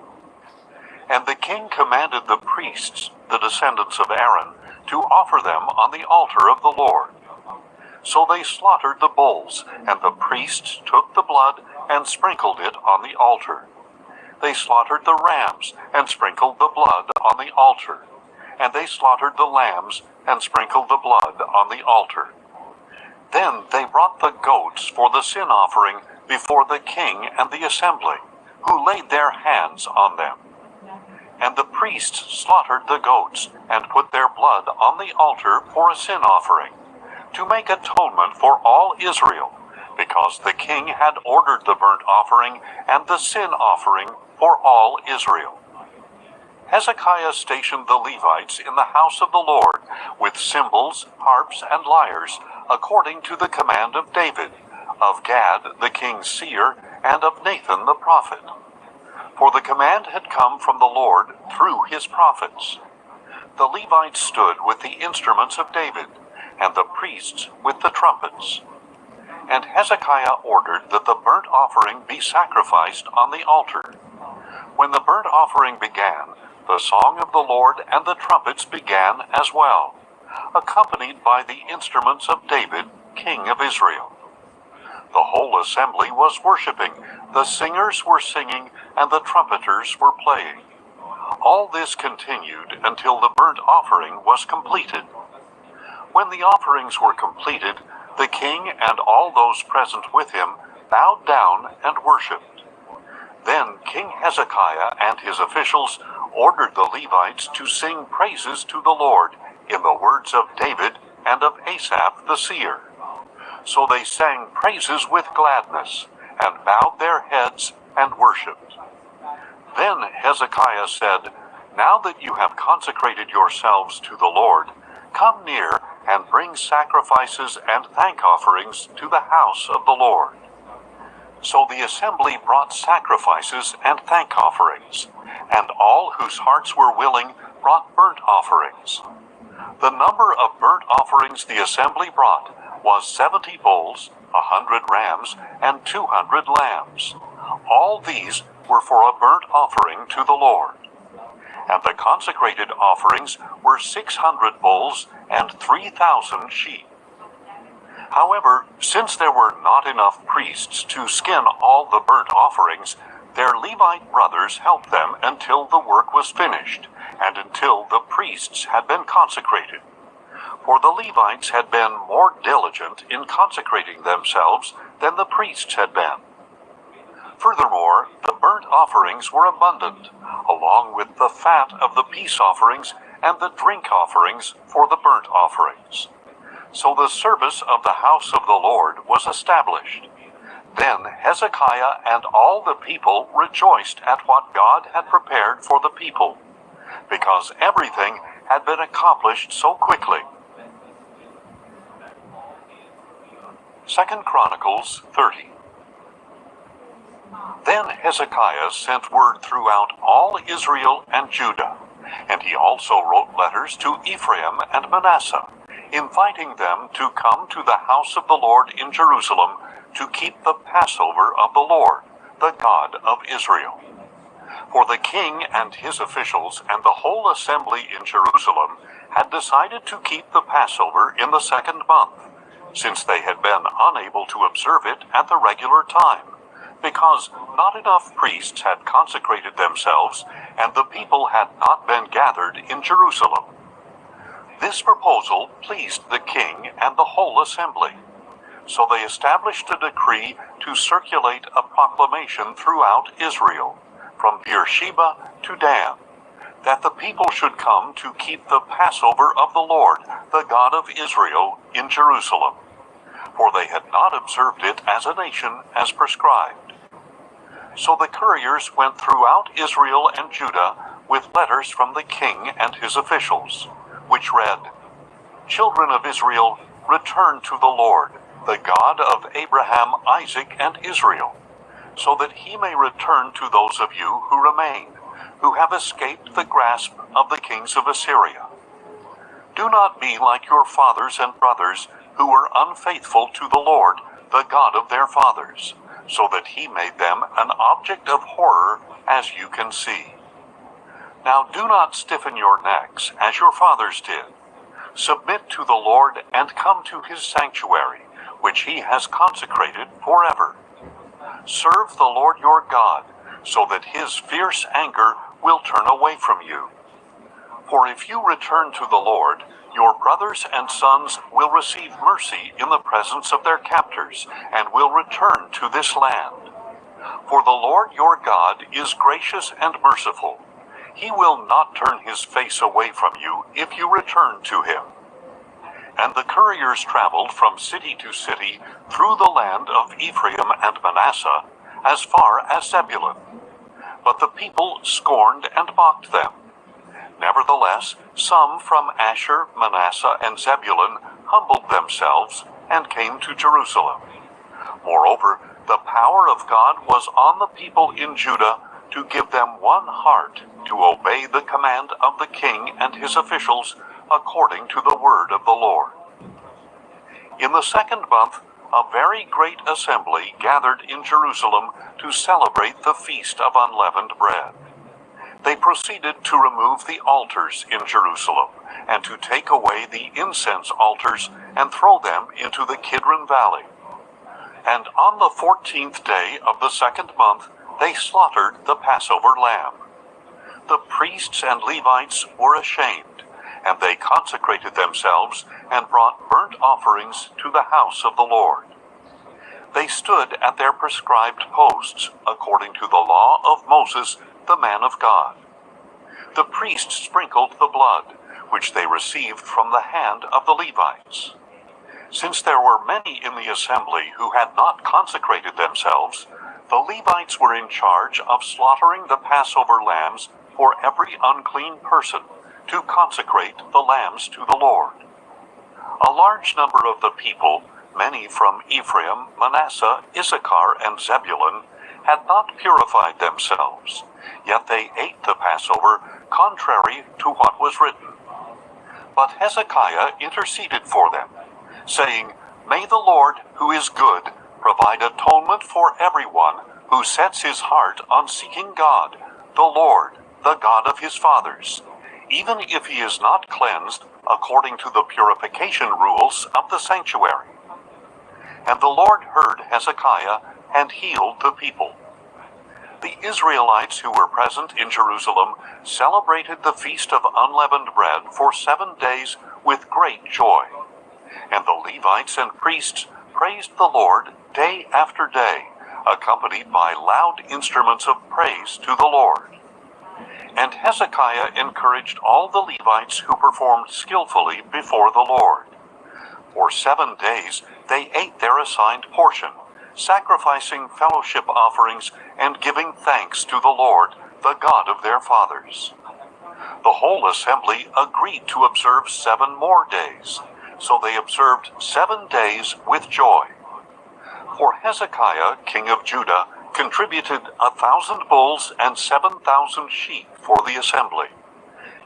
Speaker 1: And the king commanded the priests, the descendants of Aaron, to offer them on the altar of the Lord. So they slaughtered the bulls, and the priests took the blood and sprinkled it on the altar. They slaughtered the rams and sprinkled the blood on the altar. And they slaughtered the lambs and sprinkled the blood on the altar. Then they brought the goats for the sin offering before the king and the assembly, who laid their hands on them. And the priests slaughtered the goats and put their blood on the altar for a sin offering, to make atonement for all Israel, because the king had ordered the burnt offering and the sin offering for all Israel. Hezekiah stationed the Levites in the house of the Lord with cymbals, harps, and lyres, according to the command of David, of Gad the king's seer, and of Nathan the prophet. For the command had come from the Lord through his prophets. The Levites stood with the instruments of David, and the priests with the trumpets. And Hezekiah ordered that the burnt offering be sacrificed on the altar. When the burnt offering began, the song of the Lord and the trumpets began as well, accompanied by the instruments of David, king of Israel. The whole assembly was worshiping, the singers were singing, and the trumpeters were playing. All this continued until the burnt offering was completed. When the offerings were completed, the king and all those present with him bowed down and worshipped. Then King Hezekiah and his officials ordered the Levites to sing praises to the Lord in the words of David and of Asaph the seer. So they sang praises with gladness, and bowed their heads and worshipped. Then Hezekiah said, "Now that you have consecrated yourselves to the Lord, "Come near and bring sacrifices and thank offerings to the house of the Lord." So the assembly brought sacrifices and thank offerings, and all whose hearts were willing brought burnt offerings. The number of burnt offerings the assembly brought was 70 bulls, 100 rams, and 200 lambs. All these were for a burnt offering to the Lord. And the consecrated offerings were 600 bulls and 3,000 sheep. However, since there were not enough priests to skin all the burnt offerings, their Levite brothers helped them until the work was finished, and until the priests had been consecrated. For the Levites had been more diligent in consecrating themselves than the priests had been. Furthermore, the burnt offerings were abundant, along with the fat of the peace offerings and the drink offerings for the burnt offerings. So the service of the house of the Lord was established. Then Hezekiah and all the people rejoiced at what God had prepared for the people, because everything had been accomplished so quickly. 2 Chronicles 30. Then Hezekiah sent word throughout all Israel and Judah, and he also wrote letters to Ephraim and Manasseh, inviting them to come to the house of the Lord in Jerusalem to keep the Passover of the Lord, the God of Israel. For the king and his officials and the whole assembly in Jerusalem had decided to keep the Passover in the 2nd month, since they had been unable to observe it at the regular time, because not enough priests had consecrated themselves, and the people had not been gathered in Jerusalem. This proposal pleased the king and the whole assembly. So they established a decree to circulate a proclamation throughout Israel, from Beersheba to Dan, that the people should come to keep the Passover of the Lord, the God of Israel, in Jerusalem, for they had not observed it as a nation as prescribed. So the couriers went throughout Israel and Judah with letters from the king and his officials, which read, "Children of Israel, return to the Lord, the God of Abraham, Isaac, and Israel, so that he may return to those of you who remain, who have escaped the grasp of the kings of Assyria. Do not be like your fathers and brothers, who were unfaithful to the Lord, the God of their fathers, so that he made them an object of horror, as you can see. Now do not stiffen your necks, as your fathers did. Submit to the Lord and come to his sanctuary, which he has consecrated forever. Serve the Lord your God, so that his fierce anger will turn away from you. For if you return to the Lord, your brothers and sons will receive mercy in the presence of their captors, and will return to this land. For the Lord your God is gracious and merciful. He will not turn his face away from you if you return to him." And the couriers traveled from city to city through the land of Ephraim and Manasseh, as far as Zebulun. But the people scorned and mocked them. Nevertheless, some from Asher, Manasseh, and Zebulun humbled themselves and came to Jerusalem. Moreover, the power of God was on the people in Judah to give them one heart to obey the command of the king and his officials according to the word of the Lord. In the 2nd month, a very great assembly gathered in Jerusalem to celebrate the Feast of Unleavened Bread. They proceeded to remove the altars in Jerusalem, and to take away the incense altars and throw them into the Kidron Valley. And on the 14th day of the 2nd month, they slaughtered the Passover lamb. The priests and Levites were ashamed, and they consecrated themselves and brought burnt offerings to the house of the Lord. They stood at their prescribed posts, according to the law of Moses, the man of God. The priests sprinkled the blood, which they received from the hand of the Levites. Since there were many in the assembly who had not consecrated themselves, the Levites were in charge of slaughtering the Passover lambs for every unclean person, to consecrate the lambs to the Lord. A large number of the people, many from Ephraim, Manasseh, Issachar, and Zebulun, had not purified themselves, yet they ate the Passover contrary to what was written. But Hezekiah interceded for them, saying, "May the Lord, who is good, provide atonement for everyone who sets his heart on seeking God, the Lord, the God of his fathers, even if he is not cleansed according to the purification rules of the sanctuary." And the Lord heard Hezekiah and healed the people. The Israelites who were present in Jerusalem celebrated the Feast of Unleavened Bread for 7 days with great joy. And the Levites and priests praised the Lord day after day, accompanied by loud instruments of praise to the Lord. And Hezekiah encouraged all the Levites who performed skillfully before the Lord. For 7 days they ate their assigned portion, sacrificing fellowship offerings and giving thanks to the Lord, the God of their fathers. The whole assembly agreed to observe 7 more days, so they observed 7 days with joy. For Hezekiah, king of Judah, contributed 1,000 bulls and 7,000 sheep for the assembly,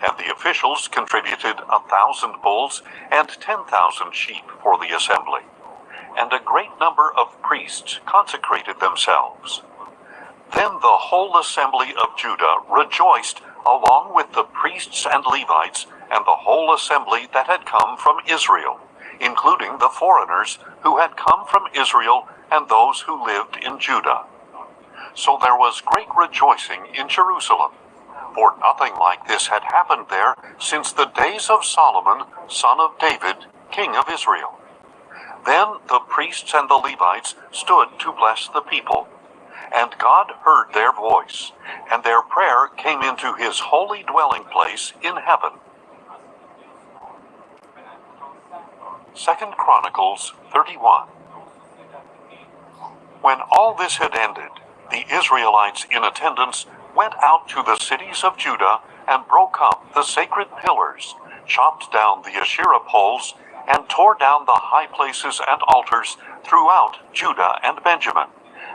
Speaker 1: and the officials contributed 1,000 bulls and 10,000 sheep for the assembly, and a great number of priests consecrated themselves. Then the whole assembly of Judah rejoiced along with the priests and Levites and the whole assembly that had come from Israel, including the foreigners who had come from Israel and those who lived in Judah. So there was great rejoicing in Jerusalem, for nothing like this had happened there since the days of Solomon, son of David, king of Israel. Then the priests and the Levites stood to bless the people, and God heard their voice, and their prayer came into his holy dwelling place in heaven. 2 Chronicles 31. When all this had ended, the Israelites in attendance went out to the cities of Judah and broke up the sacred pillars, chopped down the Asherah poles, and tore down the high places and altars throughout Judah and Benjamin,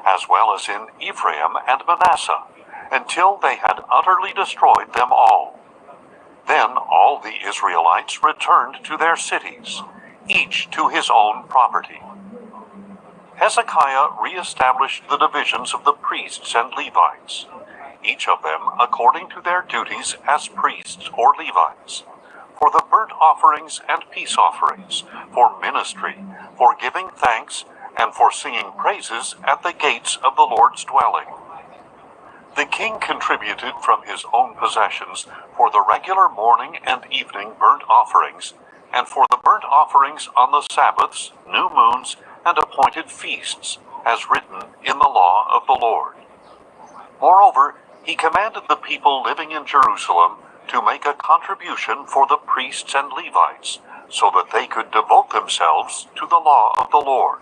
Speaker 1: as well as in Ephraim and Manasseh, until they had utterly destroyed them all. Then all the Israelites returned to their cities, each to his own property. Hezekiah re-established the divisions of the priests and Levites, each of them according to their duties as priests or Levites, for the burnt offerings and peace offerings, for ministry, for giving thanks, and for singing praises at the gates of the Lord's dwelling. The king contributed from his own possessions for the regular morning and evening burnt offerings, and for the burnt offerings on the Sabbaths, new moons, and appointed feasts, as written in the law of the Lord. Moreover, he commanded the people living in Jerusalem to make a contribution for the priests and Levites, so that they could devote themselves to the law of the Lord.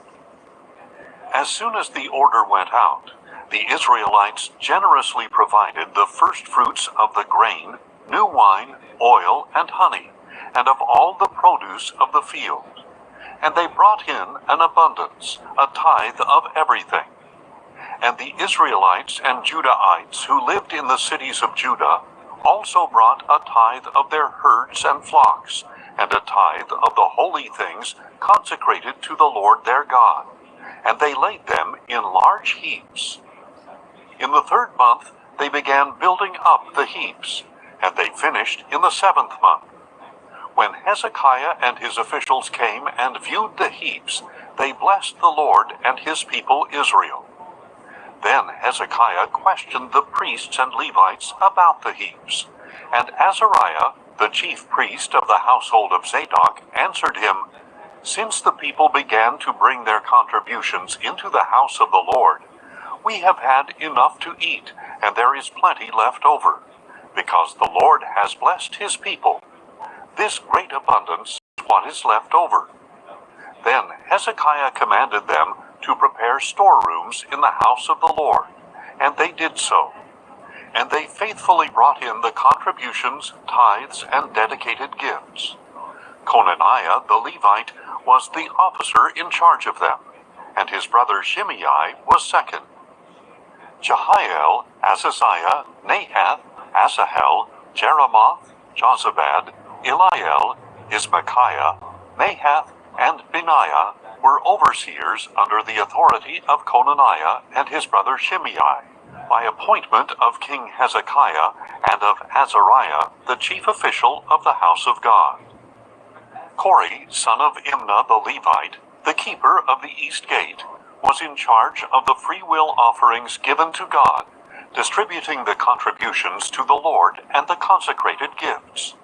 Speaker 1: As soon as the order went out, the Israelites generously provided the first fruits of the grain, new wine, oil, and honey, and of all the produce of the field. And they brought in an abundance, a tithe of everything. And the Israelites and Judahites who lived in the cities of Judah also brought a tithe of their herds and flocks, and a tithe of the holy things consecrated to the Lord their God, and they laid them in large heaps. In the 3rd month they began building up the heaps, and they finished in the 7th month. When Hezekiah and his officials came and viewed the heaps, they blessed the Lord and his people Israel. Then Hezekiah questioned the priests and Levites about the heaps, and Azariah, the chief priest of the household of Zadok, answered him, "Since the people began to bring their contributions into the house of the Lord, we have had enough to eat, and there is plenty left over, because the Lord has blessed his people. This great abundance is what is left over." Then Hezekiah commanded them to prepare storerooms in the house of the Lord, and they did so. And they faithfully brought in the contributions, tithes, and dedicated gifts. Conaniah the Levite was the officer in charge of them, and his brother Shimei was second. Jehiel, Azaziah, Nahath, Asahel, Jeremoth, Jozabad, Eliel, Ismachiah, Mahath, and Benaiah were overseers under the authority of Conaniah and his brother Shimei, by appointment of King Hezekiah and of Azariah, the chief official of the house of God. Kori, son of Imnah the Levite, the keeper of the east gate, was in charge of the freewill offerings given to God, distributing the contributions to the Lord and the consecrated gifts.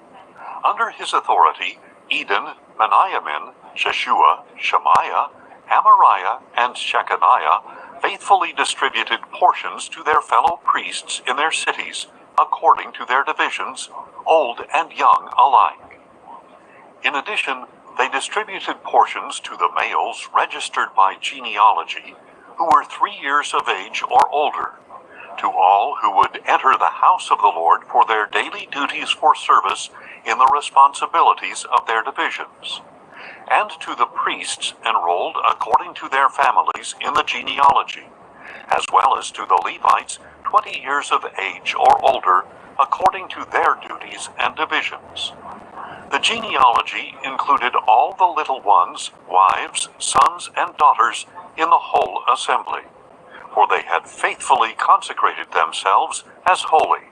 Speaker 1: Under his authority, Eden, Meniamin, Jeshua, Shemaiah, Amariah, and Shechaniah faithfully distributed portions to their fellow priests in their cities, according to their divisions, old and young alike. In addition, they distributed portions to the males registered by genealogy, who were 3 years of age or older, to all who would enter the house of the Lord for their daily duties for service in the responsibilities of their divisions, and to the priests enrolled according to their families in the genealogy, as well as to the Levites 20 years of age or older, according to their duties and divisions. The genealogy included all the little ones, wives, sons, and daughters in the whole assembly, for they had faithfully consecrated themselves as holy.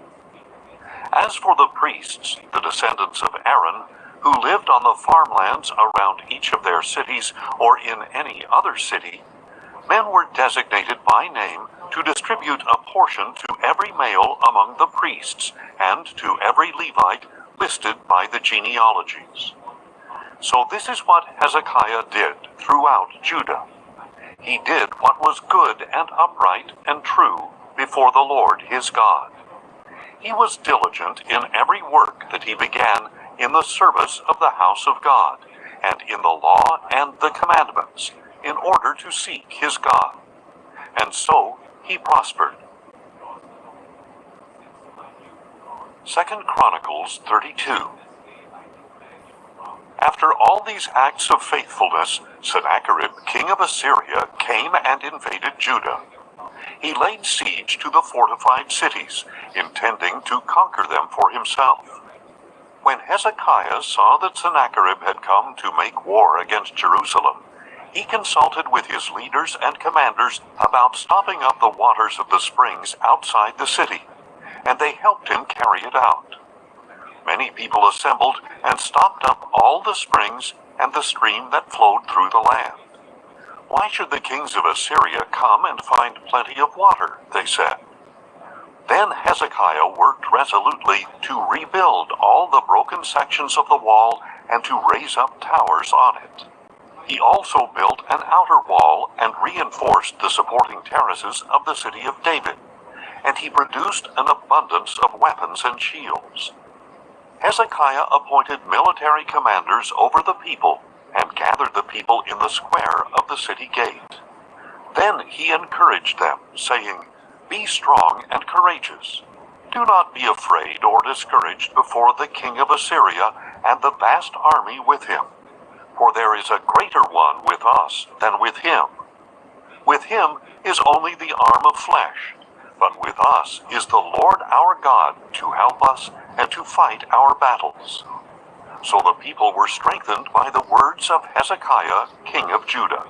Speaker 1: As for the priests, the descendants of Aaron, who lived on the farmlands around each of their cities or in any other city, men were designated by name to distribute a portion to every male among the priests and to every Levite listed by the genealogies. So this is what Hezekiah did throughout Judah. He did what was good and upright and true before the Lord his God. He was diligent in every work that he began in the service of the house of God, and in the law and the commandments, in order to seek his God. And so he prospered. 2 Chronicles 32. After all these acts of faithfulness, Sennacherib, king of Assyria, came and invaded Judah. He laid siege to the fortified cities, intending to conquer them for himself. When Hezekiah saw that Sennacherib had come to make war against Jerusalem, he consulted with his leaders and commanders about stopping up the waters of the springs outside the city, and they helped him carry it out. Many people assembled and stopped up all the springs and the stream that flowed through the land. Why should the kings of Assyria come and find plenty of water, they said. Then Hezekiah worked resolutely to rebuild all the broken sections of the wall and to raise up towers on it. He also built an outer wall and reinforced the supporting terraces of the city of David, and he produced an abundance of weapons and shields. Hezekiah appointed military commanders over the people and gathered the people in the square of the city gate. Then he encouraged them, saying, "Be strong and courageous. Do not be afraid or discouraged before the king of Assyria and the vast army with him, for there is a greater one with us than with him. With him is only the arm of flesh, but with us is the Lord our God to help us and to fight our battles." So the people were strengthened by the words of Hezekiah, king of Judah.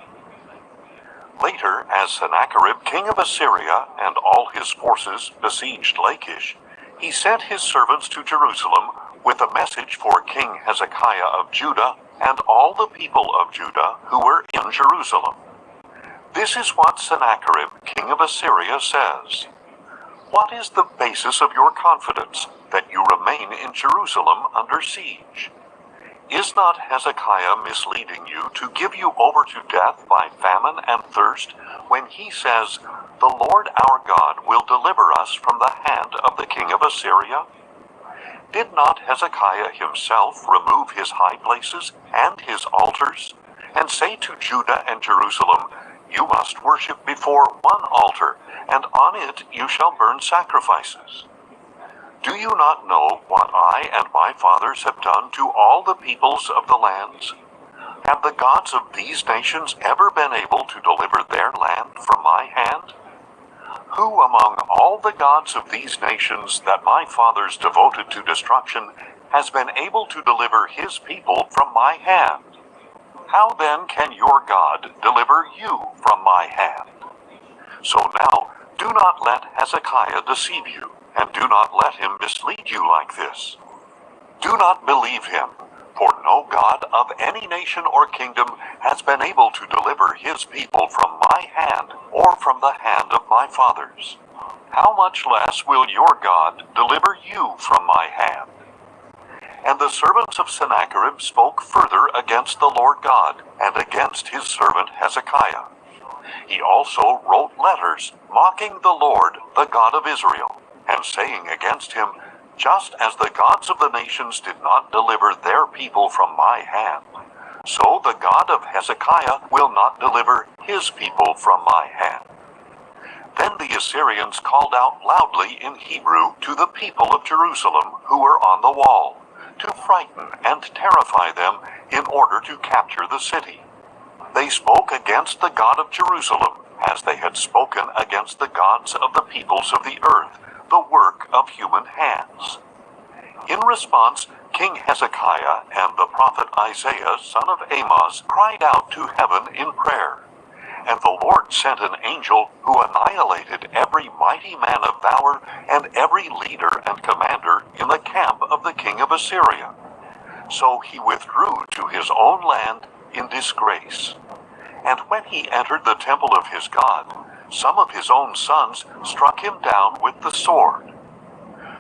Speaker 1: Later, as Sennacherib, king of Assyria, and all his forces besieged Lachish, he sent his servants to Jerusalem with a message for King Hezekiah of Judah and all the people of Judah who were in Jerusalem. This is what Sennacherib, king of Assyria, says. "What is the basis of your confidence that you remain in Jerusalem under siege? Is not Hezekiah misleading you to give you over to death by famine and thirst when he says, 'The Lord our God will deliver us from the hand of the king of Assyria'? Did not Hezekiah himself remove his high places and his altars, and say to Judah and Jerusalem, 'You must worship before one altar, and on it you shall burn sacrifices'? Do you not know what I and my fathers have done to all the peoples of the lands? Have the gods of these nations ever been able to deliver their land from my hand? Who among all the gods of these nations that my fathers devoted to destruction has been able to deliver his people from my hand? How then can your God deliver you from my hand? So now, do not let Hezekiah deceive you, and do not let him mislead you like this. Do not believe him, for no God of any nation or kingdom has been able to deliver his people from my hand or from the hand of my fathers. How much less will your God deliver you from my hand? And the servants of Sennacherib spoke further against the Lord God and against his servant Hezekiah. He also wrote letters mocking the Lord, the God of Israel, and saying against him, just as the gods of the nations did not deliver their people from my hand, so the God of Hezekiah will not deliver his people from my hand. Then the Assyrians called out loudly in Hebrew to the people of Jerusalem who were on the wall, to frighten and terrify them in order to capture the city. They spoke against the God of Jerusalem, as they had spoken against the gods of the peoples of the earth, the work of human hands. In response, King Hezekiah and the prophet Isaiah, son of Amoz, cried out to heaven in prayer. And the Lord sent an angel who annihilated every mighty man of valor and every leader and commander in the camp of the king of Assyria. So he withdrew to his own land in disgrace. And when he entered the temple of his God, some of his own sons struck him down with the sword.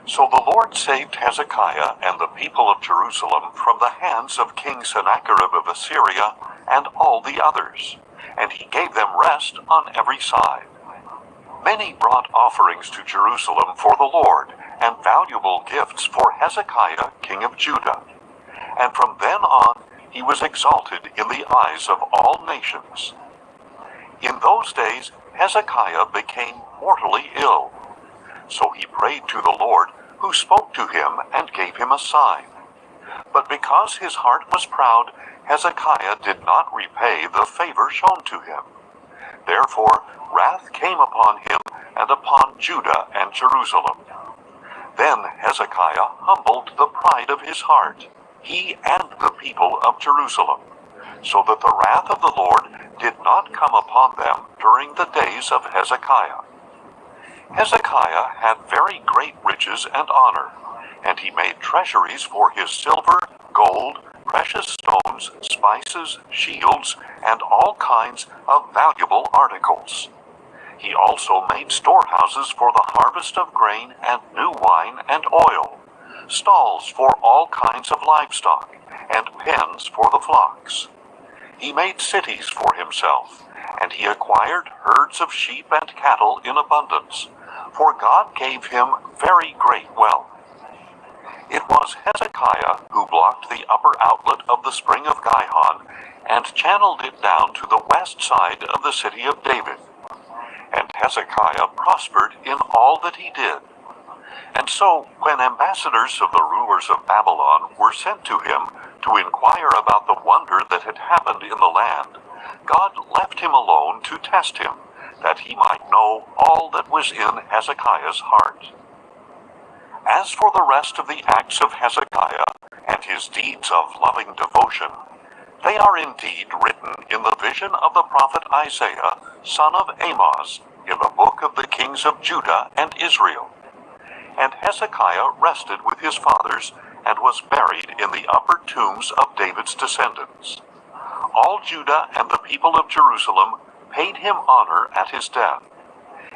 Speaker 1: So the Lord saved Hezekiah and the people of Jerusalem from the hands of King Sennacherib of Assyria and all the others, and he gave them rest on every side. Many brought offerings to Jerusalem for the Lord, and valuable gifts for Hezekiah, king of Judah. And from then on he was exalted in the eyes of all nations. In those days Hezekiah became mortally ill. So he prayed to the Lord, who spoke to him and gave him a sign. But because his heart was proud, Hezekiah did not repay the favor shown to him. Therefore wrath came upon him and upon Judah and Jerusalem. Then Hezekiah humbled the pride of his heart, he and the people of Jerusalem, so that the wrath of the Lord did not come upon them during the days of Hezekiah. Hezekiah had very great riches and honor, and he made treasuries for his silver, gold, precious stones, spices, shields, and all kinds of valuable articles. He also made storehouses for the harvest of grain and new wine and oil, stalls for all kinds of livestock, and pens for the flocks. He made cities for himself, and he acquired herds of sheep and cattle in abundance, for God gave him very great wealth. It was Hezekiah who blocked the upper outlet of the spring of Gihon and channeled it down to the west side of the city of David. And Hezekiah prospered in all that he did. And so, when ambassadors of the rulers of Babylon were sent to him to inquire about the wonder that had happened in the land, God left him alone to test him, that he might know all that was in Hezekiah's heart. As for the rest of the acts of Hezekiah and his deeds of loving devotion, they are indeed written in the vision of the prophet Isaiah, son of Amoz, in the book of the kings of Judah and Israel. And Hezekiah rested with his fathers and was buried in the upper tombs of David's descendants. All Judah and the people of Jerusalem paid him honor at his death,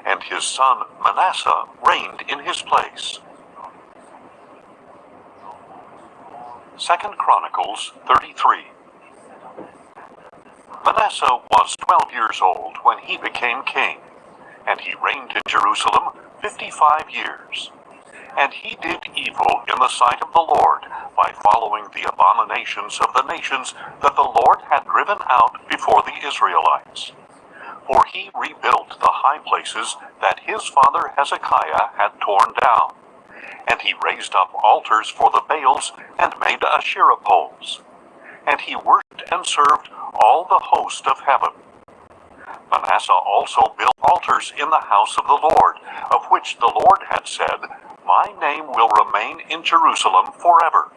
Speaker 1: and his son Manasseh reigned in his place. 2 Chronicles 33. Manasseh was 12 years old when he became king, and he reigned in Jerusalem 55 years. And he did evil in the sight of the Lord by following the abominations of the nations that the Lord had driven out before the Israelites. For he rebuilt the high places that his father Hezekiah had torn down. And he raised up altars for the Baals and made Asherah poles. And he worshipped and served all the host of heaven. Manasseh also built altars in the house of the Lord, of which the Lord had said, My name will remain in Jerusalem forever.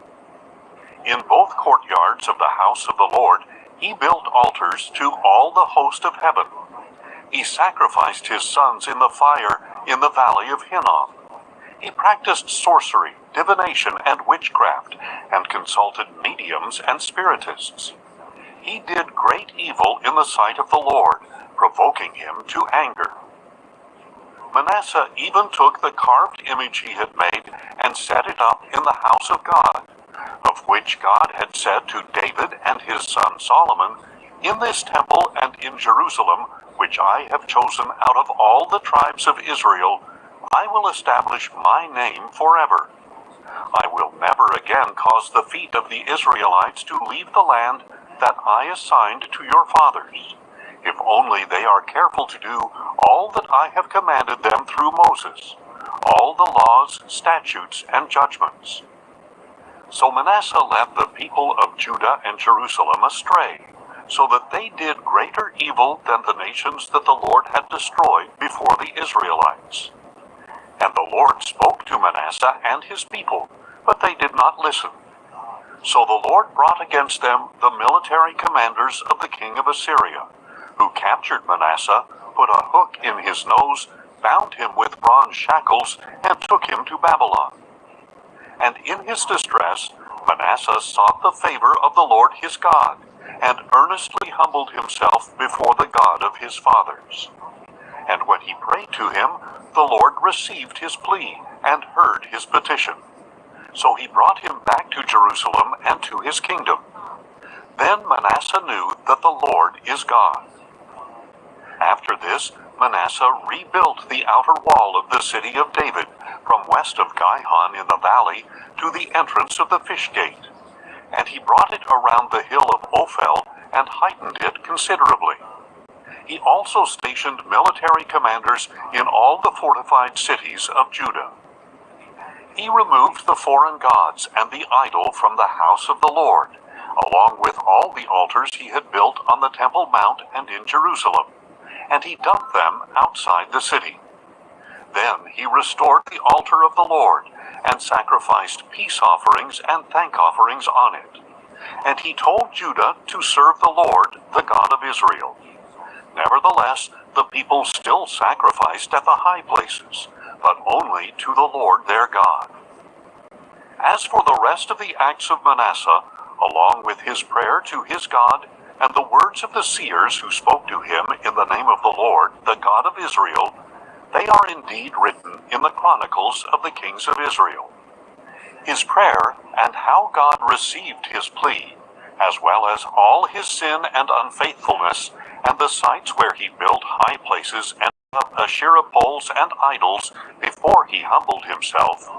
Speaker 1: In both courtyards of the house of the Lord, he built altars to all the host of heaven. He sacrificed his sons in the fire in the valley of Hinnom. He practiced sorcery, divination, and witchcraft, and consulted mediums and spiritists. He did great evil in the sight of the Lord, provoking him to anger. Manasseh even took the carved image he had made and set it up in the house of God, of which God had said to David and his son Solomon, In this temple and in Jerusalem, which I have chosen out of all the tribes of Israel, I will establish my name forever. I will never again cause the feet of the Israelites to leave the land that I assigned to your fathers, if only they are careful to do all that I have commanded them through Moses, all the laws, statutes, and judgments. So Manasseh led the people of Judah and Jerusalem astray, so that they did greater evil than the nations that the Lord had destroyed before the Israelites. And the Lord spoke to Manasseh and his people, but they did not listen. So the Lord brought against them the military commanders of the king of Assyria, who captured Manasseh, put a hook in his nose, bound him with bronze shackles, and took him to Babylon. And in his distress, Manasseh sought the favor of the Lord his God, and earnestly humbled himself before the God of his fathers. And when he prayed to him, the Lord received his plea and heard his petition. So he brought him back to Jerusalem and to his kingdom. Then Manasseh knew that the Lord is God. After this, Manasseh rebuilt the outer wall of the city of David, from west of Gihon in the valley to the entrance of the fish gate. And he brought it around the hill of Ophel and heightened it considerably. He also stationed military commanders in all the fortified cities of Judah. He removed the foreign gods and the idol from the house of the Lord, along with all the altars he had built on the Temple Mount and in Jerusalem, and he dumped them outside the city. Then he restored the altar of the Lord, and sacrificed peace offerings and thank offerings on it. And he told Judah to serve the Lord, the God of Israel. Nevertheless, the people still sacrificed at the high places, but only to the Lord their God. As for the rest of the acts of Manasseh, along with his prayer to his God, and the words of the seers who spoke to him in the name of the Lord, the God of Israel, they are indeed written in the Chronicles of the kings of Israel. His prayer and how God received his plea, as well as all his sin and unfaithfulness, and the sites where he built high places and up Asherah poles and idols before he humbled himself,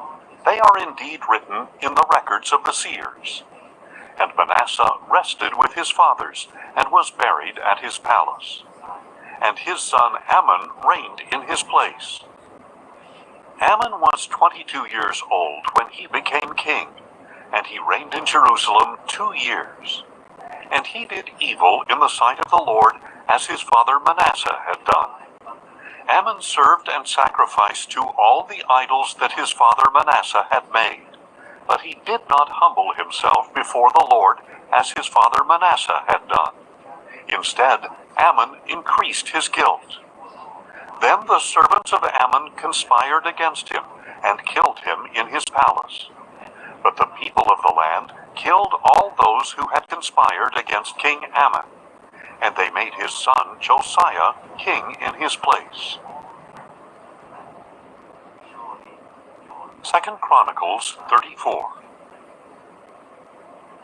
Speaker 1: they are indeed written in the records of the seers. And Manasseh rested with his fathers, and was buried at his palace. And his son Amon reigned in his place. Amon was 22 years old when he became king, and he reigned in Jerusalem 2 years. And he did evil in the sight of the Lord, as his father Manasseh had done. Amon served and sacrificed to all the idols that his father Manasseh had made, but he did not humble himself before the Lord, as his father Manasseh had done. Instead, Amon increased his guilt. Then the servants of Amon conspired against him, and killed him in his palace. But the people of the land killed all those who had conspired against King Amon, and they made his son Josiah king in his place. 2 Chronicles 34.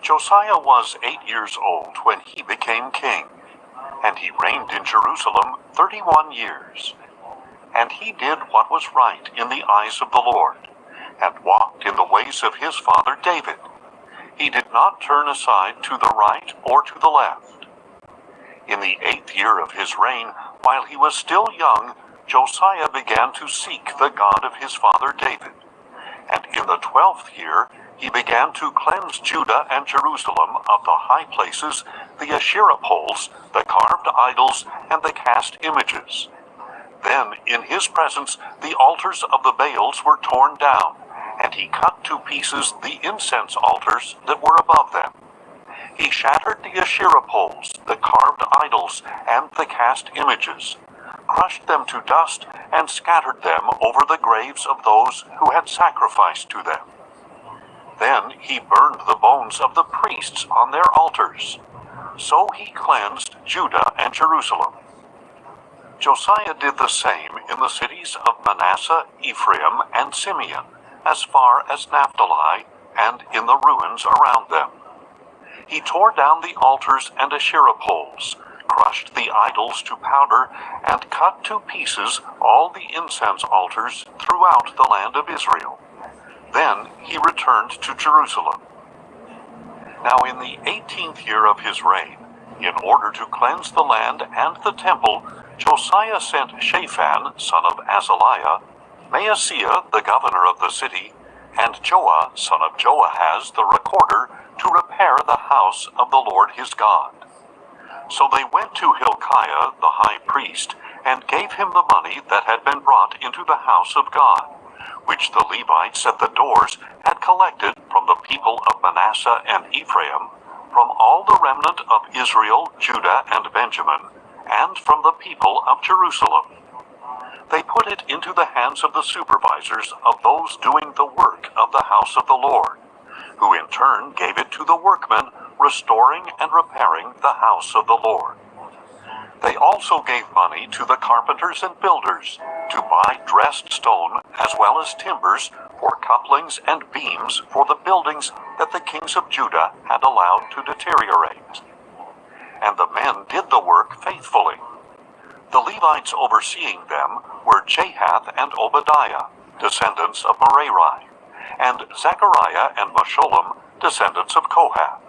Speaker 1: Josiah was 8 years old when he became king, and he reigned in Jerusalem 31 years. And he did what was right in the eyes of the Lord, and walked in the ways of his father David. He did not turn aside to the right or to the left. In the 8th year of his reign, while he was still young, Josiah began to seek the God of his father David. And in the 12th year he began to cleanse Judah and Jerusalem of the high places, the Asherah poles, the carved idols, and the cast images. Then in his presence the altars of the Baals were torn down, and he cut to pieces the incense altars that were above them. He shattered the Asherah poles, the carved idols, and the cast images, crushed them to dust, and scattered them over the graves of those who had sacrificed to them. Then he burned the bones of the priests on their altars. So he cleansed Judah and Jerusalem. Josiah did the same in the cities of Manasseh, Ephraim, and Simeon, as far as Naphtali, and in the ruins around them. He tore down the altars and Asherah poles, crushed the idols to powder, and cut to pieces all the incense altars throughout the land of Israel. Then he returned to Jerusalem. Now in the 18th year of his reign, in order to cleanse the land and the temple, Josiah sent Shaphan, son of Azaliah, Maaseiah, the governor of the city, and Joah, son of Joahaz, the recorder, to repair the house of the Lord his God. So they went to Hilkiah, the high priest, and gave him the money that had been brought into the house of God, which the Levites at the doors had collected from the people of Manasseh and Ephraim, from all the remnant of Israel, Judah, and Benjamin, and from the people of Jerusalem. They put it into the hands of the supervisors of those doing the work of the house of the Lord, who in turn gave it to the workmen, restoring and repairing the house of the Lord. They also gave money to the carpenters and builders to buy dressed stone as well as timbers for couplings and beams for the buildings that the kings of Judah had allowed to deteriorate. And the men did the work faithfully. The Levites overseeing them were Jahath and Obadiah, descendants of Merari, and Zechariah and Meshullam, descendants of Kohath.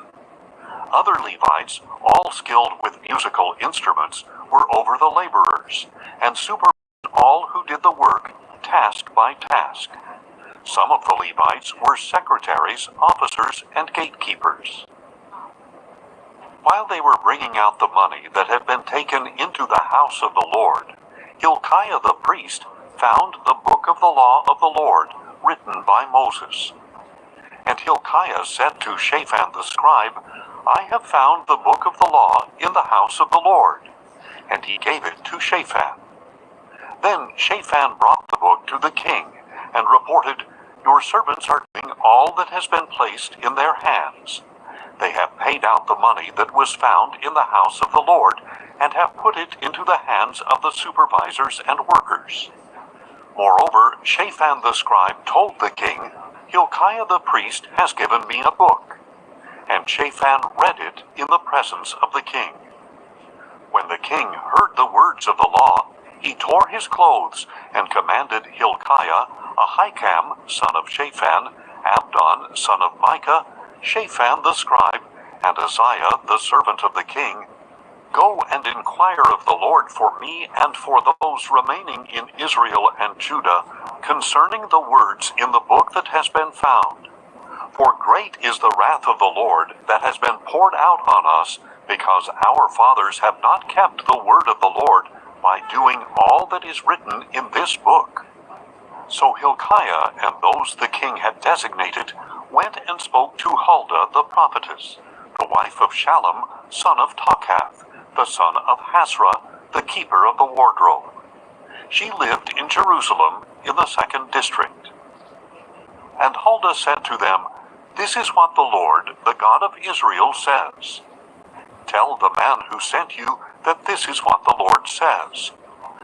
Speaker 1: Other Levites, all skilled with musical instruments, were over the laborers, and supervised all who did the work, task by task. Some of the Levites were secretaries, officers, and gatekeepers. While they were bringing out the money that had been taken into the house of the Lord, Hilkiah the priest found the book of the law of the Lord, written by Moses. And Hilkiah said to Shaphan the scribe, I have found the book of the law in the house of the Lord. And he gave it to Shaphan. Then Shaphan brought the book to the king, and reported, Your servants are doing all that has been placed in their hands. They have paid out the money that was found in the house of the Lord, and have put it into the hands of the supervisors and workers. Moreover, Shaphan the scribe told the king, Hilkiah the priest has given me a book. And Shaphan read it in the presence of the king. When the king heard the words of the law, he tore his clothes, and commanded Hilkiah, Ahikam, son of Shaphan, Abdon, son of Micah, Shaphan the scribe, and Isaiah the servant of the king, Go and inquire of the Lord for me and for those remaining in Israel and Judah concerning the words in the book that has been found. For great is the wrath of the Lord that has been poured out on us, because our fathers have not kept the word of the Lord by doing all that is written in this book. So Hilkiah and those the king had designated went and spoke to Huldah the prophetess, the wife of Shallum, son of Tokhath, the son of Hasrah, the keeper of the wardrobe. She lived in Jerusalem in the 2nd district. And Huldah said to them, This is what the Lord, the God of Israel, says. Tell the man who sent you that this is what the Lord says.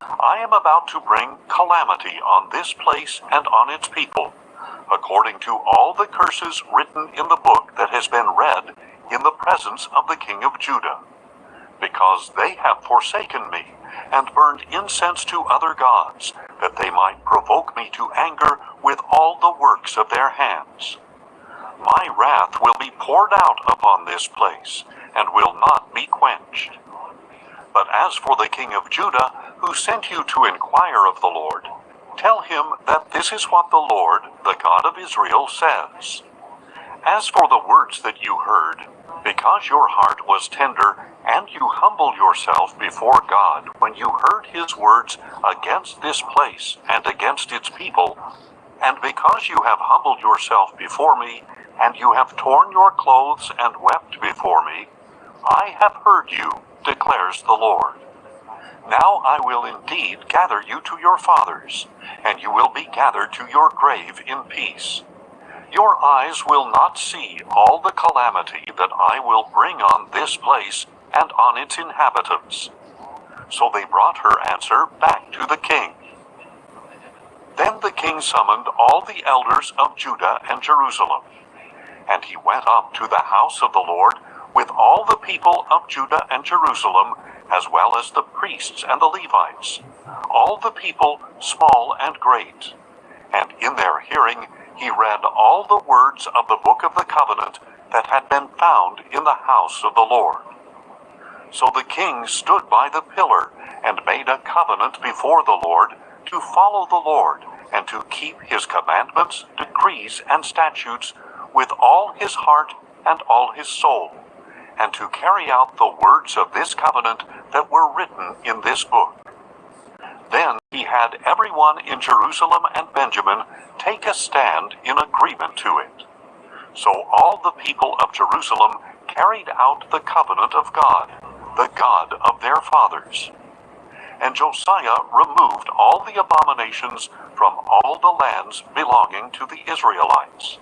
Speaker 1: I am about to bring calamity on this place and on its people, according to all the curses written in the book that has been read in the presence of the king of Judah, because they have forsaken me and burned incense to other gods, that they might provoke me to anger with all the works of their hands. My wrath will be poured out upon this place, and will not be quenched. But as for the king of Judah, who sent you to inquire of the Lord, Tell him that this is what the Lord, the God of Israel, says. As for the words that you heard, because your heart was tender, and you humbled yourself before God when you heard his words against this place and against its people, and because you have humbled yourself before me, and you have torn your clothes and wept before me, I have heard you, declares the Lord. Now I will indeed gather you to your fathers, and you will be gathered to your grave in peace. Your eyes will not see all the calamity that I will bring on this place and on its inhabitants. So they brought her answer back to the king. Then the king summoned all the elders of Judah and Jerusalem, and he went up to the house of the Lord with all the people of Judah and Jerusalem, as well as the priests and the Levites, all the people, small and great. And in their hearing he read all the words of the book of the covenant that had been found in the house of the Lord. So the king stood by the pillar and made a covenant before the Lord to follow the Lord and to keep his commandments, decrees, and statutes with all his heart and all his soul, and to carry out the words of this covenant that were written in this book. Then he had everyone in Jerusalem and Benjamin take a stand in agreement to it. So all the people of Jerusalem carried out the covenant of God, the God of their fathers. And Josiah removed all the abominations from all the lands belonging to the Israelites.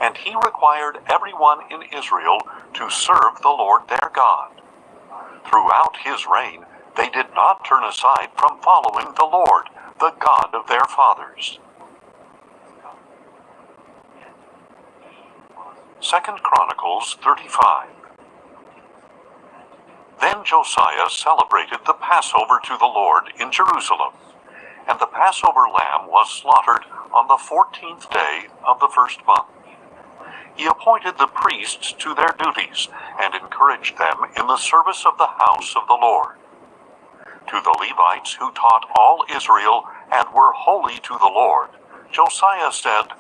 Speaker 1: And he required everyone in Israel to serve the Lord their God. Throughout his reign, they did not turn aside from following the Lord, the God of their fathers. 2 Chronicles 35. Then Josiah celebrated the Passover to the Lord in Jerusalem, and the Passover lamb was slaughtered on the 14th day of the first month. He appointed the priests to their duties and encouraged them in the service of the house of the Lord. To the Levites who taught all Israel and were holy to the Lord, Josiah said,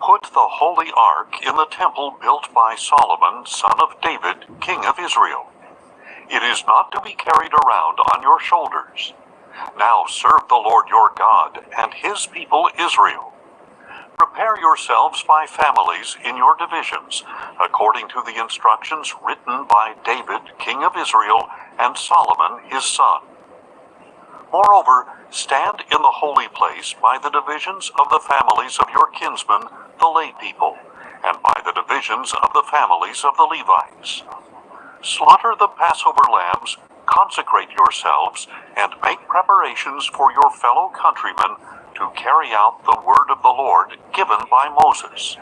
Speaker 1: "Put the holy ark in the temple built by Solomon, son of David, king of Israel. It is not to be carried around on your shoulders. Now serve the Lord your God and his people Israel. Prepare yourselves by families in your divisions, according to the instructions written by David, king of Israel, and Solomon his son. Moreover, stand in the holy place by the divisions of the families of your kinsmen, the lay people, and by the divisions of the families of the Levites. Slaughter the Passover lambs, consecrate yourselves, and make preparations for your fellow countrymen to carry out the word of the Lord given by Moses."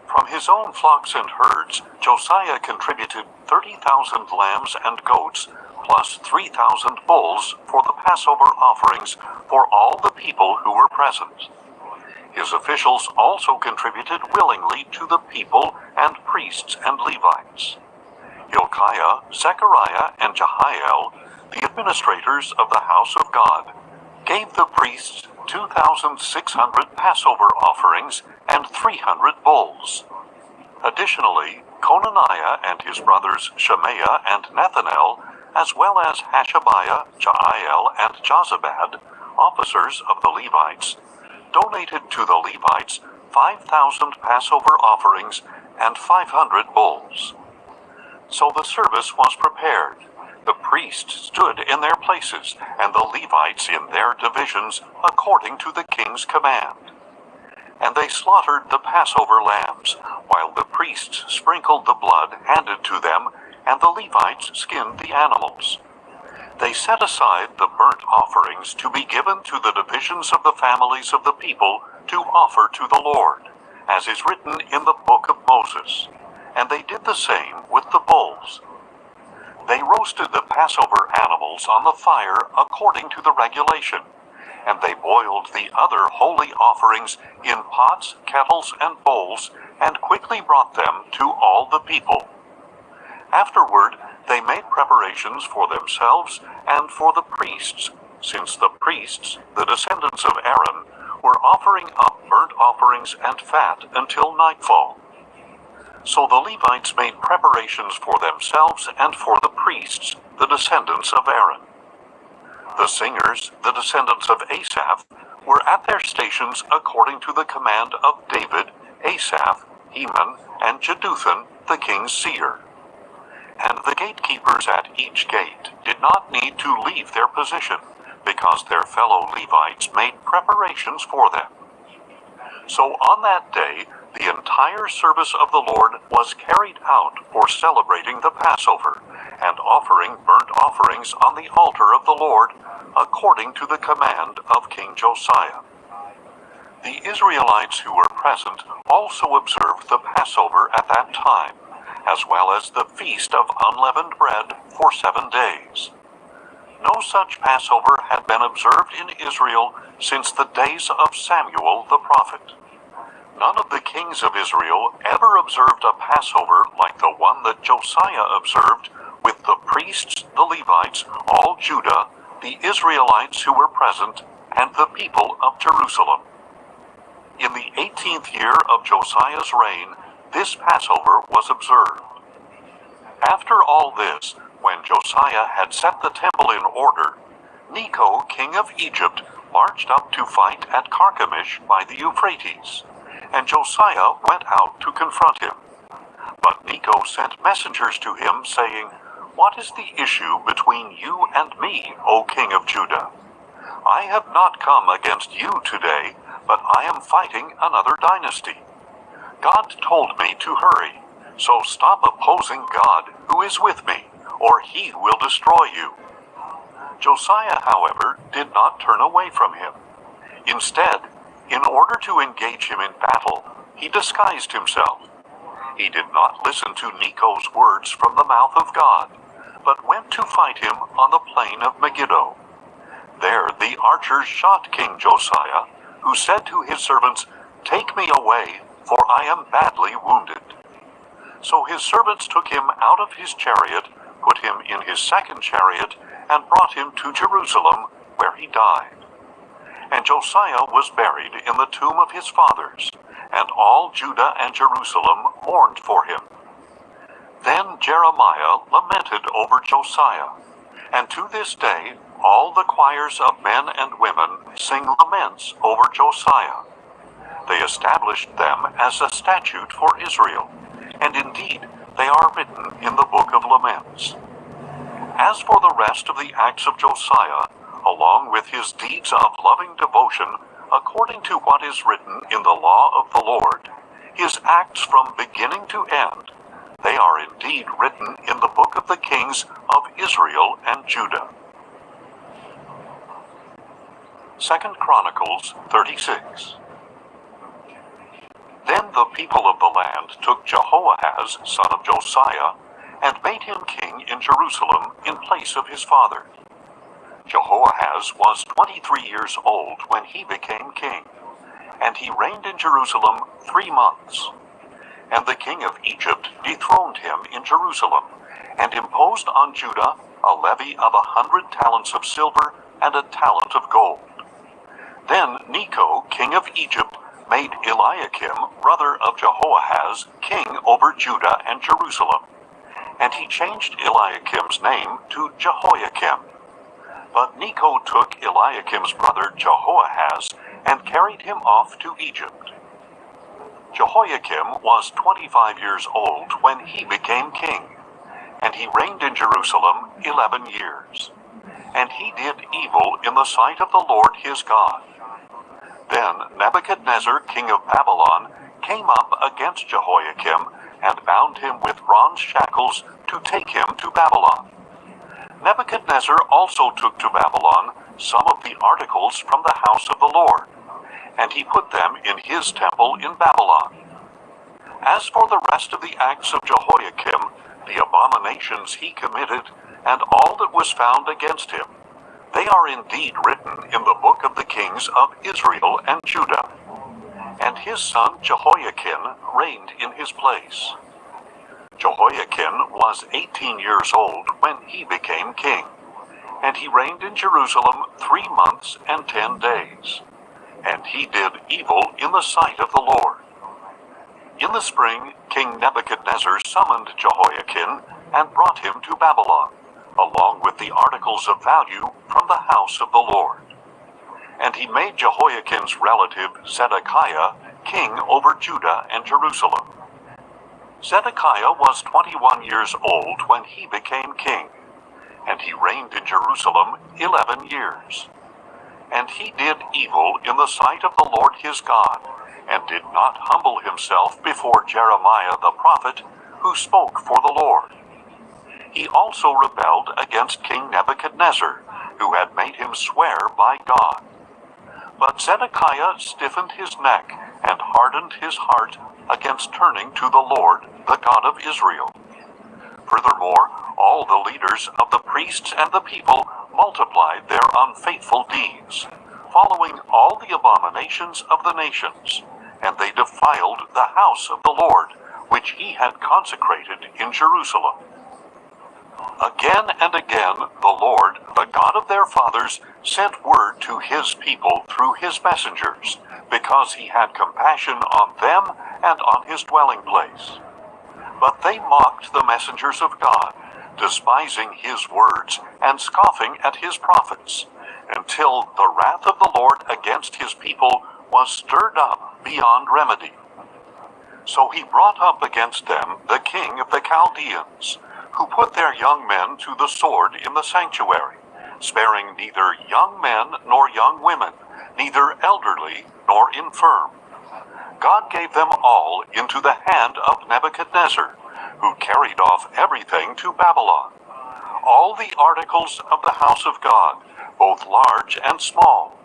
Speaker 1: From his own flocks and herds, Josiah contributed 30,000 lambs and goats, plus 3,000 bulls for the Passover offerings for all the people who were present. His officials also contributed willingly to the people and priests and Levites. Hilkiah, Zechariah, and Jehiel, the administrators of the house of God, gave the priests 2,600 Passover offerings and 300 bulls. Additionally, Conaniah and his brothers Shemaiah and Nethanel, as well as Hashabiah, Jael, and Jozabad, officers of the Levites, donated to the Levites 5,000 Passover offerings and 500 bulls. So the service was prepared. The priests stood in their places, and the Levites in their divisions, according to the king's command. And they slaughtered the Passover lambs, while the priests sprinkled the blood handed to them, and the Levites skinned the animals. They set aside the burnt offerings to be given to the divisions of the families of the people to offer to the Lord, as is written in the book of Moses. And they did the same with the bulls. They roasted the Passover animals on the fire according to the regulation, and they boiled the other holy offerings in pots, kettles, and bowls, and quickly brought them to all the people. Afterward, they made preparations for themselves and for the priests, since the priests, the descendants of Aaron, were offering up burnt offerings and fat until nightfall. So the Levites made preparations for themselves and for the priests, the descendants of Aaron. The singers, the descendants of Asaph, were at their stations according to the command of David, Asaph, Heman, and Jeduthun, the king's seer. And the gatekeepers at each gate did not need to leave their position, because their fellow Levites made preparations for them. So on that day, the entire service of the Lord was carried out for celebrating the Passover, and offering burnt offerings on the altar of the Lord, according to the command of King Josiah. The Israelites who were present also observed the Passover at that time, as well as the Feast of Unleavened Bread for 7 days. No such Passover had been observed in Israel since the days of Samuel the prophet. None of the kings of Israel ever observed a Passover like the one that Josiah observed, with the priests, the Levites, all Judah, the Israelites who were present, and the people of Jerusalem. In the 18th year of Josiah's reign, this Passover was observed. After all this, when Josiah had set the temple in order, Necho, king of Egypt, marched up to fight at Carchemish by the Euphrates, and Josiah went out to confront him. But Necho sent messengers to him, saying, "What is the issue between you and me, O king of Judah? I have not come against you today, but I am fighting another dynasty. God told me to hurry, so stop opposing God who is with me, or he will destroy you." Josiah, however, did not turn away from him. Instead, in order to engage him in battle, he disguised himself. He did not listen to Necho's words from the mouth of God, but went to fight him on the plain of Megiddo. There the archers shot King Josiah, who said to his servants, "Take me away, for I am badly wounded." So his servants took him out of his chariot, put him in his second chariot, and brought him to Jerusalem, where he died. And Josiah was buried in the tomb of his fathers, and all Judah and Jerusalem mourned for him. Then Jeremiah lamented over Josiah, and to this day all the choirs of men and women sing laments over Josiah. They established them as a statute for Israel, and indeed they are written in the book of laments. As for the rest of the acts of Josiah, along with his deeds of loving devotion, according to what is written in the law of the Lord, his acts from beginning to end, they are indeed written in the book of the kings of Israel and Judah. 2 Chronicles 36. Then the people of the land took Jehoahaz, son of Josiah, and made him king in Jerusalem in place of his father. Jehoahaz was 23 years old when he became king, and he reigned in Jerusalem 3 months. And the king of Egypt dethroned him in Jerusalem, and imposed on Judah a levy of 100 talents of silver and a talent of gold. Then Necho, king of Egypt, made Eliakim, brother of Jehoahaz, king over Judah and Jerusalem. And he changed Eliakim's name to Jehoiakim. But Necho took Eliakim's brother Jehoahaz and carried him off to Egypt. Jehoiakim was 25 years old when he became king, and he reigned in Jerusalem 11 years. And he did evil in the sight of the Lord his God. Then Nebuchadnezzar, king of Babylon, came up against Jehoiakim and bound him with bronze shackles to take him to Babylon. Nebuchadnezzar also took to Babylon some of the articles from the house of the Lord, and he put them in his temple in Babylon. As for the rest of the acts of Jehoiakim, the abominations he committed, and all that was found against him, they are indeed written in the book of the kings of Israel and Judah. And his son Jehoiakim reigned in his place. Jehoiakim was 18 years old when he became king, And he reigned in Jerusalem 3 months and 10 days. And he did evil in the sight of the Lord. In the spring, King Nebuchadnezzar summoned Jehoiakim and brought him to Babylon, along with the articles of value from the house of the Lord. And he made Jehoiakim's relative Zedekiah king over Judah and Jerusalem. Zedekiah was 21 years old when he became king, and he reigned in Jerusalem 11 years. And he did evil in the sight of the Lord his God, and did not humble himself before Jeremiah the prophet, who spoke for the Lord. He also rebelled against King Nebuchadnezzar, who had made him swear by God. But Zedekiah stiffened his neck and hardened his heart against turning to the Lord, the God of Israel. Furthermore, all the leaders of the priests and the people multiplied their unfaithful deeds, following all the abominations of the nations, and they defiled the house of the Lord, which he had consecrated in Jerusalem. Again and again the Lord, the God of their fathers, sent word to his people through his messengers, because he had compassion on them and on his dwelling place. But they mocked the messengers of God, despising his words and scoffing at his prophets, until the wrath of the Lord against his people was stirred up beyond remedy. So he brought up against them the king of the Chaldeans, who put their young men to the sword in the sanctuary, sparing neither young men nor young women, neither elderly nor infirm. God gave them all into the hand of Nebuchadnezzar, who carried off everything to Babylon, all the articles of the house of God, both large and small,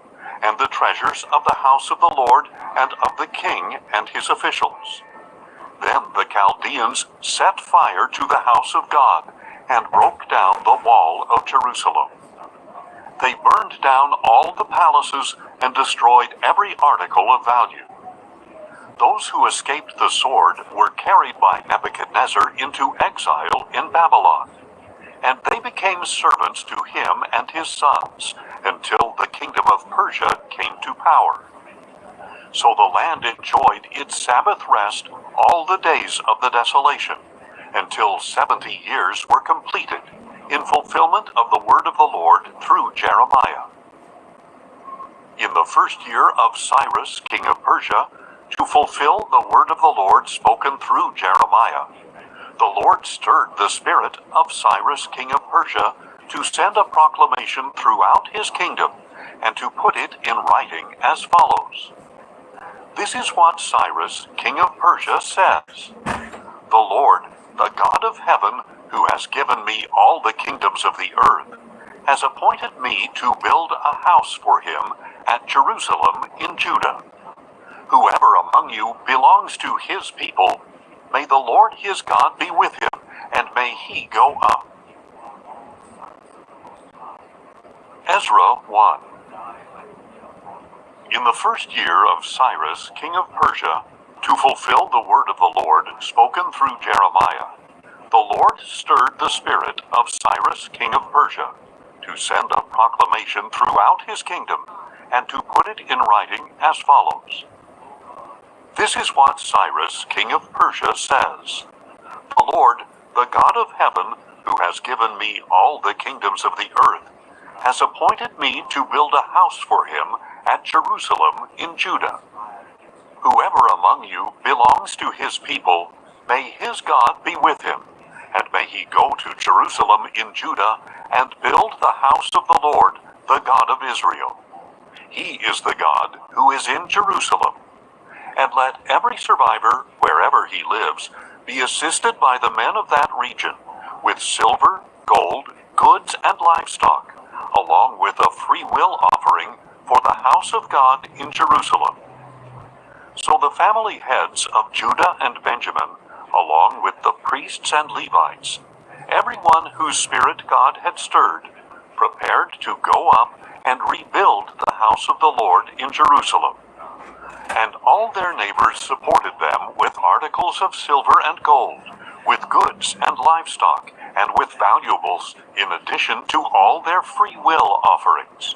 Speaker 1: and the treasures of the house of the Lord and of the king and his officials. Then the Chaldeans set fire to the house of God and broke down the wall of Jerusalem. They burned down all the palaces and destroyed every article of value. Those who escaped the sword were carried by Nebuchadnezzar into exile in Babylon, and they became servants to him and his sons until the kingdom of Persia came to power. So the land enjoyed its Sabbath rest all the days of the desolation, until 70 years were completed, in fulfillment of the word of the Lord through Jeremiah. In the first year of Cyrus, king of Persia, to fulfill the word of the Lord spoken through Jeremiah, the Lord stirred the spirit of Cyrus, king of Persia, to send a proclamation throughout his kingdom, and to put it in writing as follows. This is what Cyrus, king of Persia, says. The Lord, the God of heaven, who has given me all the kingdoms of the earth, has appointed me to build a house for him at Jerusalem in Judah. Whoever among you belongs to his people, may the Lord his God be with him, and may he go up. Ezra 1. In the first year of Cyrus, king of Persia, to fulfill the word of the Lord spoken through Jeremiah, the Lord stirred the spirit of Cyrus, king of Persia, to send a proclamation throughout his kingdom, and to put it in writing as follows. This is what Cyrus, king of Persia, says. The Lord, the God of heaven, who has given me all the kingdoms of the earth, has appointed me to build a house for him at Jerusalem in Judah. Whoever among you belongs to his people, may his God be with him, and may he go to Jerusalem in Judah and build the house of the Lord, the God of Israel. He is the God who is in Jerusalem. And let every survivor, wherever he lives, be assisted by the men of that region, with silver, gold, goods, and livestock, along with a freewill offering for the house of God in Jerusalem. So the family heads of Judah and Benjamin, along with the priests and Levites, everyone whose spirit God had stirred, prepared to go up and rebuild the house of the Lord in Jerusalem. And all their neighbors supported them with articles of silver and gold, with goods and livestock, and with valuables in addition to all their free will offerings.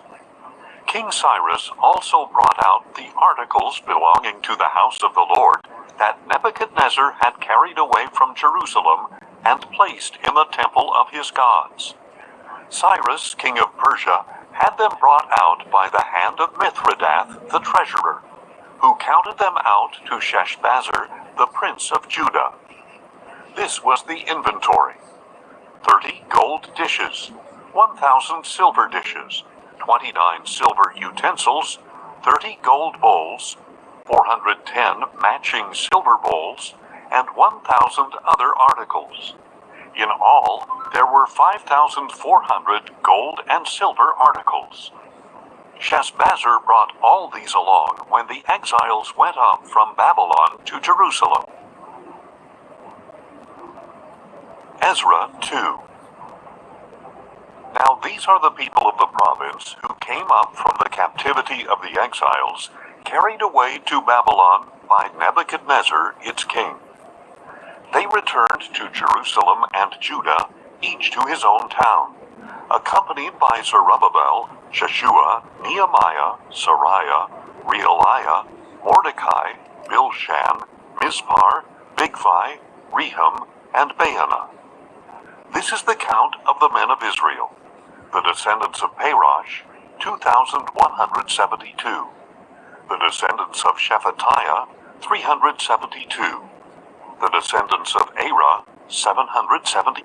Speaker 1: King Cyrus also brought out the articles belonging to the house of the Lord that Nebuchadnezzar had carried away from Jerusalem and placed in the temple of his gods. Cyrus, king of Persia, had them brought out by the hand of Mithridath the treasurer, who counted them out to Sheshbazzar, the prince of Judah. This was the inventory: 30 gold dishes, 1,000 silver dishes, 29 silver utensils, 30 gold bowls, 410 matching silver bowls, and 1,000 other articles. In all, there were 5,400 gold and silver articles. Sheshbazzar brought all these along when the exiles went up from Babylon to Jerusalem. Ezra 2. Now these are the people of the province who came up from the captivity of the exiles, carried away to Babylon by Nebuchadnezzar its king. They returned to Jerusalem and Judah, each to his own town, accompanied by Zerubbabel, Jeshua, Nehemiah, Sariah, Realiah, Mordecai, Bilshan, Mispar, Bigvai, Rehum, and Baanah. This is the count of the men of Israel, the descendants of Parosh, 2,172. The descendants of Shephatiah, 372. The descendants of Arah, 770.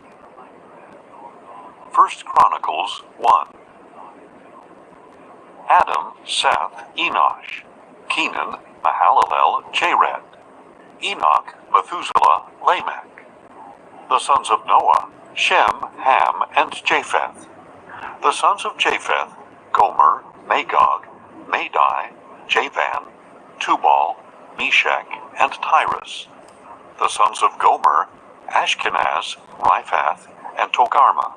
Speaker 1: 1 Chronicles 1. Adam, Seth, Enosh, Kenan, Mahalalel, Jared, Enoch, Methuselah, Lamech. The sons of Noah, Shem, Ham, and Japheth. The sons of Japheth, Gomer, Magog, Madai, Javan, Tubal, Meshach, and Tyrus. The sons of Gomer, Ashkenaz, Riphath, and Togarmah.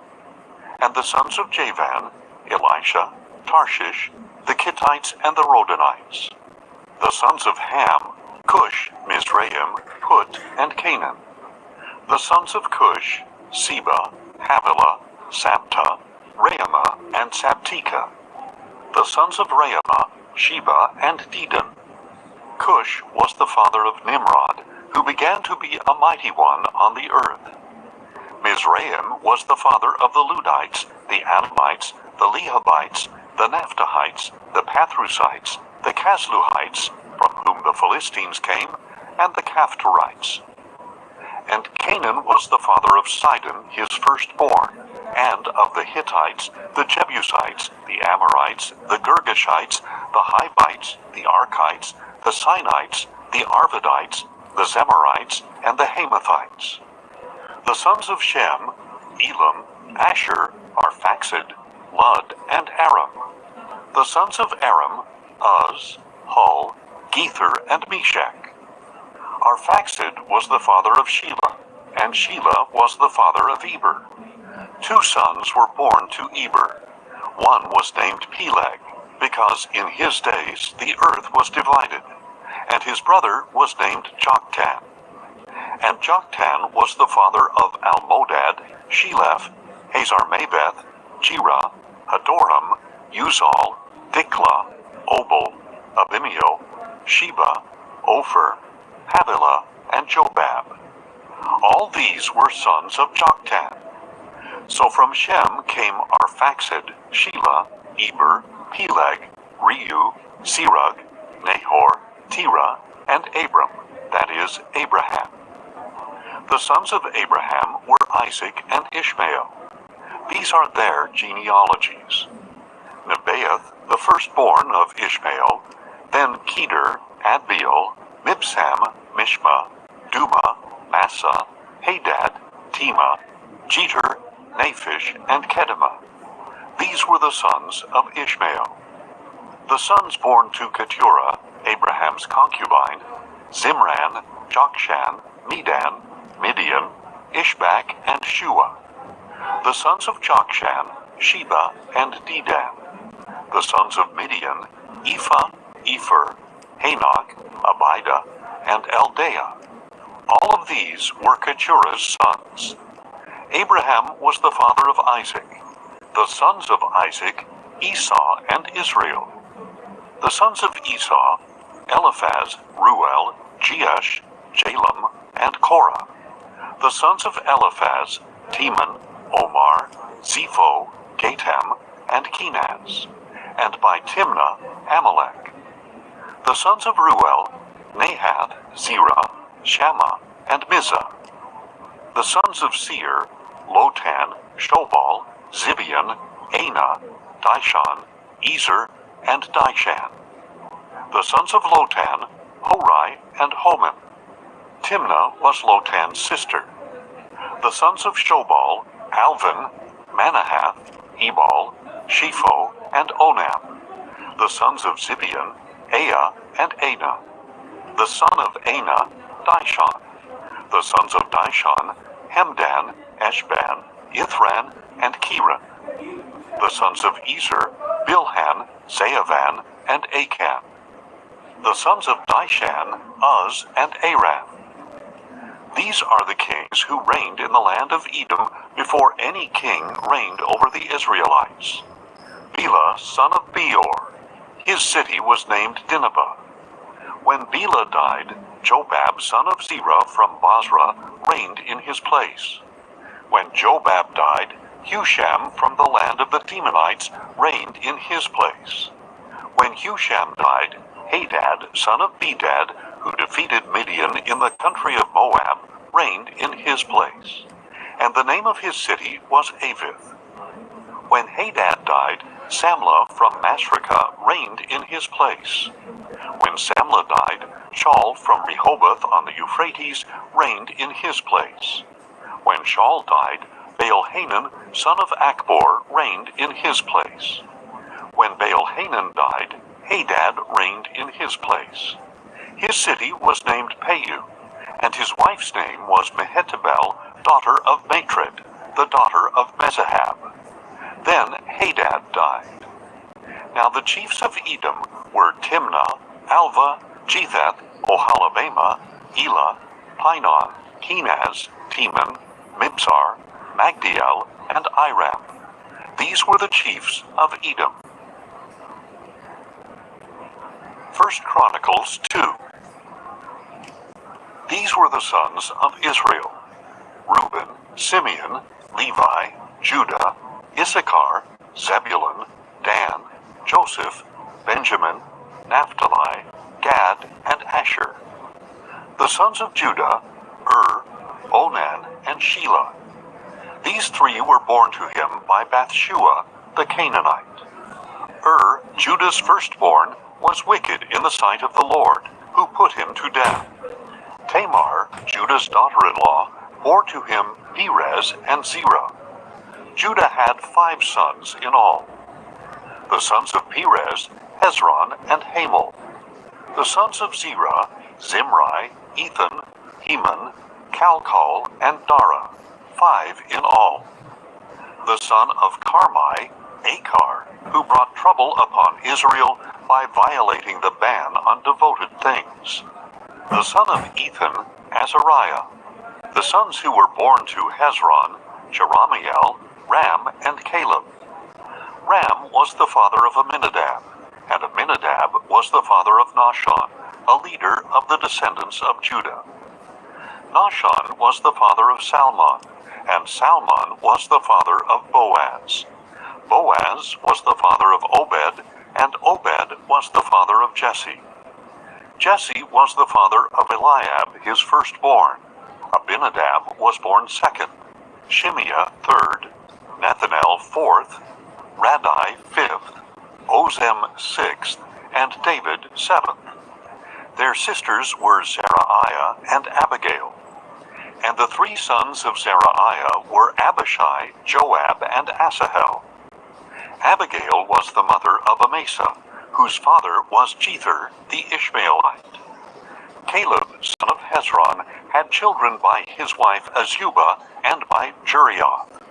Speaker 1: And the sons of Javan, Elisha, Tarshish, the Kittites, and the Rodanites. The sons of Ham, Cush, Mizraim, Put, and Canaan. The sons of Cush, Seba, Havilah, Sabta, Raamah, and Sabteka. The sons of Raamah, Sheba, and Dedan. Cush was the father of Nimrod, who began to be a mighty one on the earth. Mizraim was the father of the Ludites, the Anamites, the Lehabites, the Naphtuhites, the Pathrusites, the Casluhites, from whom the Philistines came, and the Caphtorites. And Canaan was the father of Sidon, his firstborn, and of the Hittites, the Jebusites, the Amorites, the Girgashites, the Hivites, the Archites, the Sinites, the Arvadites, the Zemarites, and the Hamathites. The sons of Shem, Elam, Asher, Arphaxad, Lud, and Aram. The sons of Aram, Uz, Hul, Gether, and Meshach. Arphaxad was the father of Shelah, and Shelah was the father of Eber. 2 sons were born to Eber. One was named Peleg, because in his days the earth was divided, and his brother was named Joktan. And Joktan was the father of Almodad, Sheleph, Hazarmaveth, Jerah, Hadoram, Uzal, Diklah, Obal, Abimeo, Sheba, Ophir, Havilah, and Jobab. All these were sons of Joktan. So from Shem came Arphaxad, Shelah, Eber, Peleg, Reu, Serug, Nahor, Terah, and Abram, that is, Abraham. The sons of Abraham were Isaac and Ishmael. These are their genealogies. Nebaioth, the firstborn of Ishmael, then Kedar, Adbeel, Mibsam, Mishma, Duma, Massa, Hadad, Tema, Jeter, Naphish, and Kedemah. These were the sons of Ishmael. The sons born to Keturah, Abraham's concubine, Zimran, Jokshan, Medan, Midian, Ishbak, and Shua. The sons of Jokshan, Sheba, and Dedan. The sons of Midian, Ephah, Epher, Hanok, Abida, and Eldaah. All of these were Keturah's sons. Abraham was the father of Isaac. The sons of Isaac, Esau and Israel. The sons of Esau, Eliphaz, Ruel, Jeush, Jalem, and Korah. The sons of Eliphaz, Teman, Omar, Zepho, Gatam, and Kenaz, and by Timnah, Amalek. The sons of Ruel, Nahath, Zerah, Shammah, and Mizah. The sons of Seir, Lotan, Shobal, Zibeon, Anah, Dishon, Ezer, and Dishan. The sons of Lotan, Hori, and Homan. Timnah was Lotan's sister. The sons of Shobal, Alvan, Manahath, Ebal, Shepho, and Onam. The sons of Zibeon, Ea, and Anah. The son of Anah, Dishon. The sons of Dishon, Hemdan, Eshban, Ithran, and Kiran. The sons of Ezer, Bilhan, Zaavan, and Achan. The sons of Dishan, Uz, and Aram. These are the kings who reigned in the land of Edom before any king reigned over the Israelites. Bela, son of Beor. His city was named Dinhabah. When Bela died, Jobab, son of Zerah from Basra, reigned in his place. When Jobab died, Husham from the land of the Temanites reigned in his place. When Husham died, Hadad, son of Bedad, who defeated Midian in the country of Moab, reigned in his place. And the name of his city was Avith. When Hadad died, Samlah from Masrekah reigned in his place. When Samlah died, Shaul from Rehoboth on the Euphrates reigned in his place. When Shaul died, Baal-Hanan, son of Akbor, reigned in his place. When Baal-Hanan died, Hadad reigned in his place. His city was named Pau, and his wife's name was Mehetabel, daughter of Matred, the daughter of Mezahab. Then Hadad died. Now the chiefs of Edom were Timnah, Alva, Jetheth, Oholibamah, Elah, Pinon, Kenaz, Teman, Mibzar, Magdiel, and Iram. These were the chiefs of Edom. 1 Chronicles 2. These were the sons of Israel: Reuben, Simeon, Levi, Judah, Issachar, Zebulun, Dan, Joseph, Benjamin, Naphtali, Gad, and Asher. The sons of Judah, Onan, and Shelah. These three were born to him by Bathshua, the Canaanite. Judah's firstborn, was wicked in the sight of the Lord, who put him to death. Tamar, Judah's daughter-in-law, bore to him Perez and Zerah. Judah had 5 sons in all. The sons of Perez, Hezron and Hamul. The sons of Zerah, Zimri, Ethan, Heman, Calcol, and Dara, 5 in all. The son of Carmi, Achar, who brought trouble upon Israel by violating the ban on devoted things. The son of Ethan, Azariah. The sons who were born to Hezron, Jerahmeel, Ram, and Caleb. Ram was the father of Amminadab, and Amminadab was the father of Nahshon, a leader of the descendants of Judah. Nahshon was the father of Salmon, and Salmon was the father of Boaz. Boaz was the father of Obed, and Obed was the father of Jesse. Jesse was the father of Eliab, his firstborn. Abinadab was born second, Shimeah third, Nethanel fourth, Radai fifth, Ozem sixth, and David seventh. Their sisters were Zerahiah and Abigail. And the 3 sons of Zerahiah were Abishai, Joab, and Asahel. Abigail was the mother of Amasa, whose father was Jether the Ishmaelite. Caleb, son of Hezron, had children by his wife Azubah and by Jerioth.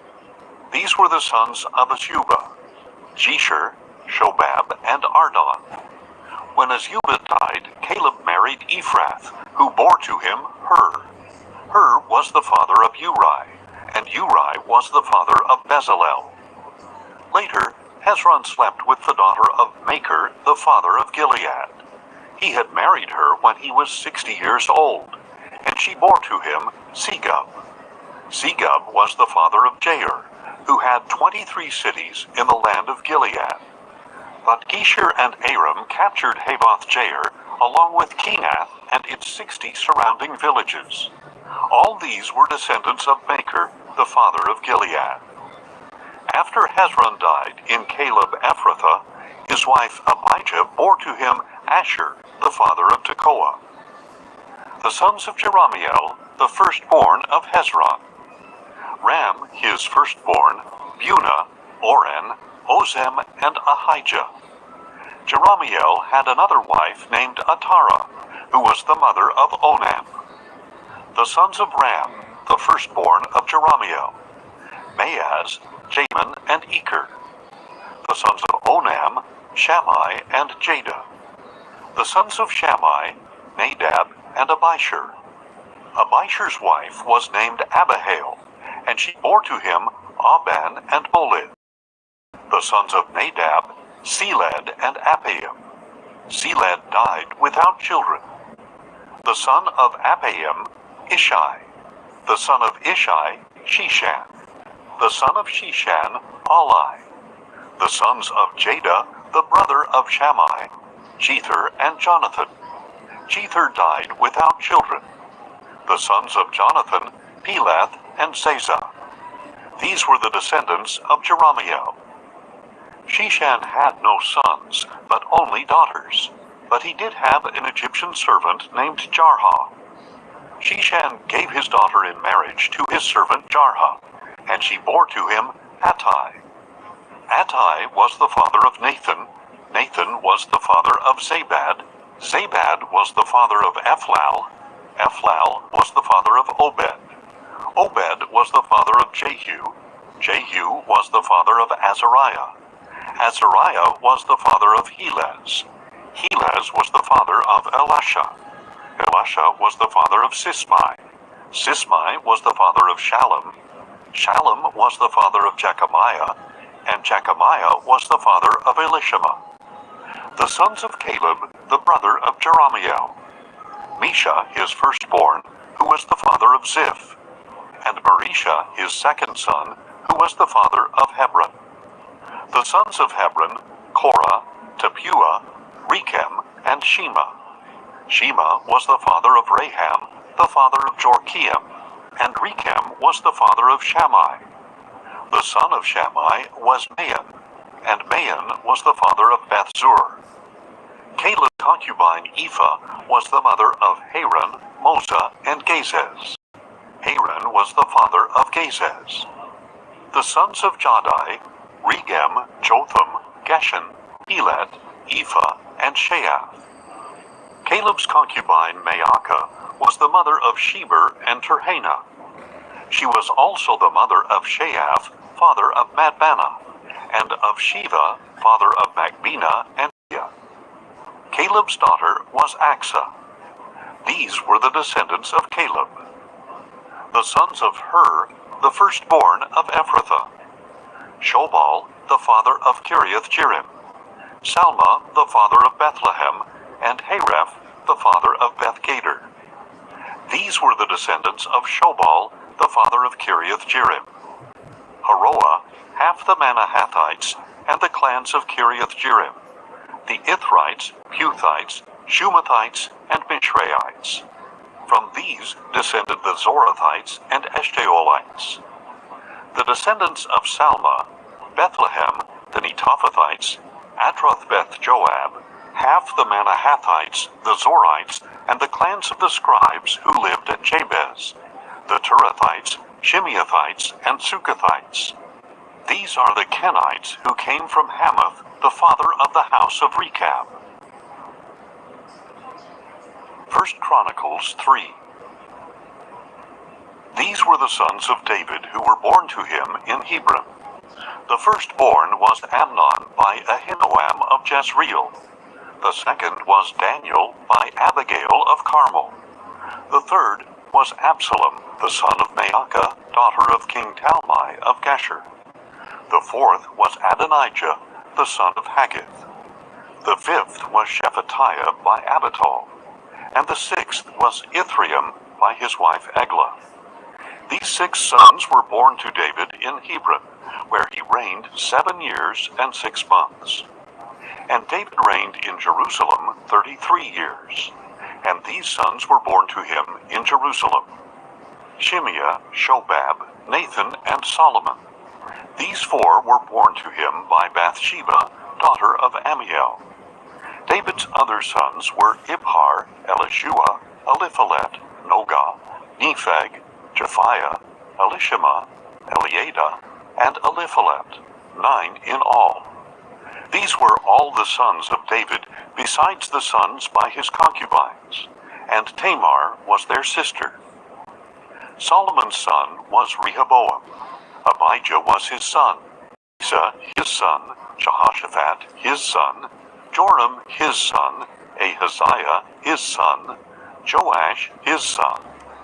Speaker 1: These were the sons of Azubah: Jesher, Shobab, and Ardon. When Azubah died, Caleb married Ephrath, who bore to him Hur. Hur was the father of Uri, and Uri was the father of Bezalel. Later, Hezron slept with the daughter of Machir, the father of Gilead. He had married her when he was 60 years old, and she bore to him Segub. Segub was the father of Jair, who had 23 cities in the land of Gilead. But Geshur and Aram captured Havoth Jair, along with Kenath and its 60 surrounding villages. All these were descendants of Machir, the father of Gilead. After Hezron died in Caleb Ephrathah, his wife Abijah bore to him Asher, the father of Tekoa. The sons of Jerahmeel, the firstborn of Hezron: Ram, his firstborn, Bunah, Oren, Ozem, and Ahijah. Jerahmeel had another wife named Atara, who was the mother of Onam. The sons of Ram, the firstborn of Jerahmeel: Maaz, Jamin, and Eker. The sons of Onam: Shammai and Jada. The sons of Shammai: Nadab and Abishur. Abishur's wife was named Abihail, and she bore to him Aban and Bolid. The sons of Nadab: Seled and Appaim. Seled died without children. The son of Appaim: Ishai. The son of Ishai: Shishan. The son of Shishan: Alai. The sons of Jada, the brother of Shammai: Jether and Jonathan. Jether died without children. The sons of Jonathan: Peleth and Zazah. These were the descendants of Jerahmeel. Shishan had no sons, but only daughters. But he did have an Egyptian servant named Jarha. Shishan gave his daughter in marriage to his servant Jarha, and she bore to him Attai. Attai was the father of Nathan. Nathan was the father of Zabad. Zabad was the father of Ephlal. Ephlal was the father of Obed. Obed was the father of Jehu. Jehu was the father of Azariah. Azariah was the father of Helez. Helez was the father of Elisha. Elisha was the father of Sismai. Sismai was the father of Shallum. Shallum was the father of Jechamiah, and Jechamiah was the father of Elishama. The sons of Caleb, the brother of Jerahmeel: Mesha, his firstborn, who was the father of Ziph, and Berisha, his second son, who was the father of Hebron. The sons of Hebron: Korah, Tepuah, Rechem, and Shema. Shema was the father of Raham, the father of Jorkeam, and Rechem was the father of Shammai. The son of Shammai was Maon, and Maon was the father of Bethzur. Caleb's concubine Ephah was the mother of Haran, Moza, and Gazez. Haran was the father of Gazez. The sons of Jahdai: Regem, Jotham, Geshan, Pelet, Ephah, and Sheath. Caleb's concubine Maacah was the mother of Sheber and Terhana. She was also the mother of Sheath, father of Madbana, and of Sheva, father of Macbena and Ea. Caleb's daughter was Aksa. These were the descendants of Caleb. The sons of Hur, the firstborn of Ephrathah: Shobal, the father of Kiriath-Jearim; Salma, the father of Bethlehem; and Hareph, the father of Bethgader. These were the descendants of Shobal, the father of Kiriath-Jearim. Haroah, half the Manahathites, and the clans of Kiriath-Jearim: the Ithrites, Puthites, Shumathites, and Mishraites. From these descended the Zorathites and Eshtaolites. The descendants of Salma: Bethlehem, the Netophathites, Atroth-Beth-Joab, half the Manahathites, the Zorites, and the clans of the scribes who lived at Jabez: the Turathites, Shimeathites, and Sukathites. These are the Kenites who came from Hamath, the father of the house of Rechab. 1 Chronicles 3. These were the sons of David who were born to him in Hebron. The firstborn was Amnon by Ahinoam of Jezreel. The second was Daniel by Abigail of Carmel. The third, was Absalom, the son of Maacah, daughter of King Talmai of Geshur. The fourth was Adonijah, the son of Haggith. The fifth was Shephatiah by Abital. And the sixth was Ithream by his wife Eglah. These 6 sons were born to David in Hebron, where he reigned 7 years and 6 months. And David reigned in Jerusalem 33 years. And these sons were born to him in Jerusalem: Shimeah, Shobab, Nathan, and Solomon. These 4 were born to him by Bathsheba, daughter of Ammiel. David's other sons were Ibhar, Elishua, Eliphalet, Nogah, Nepheg, Japhiah, Elishama, Eliada, and Eliphalet, 9 in all. These were all the sons of David, besides the sons by his concubines, and Tamar was their sister. Solomon's son was Rehoboam. Abijah was his son, Asa his son, Jehoshaphat his son, Joram his son, Ahaziah his son, Joash his son,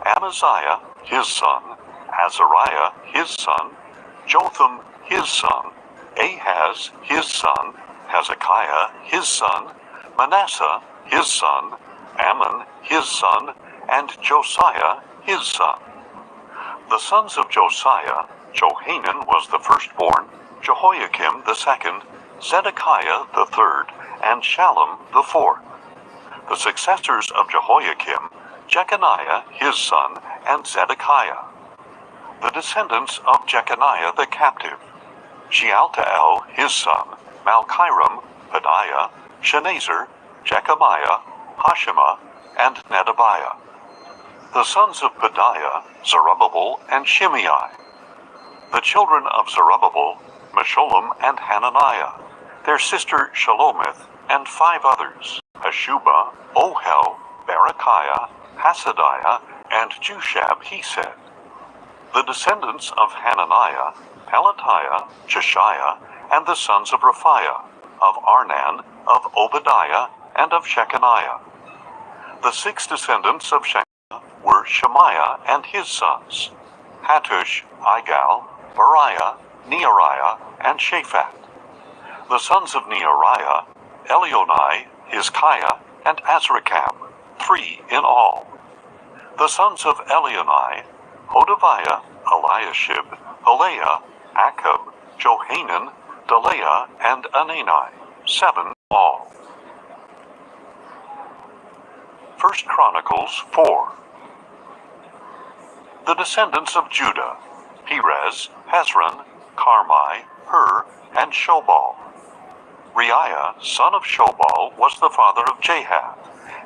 Speaker 1: Amaziah his son, Azariah his son, Jotham his son, Ahaz his son, Hezekiah his son, Manasseh his son, Ammon his son, and Josiah his son. The sons of Josiah: Johanan was the firstborn, Jehoiakim the second, Zedekiah the third, and Shallum the fourth. The successors of Jehoiakim: Jeconiah his son, and Zedekiah. The descendants of Jeconiah the captive: Shealtiel his son, Malchiram, Pedaiah, Shenazar, Jechamiah, Hashema, and Nedabiah. The sons of Pedaiah: Zerubbabel and Shimei. The children of Zerubbabel: Meshullam and Hananiah, their sister Shalomith, and 5 others: Hashubah, Ohel, Berechiah, Hasadiah, and Jushab-Hesed. The descendants of Hananiah: Pelatiah, Jeshiah, and the sons of Raphiah, of Arnan, of Obadiah, and of Shechaniah. The 6 descendants of Shechaniah were Shemaiah and his sons: Hattush, Igal, Bariah, Neariah, and Shaphat. The sons of Neariah: Elionai, Hizkiah, and Azrikam, 3 in all. The sons of Elionai: Hodaviah, Eliashib, Helaiah, Akab, Johanan, Delaiah, and Anani, 7 in all. 1 Chronicles 4. The descendants of Judah: Perez, Hezron, Carmi, Hur, and Shobal. Reiah, son of Shobal, was the father of Jahath,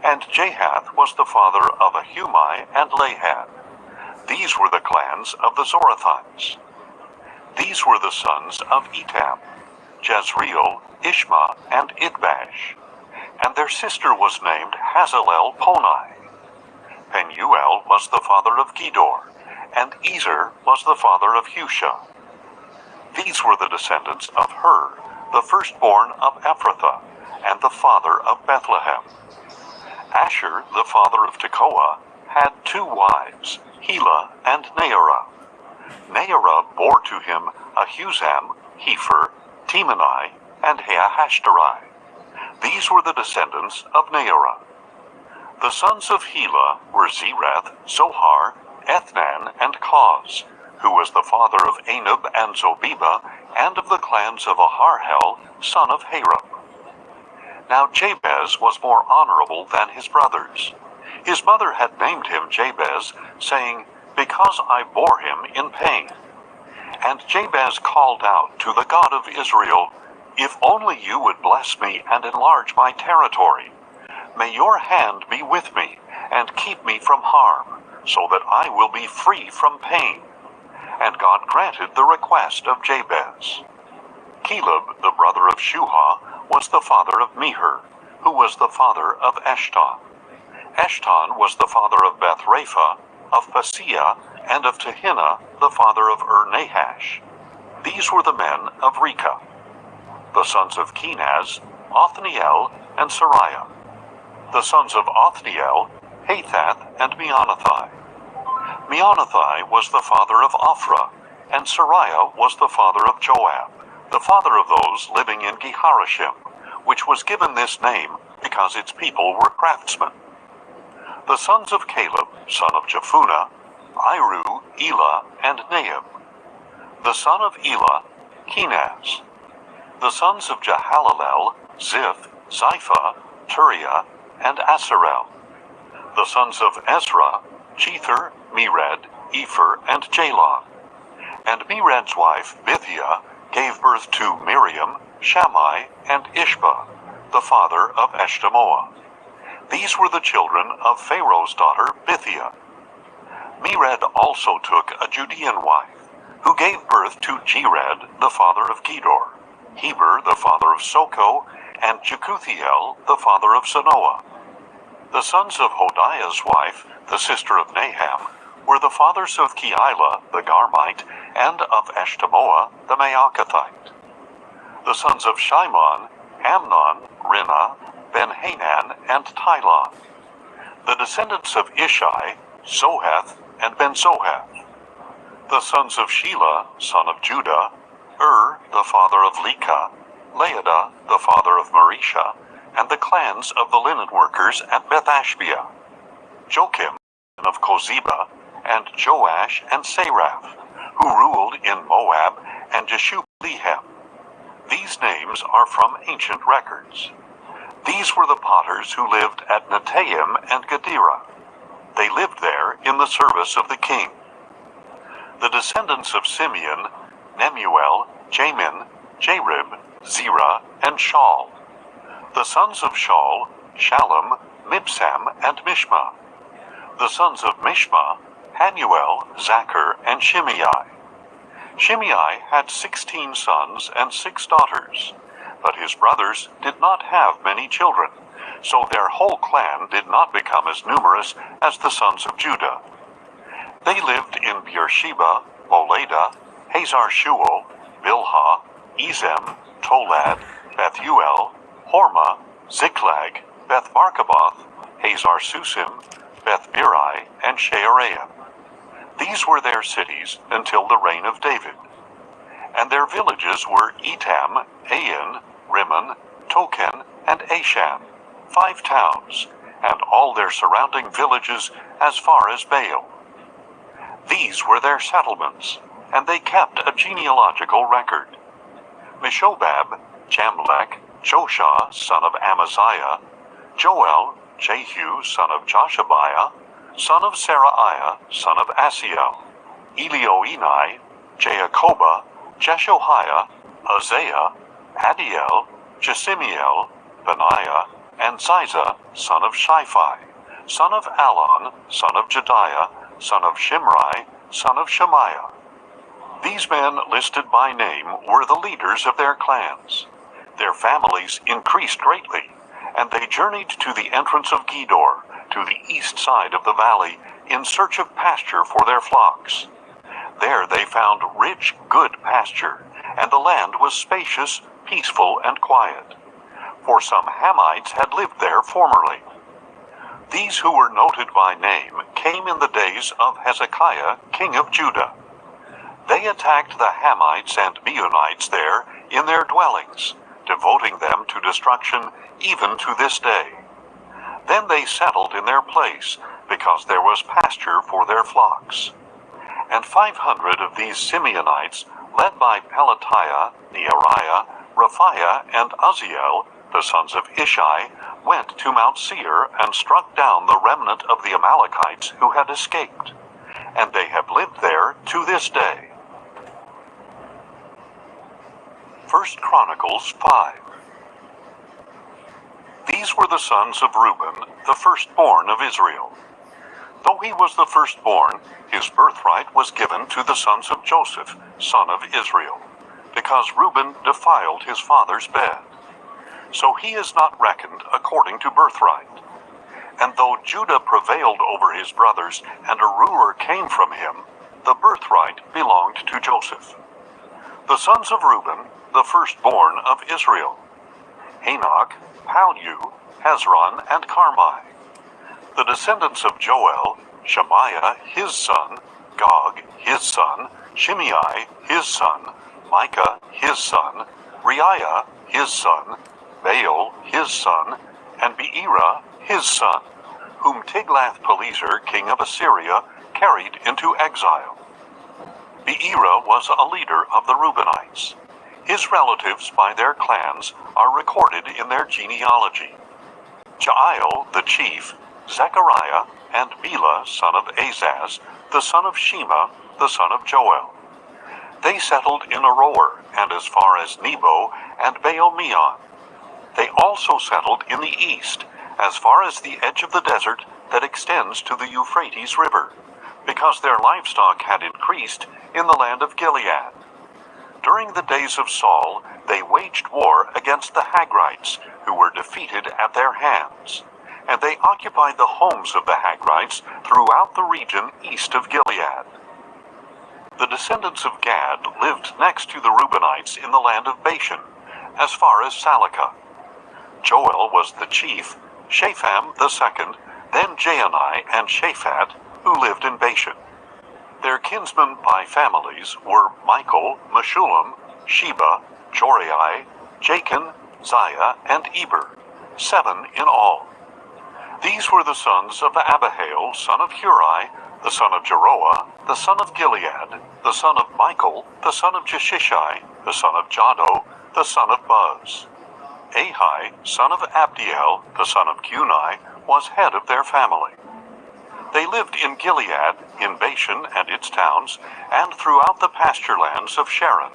Speaker 1: and Jahath was the father of Ahumai and Lahad. These were the clans of the Zorathites. These were the sons of Etam: Jezreel, Ishma, and Idbash. And their sister was named Hazalel-Ponai. Penuel was the father of Gedor, and Ezer was the father of Husha. These were the descendants of Hur, the firstborn of Ephrathah, and the father of Bethlehem. Asher, the father of Tekoa, had 2 wives, Helah and Naarah. Naarah bore to him Ahuzam, Hepher, Temani, and Ahashterai. These were the descendants of Naarah. The sons of Helah were Zerath, Zohar, Ethnan, and Koz, who was the father of Anub and Zobeba, and of the clans of Aharhel, son of Harum. Now Jabez was more honorable than his brothers. His mother had named him Jabez, saying, "Because I bore him in pain." And Jabez called out to the God of Israel, "If only you would bless me and enlarge my territory. May your hand be with me, and keep me from harm, so that I will be free from pain." And God granted the request of Jabez. Caleb, the brother of Shuha, was the father of Meher, who was the father of Eshton. Eshton was the father of Bethrapha, of Paseah, and of Tehinnah, the father of Nahash. These were the men of Rekah. The sons of Kenaz: Othniel and Sariah. The sons of Othniel: Hathath and Meonothai. Meonothai was the father of Ophrah, and Sariah was the father of Joab, the father of those living in Geharashim, which was given this name because its people were craftsmen. The sons of Caleb, son of Jephunneh, Iru, Elah, and Naab. The son of Elah, Kenaz. The sons of Jehalelel, Ziph, Ziphah, Turiah, and Asarel. The sons of Ezra, Jether, Mered, Epher, and Jalon. And Mered's wife, Bithiah, gave birth to Miriam, Shammai, and Ishbah, the father of Eshtemoa. These were the children of Pharaoh's daughter, Bithiah. Mered also took a Judean wife, who gave birth to Jered, the father of Gedor, Heber, the father of Soko, and Jekuthiel, the father of Zanoah. The sons of Hodiah's wife, the sister of Naham, were the fathers of Keilah, the Garmite, and of Eshtemoa, the Maacathite. The sons of Shimon, Amnon, Rinnah, Ben-Hanan, and Tilon. The descendants of Ishai, Zoheth, and Ben-Zoheth. The sons of Shelah, son of Judah, the father of Lekah, Laada, the father of Marisha, and the clans of the linen workers at Beth-Ashbea, Joachim of Kozeba, and Joash and Saraph, who ruled in Moab and Jeshub-Lehem. These names are from ancient records. These were the potters who lived at Netaim and Gedera. They lived there in the service of the king. The descendants of Simeon, Nemuel, Jamin, Jarib, Zerah, and Shaul. The sons of Shaul, Shallum, Mibsam, and Mishma. The sons of Mishma, Hanuel, Zachar, and Shimei. Shimei had 16 sons and 6 daughters, but his brothers did not have many children, so their whole clan did not become as numerous as the sons of Judah. They lived in Beersheba, Moladah, Hazar-Shual, Bilhah, Ezem, Tolad, Bethuel, Hormah, Ziklag, Beth-Markaboth, Hazar-Susim, Beth-Biri, and Shearaim. These were their cities until the reign of David. And their villages were Etam, Ain, Rimmon, Token, and Ashan, 5 towns, and all their surrounding villages as far as Baal. These were their settlements, and they kept a genealogical record. Meshobab, Jamlech, Joshua, son of Amaziah, Joel, Jehu, son of Joshabiah, son of Seraiah, son of Asiel, Elioenai, Jacoba, Jeshoiah, Uzziah, Adiel, Jesimiel, Benaiah, and Ziza, son of Shiphi, son of Alon, son of Jediah, son of Shimri, son of Shemaiah. These men listed by name were the leaders of their clans. Their families increased greatly, and they journeyed to the entrance of Gedor, to the east side of the valley, in search of pasture for their flocks. There they found rich, good pasture, and the land was spacious, peaceful, and quiet. For some Hamites had lived there formerly. These who were noted by name came in the days of Hezekiah, king of Judah. They attacked the Hamites and Meunites there in their dwellings, devoting them to destruction even to this day. Then they settled in their place, because there was pasture for their flocks. And 500 of these Simeonites, led by Pelatiah, Neariah, Raphiah, and Uzziel, the sons of Ishai, went to Mount Seir and struck down the remnant of the Amalekites who had escaped. And they have lived there to this day. 1 Chronicles 5. These were the sons of Reuben, the firstborn of Israel. Though he was the firstborn, his birthright was given to the sons of Joseph, son of Israel, because Reuben defiled his father's bed. So he is not reckoned according to birthright. And though Judah prevailed over his brothers, and a ruler came from him, the birthright belonged to Joseph. The sons of Reuben, the firstborn of Israel: Hanok, Palu, Hezron, and Carmi. The descendants of Joel, Shemaiah his son, Gog his son, Shimei his son, Micah his son, Reiah his son, Baal his son, and Beerah his son, whom Tiglath-Pileser king of Assyria carried into exile. Beerah was a leader of the Reubenites. His relatives by their clans are recorded in their genealogy. Jael the chief, Zechariah, and Bela son of Azaz, the son of Shema, the son of Joel. They settled in Aroer and as far as Nebo and Baal-meon. They also settled in the east, as far as the edge of the desert that extends to the Euphrates River, because their livestock had increased in the land of Gilead. During the days of Saul, they waged war against the Hagrites, who were defeated at their hands, and they occupied the homes of the Hagrites throughout the region east of Gilead. The descendants of Gad lived next to the Reubenites in the land of Bashan, as far as Salekah. Joel was the chief, Shapham the second, then Jaani and Shaphat, who lived in Bashan. Their kinsmen by families were Michael, Meshullam, Sheba, Jorai, Jachin, Ziah, and Eber, 7 in all. These were the sons of Abihail, son of Huri, the son of Jeroah, the son of Gilead, the son of Michael, the son of Jeshishai, the son of Jado, the son of Buz. Ahi, son of Abdiel, the son of Cuni, was head of their family. They lived in Gilead, in Bashan and its towns, and throughout the pasture lands of Sharon.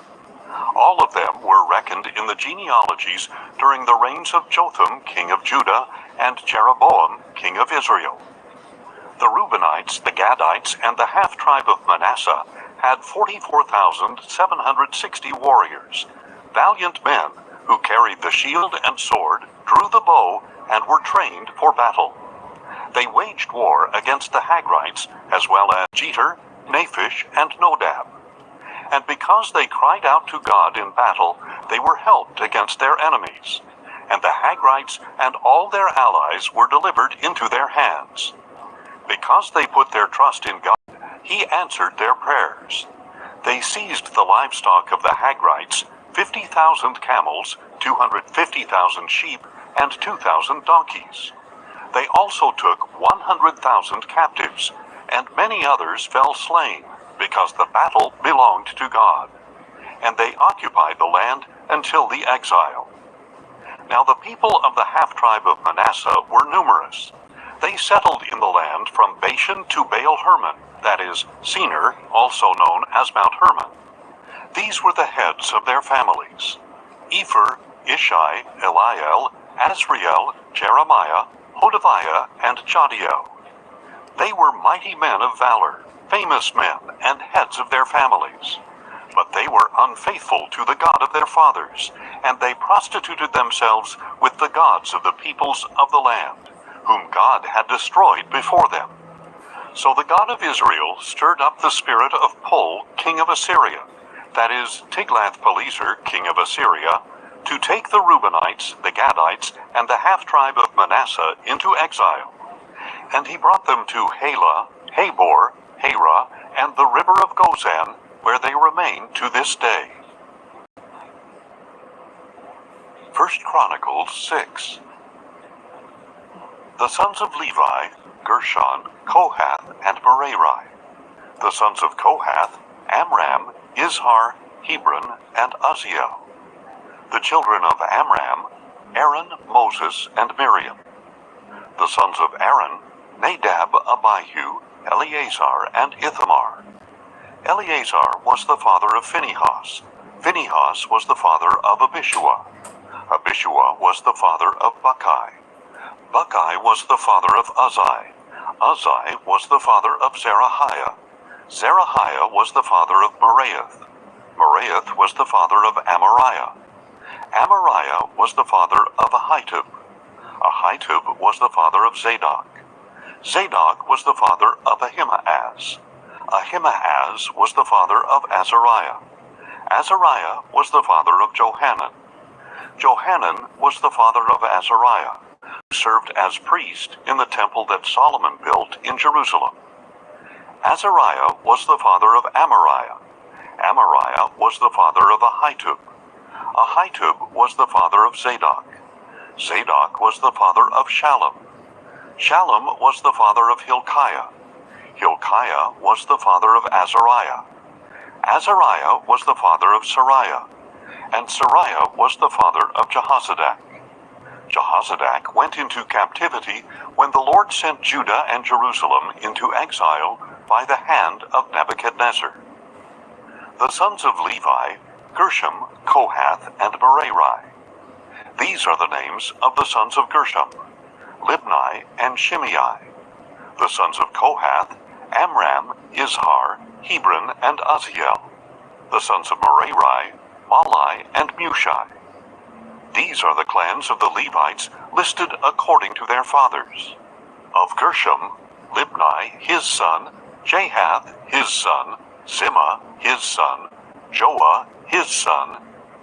Speaker 1: All of them were reckoned in the genealogies during the reigns of Jotham, king of Judah, and Jeroboam, king of Israel. The Reubenites, the Gadites, and the half-tribe of Manasseh had 44,760 warriors, valiant men who carried the shield and sword, drew the bow, and were trained for battle. They waged war against the Hagrites, as well as Jeter, Naphish, and Nodab. And because they cried out to God in battle, they were helped against their enemies. And the Hagrites and all their allies were delivered into their hands. Because they put their trust in God, He answered their prayers. They seized the livestock of the Hagrites, 50,000 camels, 250,000 sheep, and 2,000 donkeys. They also took 100,000 captives, and many others fell slain, because the battle belonged to God. And they occupied the land until the exile. Now the people of the half-tribe of Manasseh were numerous. They settled in the land from Bashan to Baal-Hermon, that is, Senir, also known as Mount Hermon. These were the heads of their families: Epher, Ishai, Eliel, Azriel, Jeremiah, Hodaviah, and Jadiel. They were mighty men of valor, famous men, and heads of their families. But they were unfaithful to the God of their fathers, and they prostituted themselves with the gods of the peoples of the land, whom God had destroyed before them. So the God of Israel stirred up the spirit of Pul, king of Assyria, that is, Tiglath-Pileser, king of Assyria, to take the Reubenites, the Gadites, and the half-tribe of Manasseh into exile. And he brought them to Halah, Habor, Hara, and the river of Gozan, where they remain to this day. 1 Chronicles 6. The sons of Levi, Gershon, Kohath, and Merari. The sons of Kohath, Amram, Izhar, Hebron, and Uzziel. The children of Amram, Aaron, Moses, and Miriam. The sons of Aaron, Nadab, Abihu, Eleazar, and Ithamar. Eleazar was the father of Phinehas. Phinehas was the father of Abishua. Abishua was the father of Buckai. Buckai was the father of Uzzi. Uzzi was the father of Zerahiah. Zerahiah was the father of Meraioth. Meraioth was the father of Amariah. Amariah was the father of Ahitub. Ahitub was the father of Zadok. Zadok was the father of Ahimaaz. Ahimaaz was the father of Azariah. Azariah was the father of Johanan. Johanan was the father of Azariah, who served as priest in the temple that Solomon built in Jerusalem. Azariah was the father of Amariah. Amariah was the father of Ahitub. Ahitub was the father of Zadok. Zadok was the father of Shallum. Shallum was the father of Hilkiah. Hilkiah was the father of Azariah. Azariah was the father of Sariah. And Sariah was the father of Jehozadak. Jehozadak went into captivity when the Lord sent Judah and Jerusalem into exile by the hand of Nebuchadnezzar. The sons of Levi: Gershom, Kohath, and Merari. These are the names of the sons of Gershom: Libni and Shimei. The sons of Kohath: Amram, Izhar, Hebron, and Uzziel. The sons of Merari: Malai and Mushai. These are the clans of the Levites listed according to their fathers. Of Gershom: Libni, his son; Jahath, his son; Zimmah, his son; Joah, his son;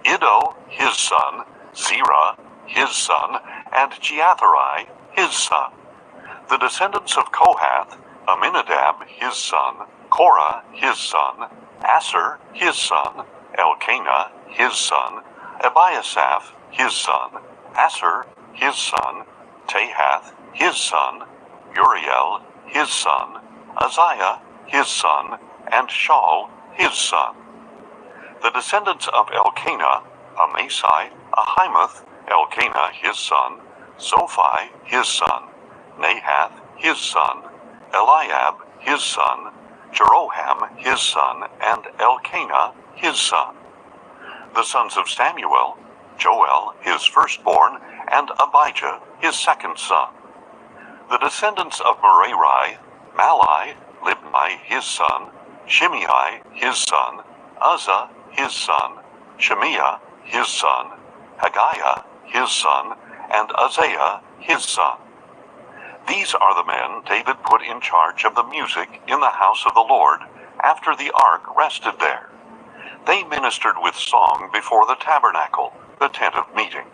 Speaker 1: Iddo, his son; Zerah, his son; and Jeatherai, his son. The descendants of Kohath: Aminadab, his son; Korah, his son; Asher, his son; Elkanah, his son; Ebiasaph, his son; Asher, his son; Tahath, his son; Uriel, his son; Uzziah, his son; and Shaul, his son. The descendants of Elkanah: Amasai, Ahimoth; Elkanah, his son; Zophai, his son; Nahath, his son; Eliab, his son; Jeroham, his son; and Elkanah, his son. The sons of Samuel: Joel, his firstborn; and Abijah, his second son. The descendants of Merari: Malai, Libni, his son; Shimei, his son; Uzzah, his son; Shemiah, his son; Haggiah, his son; and Uzziah, his son. These are the men David put in charge of the music in the house of the Lord after the ark rested there. They ministered with song before the tabernacle, the tent of meeting,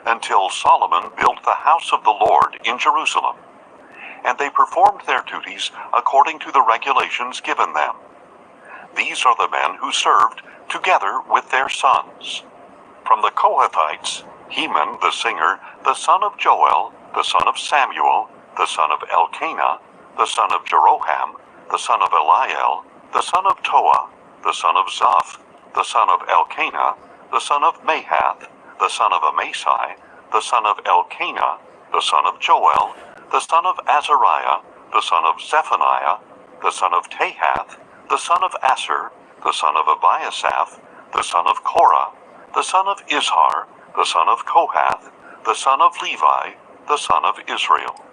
Speaker 1: until Solomon built the house of the Lord in Jerusalem. And they performed their duties according to the regulations given them. These are the men who served together with their sons. From the Kohathites: Heman the singer, the son of Joel, the son of Samuel, the son of Elkanah, the son of Jeroham, the son of Eliel, the son of Toah, the son of Zoph, the son of Elkanah, the son of Mahath, the son of Amasai, the son of Elkanah, the son of Joel, the son of Azariah, the son of Zephaniah, the son of Tahath, the son of Asher, the son of Ebiasaph, the son of Korah, the son of Izhar, the son of Kohath, the son of Levi, the son of Israel.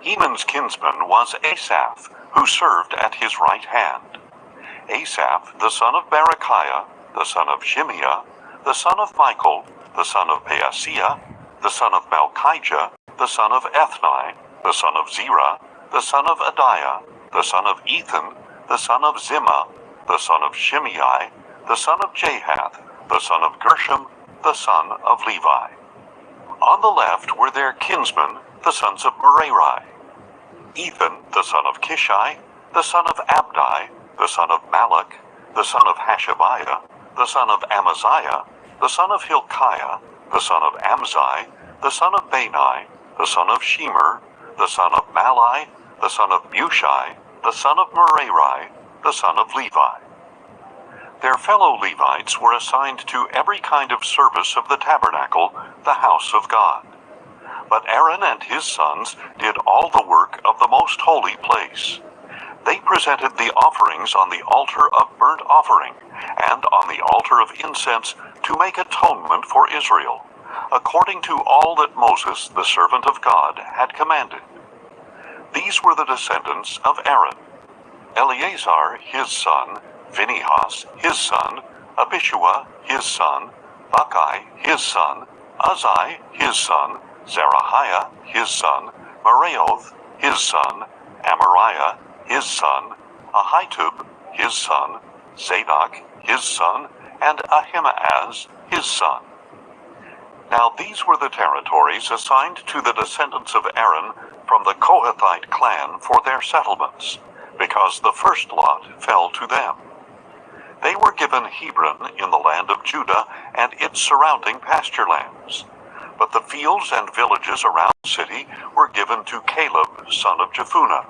Speaker 1: Heman's kinsman was Asaph, who served at his right hand. Asaph, the son of Berechiah, the son of Shimea, the son of Michael, the son of Paasiah, the son of Malchijah, the son of Ethni, the son of Zerah, the son of Adiah, the son of Ethan, the son of Zimmah, the son of Shimei, the son of Jahath, the son of Gershom, the son of Levi. On the left were their kinsmen, the sons of Merari: Ethan, the son of Kishi, the son of Abdi, the son of Malach, the son of Hashabiah, the son of Amaziah, the son of Hilkiah, the son of Amzi, the son of Bani, the son of Shemer, the son of Malai, the son of Mushai, the son of Merari, the son of Levi. Their fellow Levites were assigned to every kind of service of the tabernacle, the house of God. But Aaron and his sons did all the work of the most holy place. They presented the offerings on the altar of burnt offering and on the altar of incense to make atonement for Israel, according to all that Moses, the servant of God, had commanded. These were the descendants of Aaron: Eleazar his son, Phinehas his son, Abishua his son, Buckai his son, Uzzi his son, Zerahiah his son, Meraioth his son, Amariah his son, Ahitub his son, Zadok his son, and Ahimaaz his son. Now these were the territories assigned to the descendants of Aaron from the Kohathite clan for their settlements, because the first lot fell to them. They were given Hebron in the land of Judah and its surrounding pasture lands. But the fields and villages around the city were given to Caleb, son of Jephunneh.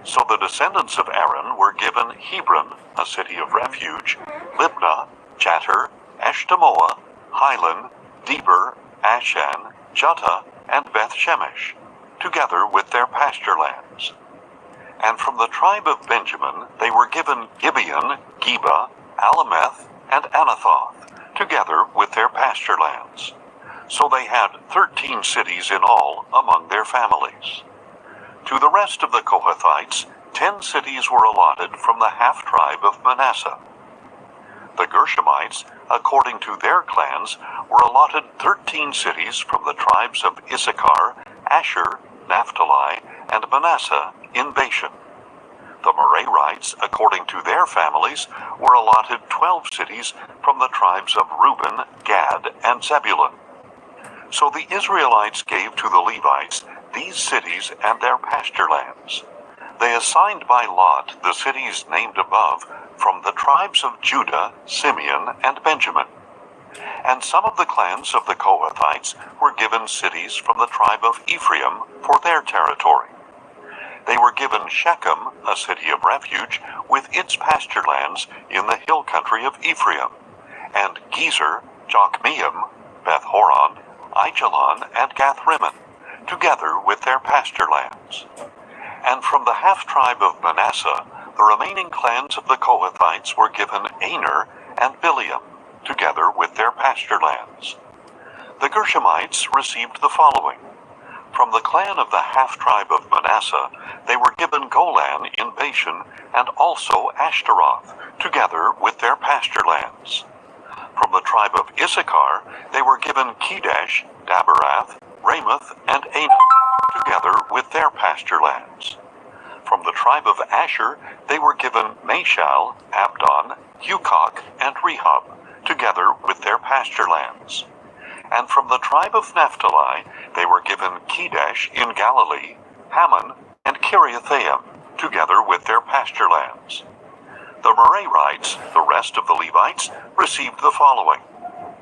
Speaker 1: So the descendants of Aaron were given Hebron, a city of refuge, Libnah, Jattir, Eshtemoa, Hilan, Deber, Ashan, Juttah, and Beth-Shemesh, together with their pasture lands. And from the tribe of Benjamin they were given Gibeon, Geba, Alameth, and Anathoth, together with their pasture lands. So they had 13 cities in all among their families. To the rest of the Kohathites, 10 cities were allotted from the half-tribe of Manasseh. The Gershonites, according to their clans, were allotted 13 cities from the tribes of Issachar, Asher, Naphtali, and Manasseh in Bashan. The Merarites, according to their families, were allotted 12 cities from the tribes of Reuben, Gad, and Zebulun. So the Israelites gave to the Levites these cities and their pasture lands. They assigned by lot the cities named above from the tribes of Judah, Simeon, and Benjamin. And some of the clans of the Kohathites were given cities from the tribe of Ephraim for their territory. They were given Shechem, a city of refuge, with its pasture lands in the hill country of Ephraim, and Gezer, Jokmeam, Beth-horon, Aijalon, and Gath-rimmon, together with their pasture lands. And from the half-tribe of Manasseh, the remaining clans of the Kohathites were given Aner and Bileam, together with their pasture lands. The Gershonites received the following. From the clan of the half-tribe of Manasseh, they were given Golan in Bashan, and also Ashtaroth, together with their pasture lands. From the tribe of Issachar, they were given Kedesh, Daberath, Ramoth, and Anah, together with their pasture lands. From the tribe of Asher, they were given Mashal, Abdon, Hukok, and Rehob, together with their pasture lands. And from the tribe of Naphtali, they were given Kedesh in Galilee, Hammon, and Kiriathaim, together with their pasture lands. The Merarites, the rest of the Levites, received the following.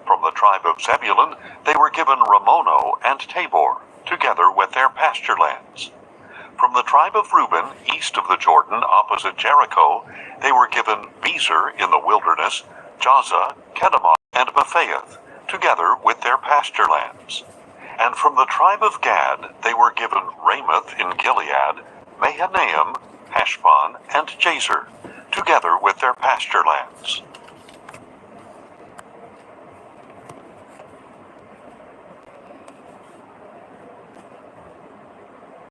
Speaker 1: From the tribe of Zebulun, they were given Ramono and Tabor, together with their pasture lands. From the tribe of Reuben, east of the Jordan, opposite Jericho, they were given Bezer in the wilderness, Jahzah, Kedemoth, and Mephaeth, together with their pasture lands. And from the tribe of Gad, they were given Ramoth in Gilead, Mahanaim, Heshbon, and Jazer, together with their pasture lands.